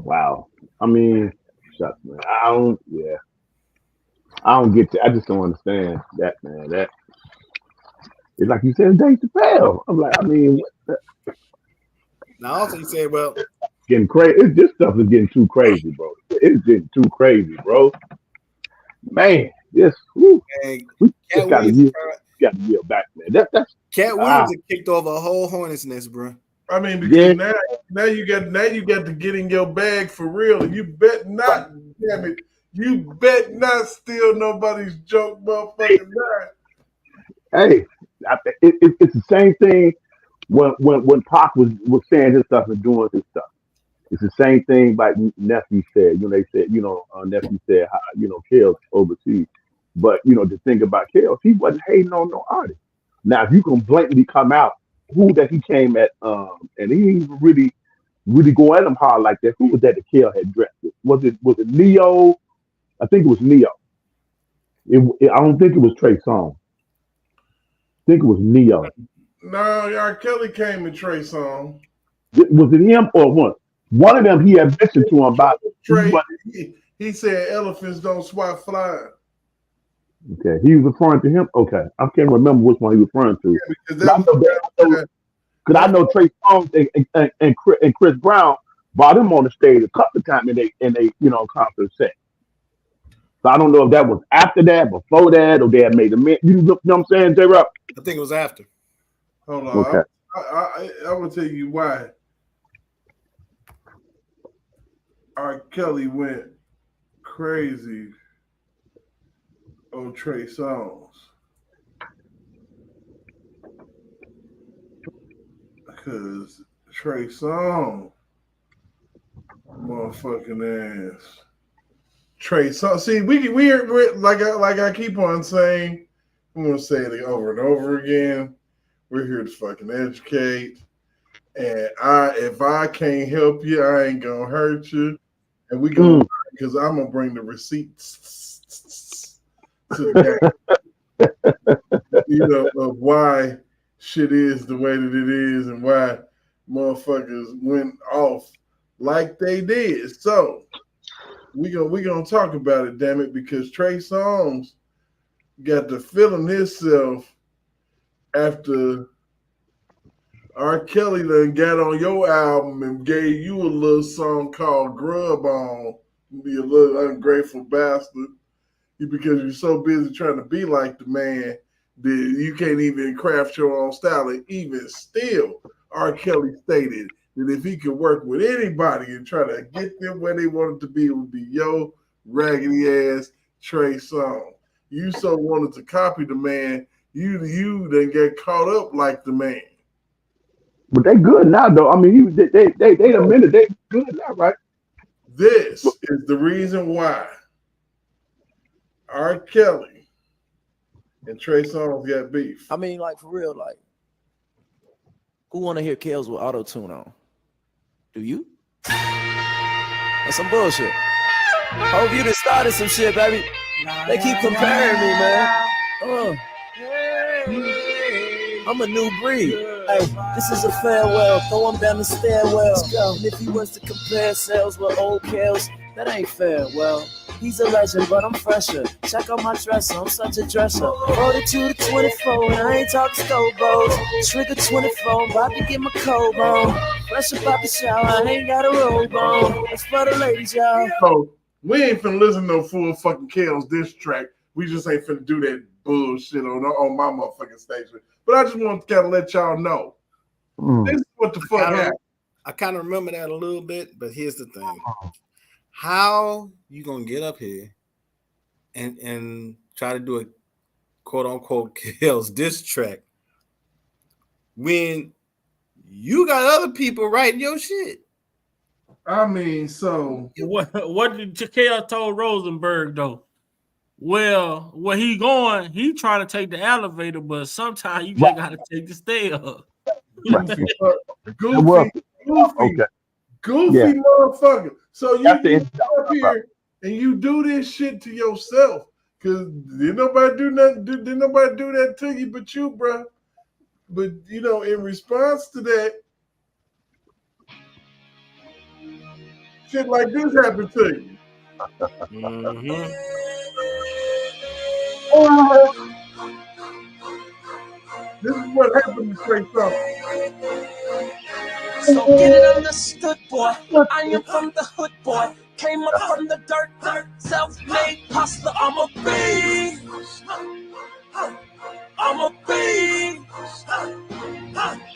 Wow. I mean, shucks, man. I don't get it. I just don't understand that, man. That it's like you said, Dave Chappelle. I'm like, I mean, now also he said, well, getting crazy. This stuff is getting too crazy, bro. It's getting too crazy, bro. Man, we just got to yield back, man. That's Cat Williams kicked over a whole hornet's nest, bro. I mean, because now you got to get in your bag for real, and you bet not, damn it, you bet not steal nobody's joke, motherfucking mind. Hey, it's the same thing when Pac was saying his stuff and doing his stuff. It's the same thing like Nephew said. You know, they said, you know, Nephew said how, you know, Kale's overseas. But, you know, the thing about Kale, he wasn't hating on no artist. Now, if you can blatantly come out, who that he came at, and he even really go at him hard like that. Who was that Kale had dressed with? Was it Neo? I think it was Neo. I don't think it was Trey Songz. I think it was Neo. No, R. Kelly came to Trey Songz. Was it him or what? One of them he had mentioned to him about Trey. He said elephants don't swat flies. Okay, he was referring to him. Okay, I can't remember which one he was referring to. Yeah, because I know Trey Songz and Chris Brown brought him on the stage a couple of times in they you know concert set. So I don't know if that was after that, before that, or they had made a man. You know what I'm saying, J-Rock? I think it was after. Hold on. Okay. I will tell you why R. Kelly went crazy on Trey Songz. Because Trey Songz, motherfucking ass. Trey Songz. See, we're like I keep on saying, I'm gonna say it over and over again. We're here to fucking educate. And if I can't help you, I ain't gonna hurt you. And we gonna because I'm gonna bring the receipts to the game. You know, of why shit is the way that it is and why motherfuckers went off like they did. So we gonna talk about it, damn it, because Trey Songz got to feeling himself after R. Kelly done got on your album and gave you a little song called Grub on. Be a little ungrateful bastard. Because you're so busy trying to be like the man that you can't even craft your own style. And even still, R. Kelly stated that if he could work with anybody and try to get them where they wanted to be, it would be yo raggedy ass Trey Songz. You so wanted to copy the man, you then get caught up like the man. But they good now, though. I mean, they a minute. They good now, right? This is the reason why R. Kelly and Trey Songz got beef. I mean, like, for real, like, who want to hear Kels with auto-tune on? Do you? That's some bullshit. Hope you done started some shit, baby. They keep comparing me, man. I'm a new breed. Hey, this is a farewell. Throw him down the stairwell. And if he was to compare sales with old Kels, that ain't fair. Well, he's a legend, but I'm fresher. Check out my dresser, I'm such a dresser. 42 to 24, and I ain't talking Scobos. Trigger 24, I'm about to get my cold on. Fresh about the shower, I ain't got a robe on. It's for the ladies, y'all. So we ain't finna listen to no full fucking Kels diss track. We just ain't finna do that bullshit on my motherfucking station. But I just want to kind of let y'all know. This is what the fuck happened. I kind of remember that a little bit, but here's the thing. How you gonna get up here and try to do a quote unquote Kels diss track when you got other people writing your shit? I mean, so what did Kels told Rosenberg though? Well, where he going, he trying to take the elevator, but sometimes you just gotta take the stairs. Goofy motherfucker. So you up here and you do this shit to yourself because didn't nobody do nothing. Didn't nobody do that to you but you, bro. But you know, in response to that, shit like this happened to you. Mm-hmm. This is what happened to Trey Songz. So get it understood, boy. I am from the hood, boy. Came up from the dirt, self-made hustler. I'm a beast. I'm a beast.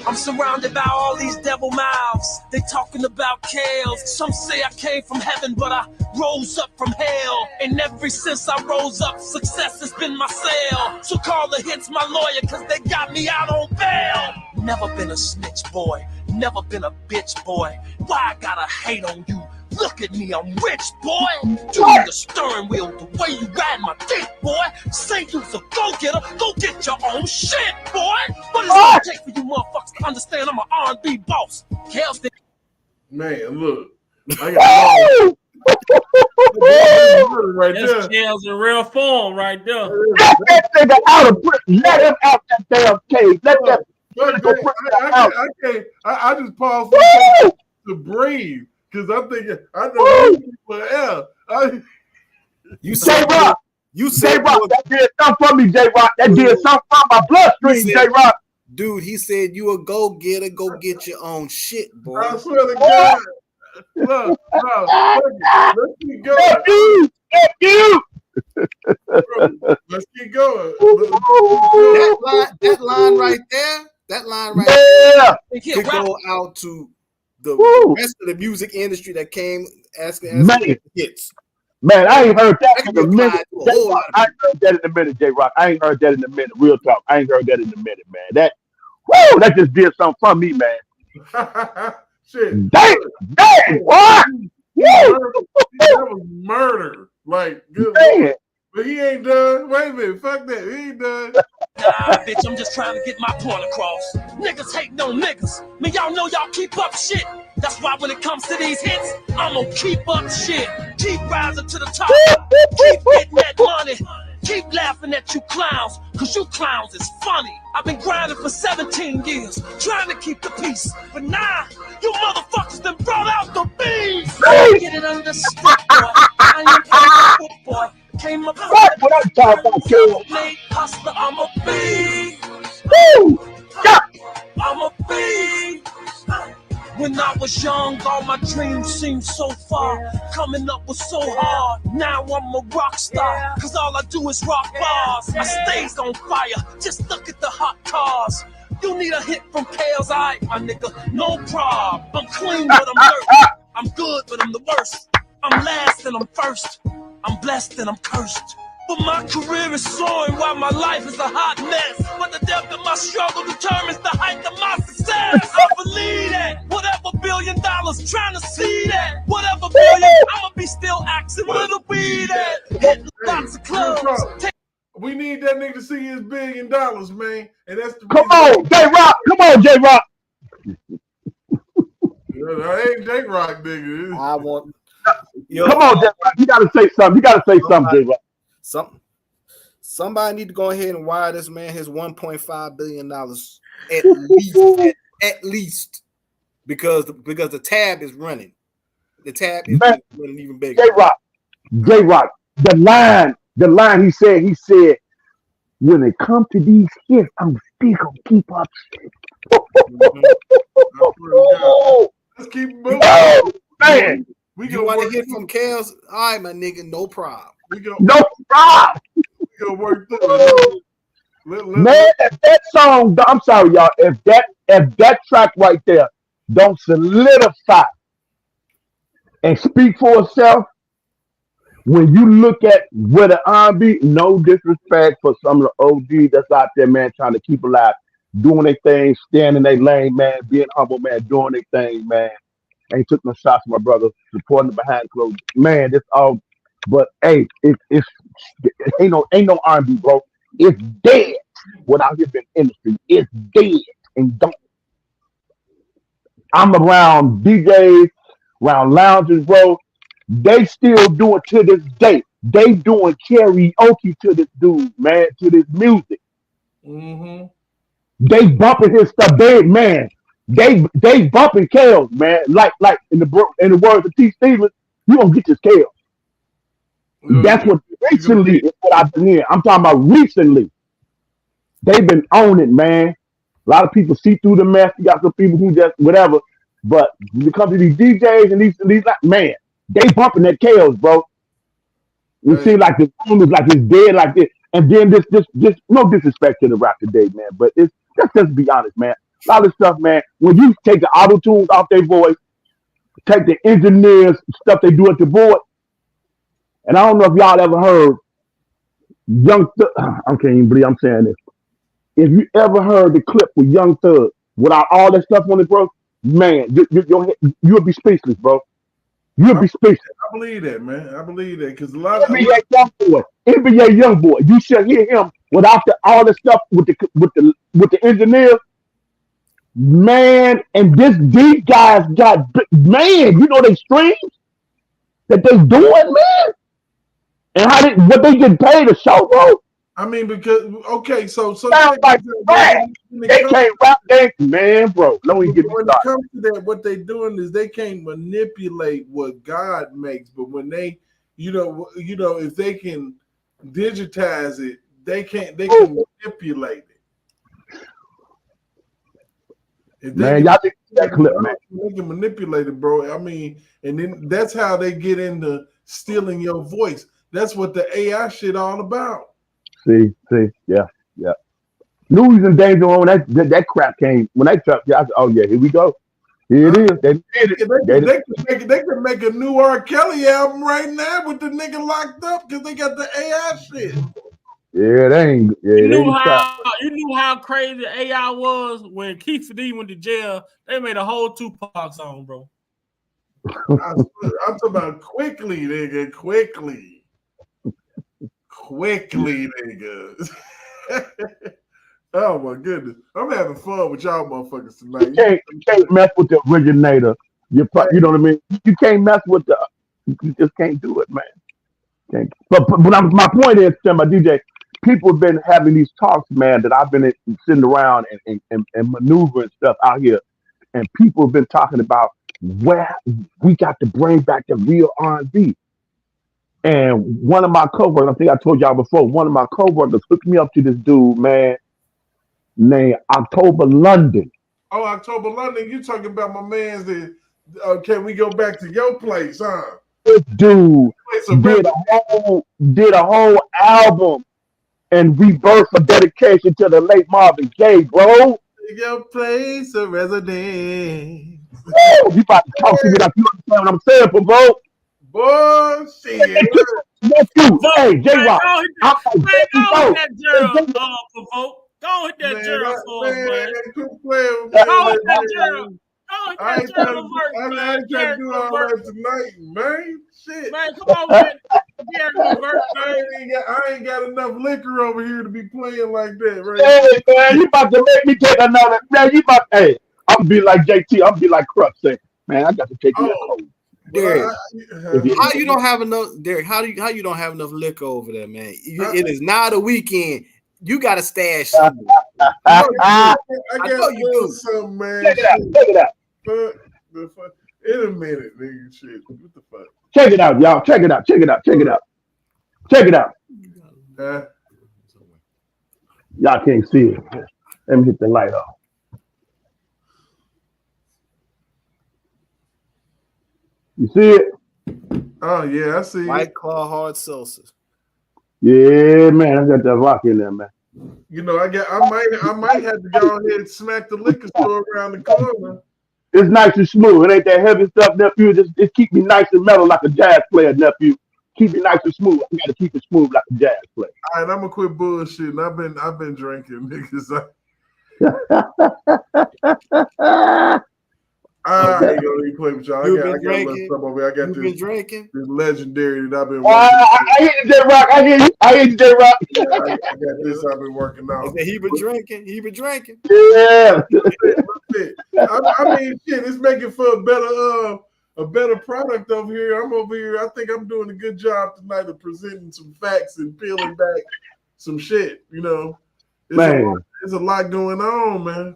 I'm surrounded by all these devil mouths. They talking about Kels. Some say I came from heaven, but I rose up from hell. And ever since I rose up, success has been my sale. So call the hits my lawyer, cause they got me out on bail. Never been a snitch, boy. Never been a bitch, boy. Why I gotta hate on you? Look at me, I'm rich, boy. You need the steering wheel, the way you ride my dick, boy. Say you's a go-getter, go get your own shit, boy. What is it gonna take for you motherfuckers to understand I'm an R&B boss? Kels, man, look. I got right That's there. Kels in real form right there. Let that nigga out of prison. Let him out that damn cage. Let that I just paused for a second to breathe because I'm thinking I know people You say Rock. You say Rock. That did something for me, J Rock. That did something for my bloodstream, J Rock. Dude, he said you a go-getter, go get your own shit, boy. I swear to God. Look, let's keep going. Let's keep going. That line right there, could go out to the rest of the music industry that came asking hits. Man, I ain't heard that in a minute. I ain't heard that in a minute, J Rock. I ain't heard that in a minute. Real talk. I ain't heard that in a minute, man. That just did something for me, man. Shit. Dang, what? That was murder. Like, good Lord. But he ain't done. Wait a minute. Fuck that. He ain't done. Nah, bitch, I'm just trying to get my point across. Niggas hating on niggas. Man, y'all know y'all keep up shit. That's why when it comes to these hits, I'm gonna keep up shit. Keep rising to the top. Keep getting that money. Keep laughing at you clowns, cause you clowns is funny. I've been grinding for 17 years, trying to keep the peace. But nah, you motherfuckers done brought out the beast. Get it understood, boy. I am from the hood, boy. came up What I'm talking about, kid? made pasta. I'm a beast. Woo! Yeah. I'm a beast. When I was young, all my dreams seemed so far. Coming up was so hard. Now I'm a rock star. Cause all I do is rock bars. I stays on fire. Just look at the hot cars. You need a hit from Kales, alright, my nigga. No problem. I'm clean, but I'm dirty. I'm good, but I'm the worst. I'm last and I'm first. I'm blessed and I'm cursed. But my career is soaring while my life is a hot mess. But the depth of my struggle determines the height of my success. I believe that. Whatever $1 billion trying to see that. Whatever billion, I'ma be still axing little weed at. Hitting lots of clubs. We need that nigga to see his $1 billion, man. And that's the Come on, J Rock. Come on, J Rock. I ain't J Rock, nigga. I want. Come on, J Rock. You gotta say something. You gotta say something, J Rock. Somebody need to go ahead and wire this man his $1.5 billion at least, because the tab is running. The tab is running even bigger. J Rock. The line he said, when it comes to these hits, I'm still gonna keep up. Let's keep moving. Oh, man. You want to hit from Kales? All right, my nigga, no problem. No problem. We gonna work through it. Man, if that song, I'm sorry, y'all. If that track right there don't solidify and speak for itself, when you look at where the R&B, no disrespect for some of the OGs that's out there, man, trying to keep alive, doing their thing, staying in their lane, man, being humble, man, doing their thing, man. Ain't took no shots, my brother, supporting the behind closed. Man, this all, but hey, it ain't no R&B, bro. It's dead. What out here in the industry, it's dead and don't. I'm around DJs, around lounges, bro. They still do it to this day. They doing karaoke to this dude, man, to this music. Mm-hmm. They bumping his stuff, They bumping Kales, man. Like in the words of T. Stevens, you gonna get this Kales. That's what recently is what I've been hearing. I'm talking about recently. They've been on it, man. A lot of people see through the mess. You got some people who just whatever. But when it comes to these DJs and these man, they bumping that Kales, bro. You see, like the room is like it's dead, like this. And then this no disrespect to the rap today, man. But let's just be honest, man. A lot of stuff, man. When you take the auto tunes off their voice, take the engineers stuff they do at the board, and I don't know if y'all ever heard Young Thug. I can't even believe I'm saying this. If you ever heard the clip with Young Thug without all that stuff on it, bro, man, you'll be speechless, bro. You'll be speechless. I believe that, man. I believe that because a lot of NBA young boy, you should hear him without all the stuff with the engineers. Man, and these guys got, man, you know they streams that they doing, man, and what they get paid to show, bro. I mean, because so sounds like they can't rap, man, bro. When it comes to that, what they doing is they can't manipulate what God makes, but when they, you know, if they can digitize it, they can manipulate it. Man, y'all think that clip, man. They can manipulate it, bro. I mean, and then that's how they get into stealing your voice. That's what the AI shit all about. See, yeah. Louis and Danger when that crap came, when they dropped, I said, oh yeah, here we go. Here it is. They did it. They can make a new R. Kelly album right now with the nigga locked up because they got the AI shit. Yeah, they ain't. Yeah, you knew how crazy AI was when Keith D went to jail. They made a whole Tupac song, bro. I'm talking about quickly, nigga. Quickly, nigga. Oh my goodness, I'm having fun with y'all motherfuckers tonight. You can't mess with the originator. You know what I mean? You can't mess with you just can't do it, man. But my point is, my DJ, people have been having these talks, man, that I've been sitting around and maneuvering stuff out here, and people have been talking about where we got to bring back the real R&B. And one of my coworkers, I think I told y'all before, one of my coworkers hooked me up to this dude, man, named October London. Oh, October London, you talking about my man's that can we go back to your place, huh? This dude did a whole album and rebirth for dedication to the late Marvin Gaye, bro. Your place of residence. Woo! You about to talk to me like you understand what I'm saying, bro. Boy, shit. Hey, J-Rock. I'm like, Go hit that Gerald, provoke. Go hit that Gerald for us, man. Go hit that Gerald. Go hit that Gerald verse, man. I ain't trying to do all that tonight, man. Shit. Man, come on with that Gerald verse, man. I ain't got enough liquor over here to be playing like that, right? Hey, man, you about to make me take another. Man, hey, I'm gonna be like JT. I'm gonna be like Crux saying, man, I got to take me a cold. Derek, how you don't have enough, Derek? How you don't have enough liquor over there, man? It is now the weekend. You got to stash something. I know you do something, man. Check it out. In a minute, nigga. Shit. What the fuck? Check it out, y'all. Check it out. Y'all can't see it. Let me hit the light off. You see it? Oh yeah, I see. White Claw hard seltzer. Yeah, man, I got that rock in there, man. You know, I might have to go ahead and smack the liquor store around the corner. It's nice and smooth. It ain't that heavy stuff, nephew. Just keep me nice and mellow like a jazz player, nephew. Keep me nice and smooth. I gotta keep it smooth like a jazz player. All right, I'm gonna quit bullshitting. I've been drinking, niggas. I ain't gonna even play with y'all. I got a little stuff over here. I got this legendary that I've been working. I hear you, J-Rock. I hear you, J-Rock. I got this I've been working on. He been drinking. Yeah. I mean, shit, it's making for a better product over here. I'm over here. I think I'm doing a good job tonight of presenting some facts and peeling back some shit. You know, there's a lot going on, man.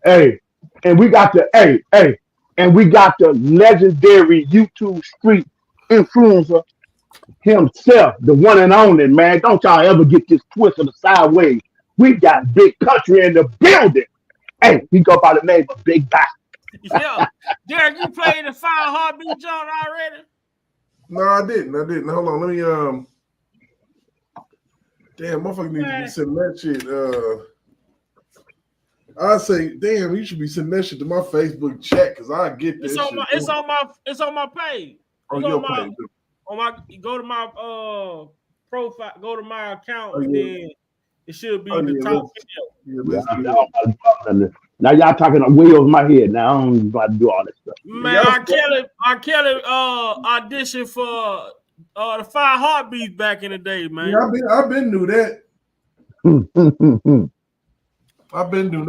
Hey, and we got the legendary YouTube street influencer himself, the one and only, man. Don't y'all ever get this twisted or sideways. We got Big Country in the building. Hey, he go by the name of Big Back. Yeah, Derek, you played the 5 Heartbeat joint already? No, I didn't. Hold on, let me damn, motherfucker need to be sending that shit. I say, damn, you should be sending that shit to my Facebook chat because I get this. It's on my page. On your page. Go to my profile, go to my account, and then it should be the top video. Now y'all talking on wheels in my head. Now I don't know how to do all this stuff. Man, R. Kelly auditioned for the 5 Heartbeats back in the day, man. Yeah, I've been knew that. I've been knew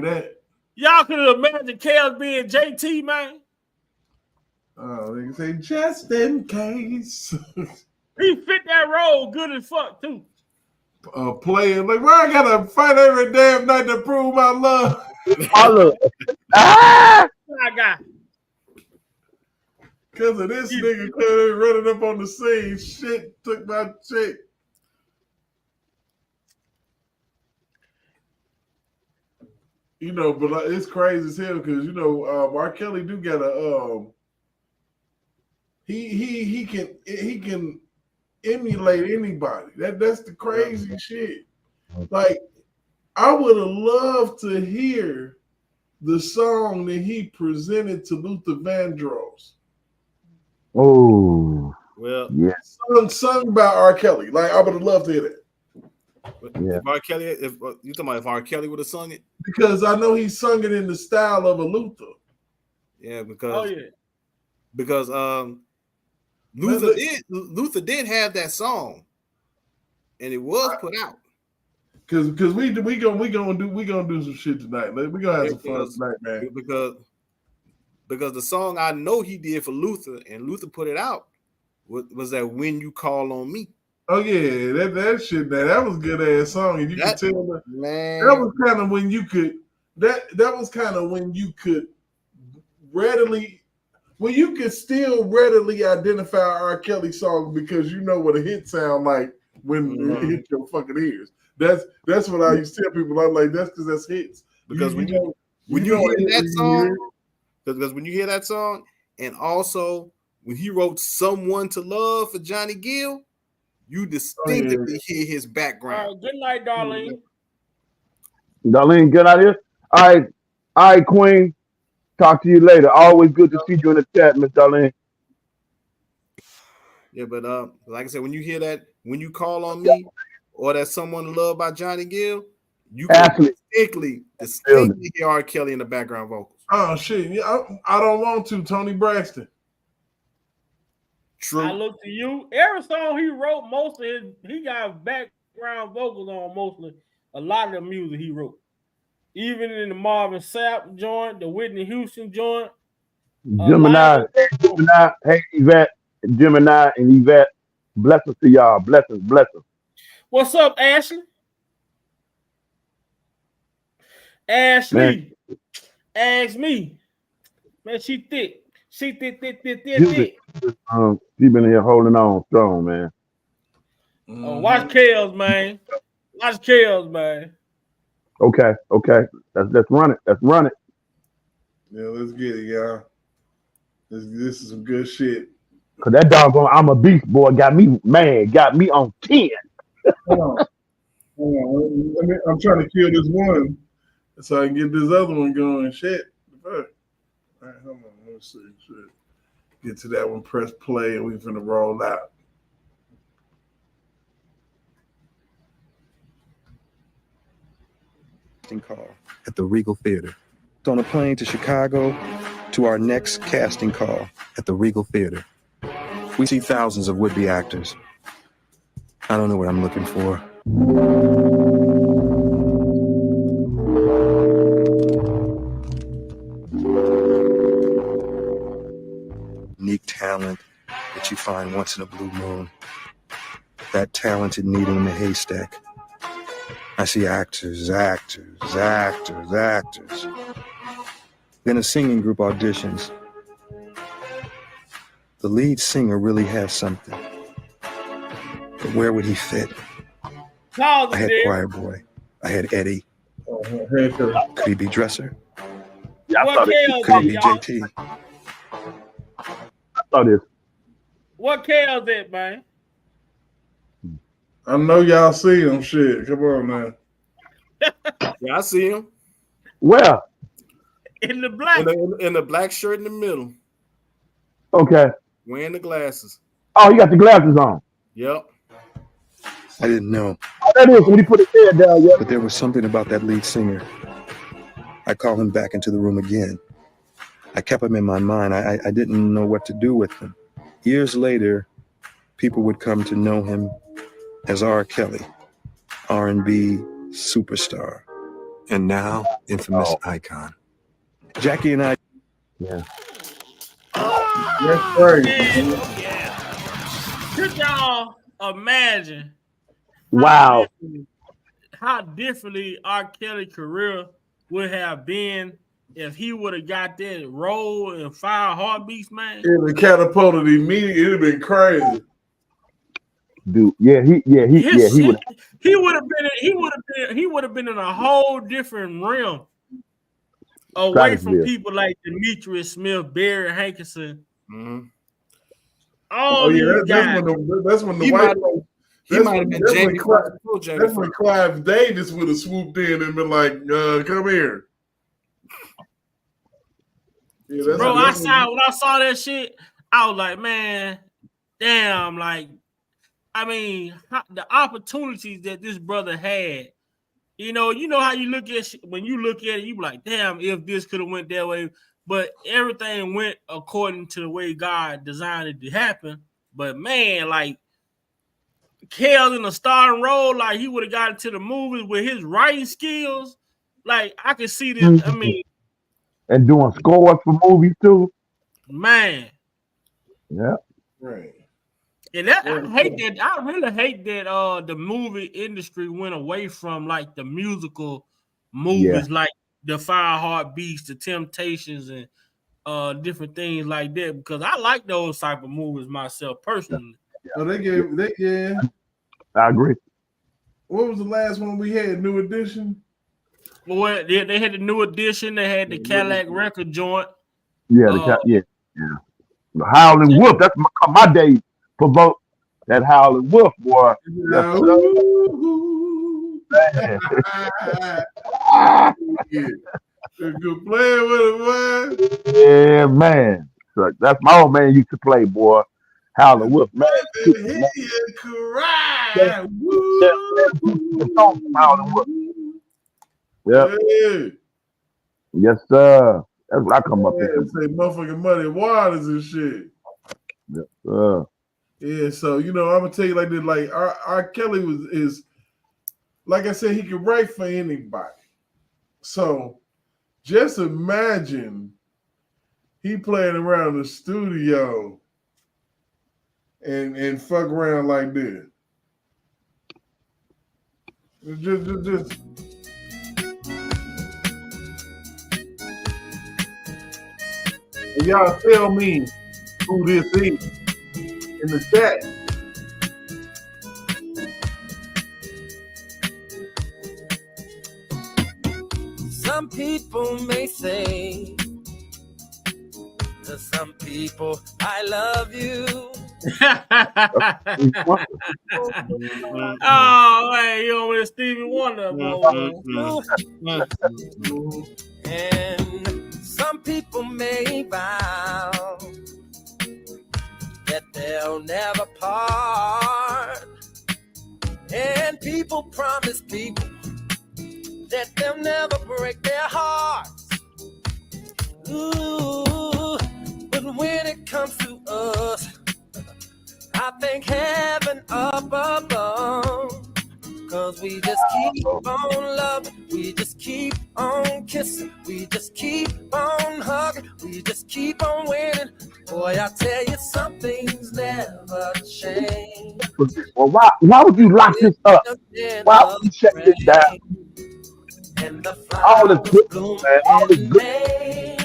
that. Y'all could have imagined Kels being JT, man. Oh, they can say just in case. He fit that role good as fuck too. Playing like, why I gotta fight every damn night to prove my love? My love. I got. Because of this nigga clearly running up on the scene, shit took my chick. You know, but it's crazy as hell because you know R. Kelly do got a he can emulate anybody. That's the crazy shit. Like I would have loved to hear the song that he presented to Luther Vandross. Oh, well, yeah, sung by R. Kelly. Like I would have loved to hear that. Yeah. If R. Kelly, if you talking about if R. Kelly would have sung it, because I know he sung it in the style of a Luther. Yeah, because Luther did have that song, and it was put out. Because we gonna do some shit tonight. We gonna have some fun tonight, man. Because the song I know he did for Luther, and Luther put it out, was that When You Call on Me. Oh yeah, that shit, man, that was a good ass song, and you could tell that, man, that was kind of when you could that was kind of when you could readily, Well, you can still readily identify R. Kelly songs because you know what a hit sound like when it hits your fucking ears. That's what I used to tell people. I'm like, that's because that's hits. Because when you you hear that song, because when you hear that song, and also when he wrote "Someone to Love" for Johnny Gill, you distinctively hear his background. All right, good night, Darlene. Darlene, good idea. All right, Queen. Talk to you later. Always good to see you in the chat, Miss Darlene. Yeah, but like I said, when you hear that, when you call on me, or that "Someone to Love" by Johnny Gill, you can distinctly hear R. Kelly in the background vocals. Oh shit! Yeah, I don't want to. Tony Braxton. True. I look to you. Every song he wrote, most of his, he got background vocals on mostly a lot of the music he wrote. Even in the Marvin Sapp joint, the Whitney Houston joint. Gemini, hey Yvette, Gemini and Yvette. Blessings to y'all. Blessings. What's up, Ashley? Ashley, ask me. Man, she thick. She thick. She been here holding on strong, man. Oh, watch Kales, man. Watch Kales, man. Okay. Let's run it. Yeah, let's get it, y'all. This is some good shit. Cause that doggone I'm a beast boy got me mad, got me on 10. Hold on. I'm trying to kill this one so I can get this other one going. Shit. All right, hold on. Let's see. Shit. Get to that one, press play, and we finna roll out. Call at the Regal Theater. It's on a plane to Chicago to our next casting call at the Regal Theater. We see thousands of would-be actors. I don't know what I'm looking for. Unique talent that you find once in a blue moon. That talented needle in the haystack. I see actors. Then a singing group auditions. The lead singer really has something. But where would he fit? I had Choir Boy. I had Eddie. Could he be Dresser? What Kales Could he be at, y'all? JT? I saw this. What Kales at, man? I know y'all see him. Shit, come on, man. Yeah, I see him. Where? In the black. In the black shirt in the middle. Okay. Wearing the glasses. Oh, he got the glasses on. Yep. I didn't know. Oh, that is when he put his head down, yeah. But there was something about that lead singer. I called him back into the room again. I kept him in my mind. I didn't know what to do with him. Years later, people would come to know him as R. Kelly, R&B superstar, and now infamous icon. Jackie and I. Yeah. That's right. Could y'all imagine? Wow. How differently R. Kelly's career would have been if he would have got that role in 5 Heartbeats, man? It would catapulted immediately. It'd have been crazy. Dude, he would have been in a whole different realm away from people like Demetrius Smith, Barry Hankinson. Mm-hmm. That's when the white folks. That's when Clive Davis would have swooped in and been like, "Come here." Yeah, Bro, when I saw that shit, I was like, man, damn, like, I mean, the opportunities that this brother had, you know how you look at when you look at it, you be like, damn, if this could have went that way, but everything went according to the way God designed it to happen. But man, like, Kel in a starring role, like he would have got into the movies with his writing skills. Like, I could see this. I mean, and doing scores for movies too. Man. Yeah. Right. And that I hate that. I really hate that the movie industry went away from like the musical movies, like the 5 Heartbeats, the Temptations, and different things like that, because I like those type of movies myself personally. Oh, I agree. What was the last one we had? New Edition? Well, they had the New Edition. They had the Cadillac record joint. Yeah, yeah. The Howling Wolf. That's my day. Provoked. That Howling Wolf, boy. Yes, sir. Good playing with it, man. Yeah, man. So that's my old man used to play, boy. Howling Wolf, man. Cry. Howling Wolf. Yep. Yes, sir. That's what I come up here. Say motherfucking Muddy Waters and shit. Yes, sir. Yeah, so I'm gonna tell you like this, like R. Kelly is like I said, he can write for anybody. So just imagine he playing around the studio and fuck around like this. Just and y'all tell me who this is in the chat. Some people may say to some people, I love you. Oh, hey, you over there, Stevie Wonder, boy. And some people may vow that they'll never part. And people promise people that they'll never break their hearts. Ooh, but when it comes to us, I thank heaven up above. Cause we just keep on loving, we just keep on kissing, we just keep on hugging, we just keep on winning. Boy, I tell you, some things never change. Well, why would you lock this up? Why would you shut this down? And the All this good, man. All this good.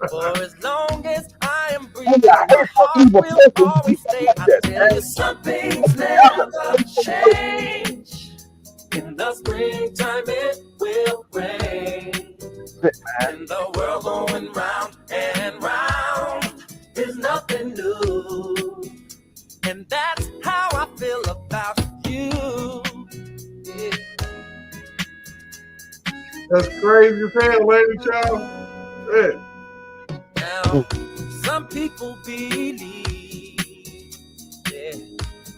For as long as I am breathing, my heart will always stay. I tell you, some things never change. In the springtime it will rain. And the world going round and round is nothing new. And that's how I feel about you. Yeah. That's crazy as hell, lady child. Yeah. Now, some people believe, yeah,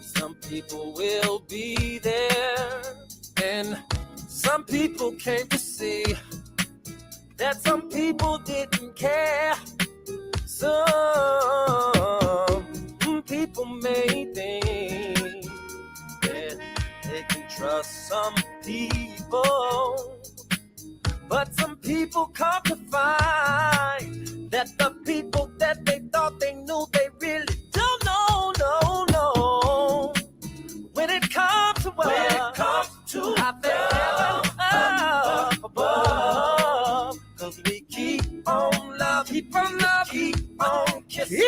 some people will be there, and some people came to see that some people didn't care. Some people may think that they can trust some people. But some people come to find that the people that they thought they knew, they really don't know, no. When it comes to I think up above. Cause we keep on loving, keep on kissing,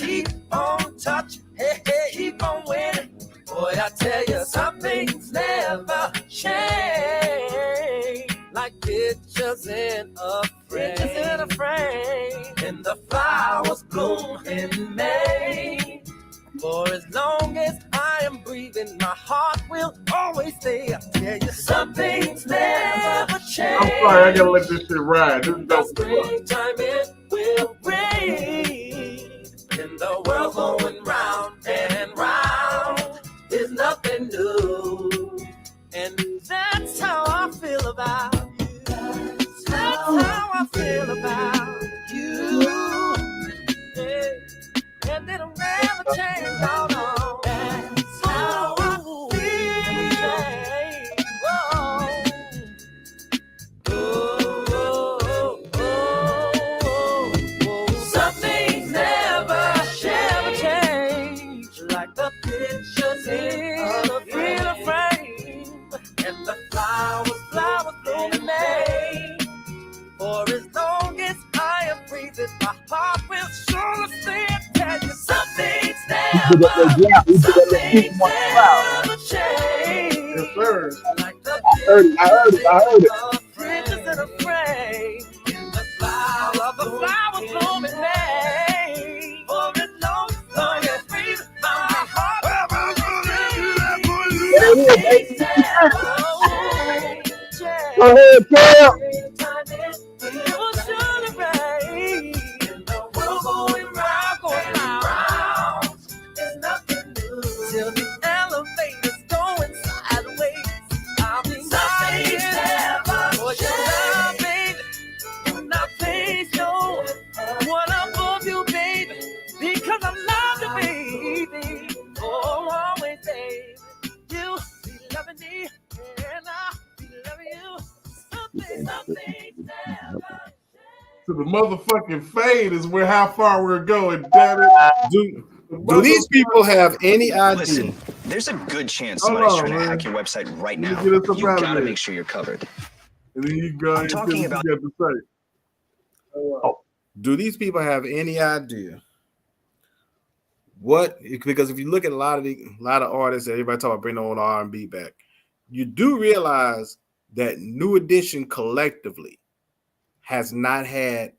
keep on touching, hey, keep on winning. Boy, I tell you, some things never change. Like pictures in a frame, and the flowers bloom in May. For as long as I am breathing, my heart will always stay. I tell you, some things never change. I'm sorry, I gotta let this shit ride. This is dope. Springtime it will rain, and the world going round and round is nothing new. And that's how I feel about you. That's how I feel about you. Yeah. And it'll never change, no. That's how I feel. Some things never change. Like the pictures in a frame. And the flowers bloom in May. For as long as I am breathing, my did that little ground. He did that little keep him on the cloud. Yes, sir. I heard it. I heard it. I heard it. Bridges in a frame. In the flower of the flower blooming May. For as long as you breathe, my heart There it is, baby. Go ahead, Kel. you should rain. The world going round. There's nothing new. Till the elevator's going sideways. I'll be lying for your love, baby. Do not place no one above you, baby. Because I love you, baby. Oh, always, baby. You be loving me, and I'll be loving you. Something never. To the motherfucking fade is where how far we're going, damn it. Do these people have any idea? Listen, there's a good chance Hold somebody's on, trying to man. hack your website right Let me now. get us up You out of gotta here. make sure you're covered. And then you go I'm talking about. to say. Do these people have any idea what? Because if you look at a lot of artists, everybody talk about bringing on R&B back, you do realize that New Edition collectively has not had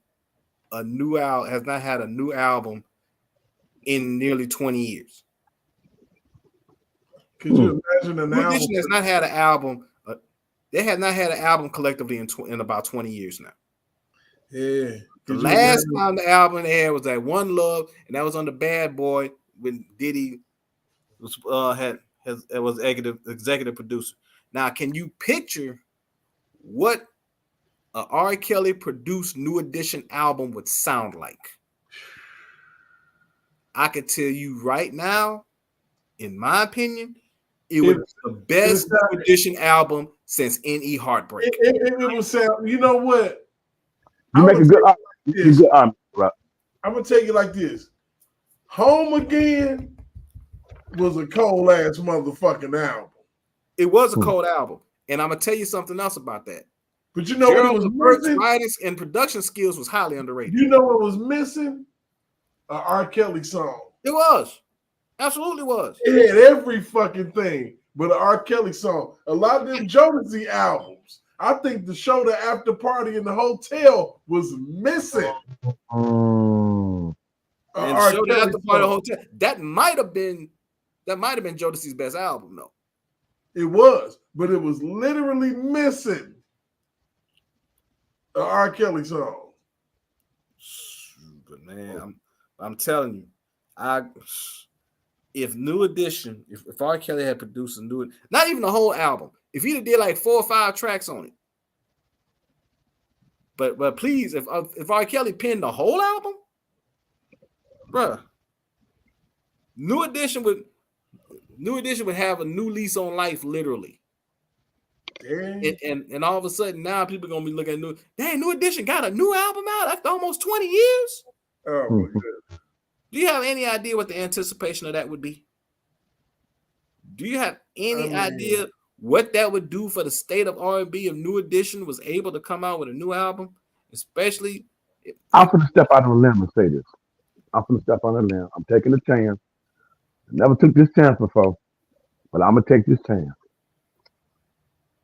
a new album in nearly 20 years. Could you imagine an New album? Edition has not had an album. They have not had an album collectively in about 20 years now. Yeah. The last time the album they had was that One Love, and that was on the Bad Boy when Diddy was was executive producer. Now, can you picture what a R. Kelly produced New Edition album would sound like? I can tell you right now, in my opinion, it was the best New Edition album since N.E. Heartbreak. It would sound, you know what? You make a good argument, bro. I'm gonna tell you like this. Home Again was a cold ass motherfucking album. It was a cold album, and I'm gonna tell you something else about that. But you know what it was missing? Writing and production skills was highly underrated. You know what was missing? An R. Kelly song. It was. Absolutely was. It had every fucking thing but an R. Kelly song. A lot of them Jodeci albums. I think the show, the after party in the hotel was missing. And show the after party hotel. That might have been Jodeci's best album, though. It was, but it was literally missing an R. Kelly song. But man, I'm telling you, if New Edition, if R. Kelly had produced not even the whole album, if he'd did like 4 or 5 tracks on it, but please, if R. Kelly penned the whole album, bruh, New Edition would have a new lease on life, literally. And all of a sudden now people are gonna be looking at New Edition got a new album out after almost 20 years. Oh my God. Do you have any idea what the anticipation of that would be? Do you have any idea what that would do for the state of R&B if New Edition was able to come out with a new album? Especially, I'm gonna step out on a limb and say this. I'm gonna step on a limb. I'm taking a chance. I never took this chance before, but I'm gonna take this chance.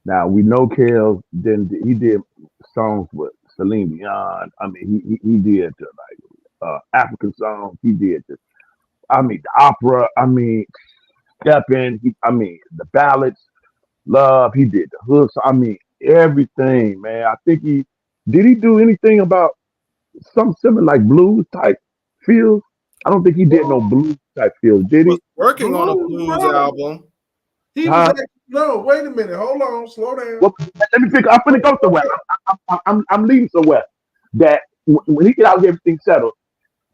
Now we know Kel he did songs with Celine Dion. I mean, he did African songs. He did this. I mean, the opera. I mean, Step In. The ballads, Love. He did the hooks. I mean, everything, man. I think he do anything about something similar like blues type feels. I don't think he did no blues type feels. Did he? Working on a blues album. He was no. Wait a minute. Hold on. Slow down. Well, let me figure. I'm finna go somewhere. I'm leading somewhere. That when he get out everything settled,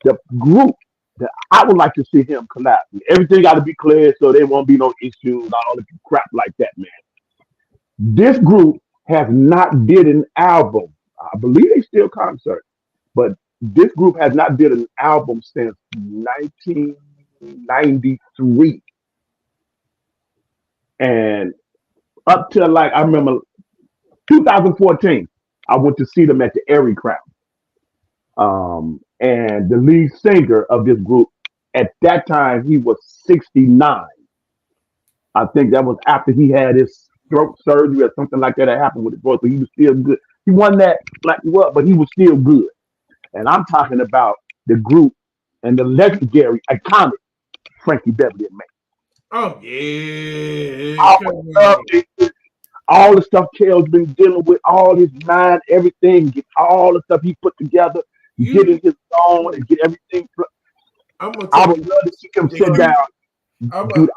the group that I would like to see him collapse. Everything got to be clear so there won't be no issues, all the crap like that, man. This group has not did an album. I believe they still concert, but this group has not did an album since 1993. And up till I remember 2014, I went to see them at the Airy Crown. And the lead singer of this group At that time, he was 69. I think that was after he had his throat surgery or something like that happened with his voice, but he was still good. He won that like what, but he was still good. And I'm talking about the group and the legendary, iconic Frankie Beverly and Maze. Oh yeah, All come the stuff, all the stuff Kel's been dealing with, all his mind, everything, get all the stuff he put together, get in his zone and get everything. I would love to see him sit down. Dude,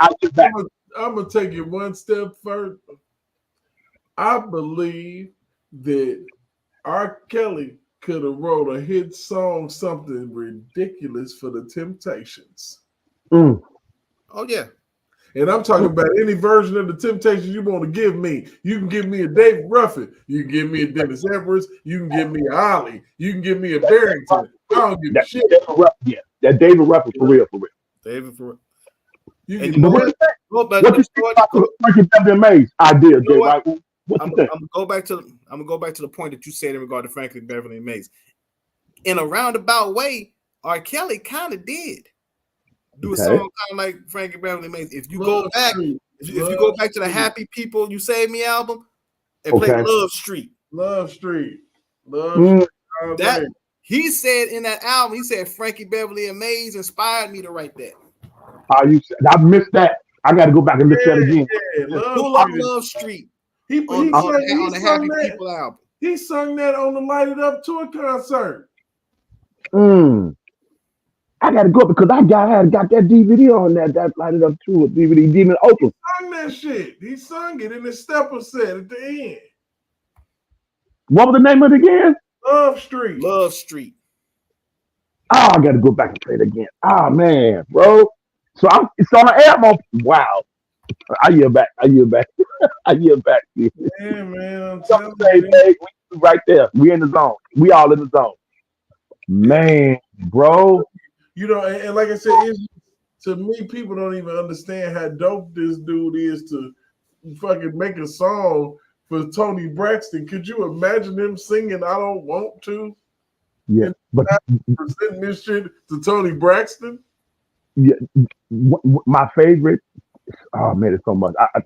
I'm gonna take it one step further. I believe that R. Kelly could have wrote a hit song, something ridiculous for the Temptations. Oh yeah. And I'm talking about any version of the Temptations you want to give me. You can give me a David Ruffin. You can give me a Dennis Edwards. You can give me a Ollie. You can give me a Barrington. I don't give a shit. That David Ruffin for real, for real. David for real. You But what you think about the Frankie Beverly and Maze idea, Jay? Right? I'm gonna go back to the point that you said in regard to Frankie Beverly and Maze. In a roundabout way, R. Kelly kind of did do a song kind of like Frankie Beverly Maze. If you go back, if you go back to the Happy People You Saved Me album and play Love Street. Love Street. That he said in that album, he said Frankie Beverly and Maze inspired me to write that. I missed that. I got to go back and listen to that again. Love Street. He on the Happy that. People album. He sung that on the Light It Up tour concert. I got to go because I got that DVD on that Light It Up tour DVD. Demon Open. He sung that shit. He sung it in the stepper set at the end. What was the name of it again? Love Street. Love Street. Oh, I got to go back and play it again. Oh man, bro. So it's on the air. Wow. I yield back. I yield back. Yeah, man. I'm telling you. We right there. We in the zone. We all in the zone. Man, bro. You know, and like I said, to me, people don't even understand how dope this dude is to fucking make a song for Tony Braxton. Could you imagine him singing "I Don't Want To"? Yeah, but presenting this shit to Tony Braxton. Yeah, my favorite. Oh man, it's so much. I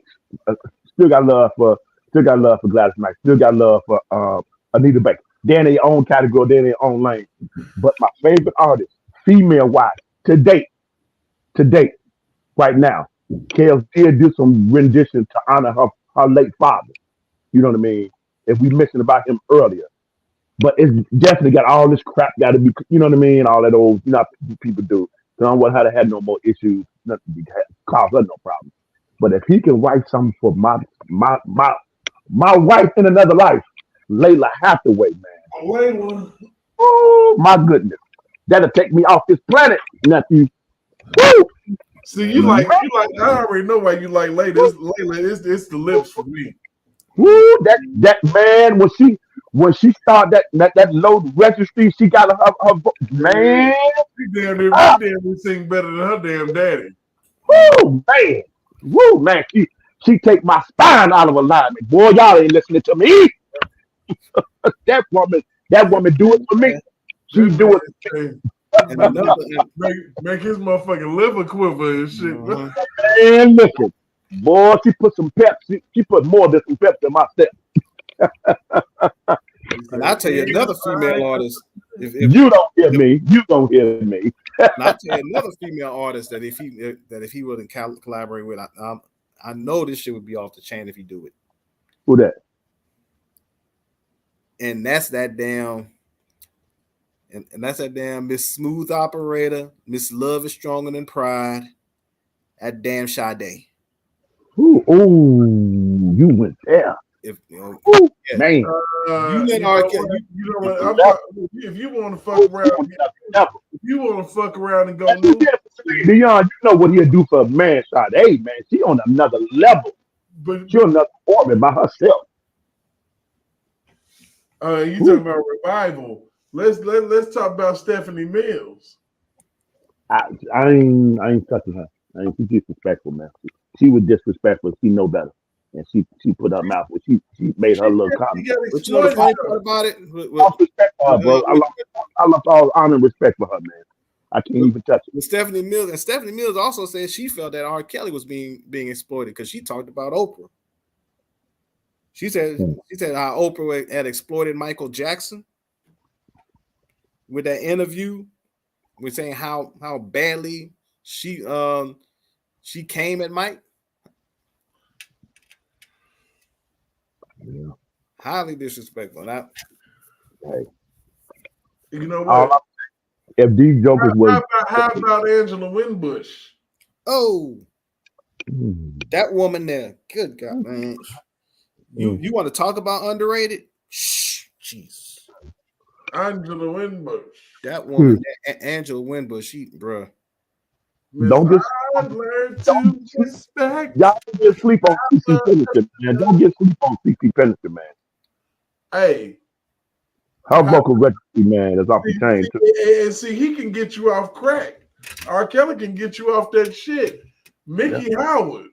still got love for Gladys Knight. Still got love for Anita Baker. They're in their own category. They're in their own lane. But my favorite artist, female wise, to date, right now, Kels did do some rendition to honor her late father. You know what I mean? If we mentioned about him earlier. But it's definitely got all this crap got to be, you know what I mean? All that old, you know, people do. So I don't want her to have no more issues, nothing to cause her no problem. But if he can write something for my wife in another life, Layla Hathaway, man. Layla. Oh my goodness. That'll take me off this planet, nephew. Woo! See, you like I already know why you like Layla. It's the lips for me. Woo, that man, when she started that low registry, she got her man. She damn sing better than her damn daddy. Woo, man. She take my spine out of alignment. Boy, y'all ain't listening to me. that woman do it for me. She do it for me. Make his motherfucking liver quiver and shit. Man, listen. Boy, she put some pep. She put more than some pep in my step. And I'll tell you another female artist. If you don't hear me, you don't hear me. I'll tell you another female artist that if he wouldn't collaborate with, I know this shit would be off the chain if he do it. Who that? And that's that damn. And that's that damn Miss Smooth Operator, Miss Love is Stronger Than Pride, that damn Sade. Ooh, you went there. If you know, yeah. Man, if you want to fuck around, and go new, Leon, you know what he'll do for a man. Sade, man, she on another level. She on another orbit by herself. You talking about revival? Let's talk about Stephanie Mills. I ain't touching her. She's disrespectful, man. She was disrespectful. She know better, and she put her mouth. She made her little comment. But you know the funny part about it? I respect her, bro. I lost all honor and respect for her, man. I can't even touch it. With Stephanie Mills also said she felt that R. Kelly was being exploited because she talked about Oprah. She said how Oprah had exploited Michael Jackson with that interview. We're saying how badly she came at Mike. Yeah. Highly disrespectful. Hey. You know what? If these jokers were How about Angela Winbush? Oh, that woman there. Good God, man. You want to talk about underrated? Shh, jeez. Angela Winbush. That woman, Angela Winbush, bruh. Don't just y'all get sleep on CC Peniston, man. Don't get sleep on CC Peniston, man. Hey, her vocal registry, man, is off the chain too. And see, he can get you off crack. R. Kelly can get you off that shit. Mickey Howard.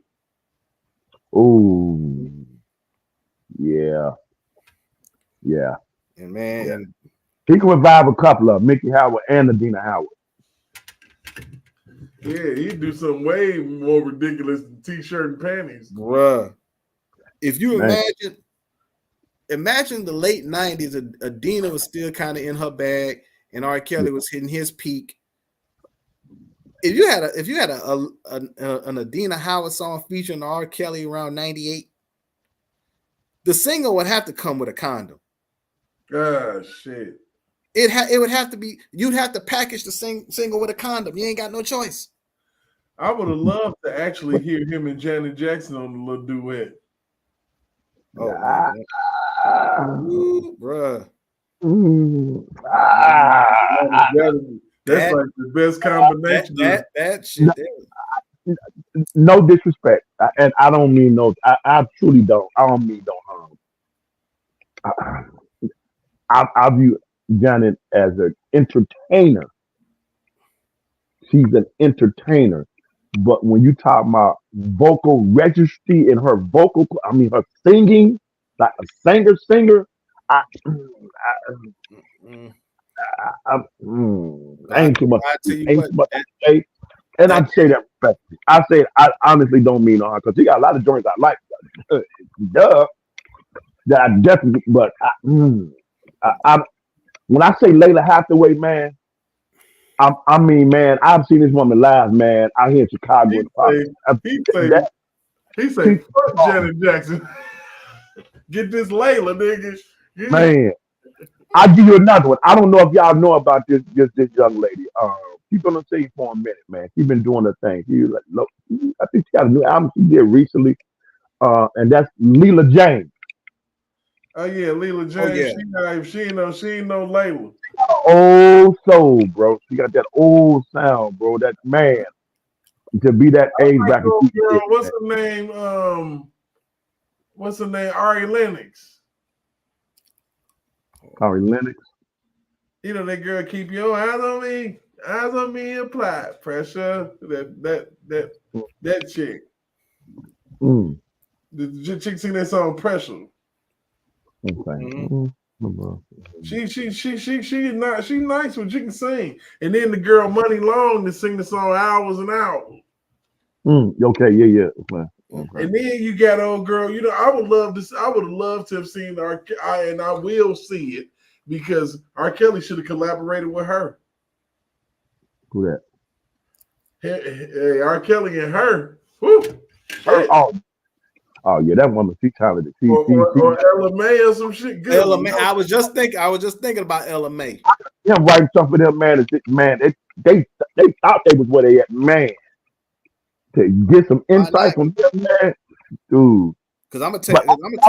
Ooh, yeah. And man, he can revive a couple of Mickey Howard and Adina Howard. Yeah, he'd do something way more ridiculous than t-shirt and panties. Bruh. If you imagine the late 90s, Adina was still kind of in her bag, and R. Kelly was hitting his peak. If you had an Adina Howard song featuring R. Kelly around 98, the single would have to come with a condom. Ah, shit. It would have to be, you'd have to package the single with a condom. You ain't got no choice. I would have loved to actually hear him and Janet Jackson on the little duet. Oh, bruh. That's like the best combination. That shit. No disrespect, and I don't mean no. I truly don't. I don't mean no harm. I view Janet as an entertainer. She's an entertainer, but when you talk about vocal registry and her vocal, I mean her singing, like a singer. I ain't too much. And I say that respectfully. I say I honestly don't mean no harm because he got a lot of joints I like. Duh. That I definitely, but when I say Layla Hathaway, man, I mean, man, I've seen this woman live, man, out here in Chicago. He say, fuck Janet Jackson. Get this Layla, nigga. Yeah. Man, I'll give you another one. I don't know if y'all know about this young lady. She's gonna say for a minute, man. She's been doing her thing. I think she got a new album she did recently, and that's Leela James. Oh yeah, Leela James. She ain't no Layla. Old soul, bro. She got that old sound, bro. That man to be that age bracket. Girl, what's her name? What's her name? Ari Lennox. Ari Lennox. You know that girl. Keep your eyes on me. Apply pressure. That chick. The chick sing that song Pressure. Okay. She nice when she can sing. And then the girl Money Long to sing the song hours and hours. Okay, yeah. Okay. And then you got old girl. You know, I would have loved to have seen and I will see it because R. Kelly should have collaborated with her. Who that? Hey, R. Kelly and her. Woo. Oh yeah, that woman, she talented. Or Ella May or some shit. Good. Ella May. I was just thinking about Ella May. Yeah, writing stuff for them, man. They thought they was where they at, man. To get some insight from them, man, dude. Because I'm gonna tell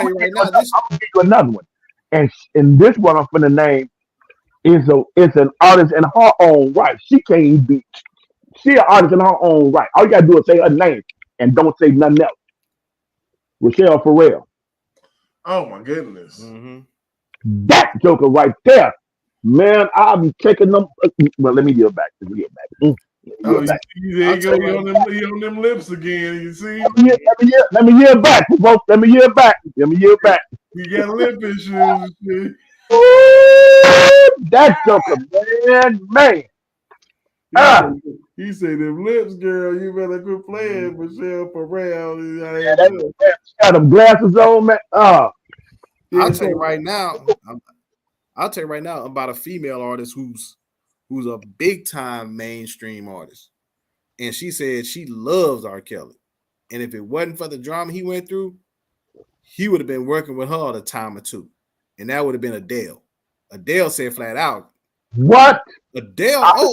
you right now. I'm gonna give you another one, and this one I'm finna name is an artist in her own right. She can't be. She an artist in her own right. All you gotta do is say her name and don't say nothing else. Rochelle Farrell. Oh my goodness. That joker right there. Man, I'll be taking them. Well, let me get back. There you go. He on them lips again. You see? Let me hear back, folks. Let me hear back. You got lip issues. That joker, man. He said, them lips, girl, you better quit playing Michelle Pharrell. Yeah, she got them glasses on, man. I'll tell you right now. I'll tell you right now about a female artist who's a big time mainstream artist, and she said she loves R. Kelly, and if it wasn't for the drama he went through, he would have been working with her a time or two, and that would have been Adele. Adele said flat out. What? Adele?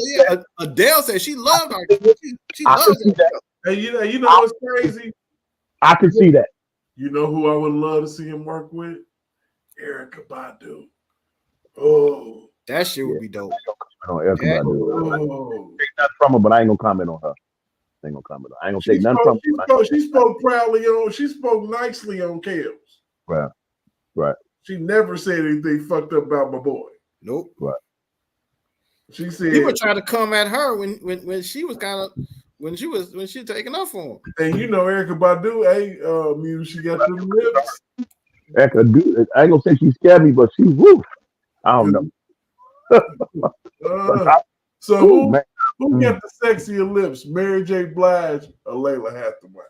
Adele said she loved R. Kelly. She loves R. Kelly. Hey, you know what's crazy? I can see that. You know who I would love to see him work with? Erykah Badu. Oh, that shit would be dope. On Erykah Badu. Take nothing from her, but I ain't gonna comment on her. I ain't gonna comment on her. I ain't gonna take nothing from her. She spoke proudly on. She spoke nicely on Kels. Right. She never said anything fucked up about my boy. Nope. Right. She said he would try to come at her when she was kind of when she was taking up for him. And you know Erykah Badu, hey, she got them lips. Erykah, dude, I ain't gonna say she scared me, but she woo. I don't know. So who got the sexier lips, Mary J. Blige or Layla Hathaway?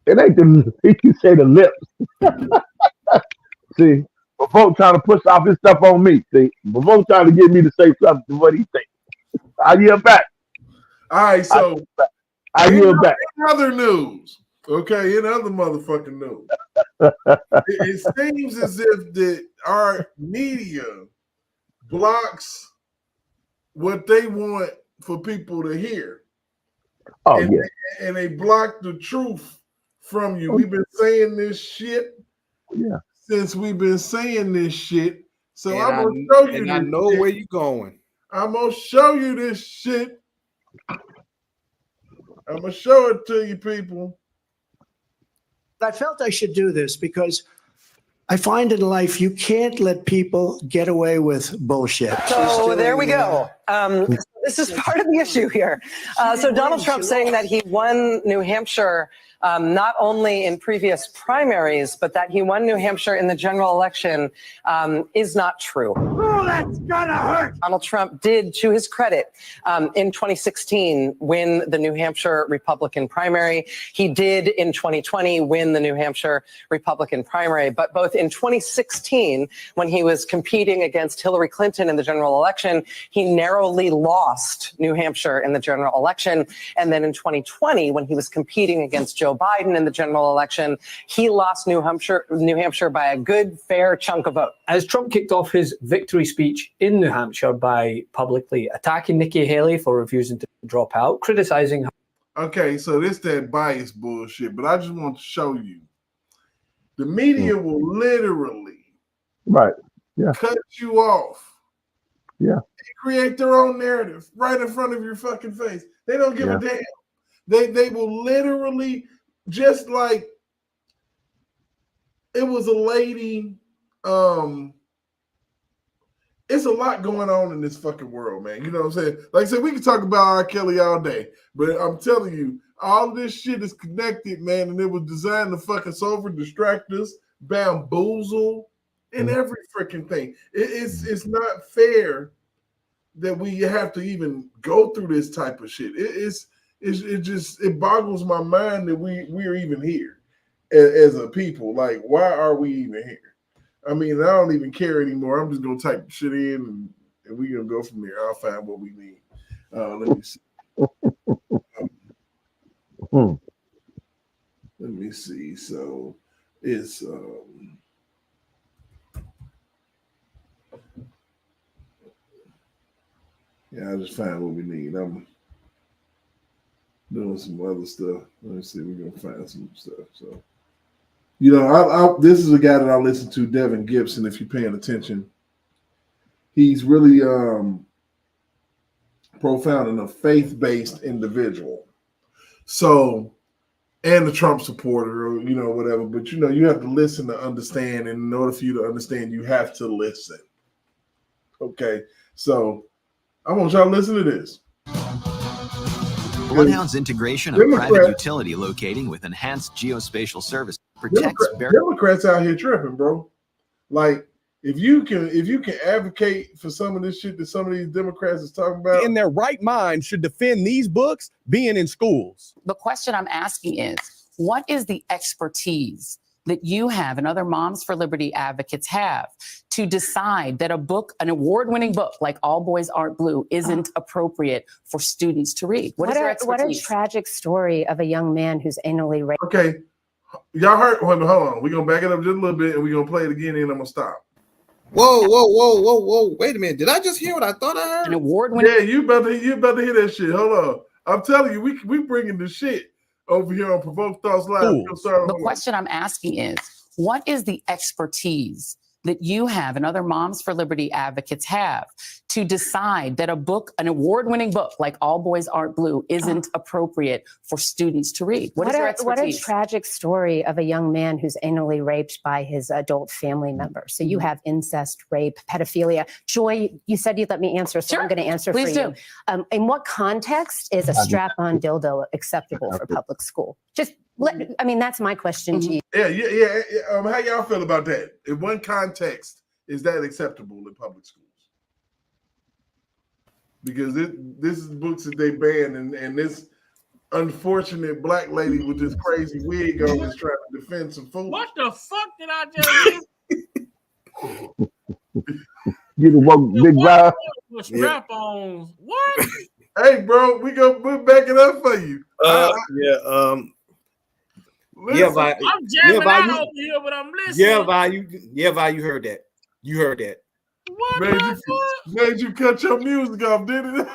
It ain't the you say the lips. See, but folks trying to push off his stuff on me. See, but folks trying to get me to say something to what he thinks. I yield back. All right, so I yield back. In other news, okay, in other motherfucking news, it seems as if our media blocks what they want for people to hear. Oh, and, yeah. And they block the truth from you. We've been saying this shit since we've been saying this shit. So And I'm going to show you and this I know shit. where you going. I'm going to show you this shit. I'm going to show it to you, people. I felt I should do this because I find in life you can't let people get away with bullshit. So there we go. This is part of the issue here. So Donald Trump saying that he won New Hampshire not only in previous primaries, but that he won New Hampshire in the general election is not true. Oh, that's gonna hurt. Donald Trump did, to his credit, in 2016 win the New Hampshire Republican primary. He did in 2020 win the New Hampshire Republican primary. But both in 2016, when he was competing against Hillary Clinton in the general election, he narrowly lost New Hampshire in the general election. And then in 2020, when he was competing against Joe Biden in the general election, he lost New Hampshire by a good, fair chunk of vote. As Trump kicked off his victory speech in New Hampshire by publicly attacking Nikki Haley for refusing to drop out, criticizing her. Okay, so this that bias bullshit, but I just want to show you. The media will literally cut you off. Yeah. They create their own narrative right in front of your fucking face. They don't give a damn. They will literally, just like it was a lady. It's a lot going on in this fucking world, man. You know what I'm saying? Like I said, we can talk about R. Kelly all day, but I'm telling you, all this shit is connected, man, and it was designed to fucking over, distract us, bamboozle, and every freaking thing. It's not fair that we have to even go through this type of shit. It boggles my mind that we're even here as a people. Like, why are we even here? I mean, I don't even care anymore. I'm just gonna type shit in and we're gonna go from there. I'll find what we need. Let me see. Let me see. So it's I just find what we need. I'm doing some other stuff. Let me see. We're gonna find some stuff. So, you know, this is a guy that I listen to, Devin Gibson. If you're paying attention, he's really profound and a faith-based individual. So, and a Trump supporter, or you know, whatever. But you know, you have to listen to understand, and in order for you to understand, you have to listen. Okay, so I want y'all to listen to this. Bloodhound's integration of private utility locating with enhanced geospatial service protects Democrats out here tripping, bro. Like, if you can advocate for some of this shit that some of these Democrats is talking about, in their right mind should defend these books being in schools. The question I'm asking is, what is the expertise that you have and other Moms for Liberty advocates have to decide that a book, an award-winning book like All Boys Aren't Blue, isn't appropriate for students to read? What is your expertise? What a tragic story of a young man who's anally raped. okay, y'all heard. Hold on, we're gonna back it up just a little bit, and we're gonna play it again, and I'm gonna stop. Whoa. Wait a minute. Did I just hear what I thought I heard? An award-winning. Yeah, you about to hear that shit. Hold on. I'm telling you, we bringing the shit over here on Provoked Thoughts Live. The question I'm asking is, what is the expertise that you have and other Moms for Liberty advocates have to decide that a book, an award-winning book like All Boys Aren't Blue, isn't appropriate for students to read? What is your expertise? What a tragic story of a young man who's anally raped by his adult family member. So you have incest, rape, pedophilia. Joy, you said you'd let me answer, so I'm going to answer Please for you. In what context is a strap-on dildo acceptable for public school? That's my question to you. Yeah. How y'all feel about that? In what context is that acceptable in public schools? Because this is books that they banned, and this unfortunate black lady with this crazy wig on is trying to defend some food. What the fuck did I just hear? You the one big guy. Strap-ons. What? Hey, bro, we're backing up for you. I'm jamming out over here, but I'm listening. Vi, you heard that. You heard that. What made you cut your music off, didn't it?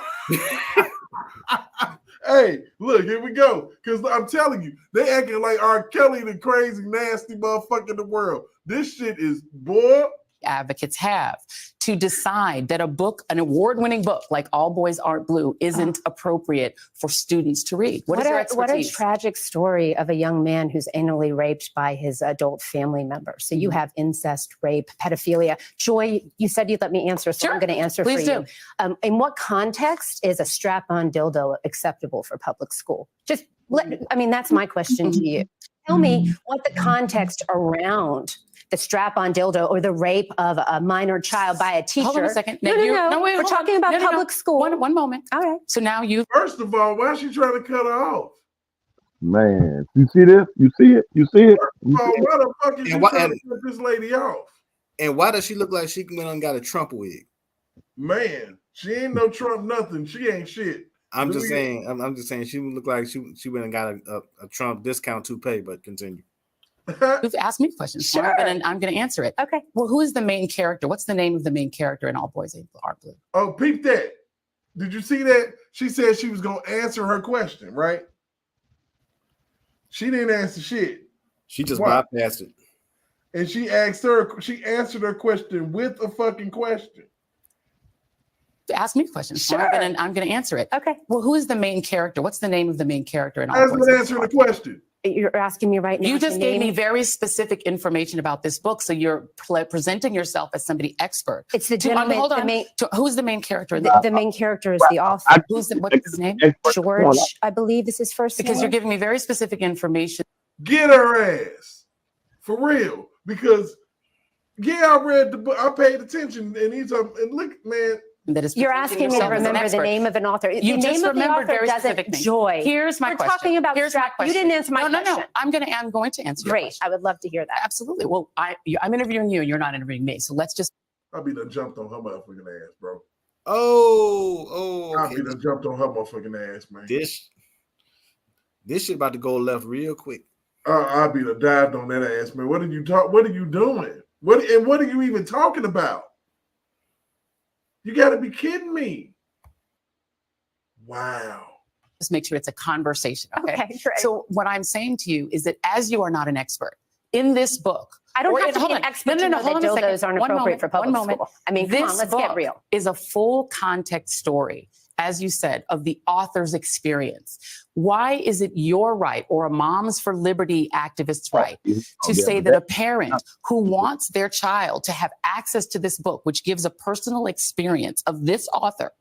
Hey, look, here we go. Because I'm telling you, they acting like R. Kelly, the crazy, nasty motherfucker in the world. This shit is boy. Advocates have to decide that a book, an award-winning book like All Boys Aren't Blue, isn't appropriate for students to read. What is your expertise? What a tragic story of a young man who's anally raped by his adult family member. So you have incest, rape, pedophilia. Joy, you said you'd let me answer, so I'm going to answer Please for you. In what context is a strap-on dildo acceptable for public school? That's my question to you. Tell me what the context around the strap-on dildo or the rape of a minor child by a teacher. Hold on a second. No, we're talking about public school. One moment. All right. So now First of all, why is she trying to cut her off? Man, you see this? You see it? You see it? Why the fuck is she trying to cut this lady off? And why does she look like she went and got a Trump wig? Man, she ain't no Trump nothing. She ain't shit. I'm just saying she look like she went and got a Trump discount toupee, but continue. You've asked me questions, sure. And I'm going to answer it. Okay. Well, who is the main character? What's the name of the main character in All Boys Aren't Blue? Oh, peep that. Did you see that? She said she was going to answer her question, right? She didn't answer shit. She just bypassed it. And she answered her question with a fucking question. Ask me questions. Sure. I'm going to answer it. Okay. Well, who is the main character? What's the name of the main character in All As Boys? been answering the question. You're asking me right now. You just gave me very specific information about this book, so you're presenting yourself as somebody expert. It's the gentleman. Hold on. Who's the main character? The main character is the author. What's his name? George, I believe is his first name. Because you're giving me very specific information. Get her ass. For real. Because, I read the book. I paid attention. And look, man. You're asking me to remember the name of an author. You just remembered very specific things. Joy. Here's my question. We're talking about Here's my question. You didn't answer my question. No. I'm going to answer. Great. I would love to hear that. Absolutely. Well, I'm interviewing you. You're not interviewing me. So let's just. I'll be done jumped on her motherfucking ass, bro. Okay. I'll be done jumped on her motherfucking ass, man. This shit about to go left real quick. I'll be done dived on that ass, man. What are you doing? What are you even talking about? You got to be kidding me. Wow. Just make sure it's a conversation. Okay. Great. So what I'm saying to you is that as you are not an expert in this book, I don't have to be an expert to know that dildos aren't appropriate for public school. I mean, come on, let's get real. Is a full context story, as you said, of the author's experience. Why is it your right or a Moms for Liberty activist's right to say that a parent who wants their child to have access to this book, which gives a personal experience of this author,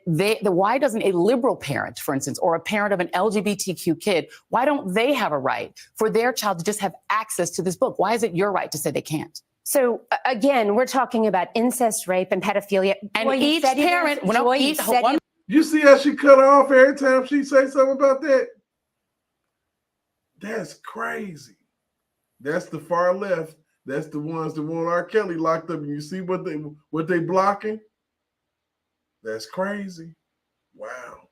why doesn't a liberal parent, for instance, or a parent of an LGBTQ kid, why don't they have a right for their child to just have access to this book? Why is it your right to say they can't? So again, we're talking about incest, rape, and pedophilia. And Joy, you each said you parent, didn't- Joy, you said you- You see how she cut off every time she say something about that? That's crazy. That's the far left. That's the ones that want R. Kelly locked up. And you see what they blocking? That's crazy. Wow.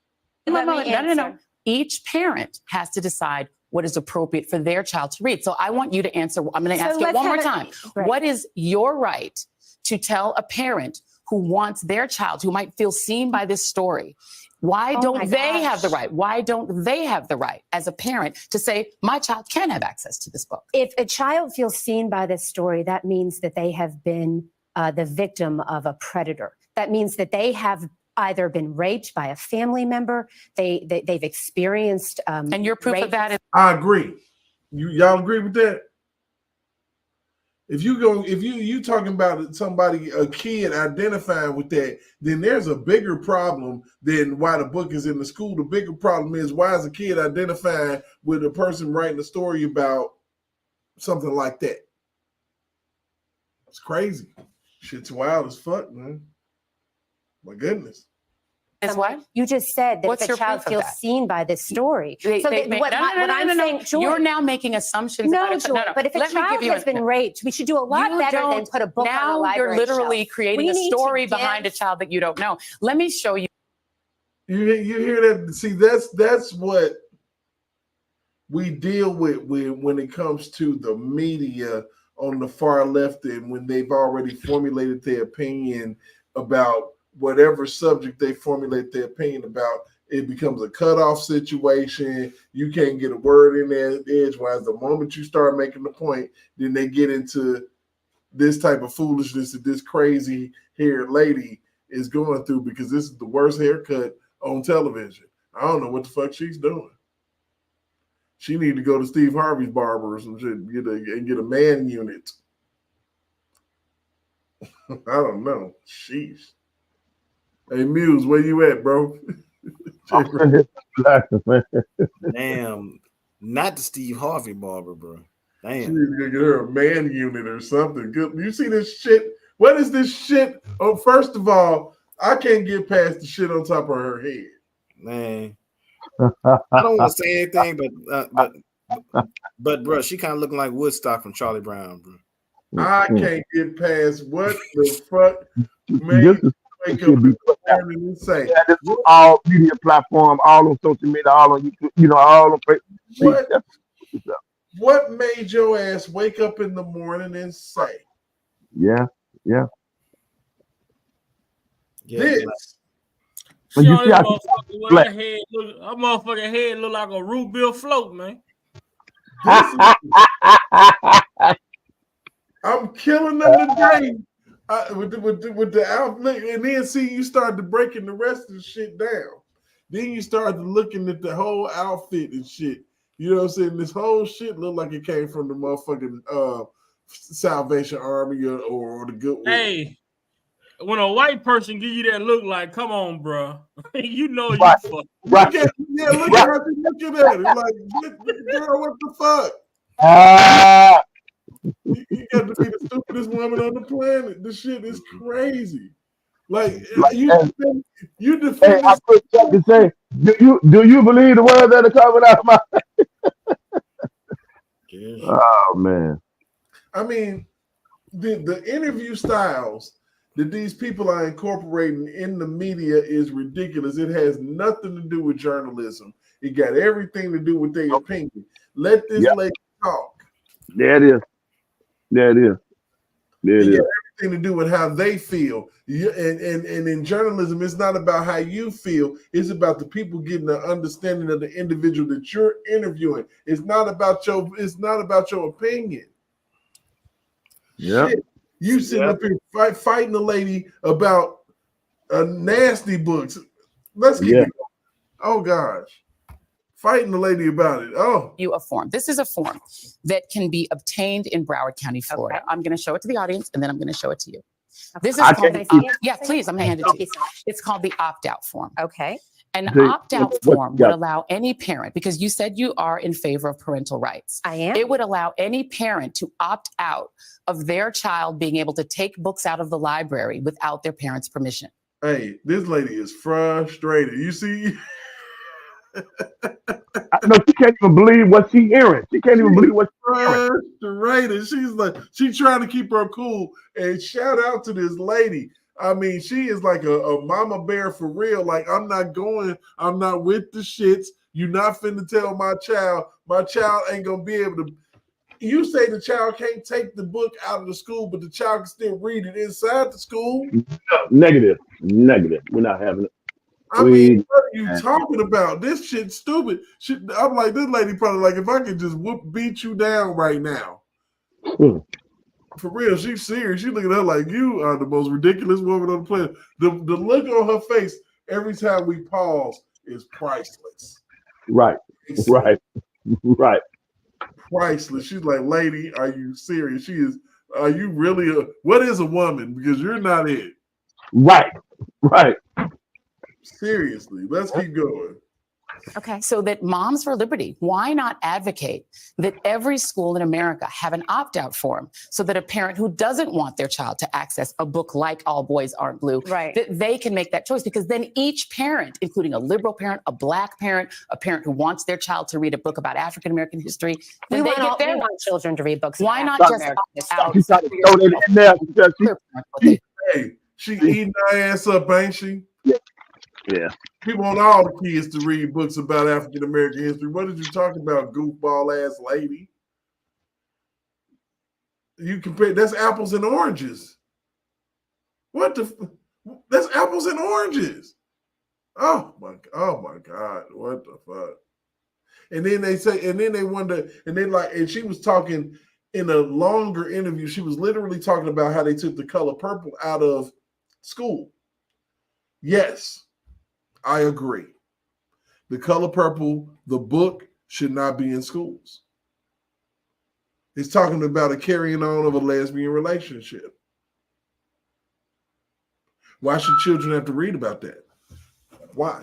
No. Each parent has to decide what is appropriate for their child to read. So I want you to answer. I'm going to ask it one more time. What is your right to tell a parent who wants their child, who might feel seen by this story? Why don't they have the right? Why don't they have the right as a parent to say, my child can have access to this book? If a child feels seen by this story, that means that they have been the victim of a predator. That means that they have either been raped by a family member, they've experienced and your proof of that is I agree. Y'all agree with that? If you talking about somebody, a kid identifying with that, then there's a bigger problem than why the book is in the school. The bigger problem is, why is a kid identifying with a person writing a story about something like that? It's crazy. Shit's wild as fuck, man. My goodness. Is what? You just said that What's if a your child proof of feels that? seen by this story. What I'm saying, Joy, you're now making assumptions. No, about it. Joy, but if a child has been raped, we should do a lot better than put a book on the Now library you're literally shelf. creating We a need to story give- behind a child that you don't know. Let me show you. You hear that? See, that's what we deal with when it comes to the media on the far left, and when they've already formulated their opinion about whatever subject they formulate their opinion about, it becomes a cutoff situation. You can't get a word in there edgewise. The moment you start making the point, then they get into this type of foolishness that this crazy haired lady is going through, because this is the worst haircut on television. I don't know what the fuck she's doing. She need to go to Steve Harvey's barber or some shit and get a man unit. I don't know. Sheesh. Hey, Muse, where you at, bro? Damn, not the Steve Harvey barber, bro. Damn. She need to get her a man unit or something. Good. You see this shit? What is this shit? Oh, first of all, I can't get past the shit on top of her head. Man, I don't want to say anything, but bro, she kind of looking like Woodstock from Charlie Brown, bro. I can't get past what the fuck, man. Wake up in the morning and say, yeah, this is all media platform, all on social media, all on YouTube, all on Facebook. What made your ass wake up in the morning and say, Yeah. This? She on this motherfucker with her head motherfucking head look like a root beer float, man. I'm killing them today with the outfit, and then see you started breaking the rest of the shit down. Then you started looking at the whole outfit and shit. You know what I'm saying? This whole shit looked like it came from the motherfucking Salvation Army or the Goodwill. Hey, when a white person give you that look, like, come on, bro, you know you fuck. Look at her looking at it like, girl, what the fuck? You got to be the stupidest woman on the planet. This shit is crazy. Like you defend. Hey, I put check and say, do you believe the words that are coming out of my? Oh man. I mean, the interview styles that these people are incorporating in the media is ridiculous. It has nothing to do with journalism. It got everything to do with their opinion. Let this lady talk. There it is. There it is. There it is. Everything to do with how they feel. And in journalism, it's not about how you feel. It's about the people getting an understanding of the individual that you're interviewing. It's not about your opinion. Yeah. You sitting up here fighting the lady about nasty books. Let's keep it going. Oh gosh. Fighting the lady about it. Oh. You a form. This is a form that can be obtained in Broward County, Florida. I'm going to show it to the audience, and then I'm going to show it to you. This is called please, I'm going to hand it to you. It's called the opt-out form. Okay. An opt-out form would allow any parent, because you said you are in favor of parental rights. I am. It would allow any parent to opt out of their child being able to take books out of the library without their parents' permission. Hey, this lady is frustrated. You see? I know she can't even believe what she's hearing. She can't even believe what she's hearing. Frustrated. She's like, she's trying to keep her cool. And shout out to this lady. I mean, she is like a mama bear for real. Like, I'm not with the shits. You're not finna tell my child ain't gonna be able to. You say the child can't take the book out of the school, but the child can still read it inside the school? Negative. We're not having it. I mean, what are you talking about? This shit's stupid. I'm like, this lady probably like, if I could just beat you down right now. For real, she's serious. She looking at her like, you are the most ridiculous woman on the planet. The look on her face every time we pause is priceless. Right. Priceless. She's like, lady, are you serious? Are you really what is a woman? Because you're not it. Right. Seriously, let's keep going. Okay. So that Moms for Liberty, why not advocate that every school in America have an opt-out form so that a parent who doesn't want their child to access a book like All Boys Aren't Blue, that they can make that choice? Because then each parent, including a liberal parent, a Black parent, a parent who wants their child to read a book about African-American history, We then they want, get we want children to read books. Why about not just African-American opt history. out? She tried to throw that in there because Hey, she eating her ass up, ain't she? Yeah. People want all the kids to read books about African American history. What did you talk about, goofball ass lady? You compare that's apples and oranges. That's apples and oranges. Oh my God, what the fuck? And then they say, and then they wonder, and then like, and she was talking in a longer interview. She was literally talking about how they took The Color Purple out of school. Yes, I agree. The Color Purple, the book, should not be in schools. It's talking about a carrying on of a lesbian relationship. Why should children have to read about that? Why?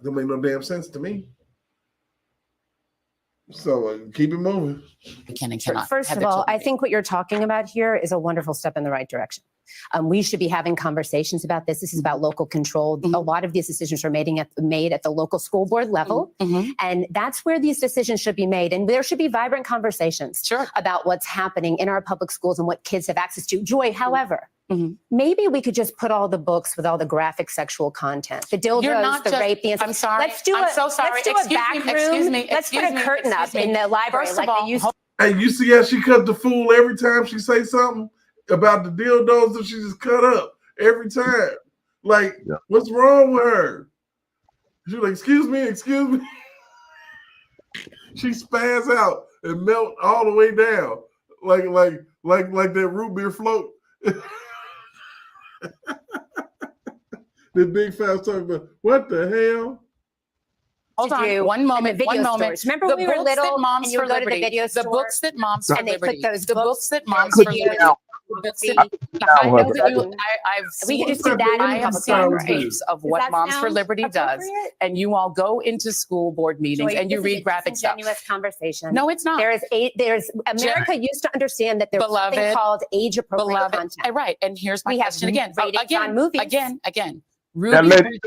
Don't make no damn sense to me. So keep it moving. First of all, I think what you're talking about here is a wonderful step in the right direction. We should be having conversations about this. This is about local control. A lot of these decisions are made at the local school board level. And that's where these decisions should be made. And there should be vibrant conversations about what's happening in our public schools and what kids have access to. Joy, however, maybe we could just put all the books with all the graphic sexual content, the dildos, the rape, the I'm sorry. Let's do I'm so sorry. Let's do a back room. Let's put a curtain up in the library like they used to. Hey, you see how she cut the fool every time she say something about the dildos that she just cut up every time? Like, what's wrong with her? She's like, excuse me. She spaz out and melt all the way down, like that root beer float. The big fat talking about what the hell? Hold on, one moment. Remember when we were little and you would go to the video store? The books that Moms for and they Liberty. put those The books books that Moms for Liberty. I know that you. I've we could just do that. I have seen tapes of what Moms for Liberty does, and you all go into school board meetings and you read graphic stuff. Disingenuous conversation. No, it's not. There's America used to understand that there's something called age appropriate content. Right, and here's my question again. Again. That lady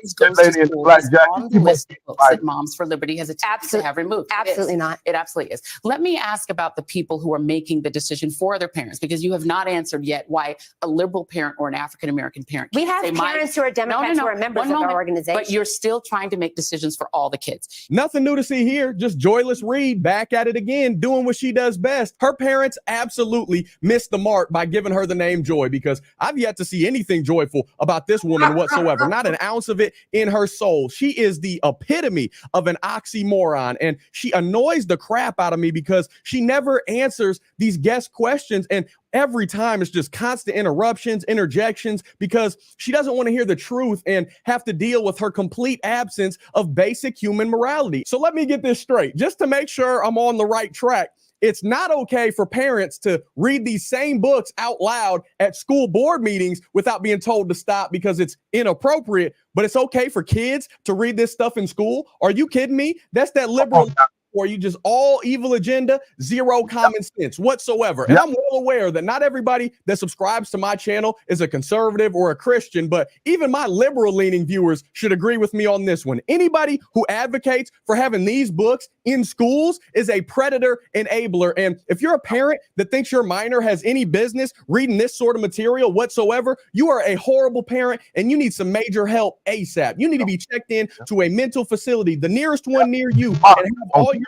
in the black jacket. On the list of books that Moms for Liberty has attempted to have removed. Absolutely not. It absolutely is. Let me ask about the people who are making the decision for their parents, because you have not answered yet why a liberal parent or an African-American parent. We have parents who are Democrats who are members of our organization. But you're still trying to make decisions for all the kids. Nothing new to see here. Just Joyless Reed back at it again, doing what she does best. Her parents absolutely missed the mark by giving her the name Joy, because I've yet to see anything joyful about this woman whatsoever. Not an ounce of it in her soul. She is the epitome of an oxymoron, and she annoys the crap out of me because she never answers these guest questions, and every time it's just constant interruptions, interjections, because she doesn't want to hear the truth and have to deal with her complete absence of basic human morality. So let me get this straight, just to make sure I'm on the right track. it's not okay for parents to read these same books out loud at school board meetings without being told to stop because it's inappropriate, but it's okay for kids to read this stuff in school. Are you kidding me? That's that liberal or you just all evil agenda, zero common sense whatsoever. And I'm well aware that not everybody that subscribes to my channel is a conservative or a Christian, but even my liberal leaning viewers should agree with me on this one. Anybody who advocates for having these books in schools is a predator enabler. And if you're a parent that thinks your minor has any business reading this sort of material whatsoever, you are a horrible parent and you need some major help ASAP. You need to be checked in to a mental facility, the nearest one near you, and have all your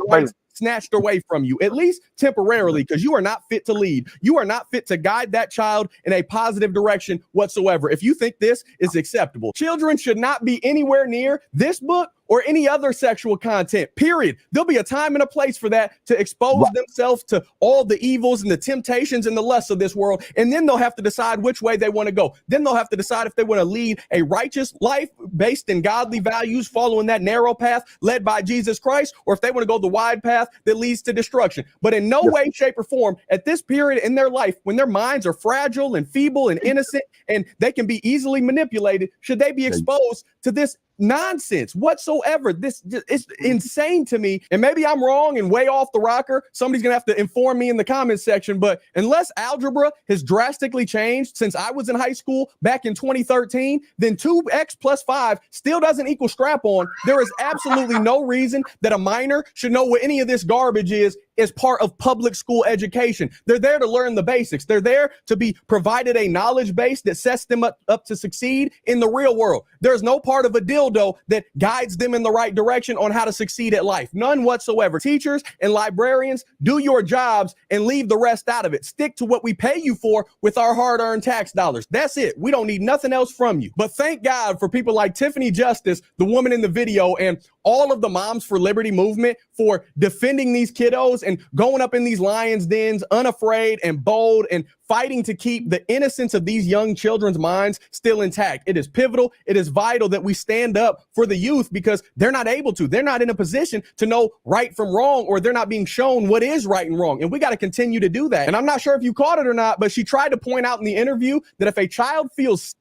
rights snatched away from you, at least temporarily, because you are not fit to lead. You are not fit to guide that child in a positive direction whatsoever. If you think this is acceptable, children should not be anywhere near this book or any other sexual content, period. There'll be a time and a place for that to expose themselves to all the evils and the temptations and the lusts of this world. And then they'll have to decide which way they want to go. Then they'll have to decide if they want to lead a righteous life based in godly values, following that narrow path led by Jesus Christ, or if they want to go the wide path that leads to destruction. But in no way, shape, or form at this period in their life, when their minds are fragile and feeble and innocent and they can be easily manipulated, should they be exposed to this nonsense whatsoever. This is insane to me. And maybe I'm wrong and way off the rocker. Somebody's gonna have to inform me in the comments section. But unless algebra has drastically changed since I was in high school back in 2013, then 2x plus 5 still doesn't equal strap on. There is absolutely no reason that a minor should know what any of this garbage is as part of public school education. They're there to learn the basics. They're there to be provided a knowledge base that sets them up to succeed in the real world. There's no part of a dildo that guides them in the right direction on how to succeed at life. None whatsoever. Teachers and librarians, do your jobs and leave the rest out of it. Stick to what we pay you for with our hard-earned tax dollars. That's it. We don't need nothing else from you. But thank God for people like Tiffany Justice, the woman in the video, and all of the Moms for Liberty movement for defending these kiddos and going up in these lions' dens unafraid and bold and fighting to keep the innocence of these young children's minds still intact. It is pivotal. It is vital that we stand up for the youth because they're not able to. They're not in a position to know right from wrong, or they're not being shown what is right and wrong. And we got to continue to do that. And I'm not sure if you caught it or not, but she tried to point out in the interview that if a child feels...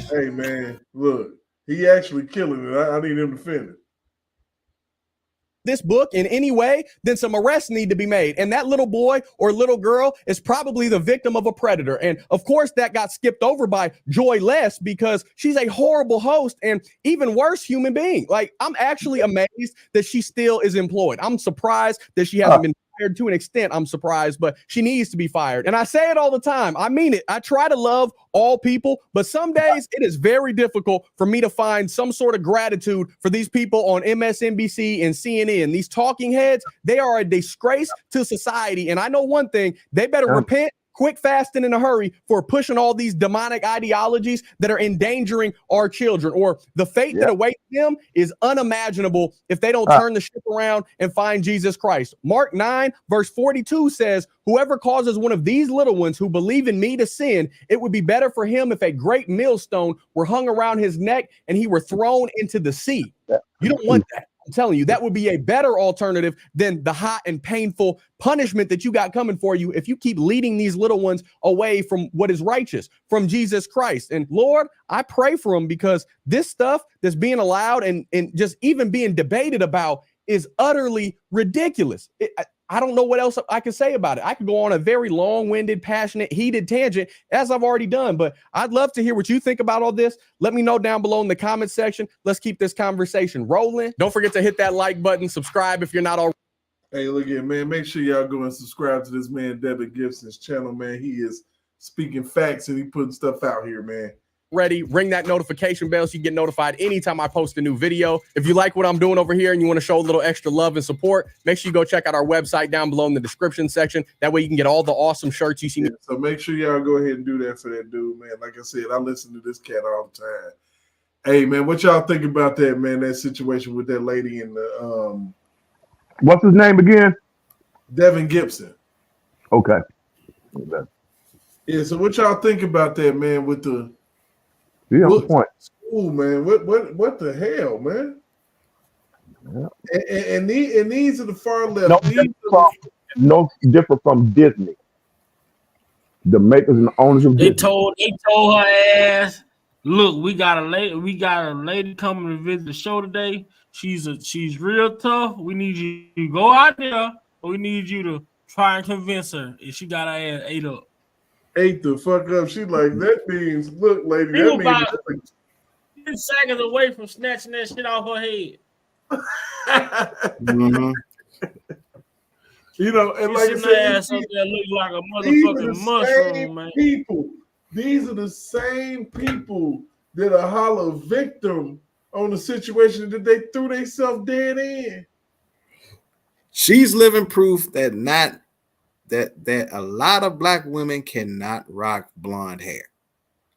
Hey, man, look, he actually killing it. I need him to finish this book in any way, then some arrests need to be made. And that little boy or little girl is probably the victim of a predator. And of course, that got skipped over by Joy Less because she's a horrible host and even worse human being. Like, I'm actually amazed that she still is employed. I'm surprised that she hasn't been fired. To an extent, I'm surprised, but she needs to be fired. And I say it all the time. I mean it. I try to love all people, but some days it is very difficult for me to find some sort of gratitude for these people on MSNBC and CNN. These talking heads, they are a disgrace to society. And I know one thing, they better repent quick, fast, and in a hurry for pushing all these demonic ideologies that are endangering our children, or the fate that awaits them is unimaginable if they don't turn the ship around and find Jesus Christ. Mark 9 verse 42 says, whoever causes one of these little ones who believe in me to sin, it would be better for him if a great millstone were hung around his neck and he were thrown into the sea. You don't want that. I'm telling you, that would be a better alternative than the hot and painful punishment that you got coming for you if you keep leading these little ones away from what is righteous, from Jesus Christ. And Lord, I pray for them, because this stuff that's being allowed and just even being debated about is utterly ridiculous. I don't know what else I can say about it. I could go on a very long-winded, passionate, heated tangent, as I've already done, but I'd love to hear what you think about all this. Let me know down below in the comment section. Let's keep this conversation rolling. Don't forget to hit that like button, subscribe if you're not already. Hey, look at, man, make sure y'all go and subscribe to this man, Devin Gibson's channel, man. He is speaking facts and he putting stuff out here, man. Ready, ring that notification bell so you get notified anytime I post a new video. If you like what I'm doing over here and you want to show a little extra love and support, make sure you go check out our website down below in the description section. That way you can get all the awesome shirts you see. So make sure y'all go ahead and do that for that dude, man. Like I said, I listen to this cat all the time. Hey, man, what y'all think about that, man? That situation with that lady in the what's his name again? Devin Gibson. Okay. Yeah, so what y'all think about that, man, with the point. School, man. What the hell, man? And these are the far left. No different from Disney. The makers and the owners of They Disney. told her ass, look, we got a lady coming to visit the show today. She's real tough. We need you to go out there, but we need you to try and convince her. And she got her ass ate up. Ate the fuck up. She like, that means, look, lady, He that was means about 10 seconds away from snatching that shit off her head. Mm-hmm. You know, and She like I sitting her ass said, up there look like a these are motherfucking the mushroom, same man. people. These are the same people that are holler victim on the situation that they threw themselves dead in. She's living proof that that a lot of black women cannot rock blonde hair.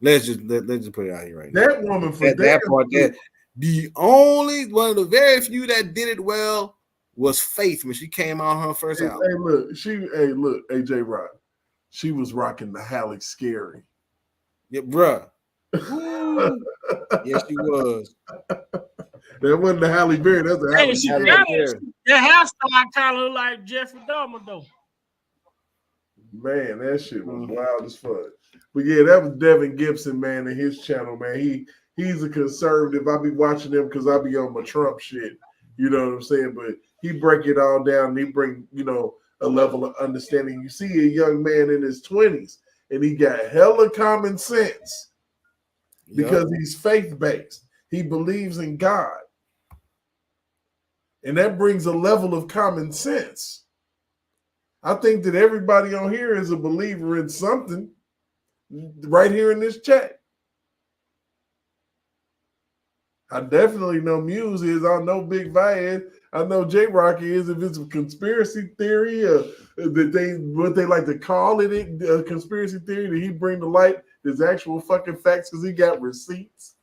Let's just put it out here right now. That woman for that part, that the only one of the very few that did it well was Faith when she came on her first album. Hey, look, AJ Rock. She was rocking the Halle Scary. Yeah, bruh. Yes, she was. That wasn't the Halle Berry. That's the Halle Scary. That hairstyle kind of look like Jeffrey Dahmer, though. Man, that shit was wild as fuck. But yeah, that was Devin Gibson, man, and his channel, man. He's a conservative. I be watching him because I be on my Trump shit. You know what I'm saying? But he break it all down and he bring, a level of understanding. You see a young man in his 20s and he got hella common sense because he's faith-based. He believes in God. And that brings a level of common sense. I think that everybody on here is a believer in something right here in this chat. I definitely know Muse is. I know Big Vi is. I know J Rock is. If it's a conspiracy theory, what they like to call it, a conspiracy theory, that he bring to light his actual fucking facts because he got receipts.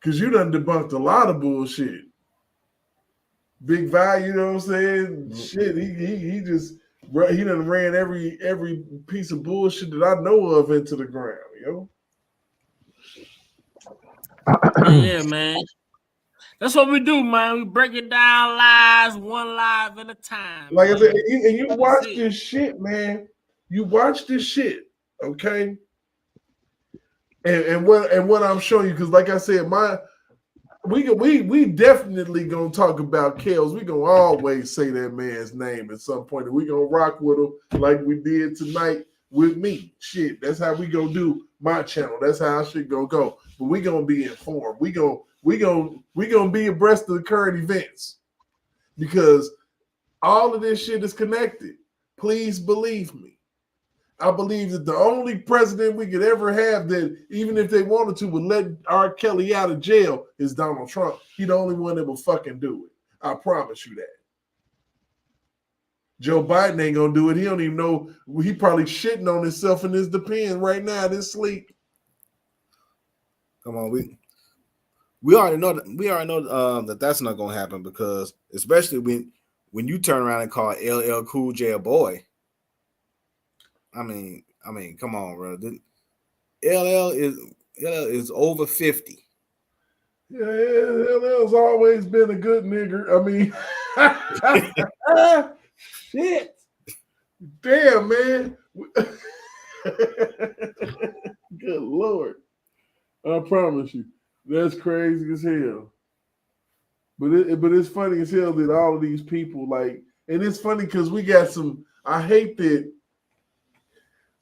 Because you done debunked a lot of bullshit. Big Vi, you know what I'm saying? Shit, he done ran every piece of bullshit that I know of into the ground, yo. Yeah, man. That's what we do, man. We break it down lives, one live at a time. Like man. I said, and you watch this shit, man. You watch this shit, okay? And what I'm showing you, because like I said, we definitely gonna talk about Kels. We gonna always say that man's name at some point, and we gonna rock with him like we did tonight with me. Shit, that's how we gonna do my channel. That's how shit gonna go. But we gonna be informed. We gonna be abreast of the current events because all of this shit is connected. Please believe me. I believe that the only president we could ever have that, even if they wanted to, would let R. Kelly out of jail is Donald Trump. He the only one that will fucking do it. I promise you that. Joe Biden ain't gonna do it. He don't even know. He probably shitting on himself in his Depends right now in his sleep. Come on, we already know that that's not gonna happen because especially when you turn around and call LL Cool J a boy. I mean, come on, bro. LL is over 50. Yeah, LL's always been a good nigger. I mean, shit. Damn, man. Good Lord. I promise you. That's crazy as hell. But it's funny as hell that all of these people, like, and it's funny because we got some, I hate that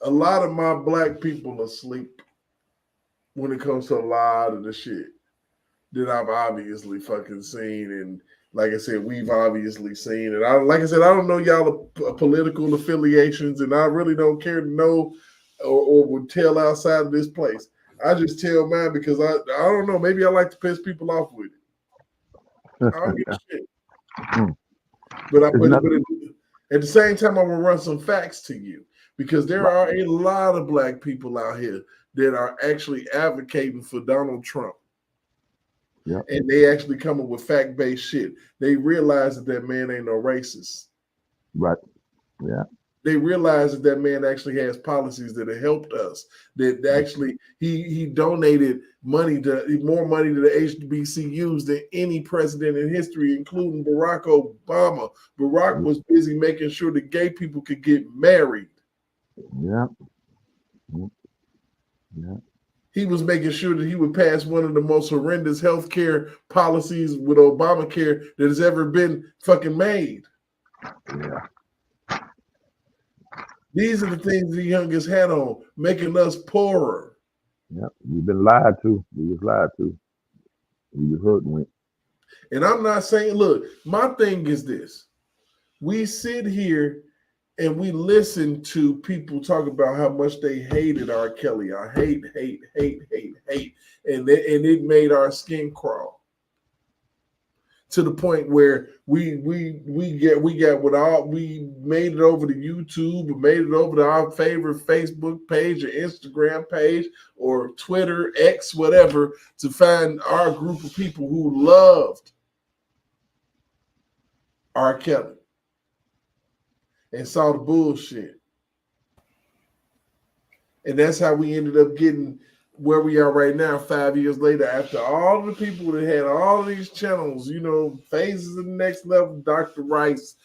a lot of my black people are asleep when it comes to a lot of the shit that I've obviously fucking seen. And like I said, we've obviously seen. And like I said, I don't know y'all political affiliations, and I really don't care to know or would tell outside of this place. I just tell mine because I don't know. Maybe I like to piss people off with it. I don't give a shit. But at the same time, I'm gonna run some facts to you because there are a lot of black people out here that are actually advocating for Donald Trump. Yeah. And they actually come up with fact-based shit. They realize that man ain't no racist. Right. Yeah. they realized that that man actually has policies that have helped us. That actually he donated money to more money to the HBCUs than any president in history, including Barack Obama. Barack was busy making sure that gay people could get married. Yeah. Yeah. He was making sure that he would pass one of the most horrendous healthcare policies with Obamacare that has ever been fucking made. Yeah. These are the things the youngest had on, making us poorer. Yep. You've been lied to. You was lied to. You was hoodwinked. And I'm not saying, look, my thing is this. We sit here and we listen to people talk about how much they hated R. Kelly. I hate. And it made our skin crawl. To the point where we made it over to YouTube, we made it over to our favorite Facebook page or Instagram page or Twitter, X, whatever, to find our group of people who loved R. Kelly and saw the bullshit. And that's how we ended up getting where we are right now, 5 years later, after all the people that had all of these channels, you know, Phases of the Next Level, Dr. Rice,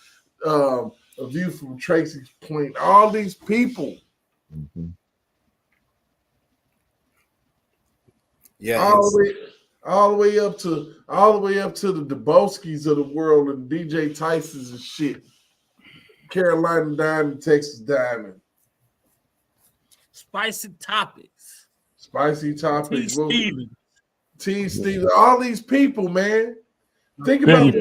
A View from Tracy's Point, all these people. Mm-hmm. Yeah. All the way up to the DeBoskis of the world and DJ Tysons and shit. Carolina Diamond, Texas Diamond. Spicy Topics. Spicy Topics. T. Stevens. Yeah. All these people, man. Think about it.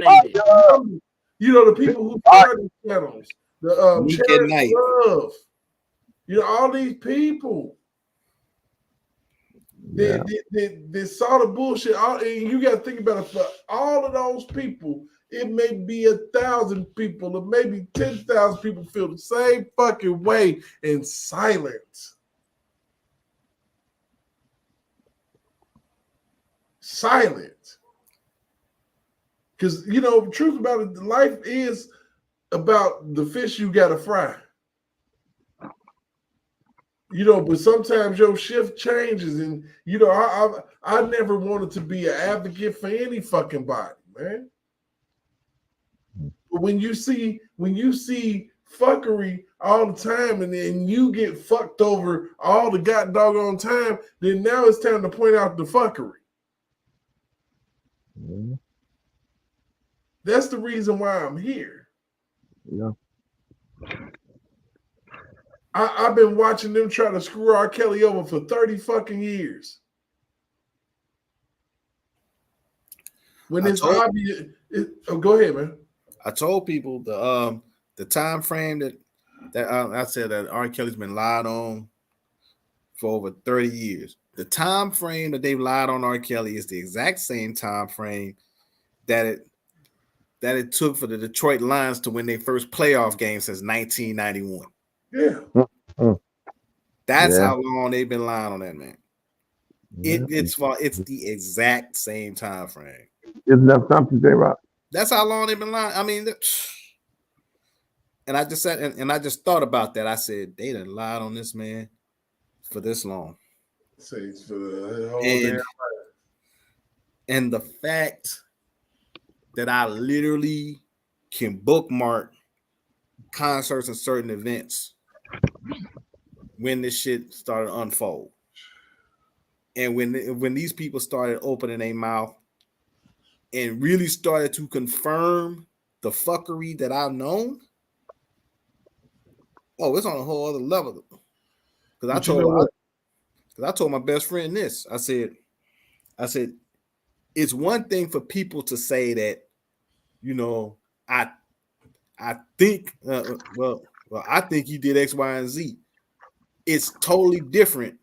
You know, the people who started channels. The Charity Love. You know, all these people. Yeah. They saw the bullshit. And you got to think about it. For all of those people, it may be 1,000 people, or maybe 10,000 people feel the same fucking way in silence. Silent. Because, you know, the truth about it, life is about the fish you got to fry. You know, but sometimes your shift changes, and you know, I never wanted to be an advocate for any fucking body, man. But when you see fuckery all the time, and then you get fucked over all the god doggone time, then now it's time to point out the fuckery. Yeah. That's the reason why I'm here. Yeah. I've been watching them try to screw R. Kelly over for 30 fucking years. When it's obvious, go ahead, man. I told people the time frame that I said that R. Kelly's been lied on for over 30 years. The time frame that they've lied on R. Kelly is the exact same time frame that it took for the Detroit Lions to win their first playoff game since 1991. Yeah. That's how long they've been lying on that man. Yeah. It's the exact same time frame. Isn't that something, J-Rock? That's how long they've been lying. I mean, and I just said, and I just thought about that. I said, they done lied on this man for this long. Say for the whole damn life. And the fact that I literally can bookmark concerts and certain events when this shit started to unfold. And when these people started opening their mouth and really started to confirm the fuckery that I've known, it's on a whole other level. Because I told my best friend this. I said, it's one thing for people to say that, you know, I think, I think he did X, Y, and Z. It's totally different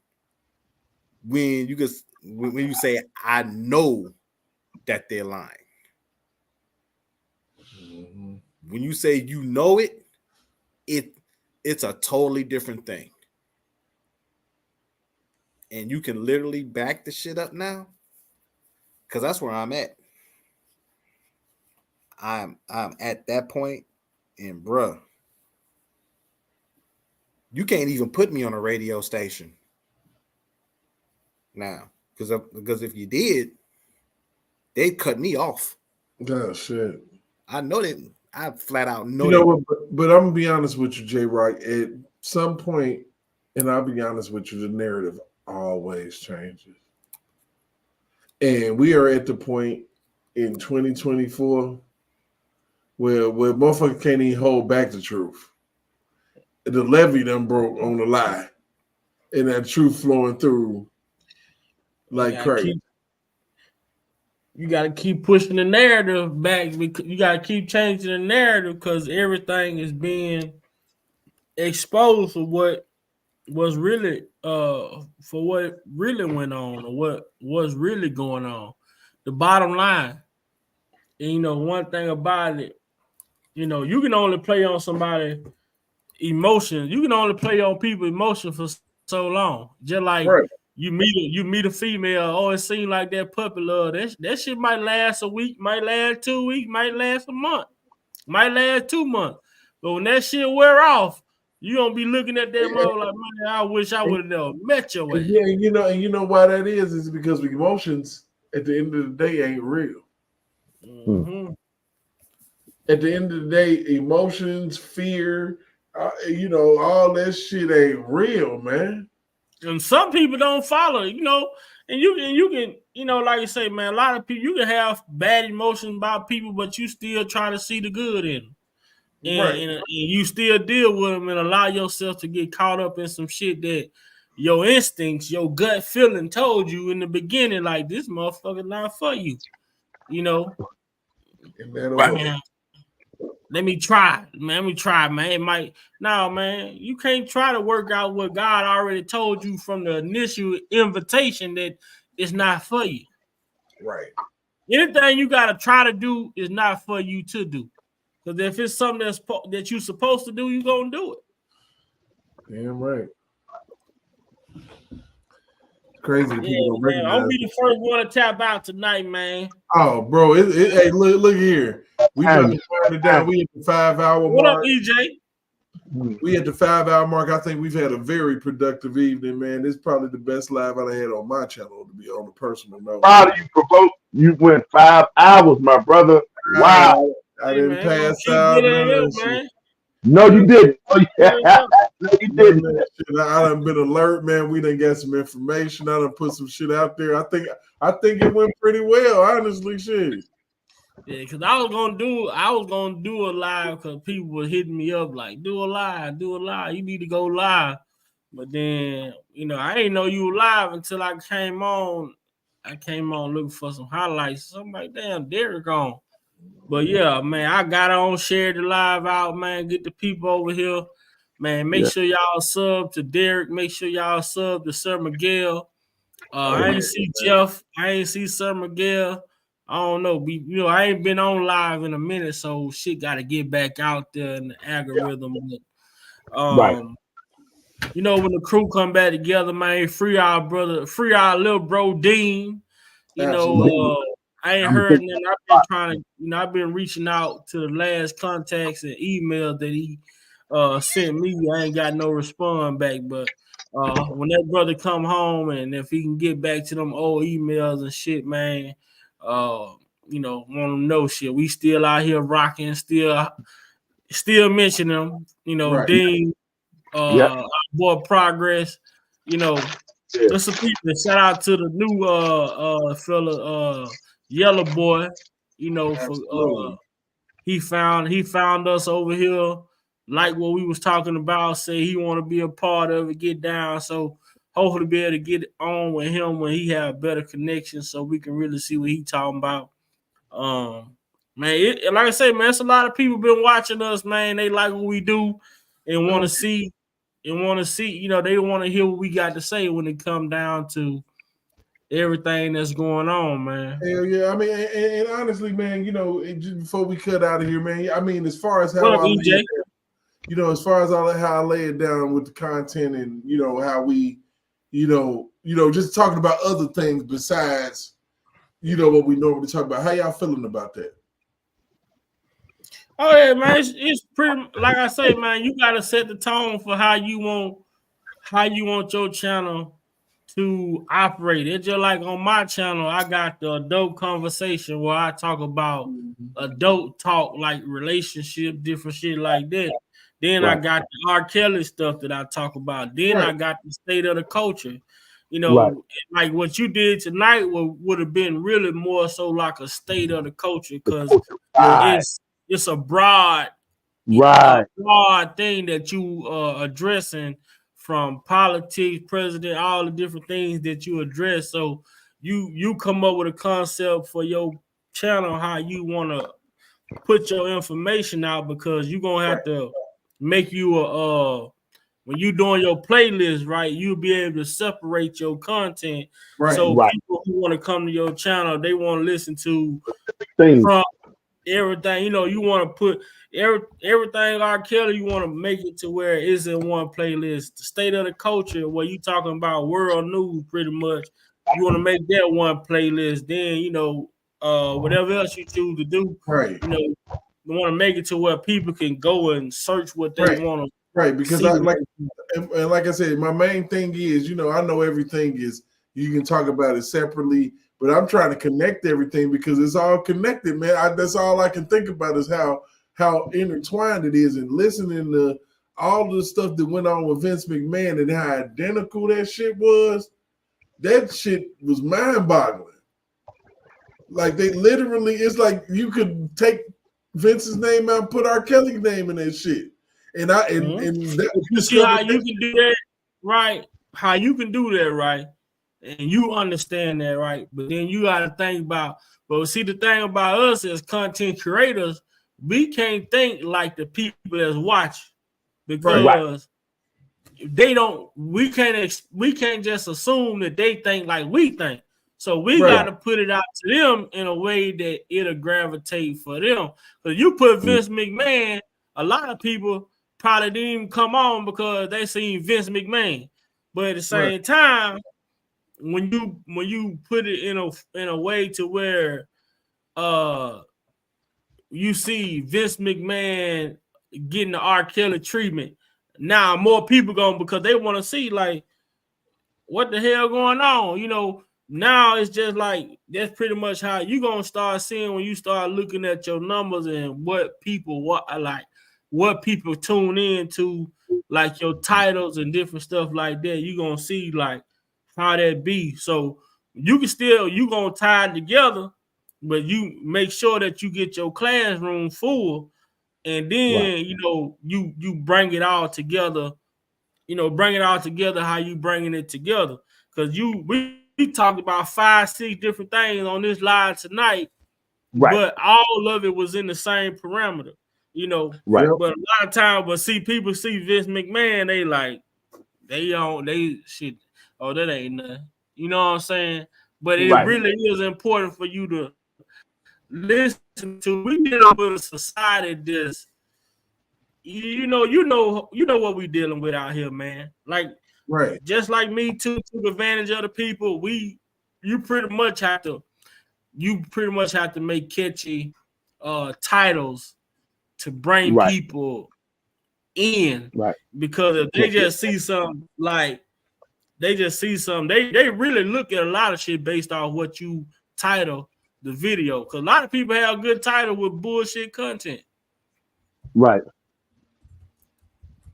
when you say, I know that they're lying. Mm-hmm. When you say you know it, it's a totally different thing. And you can literally back the shit up now, because that's where I'm at. I'm at that point, and bruh, You can't even put me on a radio station now, because if you did, they'd cut me off. Oh shit! I know that. I flat out know You know that. what? But I'm gonna be honest with you, J. Rock. At some point, and I'll be honest with you, the narrative always changes, and we are at the point in 2024 where motherfuckers can't even hold back the truth. The levee done broke on the lie, and that truth flowing through like crazy. You got to keep pushing the narrative back. You got to keep changing the narrative because everything is being exposed for what was really for what really went on or what was really going on. The bottom line, and, you know, one thing about it, you know, you can only play on somebody's emotions. You can only play on people's emotions for so long. Just like you meet a female. Oh, it seems like that puppy love. That shit might last a week, might last 2 weeks, might last a month, might last 2 months. But when that shit wear off, you gonna be looking at that mother like, man, I wish I would have never met your ass. Yeah, and you know why that is because emotions at the end of the day ain't real. Mm-hmm. At the end of the day, emotions, fear, you know, all that shit ain't real, man. And some people don't follow, you know, and you can, you know, like you say, man, a lot of people, you can have bad emotions about people, but you still try to see the good in them. And you still deal with them and allow yourself to get caught up in some shit that your instincts, your gut feeling told you in the beginning, like this motherfucker not for you, you know. Man, let me try, man. It might man. You can't try to work out what God already told you from the initial invitation that it's not for you. Right. Anything you gotta try to do is not for you to do. Because if it's something that you're supposed to do, you're gonna do it. Damn right. Crazy Yeah, people don't man. recognize. I'll be the first one to tap out tonight, man. Oh, bro. Hey, look here. We about to wind it down. We at the 5-hour mark. What up, EJ? We at the 5-hour mark. I think we've had a very productive evening, man. This is probably the best live I had on my channel, to be on a personal note. Proud of you, Provoked. You went 5 hours, my brother. Wow. I didn't pass out, man. No, you didn't. Oh, yeah. No, you didn't. I done been alert, man. We done got some information. I done put some shit out there. I think it went pretty well, honestly. Shit. Yeah, because I was gonna do a live because people were hitting me up like, do a live. You need to go live. But then, you know, I didn't know you were live until I came on. I came on looking for some highlights. So I'm like, damn, Derek on. But yeah, man, I got on, shared the live out, man. Get the people over here. Man, make sure y'all sub to Derek. Make sure y'all sub to Sir Miguel. I ain't see Jeff. I ain't see Sir Miguel. I don't know. You know, I ain't been on live in a minute, so shit got to get back out there in the algorithm. But, you know, when the crew come back together, man, free our brother, free our little bro Dean. You know, I ain't heard nothing. I've been trying to, you know, I've been reaching out to the last contacts and emails that he sent me. I ain't got no response back, but when that brother come home and if he can get back to them old emails and shit, man, you know, want to know shit. We still out here rocking, still mention them. You know, Dean, our boy Progress. You know, just some people. Shout out to the new fella, Yellow Boy. You know, for he found us over here. Like what we was talking about, say he want to be a part of it, get down. So hopefully be able to get on with him when he have better connection, so we can really see what he talking about. Man, like I say, man, it's a lot of people been watching us, man. They like what we do and want to see, you know, they want to hear what we got to say when it come down to everything that's going on, man. Hell yeah. I mean, and honestly, man, you know, just before we cut out of here, man, I mean, as far as how you know, as far as how I lay it down with the content and, you know, how we, you know, just talking about other things besides, you know, what we normally talk about. How y'all feeling about that? Oh yeah, man. It's pretty like I say, man. You gotta set the tone for how you want your channel to operate. It's just like on my channel, I got the adult conversation where I talk about adult talk, like relationship, different shit like that. Then I Right. got the R. Kelly stuff that I talk about. Then I got the state of the culture. You Right. know, like what you did tonight would have been really more so like a state of the culture because Right. it's a broad Right. thing that you addressing from politics, president, all the different things that you address. So you come up with a concept for your channel, how you want to put your information out, because you're gonna have to make you a when you doing your playlist, right, you'll be able to separate your content. Right. So Right. people who want to come to your channel, they want to listen to Things. from everything. You know, you want to put everything R. Kelly, you want to make it to where it's in one playlist. The state of the culture, where you talking about world news pretty much, you want to make that one playlist. Then, you know, whatever else you choose to do, Right. you know, you want to make it to where people can go and search what they Right. want to Right, because see. I and like I said, my main thing is, you know, I know everything is you can talk about it separately, but I'm trying to connect everything because it's all connected, man. That's all I can think about is how intertwined it is, and listening to all the stuff that went on with Vince McMahon and how identical that shit was. That shit was mind-boggling. Like they literally, it's like you could take Vince's name out and put R. Kelly's name in that shit. And that was You see how you can do that, right? How you can do that, right? And you understand that, right? But then you got to think about, but see, the thing about us as content creators, we can't think like the people that's watching, because they don't. We can't just assume that they think like we think. So we got to put it out to them in a way that it'll gravitate for them. Because you put Vince McMahon, a lot of people probably didn't even come on because they seen Vince McMahon. But at the same time, when you put it in a way to where you see Vince McMahon getting the R. Kelly treatment, now more people going because they want to see like what the hell going on. You know, now it's just like that's pretty much how you gonna start seeing when you start looking at your numbers and what people what people tune in to, like your titles and different stuff like that. You gonna see like how that be. So you gonna tie it together, but you make sure that you get your classroom full, and then you know you bring it all together. You know, bring it all together how you bringing it together. Because we talked about 5-6 different things on this live tonight, but all of it was in the same parameter. You know, but a lot of times, people see Vince McMahon, they shit. Oh, that ain't nothing. You know what I'm saying? But it really is important for you to listen to. We deal with a society that's, you know what we dealing with out here, man. Like, just like Me Too took advantage of the people. You pretty much have to make catchy titles to bring people in, because if they just see something they really look at a lot of shit based off what you title the video, because a lot of people have a good title with bullshit content.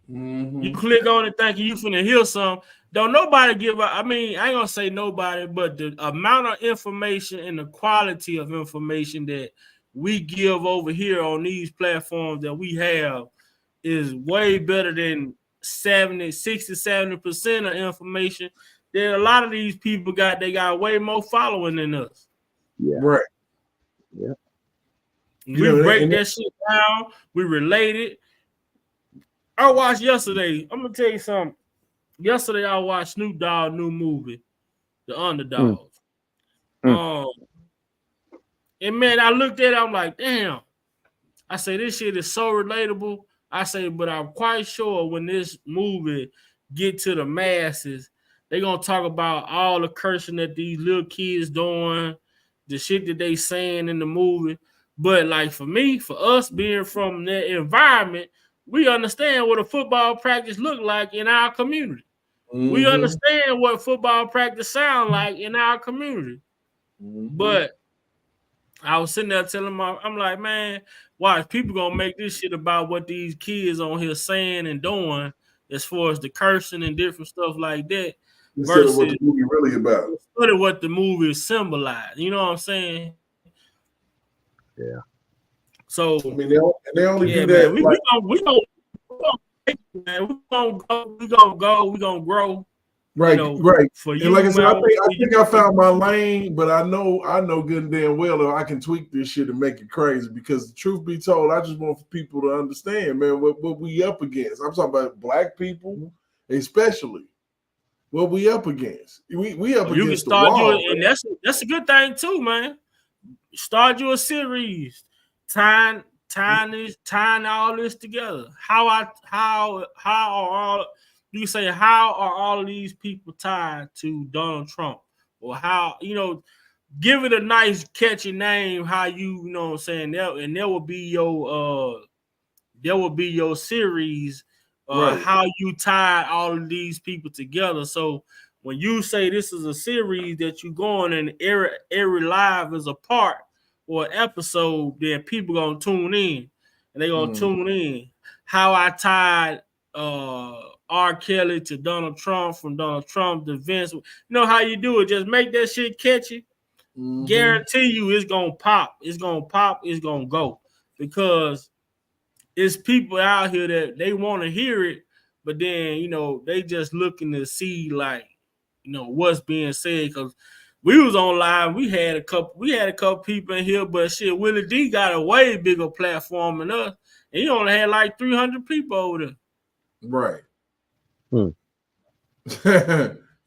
You click on it thinking you finna hear something. Don't nobody give up. I mean, I ain't gonna say nobody, but the amount of information and the quality of information that we give over here on these platforms that we have is way better than 60-70% of information that a lot of these people got. They got way more following than us. Right. Yeah. We break that shit down. We relate it. I watched yesterday. I'm gonna tell you something. Yesterday I watched Snoop Dogg new movie, The Underdogs. And man, I looked at it, I'm like, damn. I say this shit is so relatable. I say, but I'm quite sure when this movie get to the masses, they're gonna talk about all the cursing that these little kids doing, the shit that they saying in the movie. But like for me, for us being from that environment, we understand what a football practice look like in our community. We understand what football practice sound like in our community. But I was sitting there telling I'm like, man, watch, people gonna make this shit about what these kids on here saying and doing as far as the cursing and different stuff like that. Instead of what the movie really about. Instead of what the movie is symbolized. You know what I'm saying? Yeah. So I mean, they only do man, that. we gonna grow. Right, right. For and you, like I said, man, I think I found my lane, but I know good and damn well that I can tweak this shit and make it crazy. Because the truth be told, I just want people to understand, man, what we up against. I'm talking about black people, especially. What we up against? We up against the wall. And that's a good thing too, man. Start you a series, tying all this together. How are all of these people tied to Donald Trump? Or how, give it a nice catchy name, how you know what I'm saying? And there will be your series, Right. how you tie all of these people together. So when you say this is a series that you going and every live is a part or episode, then people gonna tune in and they gonna tune in. How I tied R. Kelly to Donald Trump, from Donald Trump to Vince. You know how you do it. Just make that shit catchy. Guarantee you it's gonna pop. It's gonna pop. It's gonna go. Because it's people out here that they want to hear it, but then, they just looking to see like, what's being said. Because we was on live. We had a couple people in here, but shit, Willie D got a way bigger platform than us. And he only had like 300 people over there. Right.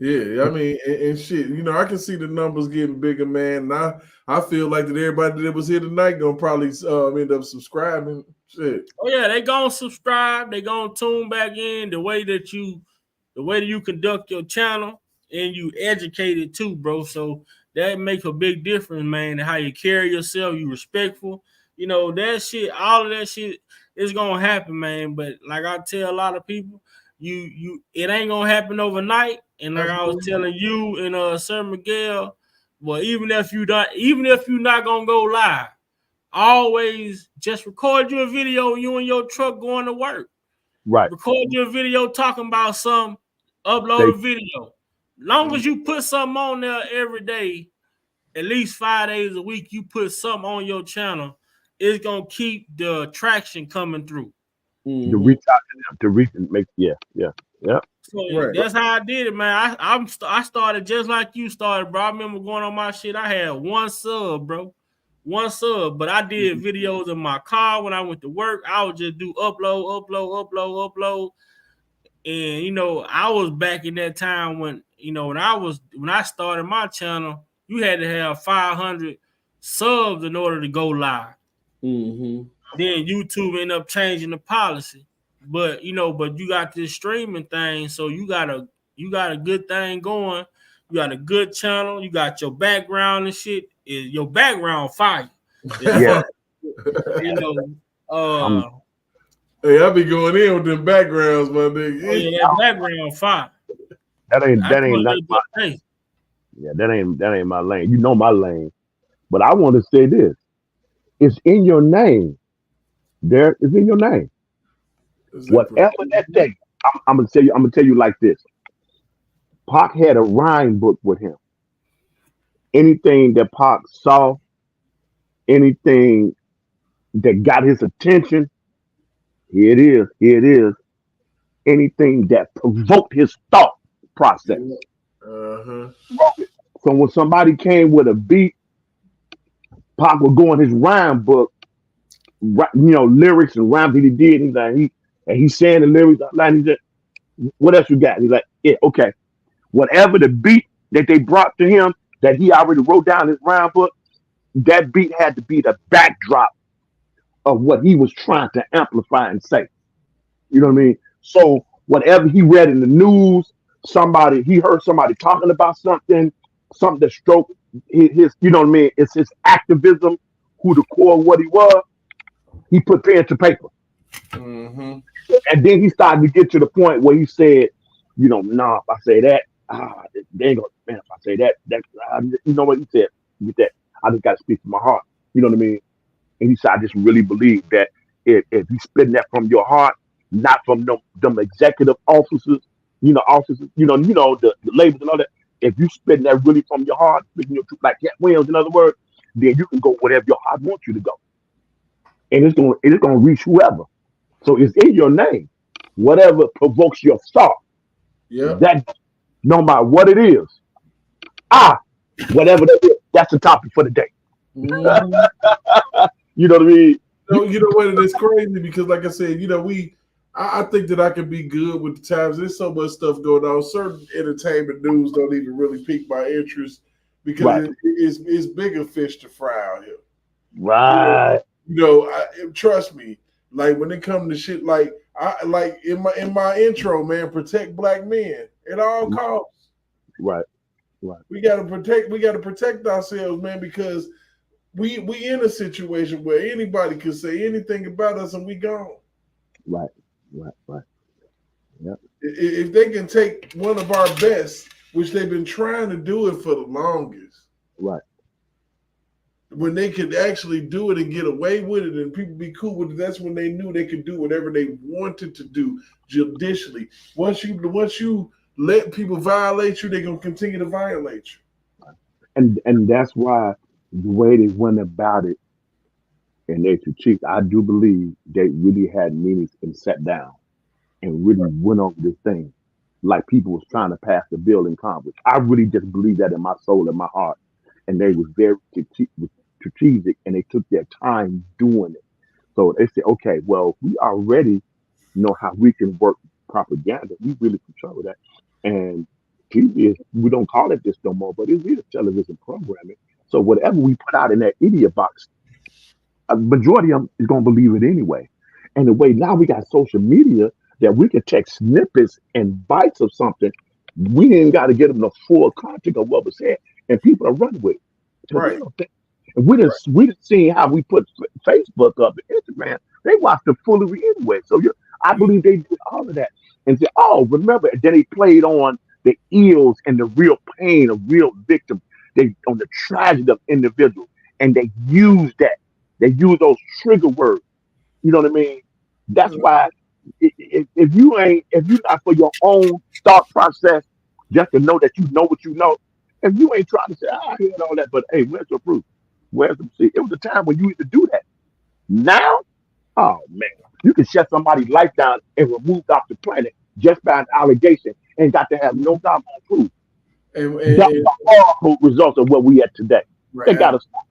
Yeah, I mean, and shit, I can see the numbers getting bigger, man. And I feel like that everybody that was here tonight gonna probably end up subscribing. Shit. Oh yeah, they gonna subscribe. They gonna tune back in the way that you conduct your channel, and you educate it too, bro. So that make a big difference, man. How you carry yourself, you respectful. That shit, all of that shit is gonna happen, man. But like I tell a lot of people, it ain't gonna happen overnight. And like I was telling you and Sir Miguel, well, even if you're not gonna go live, always just record you a video, you in your truck going to work. Right. Record your video talking about something, upload a video. Long as you put something on there every day, at least 5 days a week, you put something on your channel, it's gonna keep the traction coming through. To reach out to them, to reach and make, yeah. So that's how I did it, man. I started just like you started, bro. I remember going on my shit. I had one sub, bro. One sub, but I did videos in my car when I went to work. I would just do upload. And I was back in that time when when I started my channel, you had to have 500 subs in order to go live. Then YouTube ended up changing the policy. But you got this streaming thing, so you got a good thing going. You got a good channel. You got your background and shit. Your background fire. Yeah. Hey, I be going in with them backgrounds, my nigga. Oh, yeah, that background fire. That ain't my lane. Yeah, that ain't my lane. You know my lane. But I want to say this. It's in your name. There, it's in your name. Whatever that day, I'm gonna tell you like this. Pac had a rhyme book with him. Anything that Pac saw, anything that got his attention, here it is. Anything that provoked his thought process. So when somebody came with a beat, Pac would go in his rhyme book, lyrics and rhymes that he did. He's saying the lyrics out loud. He said, "What else you got?" He's like, "Yeah, okay." Whatever the beat that they brought to him that he already wrote down in his rhyme book, that beat had to be the backdrop of what he was trying to amplify and say. You know what I mean? So whatever he read in the news, he heard somebody talking about something that stroked his, you know what I mean? It's his activism who the core of what he was, he put pen to paper. Mm-hmm. And then he started to get to the point where he said, nah, if I say that, they ain't gonna, man, if I say that, you know what he said? Get that. I just got to speak from my heart. You know what I mean? And he said, I just really believe that if you spitting that from your heart, not from them executive officers, the labels and all that. If you spitting that really from your heart, speaking your truth, like Cat Williams, in other words, then you can go whatever your heart wants you to go, and it's gonna reach whoever. So it's in your name. Whatever provokes your thought, Yeah. that no matter what it is, whatever that is, that's the topic for the day. Mm-hmm. You know what I mean? So you know what? It is crazy because, like I said, I think that I can be good with the times. There's so much stuff going on. Certain entertainment news don't even really pique my interest because Right. it's bigger fish to fry out here. Right. Trust me. Like when it comes to shit, like in my intro, man, protect black men at all costs. Right. Right. We gotta protect ourselves, man, because we in a situation where anybody can say anything about us and we gone. Right. Yep. If they can take one of our best, which they've been trying to do it for the longest, right? When they could actually do it and get away with it, and people be cool with it, that's when they knew they could do whatever they wanted to do judicially. Once you let people violate you, they're gonna continue to violate you. And that's why the way they went about it and they chief, I do believe they really had meetings and sat down and really went over this thing like people was trying to pass the bill in Congress. I really just believe that in my soul and my heart. And they was very strategic and they took their time doing it. So they said, okay, well, we already know how we can work propaganda. We really control that. And TV is, we don't call it this no more, but it is television programming. So whatever we put out in that idiot box, a majority of them is going to believe it anyway. And the way now we got social media that we can take snippets and bites of something, we ain't got to get them the full content of what was said, and people are running with it. Right. And we didn't see how we put Facebook up and Instagram. They watched the foolery anyway. So I believe they did all of that and said, "Oh, remember?" And then they played on the ills and the real pain of real victims. They on the tragedy of individuals, and they used that. They use those trigger words. You know what I mean? That's why if you're not for your own thought process, just to know that you know what you know, if you ain't trying to say, I hear all that, but hey, where's your proof? Where's the see? It was a time when you used to do that. Now, oh man, you can shut somebody's life down and removed off the planet just by an allegation and got to have no doggone proof. And that's the horrible result of what we at today. Right. They got to stop.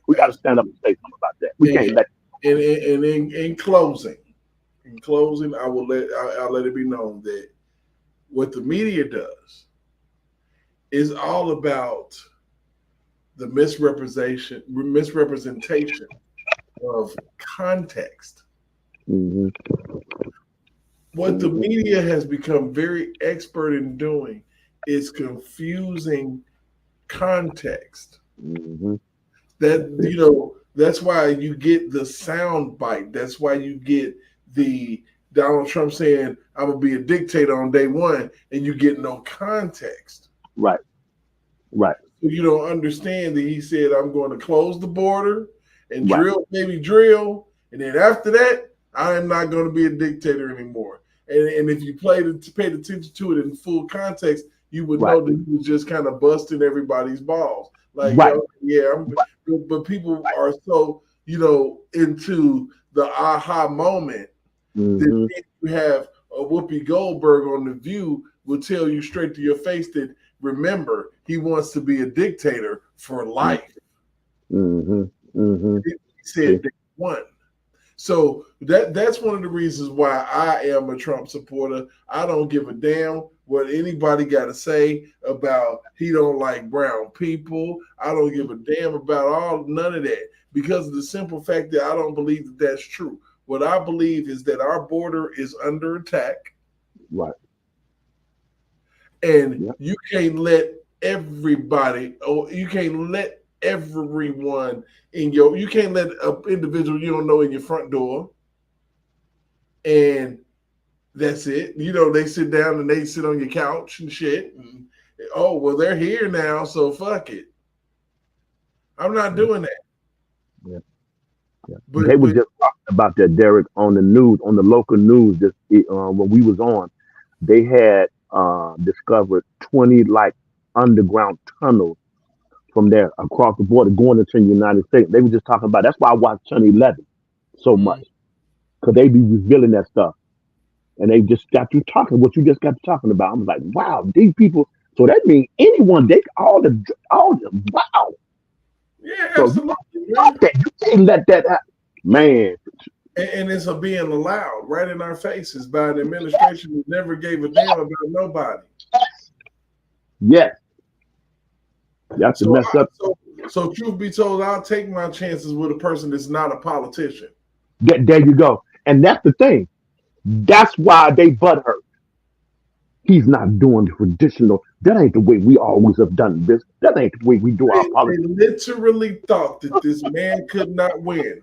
We got to stand up and say something about that. We can't let. And in closing, I'll let it be known that what the media does is all about the misrepresentation of context. Mm-hmm. What the media has become very expert in doing is confusing context. Mm-hmm. That's why you get the sound bite. That's why you get the Donald Trump saying, "I'm gonna be a dictator on day one," and you get no context. Right. You don't understand that he said, "I'm going to close the border and Right. drill, and then after that, I am not going to be a dictator anymore." And if you paid attention to it in full context, you would know that he was just kind of busting everybody's balls. Like, but people are so into the aha moment that you have a Whoopi Goldberg on The View will tell you straight to your face that, remember, he wants to be a dictator for life. He said day one. So that's one of the reasons why I am a Trump supporter. I don't give a damn what anybody got to say about he don't like brown people. I don't give a damn about none of that, because of the simple fact that I don't believe that that's true. What I believe is that our border is under attack. Right. And you can't let everybody, or you can't let everyone in your. You can't let an individual you don't know in your front door, and that's it. You know, they sit down and they sit on your couch and shit. And, oh well, they're here now, so fuck it. I'm not doing that. Yeah. But They were just talking about that, Derek, on the news, on the local news. Just when we was on, they had discovered 20 like underground tunnels from there across the border going into the United States. They were just talking about. That's why I watch Channel 11 so much, because they be revealing that stuff, and they just got you talking what you just got to talking about. I'm like, wow, these people. So that means anyone, they all the wow. Yeah, So absolutely. you can't let that happen, man. And it's being allowed right in our faces by an administration who never gave a damn about nobody. Yes. That's the mess up. So truth be told, I'll take my chances with a person that's not a politician. There you go. And that's the thing. That's why they butthurt. He's not doing the traditional. That ain't the way we always have done this. That ain't the way we do our politics. They literally thought that this man could not win.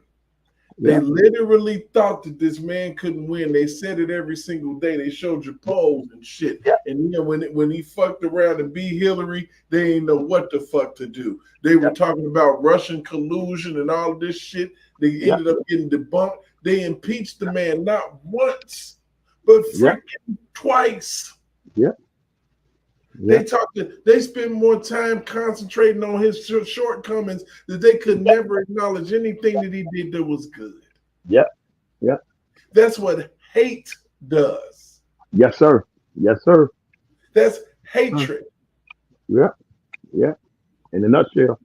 They Yeah. literally thought that this man couldn't win. They said it every single day. They showed you polls and shit. Yeah. And then when he fucked around and beat Hillary, they didn't know what the fuck to do. They were talking about Russian collusion and all of this shit. They ended up getting debunked. They impeached the man not once, but freaking twice. Yeah. They spend more time concentrating on his shortcomings that they could never acknowledge anything that he did that was good. Yeah. Yeah. That's what hate does. Yes, sir. Yes, sir. That's hatred. Yeah. Yeah. In a nutshell.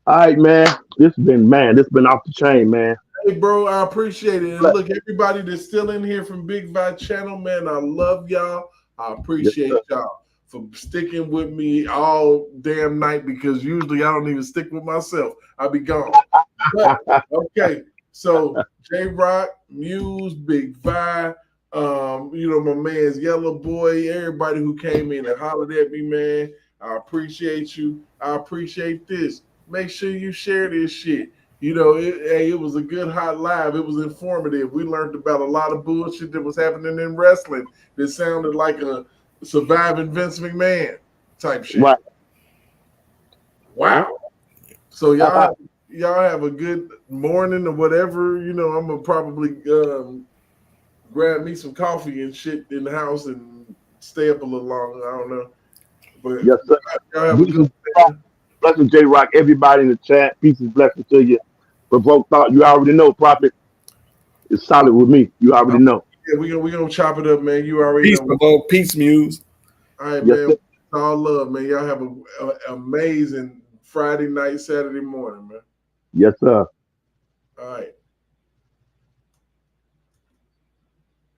All right, man. This been off the chain, man. Hey, bro, I appreciate it. And look, everybody that's still in here from Big Vi Channel, man, I love y'all. I appreciate y'all for sticking with me all damn night, because usually I don't even stick with myself. I'll be gone. But, okay, so J-Rock, Muse, Big Vi, my man's Yellow Boy, everybody who came in and hollered at me, man, I appreciate you. I appreciate this. Make sure you share this shit. It was a good hot live. It was informative. We learned about a lot of bullshit that was happening in wrestling that sounded like a surviving Vince McMahon type shit. Right. Wow. So y'all have a good morning or whatever. I'm gonna probably grab me some coffee and shit in the house and stay up a little longer. I don't know. But yes, sir. Y'all have a good blessings, J-Rock. Everybody in the chat. Peace and blessings to you. Provoked thought. You already know, Prophet. It's solid with me. You already know. Yeah, we gonna chop it up, man. You already know. Provoke. Peace, Muse. All right, Yes, man. sir. All love, man. Y'all have an amazing Friday night, Saturday morning, man. Yes, sir. All right.